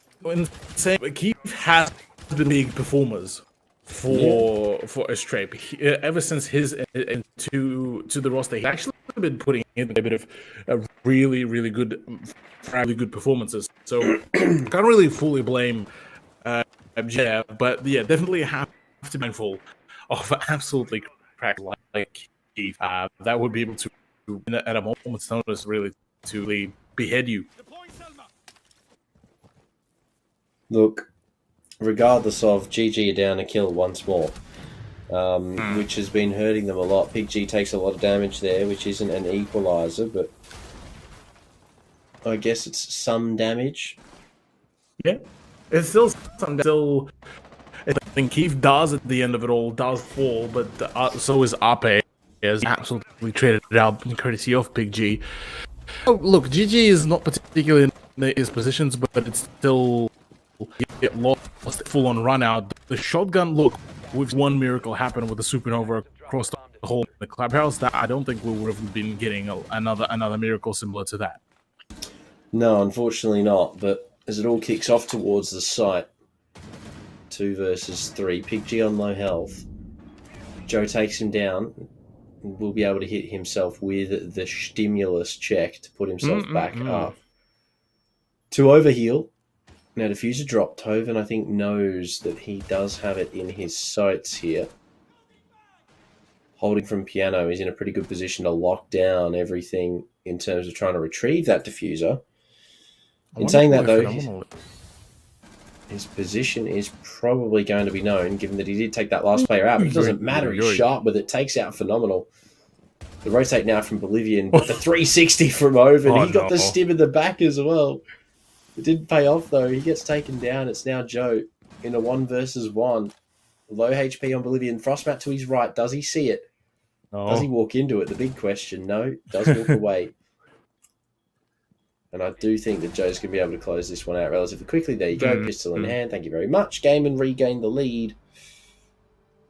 saying Keith has been big performers for a Strape ever since his to the roster. He's actually been putting in a bit of really good performances. So can't really fully blame Jeff, but yeah, definitely have to be mindful of absolutely crack like Keith. That would be able to, at a moment's notice, really to behead you. Look, regardless of GG are down a kill once more, which has been hurting them a lot. Pig G takes a lot of damage there, which isn't an equalizer, but I guess it's some damage. Yeah, it's still some. Still, I think Keith does at the end of it all does fall, but so is Ape. As absolutely traded it out in courtesy of Pig G. Oh, look, GG is not particularly in his positions, but it's still lost full on run out. The shotgun, look, with one miracle happen with the supernova across the whole the clubhouse, that I don't think we would have been getting another miracle similar to that. No, unfortunately not. But as it all kicks off towards the site, 2 versus 3, Pig G on low health. Joe takes him down. Will be able to hit himself with the stimulus check to put himself back up. To overheal. Now, diffuser dropped. Toven, I think, knows that he does have it in his sights here. Holding from piano, he's in a pretty good position to lock down everything in terms of trying to retrieve that diffuser. In saying that, though, his position is probably going to be known, given that he did take that last player out. But it doesn't matter. He's sharp with it. Takes out Phenomenal. The rotate now from Bolivian, but the 360 from Oven. He got the stim in the back as well. It didn't pay off, though. He gets taken down. It's now Joe in a 1 versus 1. Low HP on Bolivian. Frostmat to his right. Does he see it? No. Does he walk into it? The big question. No. Does walk away. And I do think that Joe's going to be able to close this one out relatively quickly. There you go. Pistol in hand. Thank you very much. Gaiman regained the lead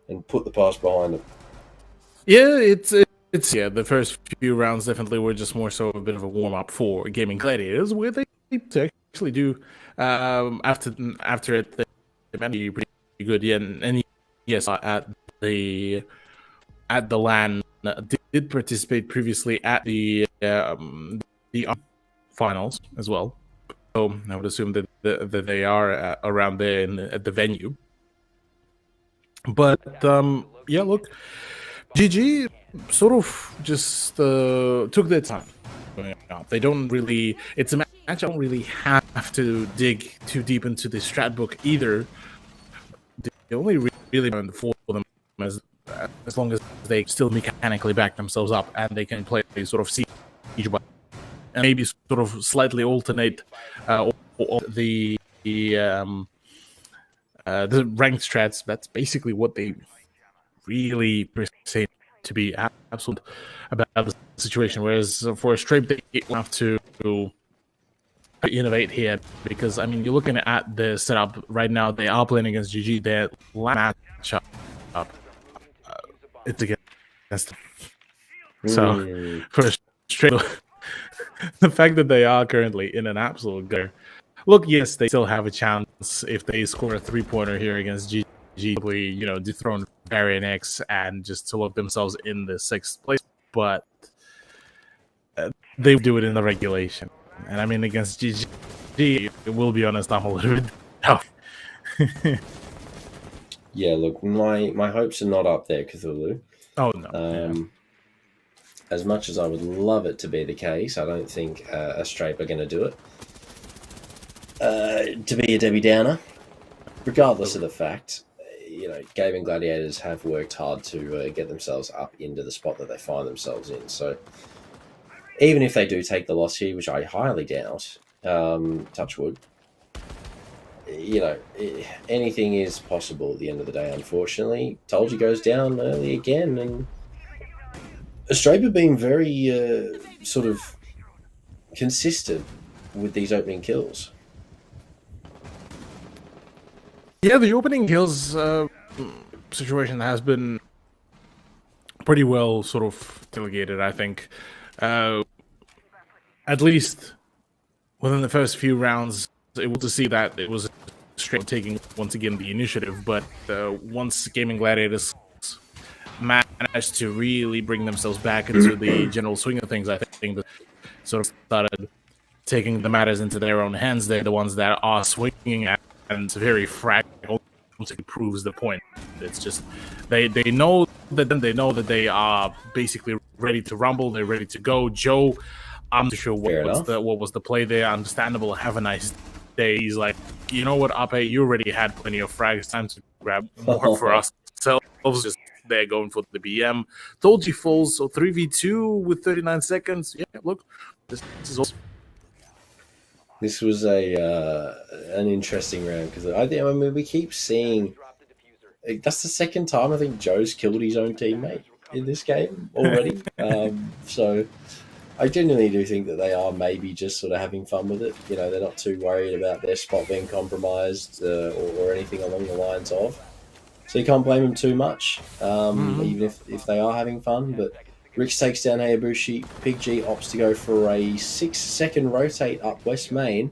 and put the pass behind him. Yeah, it's the first few rounds definitely were just more so a bit of a warm-up for Gaming Gladiators, where they actually do after it. The event pretty good. Yeah, and yes, at the LAN did participate previously at the finals as well. So I would assume that they are around there at the venue. But yeah, look, GG sort of just took their time. They don't really. It's a match I don't really have to dig too deep into the strat book either. They only really learn for them as long as they still mechanically back themselves up and they can play sort of siege and maybe sort of slightly alternate the ranked strats. That's basically what they really say to be absolute about the situation. Whereas for a Strape, they have to innovate here because I mean, you're looking at the setup right now. They are playing against GG. Their matchup it's against them. So for a Strape, the fact that they are currently in an absolute gutter. Look, yes, they still have a chance if they score a 3-pointer here against GG. Probably, dethrone Varian X and just to lock themselves in the 6th place. But they do it in the regulation. And I mean, against GG, we'll be honest, I'm a little bit down. Yeah, look, my hopes are not up there, Cthulhu. Oh, no. As much as I would love it to be the case, I don't think a Strape are going to do it. To be a Debbie Downer, regardless of the fact, Gaming Gladiators have worked hard to get themselves up into the spot that they find themselves in. So even if they do take the loss here, which I highly doubt, touch wood, anything is possible at the end of the day, unfortunately. Told you goes down early again, and Australia being very sort of consistent with these opening kills. Yeah, the opening kills situation has been pretty well sort of delegated, I think. At least within the first few rounds, it was to see that it was Strape taking once again the initiative, but once Gaming Gladiators managed to really bring themselves back into the general swing of things, I think that sort of started taking the matters into their own hands. They're the ones that are swinging at, and it's very fragile. It proves the point. It's just they know that they are basically ready to rumble. They're ready to go. Joe, I'm not sure what was the play there. Understandable. Have a nice day. He's like, you know what, Ape, you already had plenty of frags. Time to grab more for ourselves. Just there going for the BM. Told you falls. So 3v2 with 39 seconds. Yeah, look, this is awesome. This was an interesting round because I mean we keep seeing that's the second time I think Joe's killed his own teammate in this game already. So I genuinely do think that they are maybe just sort of having fun with it. They're not too worried about their spot being compromised or anything along the lines of. So you can't blame them too much, even if they are having fun. But Rich takes down Hayabushi. Big G opts to go for a 6-second rotate up West Main.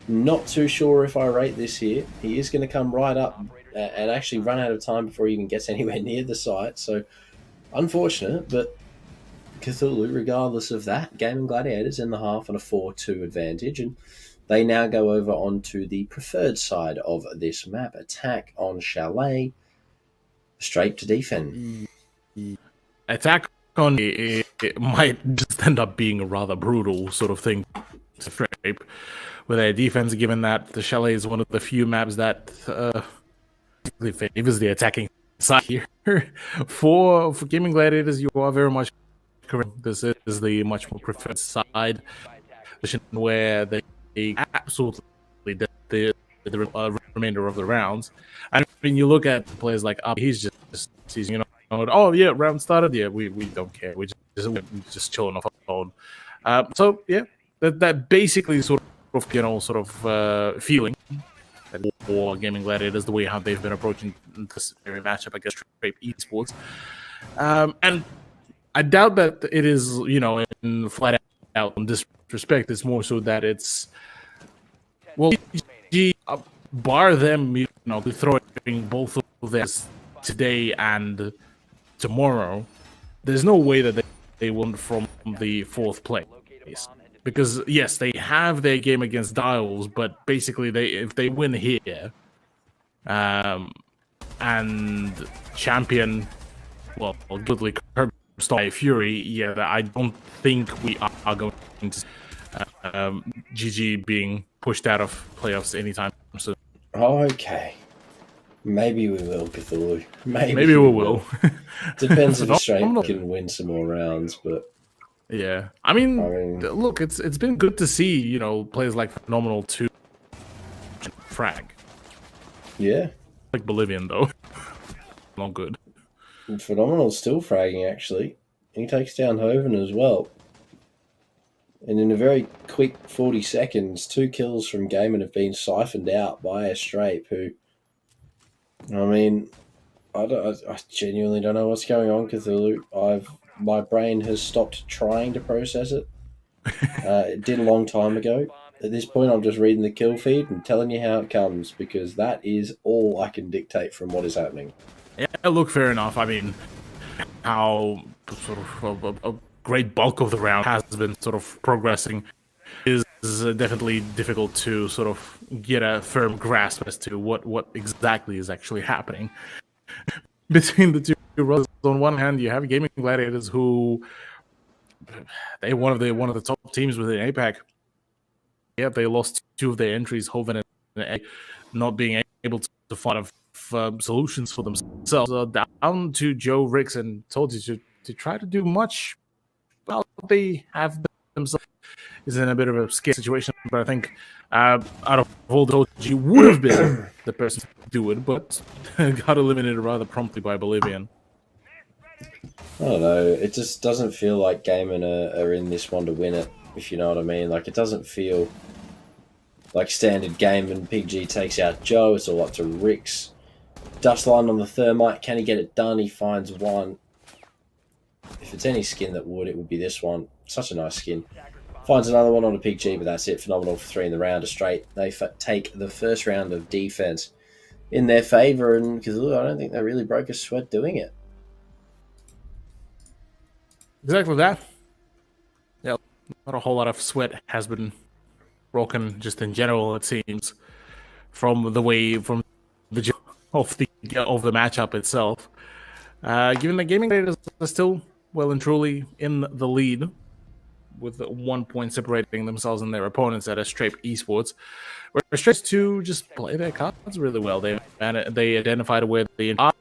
Not too sure if I rate this here. He is going to come right up and actually run out of time before he even gets anywhere near the site. So unfortunate, but Cthulhu, regardless of that, Gaming Gladiators in the half on a 4-2 advantage. And they now go over onto the preferred side of this map. Attack on Chalet. Straight to defend. Attack on it might just end up being a rather brutal sort of thing to Strape with their defense, given that the Chalet is one of the few maps that favors the attacking side here. For Gaming Gladiators, you are very much correct. This is the much more preferred side, where they absolutely did the remainder of the rounds. I mean, you look at players like Up, he's oh yeah, round started. Yeah, we don't care. We're just chilling off our phone. So yeah, that basically sort of feeling for Gaming Gladiators, the way how they've been approaching this very matchup against Strape Esports. And I doubt that it is, in flat out in this respect. It's more so that it's Well, bar them, throwing both of theirs today and tomorrow, there's no way that they won from the fourth place. Because, yes, they have their game against Dials, but basically, if they win here, and champion, well, goodly Curbstorm Fury, yeah, I don't think we are going to GG being pushed out of playoffs anytime soon. Okay. Maybe we will, Cthulhu. Maybe we will. Depends if Strape can win some more rounds, but... Yeah. I mean, look, it's been good to see, players like Phenomenal 2 frag. Yeah. Like Bolivian, though. Not good. Phenomenal's still fragging, actually. He takes down Hoven as well. And in a very quick 40 seconds, 2 kills from Gaiman have been siphoned out by a Strape, who... I mean, I genuinely don't know what's going on, Cthulhu. My brain has stopped trying to process it. It did a long time ago. At this point, I'm just reading the kill feed and telling you how it comes, because that is all I can dictate from what is happening. Yeah, look, fair enough. I mean, how sort of a great bulk of the round has been sort of progressing is definitely difficult to sort of get a firm grasp as to what exactly is actually happening between the two brothers. On one hand, you have Gaming Gladiators, who they one of the top teams within APAC. Yeah, they lost 2 of their entries, Hoven and A, not being able to find solutions for themselves. Down to Joe Ricks and Tolty to try to do much. Well, they have themselves is in a bit of a scary situation, but I think out of all the OG would have been the person to do it, but got eliminated rather promptly by Bolivian. I don't know. It just doesn't feel like Gaiman are in this one to win it, if you know what I mean. Like, it doesn't feel like standard Gaiman. PG takes out Joe. It's all up to Ricks. Dustline on the Thermite. Can he get it done? He finds one. If it's any skin that would, it would be this one. Such a nice skin. Finds another one on a PG, but that's it. Phenomenal for 3 in the round of straight. They take the first round of defense in their favor, and because I don't think they really broke a sweat doing it. Exactly that. Yeah, not a whole lot of sweat has been broken just in general, it seems, from the of the matchup itself. Given that Gaming Gladiators are still well and truly in the lead, with 1 point separating themselves and their opponents at Strape Esports, where Strape 2 just play their cards really well. They identified where they are,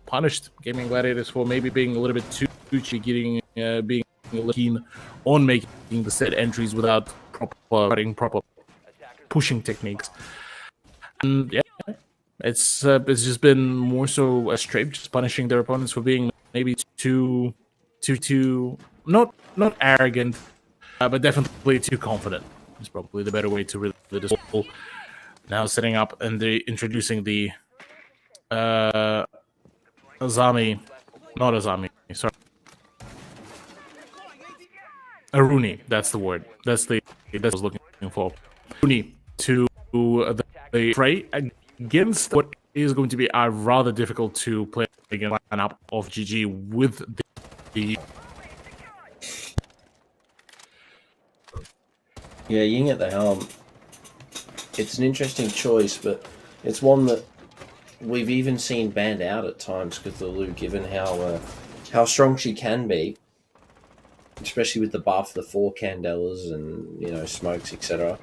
punished Gaming Gladiators for maybe being a little bit too cheeky, being a little keen on making the set entries without proper pushing techniques. And yeah, it's just been more so a Strape just punishing their opponents for being maybe too not arrogant, but definitely too confident. Is probably the better way to really this whole. Now setting up and introducing the Azami, not Azami, sorry. Aruni, that's the word. That's what I was looking for. Aruni to the fray against what is going to be a rather difficult to play against lineup of GG with the Yeah, Ying at the helm. It's an interesting choice, but it's one that we've even seen banned out at times, Cthulhu, given how strong she can be, especially with the buff, the 4 Candelas and, smokes, etc.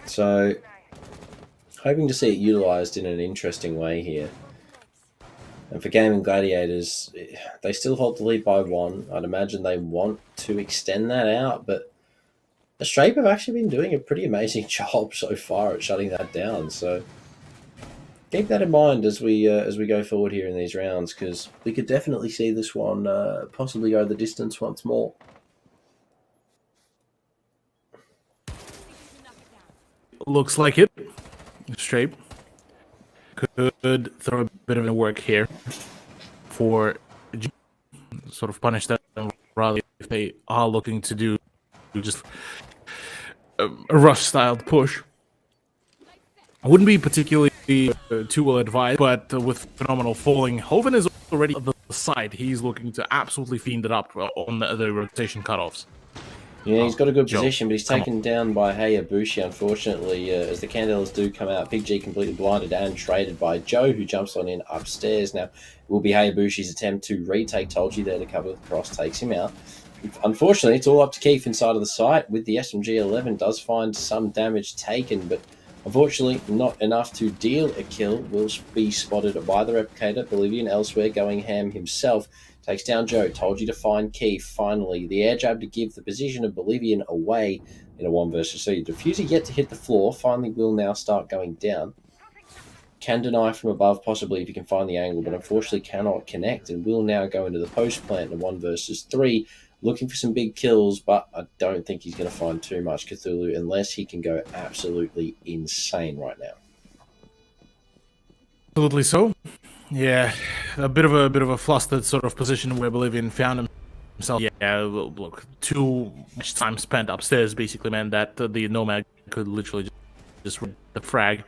So, hoping to see it utilized in an interesting way here. And for Gaming Gladiators, they still hold the lead by 1. I'd imagine they want to extend that out, but the Strape have actually been doing a pretty amazing job so far at shutting that down. So keep that in mind as we go forward here in these rounds, because we could definitely see this one possibly go the distance once more. Looks like it. Strape could throw a bit of a work here for sort of punish them rather if they are looking to do just a rush-styled push. I wouldn't be particularly too well advised, but with phenomenal falling, Hoven is already on the side. He's looking to absolutely fiend it up on the rotation cutoffs. Yeah, he's got a good position, but he's taken down by Hayabushi, unfortunately, as the Candelas do come out. Big G completely blinded and traded by Joe, who jumps on in upstairs. Now, it will be Hayabushi's attempt to retake Tolji there to cover the cross, takes him out. Unfortunately, it's all up to Keith inside of the site, with the SMG-11 does find some damage taken, but unfortunately not enough to deal a kill. Will be spotted by the Replicator. Bolivian elsewhere, going ham himself. Takes down Joe. Told you to find Keith. Finally, the air jab to give the position of Bolivian away in a 1 versus 3. Diffuser yet to hit the floor. Finally will now start going down. Can deny from above, possibly, if he can find the angle, but unfortunately cannot connect, and will now go into the post plant in a 1 versus 3. Looking for some big kills, but I don't think he's going to find too much Cthulhu unless he can go absolutely insane right now. Absolutely so. Yeah, a bit of a flustered sort of position where Bolivian found himself. Yeah, look, too much time spent upstairs basically meant that the Nomad could literally just run the frag.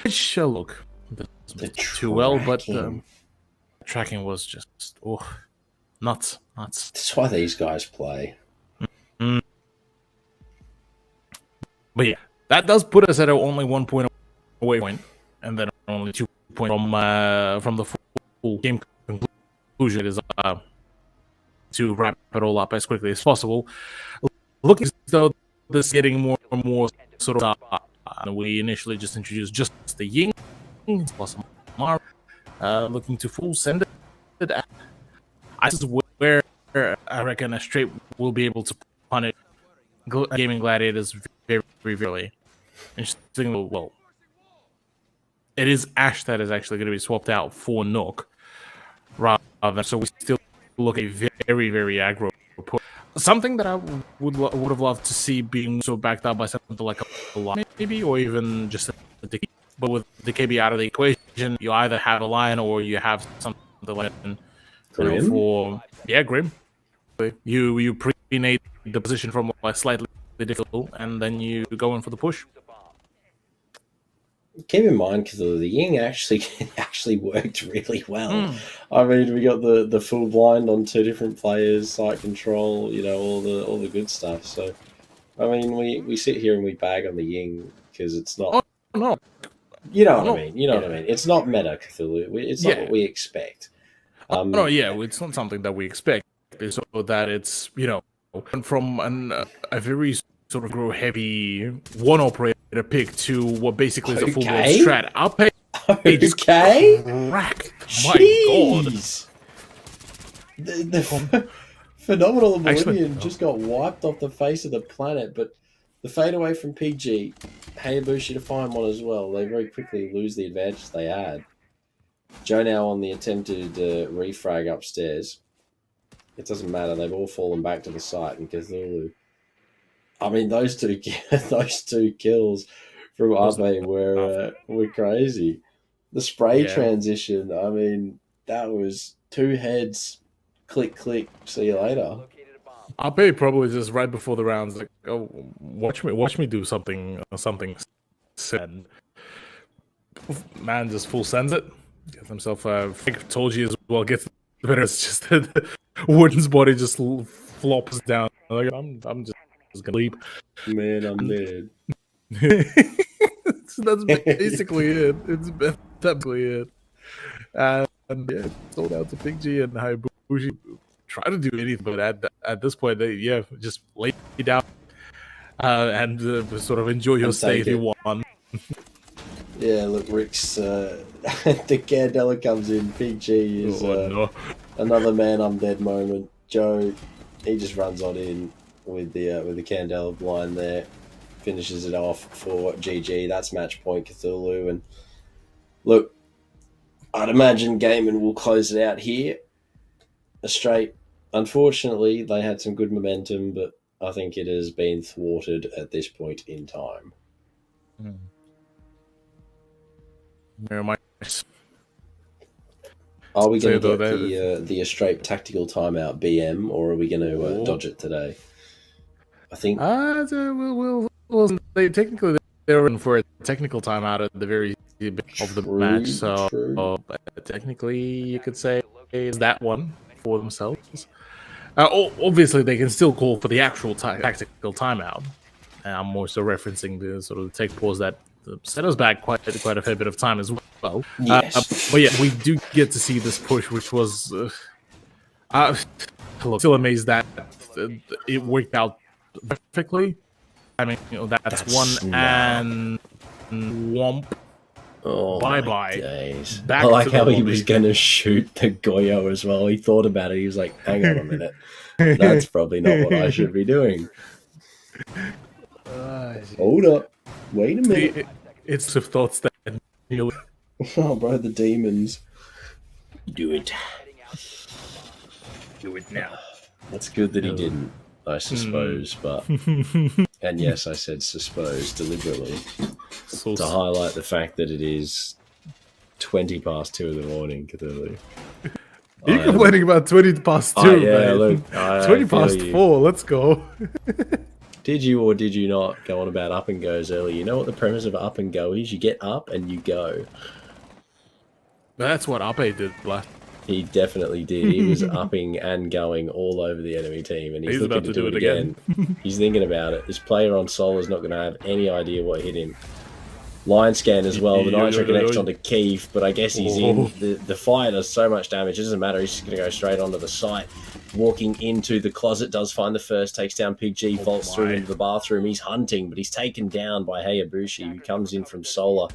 Which, look, doesn't too well, but tracking was just nuts. That's why these guys play. Mm-hmm. But yeah, that does put us at only 1 point away point, and then only 2 points from the full game conclusion. Is to wrap it all up as quickly as possible. Looking as though this is getting more and more sort of. We initially just introduced just the Ying plus Mar, looking to full send it. This is where I reckon a straight will be able to punish Gaming Gladiators very, very, very interesting. Well, it is Ash that is actually going to be swapped out for Nook, rather than, so we still look a very, very aggro push. Something that I would have loved to see being so backed up by something like a Lion, maybe, or even just a Decay. But with the KB out of the equation, you either have a Lion or you have something like Grim? Grim. You pre-nate the position from slightly difficult, and then you go in for the push. Keep in mind, because the Ying actually worked really well. I mean, we got the full blind on 2 different players, site control, all the good stuff. So, I mean, we sit here and we bag on the Ying because it's not. Oh, no. You know what I mean. You know what I mean. It's not meta Cthulhu. It's not what we expect. It's not something that we expect. So that it's from a very sort of grow heavy one operator pick to what basically is a full blown strat. I'll pay. Okay. Cracked. My God. The phenomenal Bolivian just got wiped off the face of the planet, but the fade away from PG, Hayabushi to find one as well. They very quickly lose the advantage they had. Joe now on the attempted refrag upstairs. It doesn't matter. They've all fallen back to the site, and Cthulhu. I mean, those two kills from Abe were crazy. The spray transition, I mean, that was 2 heads, click, click, see you later. Abe probably just right before the rounds, like, oh, watch me do something sad. Man just full sends it. Gets himself told you as well, gets better. It's just that Warden's body just flops down. Like, I'm just gonna leap. Man, I'm dead. So that's basically it. It's basically it. And yeah, sold out to Big G and Hayabushi. Try to do anything, but at this point, they just lay down and sort of enjoy your stay if you want. Yeah, look, Rick's the Candela comes in. Big G is another man I'm dead moment. Joe, he just runs on in with the Candela blind there, finishes it off for GG. That's match point Cthulhu, and look, I'd imagine Gaiman will close it out here. A straight. Unfortunately, they had some good momentum, but I think it has been thwarted at this point in time. Very much. Are we going to get the straight tactical timeout BM, or are we going to dodge it today? I think we'll Well, they technically they were in for a technical timeout at the very beginning of the match, so technically you could say is that one for themselves. Obviously, they can still call for the actual tactical timeout. I'm more so referencing the sort of tech pause that set us back quite a fair bit of time as well. Yes. But yeah, we do get to see this push, which was still amazed that it worked out perfectly. I mean, that's one snap. And womp. Oh, bye-bye. Days. Back I like to the how he lobby. was going to shoot the Goyo as well. He thought about it. He was like, hang on a minute. That's probably not what I should be doing. Hold up. Wait a minute. It's the thoughts that... Oh, bro, the demons. Do it. Do it now. It's good that he didn't, I suppose, but... And yes, I said suppose deliberately to highlight the fact that it is 20 past 2 in the morning, Cthulhu. You're complaining about 20 past 2, yeah, man. look, 20 past 4, let's go. Did you or did you not go on about up and goes earlier? You know what the premise of up and go is? You get up and you go. That's what Ape did last. He definitely did. He was upping and going all over the enemy team, and he's looking about to do it again. He's thinking about it. This player on Sol is not going to have any idea what hit him. Line scan as well. The Nitro connects onto Keith, but I guess he's in. The fire does so much damage. It doesn't matter. He's just going to go straight onto the site. Walking into the closet, does find the first, takes down Pig G, vaults through into the bathroom. He's hunting, but he's taken down by Hayabushi, who comes in from Solar.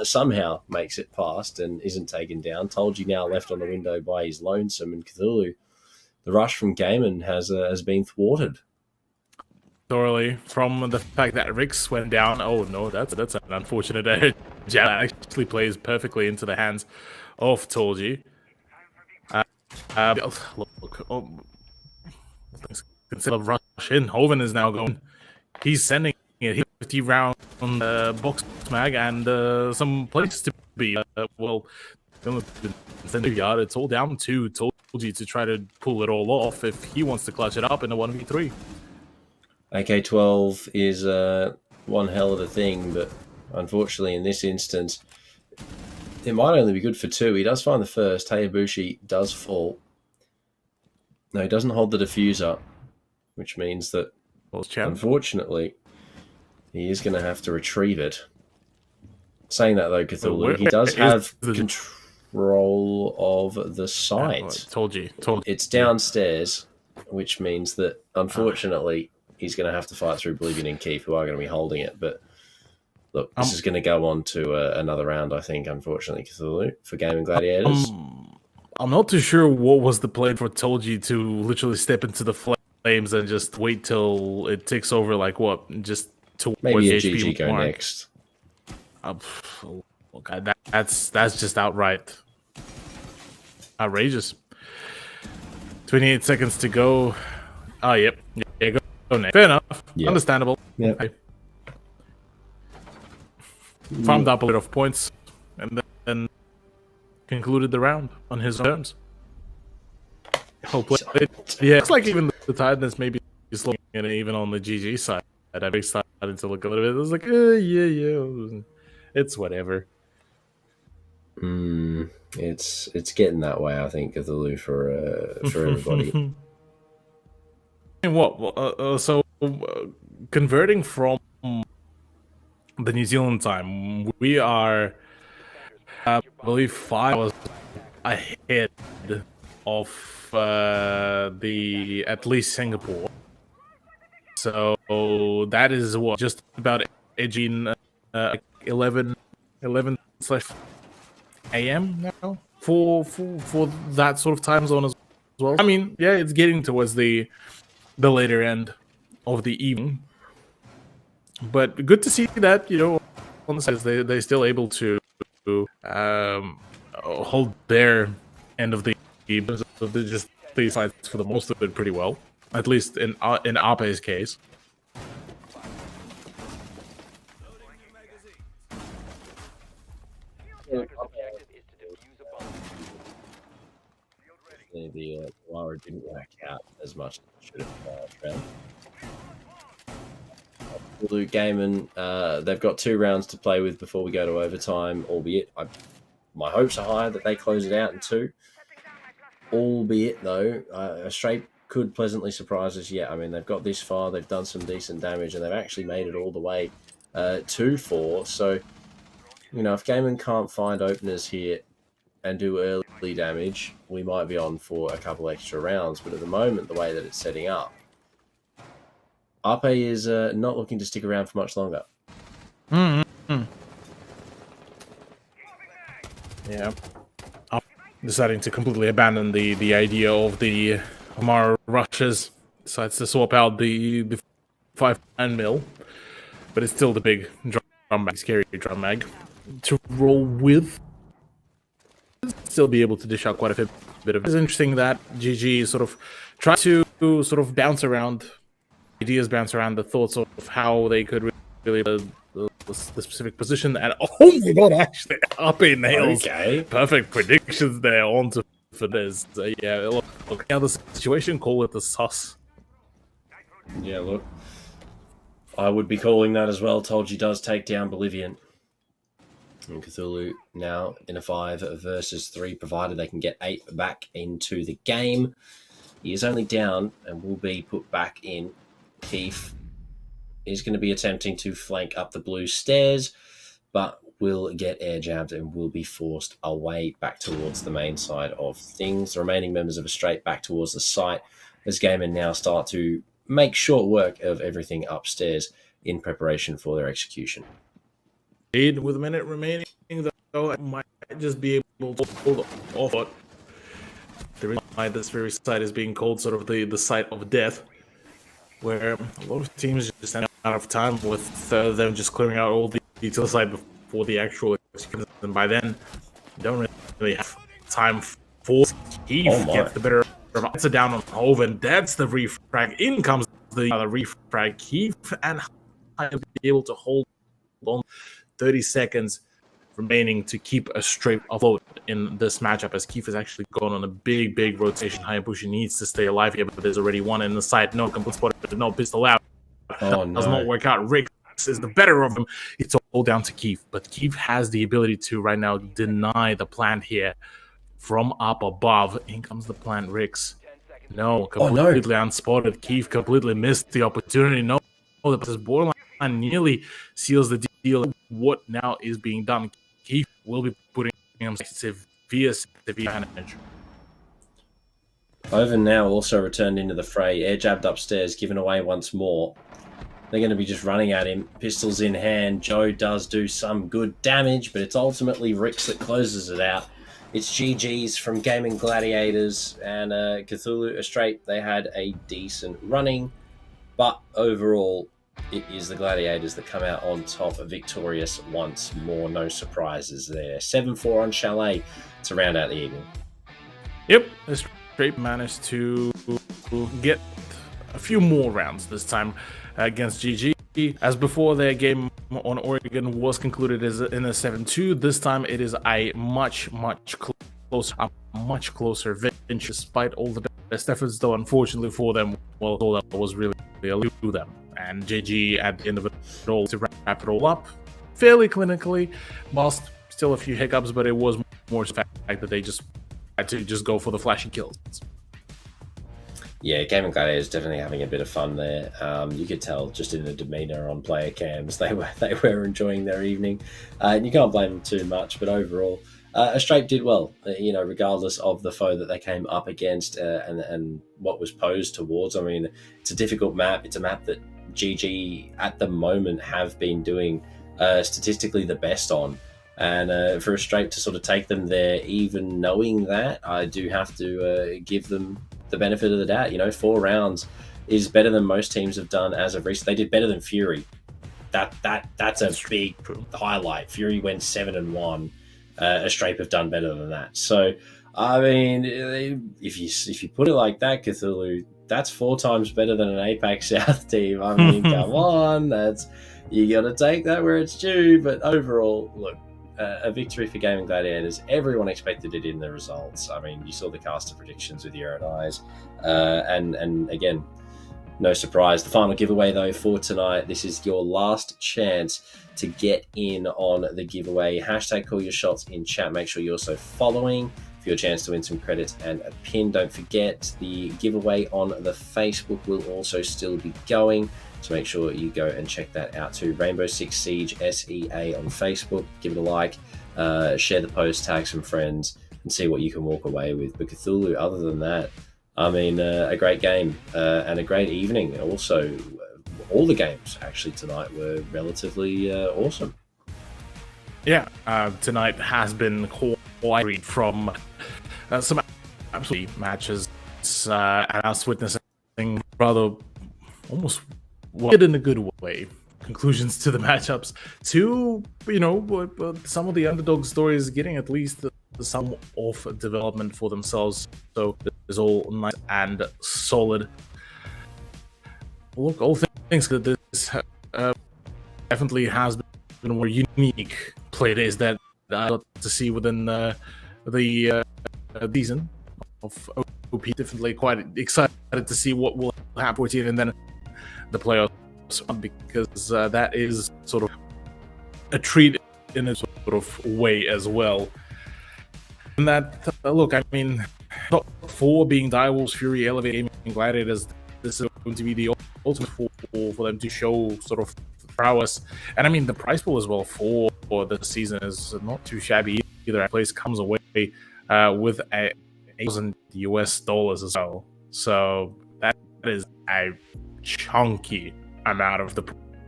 Somehow makes it past and isn't taken down. Told you now left on the window by his lonesome, and Cthulhu. The rush from Gaiman has been thwarted. Thoroughly from the fact that Rix went down. Oh no, that's an unfortunate edge. Jab actually plays perfectly into the hands of Tolji. Instead of rush in, Hoven is now going. He's sending it 50 round box mag and some place to be. It's all down to Tolji to try to pull it all off if he wants to clutch it up in a 1v3. AK-12 is one hell of a thing, but unfortunately in this instance, it might only be good for 2. He does find the first. Hayabushi does fall. No, he doesn't hold the diffuser, which means that, unfortunately, he is going to have to retrieve it. Saying that, though, Cthulhu, he does have control of the site. Told you. It's downstairs, which means that, unfortunately, he's going to have to fight through Oblivion and Keith, who are going to be holding it. But look, this is going to go on to another round, I think, unfortunately, Cthulhu, for Gaming Gladiators. I'm not too sure what was the plan for Tolji to literally step into the flames and just wait till it ticks over, like what? Just towards maybe a HP GG go mark. next. That's just outright outrageous. 28 seconds to go. Oh, yep. Yeah, go next. Fair enough. Yep. Understandable. Yep. Okay. Farmed up a bit of points and then concluded the round on his terms. Hopefully. Yeah, it's like even the tiredness maybe is looking at it even on the GG side. I've started to look a little bit. It was like, yeah. It's whatever. It's getting that way, I think, Cthulhu, for everybody. So converting from the New Zealand time, we are, I believe, 5 hours ahead of the at least Singapore. So that is what, just about edging 11 a.m. now for that sort of time zone as well. I mean, yeah, it's getting towards the later end of the evening, but good to see that, you know, on the sides they're still able to hold their end of the evening. So they just these sides for the most of it pretty well, at least in Ape's case. The Lara didn't work out as much as it should have. Luke Gaiman, they've got 2 rounds to play with before we go to overtime, albeit my hopes are high that they close it out in 2. Albeit, though, a straight could pleasantly surprise us yet. I mean, they've got this far, they've done some decent damage, and they've actually made it all the way to 4. So, you know, if Gaiman can't find openers here and do early damage, we might be on for a couple extra rounds. But at the moment, the way that it's setting up, Ape is not looking to stick around for much longer. Mm-hmm. Yeah. Deciding to completely abandon the idea of the Omar rushes. Decides to swap out the 5-man mill. But it's still the big drum mag, scary drum mag to roll with. Still be able to dish out quite a bit of. It's interesting that GG sort of try to sort of bounce around ideas, bounce around the thoughts of how they could really the specific position. And oh my god, actually, Ape nails perfect predictions there onto for this. Yeah, look now the situation. Call it the sus. Yeah, look, I would be calling that as well. Tolji does take down Bolivian. And Cthulhu now in a 5 versus 3, provided they can get 8 back into the game. He is only down and will be put back in. Keith is going to be attempting to flank up the blue stairs, but will get air jabbed and will be forced away back towards the main side of things. The remaining members of a straight back towards the site as Gaiman now start to make short work of everything upstairs in preparation for their execution. With a minute remaining, though, I might just be able to hold off. But the reason why this very site is being called sort of the site of death, where a lot of teams just end out of time with them just clearing out all the detail side before the actual execution, and by then you don't really have time for Keith gets the better. It's a down on Hove, and that's the refrag. In comes the refrag. Keith and I will be able to hold on. 30 seconds remaining to keep a straight afloat in this matchup, as Keith has actually gone on a big rotation. Hayabusa needs to stay alive here, but there's already one in the side. No complete spot, no pistol out. Does not work out. Riggs is the better of them. It's all down to Keith, but Keith has the ability to right now deny the plant here from up above. In comes the plant. Riggs. No, completely unspotted. Keith completely missed the opportunity. No, this borderline nearly seals the deal. What now is being done? Keith will be putting him severe advantage. Oven now also returned into the fray. Air jabbed upstairs, given away once more. They're going to be just running at him. Pistols in hand. Joe does do some good damage, but it's ultimately Rix that closes it out. It's GG's from Gaming Gladiators and Cthulhu Straight. They had a decent running, but overall, it is the Gladiators that come out on top, victorious once more. No surprises there. 7-4 on Chalet to round out the evening. Yep, Straight managed to get a few more rounds this time against GG. As before, their game on Oregon was concluded as in a 7-2. This time it is a much closer vintage, despite all the best efforts, though unfortunately for them, well, all that was really to them. And GG at the end of it all to wrap it all up fairly clinically, whilst still a few hiccups, but it was more the fact that they just had to just go for the flashy kills. Yeah, Gaming Gladiators definitely having a bit of fun there. You could tell just in the demeanor on player cams, they were enjoying their evening. And you can't blame them too much, but overall, Straight did well, regardless of the foe that they came up against and what was posed towards. I mean, it's a difficult map. It's a map that GG at the moment have been doing statistically the best on. And for a Straight to sort of take them there, even knowing that, I do have to give them the benefit of the doubt. 4 rounds is better than most teams have done as of recent. They did better than Fury. That's a big highlight. Fury went 7-1. Strape have done better than that. So, I mean, if you put it like that, Cthulhu, that's 4 times better than an APAC South team. I mean, come on, you got to take that where it's due. But overall, look, a victory for Gaming Gladiators. Everyone expected it in the results. I mean, you saw the caster predictions with your own eyes, and again, no surprise. The final giveaway, though, for tonight, this is your last chance to get in on the giveaway. Hashtag call your shots in chat. Make sure you're also following for your chance to win some credits and a pin. Don't forget, the giveaway on the Facebook will also still be going, so make sure you go and check that out too. Rainbow Six Siege SEA on Facebook. Give it a like, share the post, tag some friends, and see what you can walk away with. But Cthulhu, other than that, I mean, a great game and a great evening. Also, all the games actually tonight were relatively awesome. Yeah, tonight has been quite from some absolutely matches, and us witnessing rather almost in a good way conclusions to the matchups, to some of the underdog stories getting at least some of development for themselves. So it's all nice and solid. Look, all things that this definitely has been a more unique play days that I got to see within the season of OP. Definitely quite excited to see what will happen with it, and then the playoffs, because that is sort of a treat in a sort of way as well. And that, look, I mean, top 4 being Direwolves, Fury, Elevate, Gaming, Gladiators, this is going to be the ultimate for them to show sort of prowess. And I mean, the prize pool as well for the season is not too shabby either. That place comes away with $1,000 as well. So that is a chunky amount of the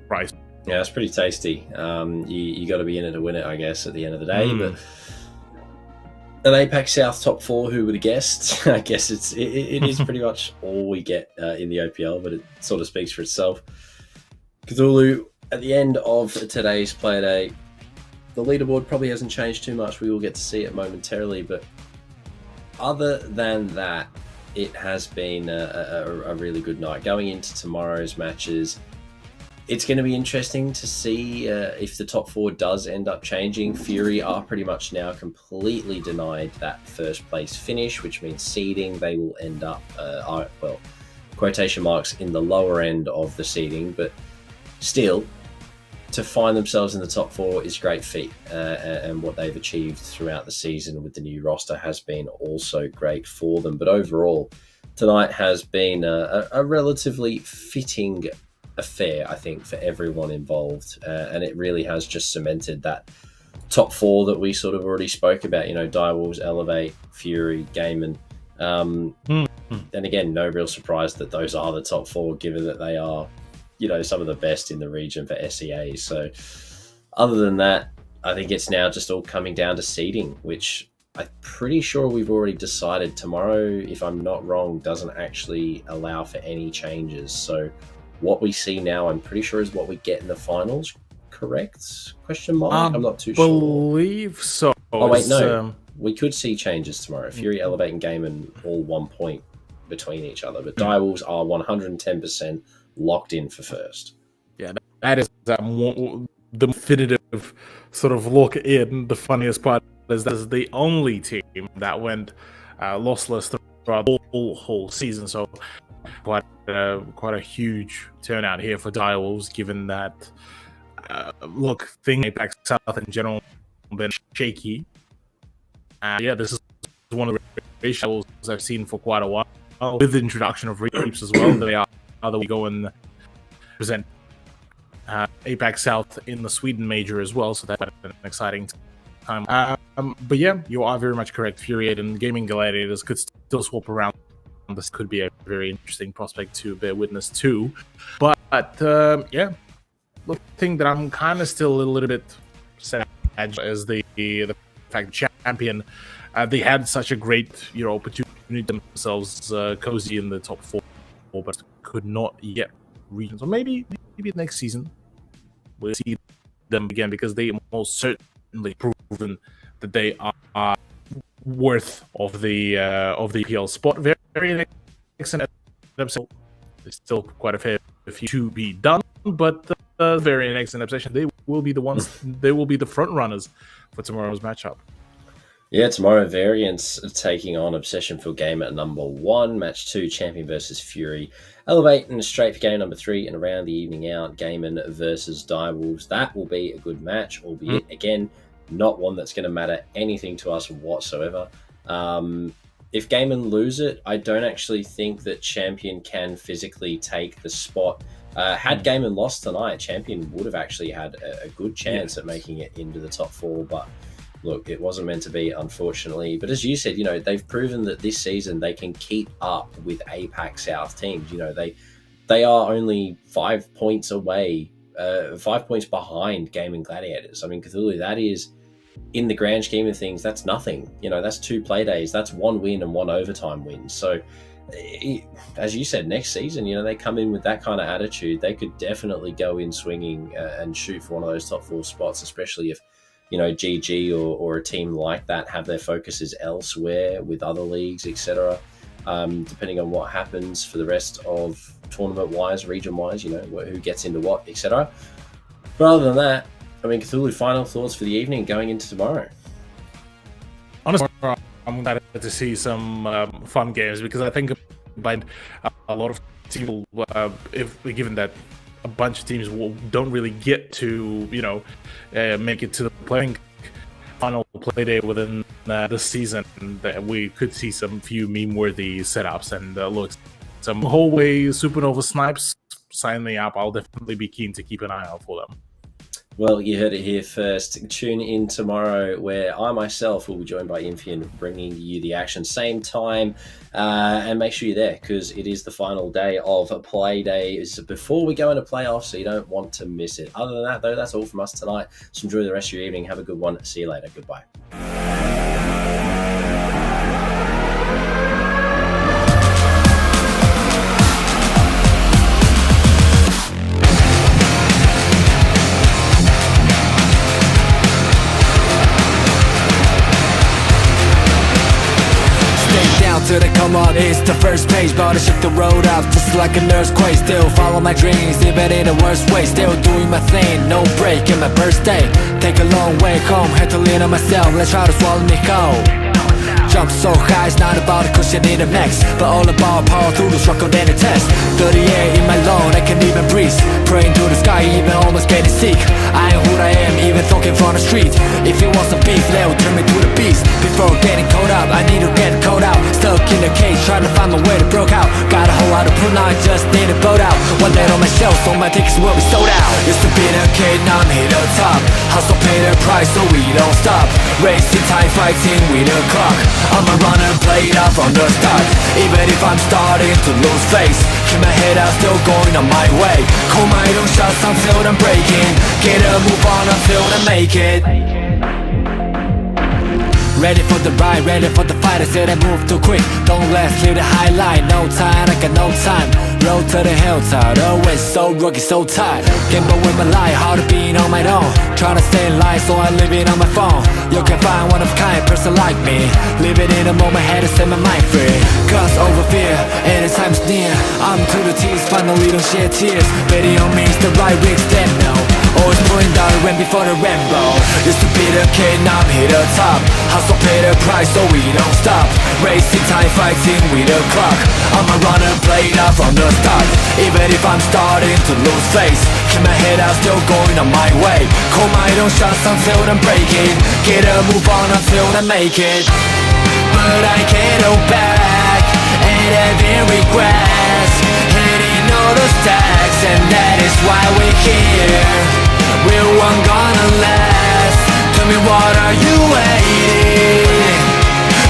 price. Yeah, it's pretty tasty. You got to be in it to win it, I guess, at the end of the day. But an APAC South top 4, who would have guessed? I guess it is pretty much all we get in the OPL, but it sort of speaks for itself. Cthulhu, at the end of today's play day, the leaderboard probably hasn't changed too much. We will get to see it momentarily, but other than that, it has been a really good night. Going into tomorrow's matches, it's going to be interesting to see if the top 4 does end up changing. Fury are pretty much now completely denied that first place finish, which means seeding. They will end up, quotation marks, in the lower end of the seeding, but still, to find themselves in the top 4 is a great feat, and what they've achieved throughout the season with the new roster has been also great for them. But overall, tonight has been a relatively fitting affair, I think, for everyone involved, and it really has just cemented that top 4 that we sort of already spoke about. Direwolves, Elevate, Fury, Gaiman. And again, no real surprise that those are the top 4, given that they are some of the best in the region for SEA. So other than that, I think it's now just all coming down to seeding, which I'm pretty sure we've already decided tomorrow, if I'm not wrong, doesn't actually allow for any changes. So what we see now, I'm pretty sure, is what we get in the finals, correct? Question mark? I'm not too sure. I believe so. Oh, wait, no. We could see changes tomorrow. Fury, Elevate, and Gaiman all 1 point between each other, but Direwolves are 110% locked in for first. Yeah, that is the definitive sort of lock in. The funniest part is that is the only team that went lossless throughout the whole season. So quite a huge turnout here for Direwolves, given that things in APAC South in general have been shaky. This is one of the greatest Direwolves I've seen for quite a while. With the introduction of Reaps as well, they are we go and present APAC South in the Sweden major as well, so that's an exciting time. But yeah, you are very much correct. Fury and Gaming Gladiators could still swap around. This could be a very interesting prospect to bear witness to. But the thing that I'm kind of still a little bit sad is the fact that Champion, they had such a great opportunity themselves cozy in the top 4, but could not yet reach. So maybe next season we'll see them again, because they most certainly proven that they are worth of the EPL spot. Very excellent episode. There's still quite a fair few to be done, but very excellent obsession. They will be the ones. They will be the front runners for tomorrow's matchup. Yeah, tomorrow Variance taking on Obsession for game at number 1, match 2, Champion versus Fury. Elevate and straight for game number 3, and around the evening out, Gaiman versus Direwolves. That will be a good match, albeit again, not one that's going to matter anything to us whatsoever. If Gaiman lose it, I don't actually think that Champion can physically take the spot. Had Gaiman lost tonight, Champion would have actually had a good chance at making it into the top 4, but look, it wasn't meant to be, unfortunately. But as you said, they've proven that this season they can keep up with APAC South teams. They are only 5 points away, 5 points behind Gaming Gladiators. I mean, Cthulhu, that is, in the grand scheme of things, that's nothing. That's 2 play days. That's 1 win and 1 overtime win. So, as you said, next season, they come in with that kind of attitude. They could definitely go in swinging and shoot for one of those top 4 spots, especially if GG or a team like that have their focuses elsewhere with other leagues, etc. Depending on what happens for the rest of tournament-wise, region-wise, who gets into what, etc. But other than that, I mean, Cthulhu, final thoughts for the evening going into tomorrow? Honestly, I'm glad to see some fun games, because I think a lot of teams, if given that a bunch of teams don't really get to, make it to the final play day within the season, that we could see some few meme-worthy setups. And look, some hallway Supernova snipes, sign me up. I'll definitely be keen to keep an eye out for them. Well, you heard it here first. Tune in tomorrow, where I myself will be joined by Infian, bringing you the action same time. And make sure you're there, because it is the final day of play days before we go into playoffs, so you don't want to miss it. Other than that, though, that's all from us tonight. So enjoy the rest of your evening. Have a good one. See you later. Goodbye. To the come on, it's the first page, but I shift the road up just like an earthquake. Still follow my dreams, even in the worst way. Still doing my thing, no break in my birthday. Take a long way home, had to lean on myself. Let's try to swallow me whole. Jump so high, it's not about a cushion in the max, but all about power through the struggle and the test. Dirty air in my lung, I can't even breathe. Praying to the sky, even almost getting sick. I am who I am, even talking from the street. If you want some beef, they'll turn me to the beast. Before getting caught up, I need to get caught out. Stuck in the cage, trying to find my way to broke out. Got a whole lot of proof, now I just need a boat out. One day on my shelf, so my tickets will be sold out. Used to be the kid, now I'm here the top. Hustle pay the price, so we don't stop. Racing time, fighting with the clock. I'm a runner, play it out from the start. Even if I'm starting to lose face, keep my head out, still going on my way. Call my own shots until I'm breaking. Get a move on until I make it. Ready for the ride, ready for the fight. I said I move too quick, don't let's leave the highlight. No time, I got no time. Road to the hilltop, always so rocky, so tight. Gamble with my life, hard to being on my own. Trying to stay in line, so I live it on my phone. You can find one of a kind person like me. Live it in a moment, had to set my mind free. Cause over fear, and the time's near. I'm to the tears, finally don't shed tears. Betting on me is the right risk, then no. Always pulling down the ramp before the rainbow. Used to be the kid, now I'm here the top. Hustle pay the price, so we don't stop. Racing time, fighting with the clock. I'm a runner, play it out from the start. Even if I'm starting to lose face, keep my head out, still going on my way. Call my own shots until I'm breaking. Get a move on until I make it. But I can't hold back, and having regrets, hitting all the stacks, and that is why we're here. Real one gonna last. Tell me, what are you waiting?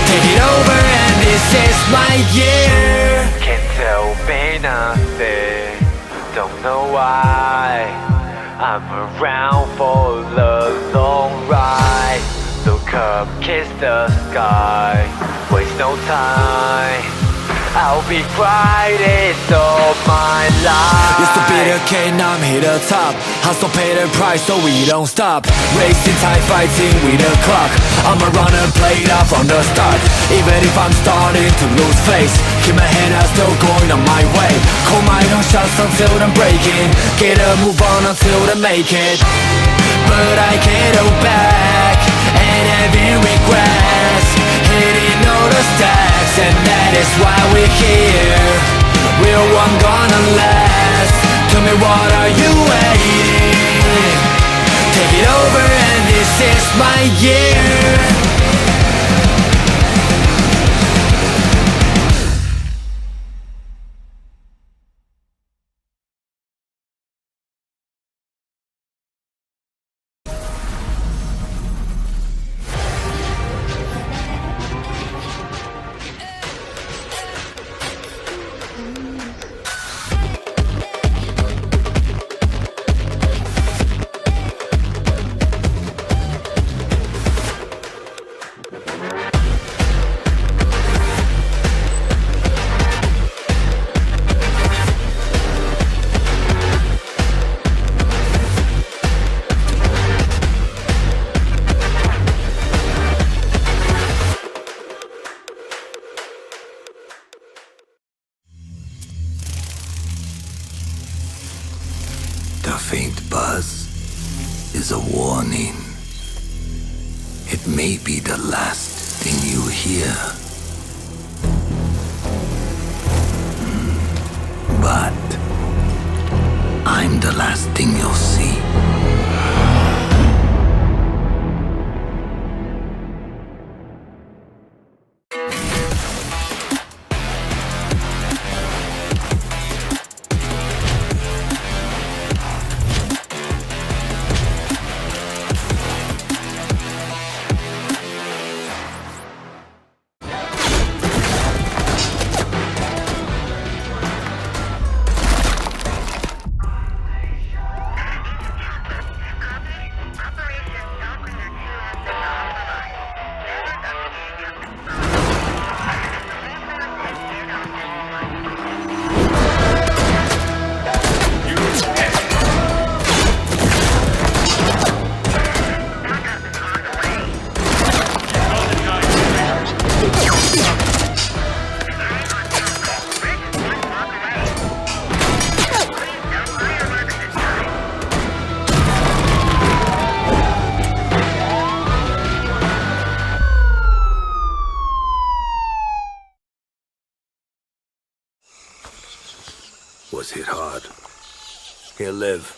Take it over, and this is my year. Can't tell me nothing, don't know why. I'm around for the long ride. Look up, kiss the sky, waste no time. I'll be brightest of my life. Used to be the kid, now I'm here the top. Hustle pay the price, so we don't stop. Racing time, fighting with the clock. I'm a runner, play it out from the start. Even if I'm starting to lose face, keep my head out, still going on my way. Call my own shots until I'm breaking. Get up, move on until I make it. But I can't hold back, and having regrets, hitting all the stacks, and that is why we're here. Real one gonna last. Tell me, what are you waiting? Take it over, and this is my year. The faint buzz is a warning. It may be the last thing you hear. But I'm the last thing you'll see. Was hit hard. He'll live.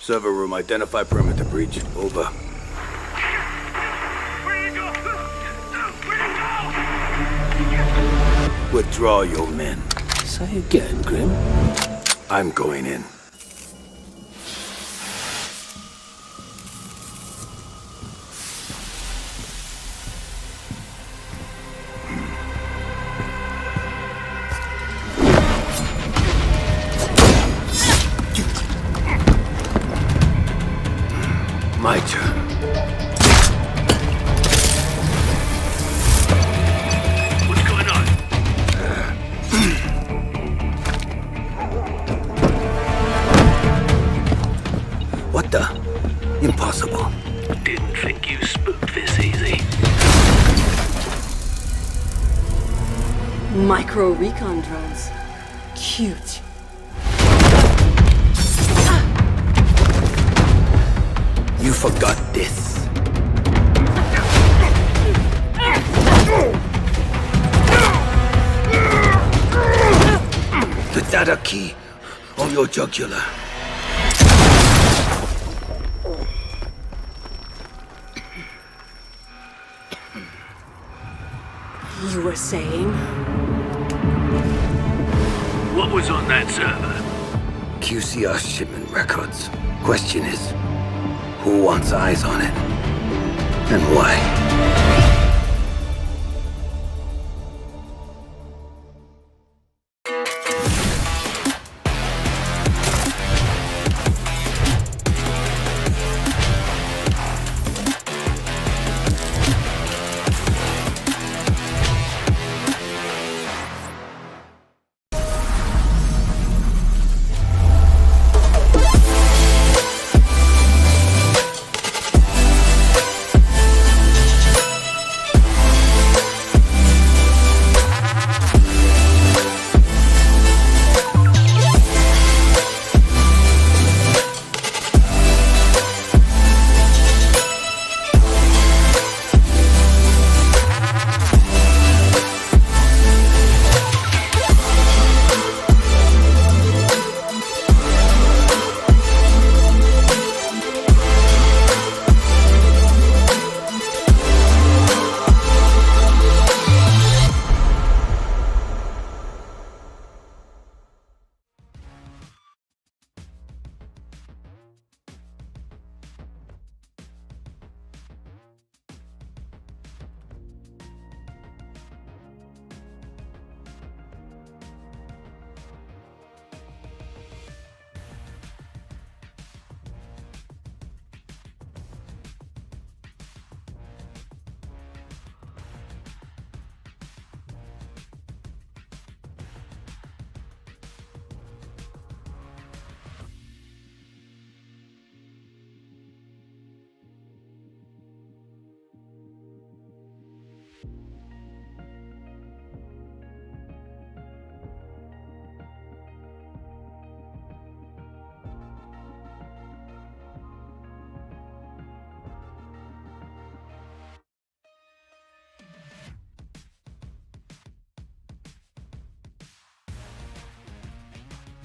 Server room, identify perimeter breach. Over. Withdraw your men. Say again, Grim. I'm going in. My turn. What's going on? What the? Impossible. Didn't think you spooked this easy. Micro recon drones. Cute. You forgot this. The data key on your jugular. You were saying? What was on that server? QCR shipment records. Question is, who wants eyes on it? And why?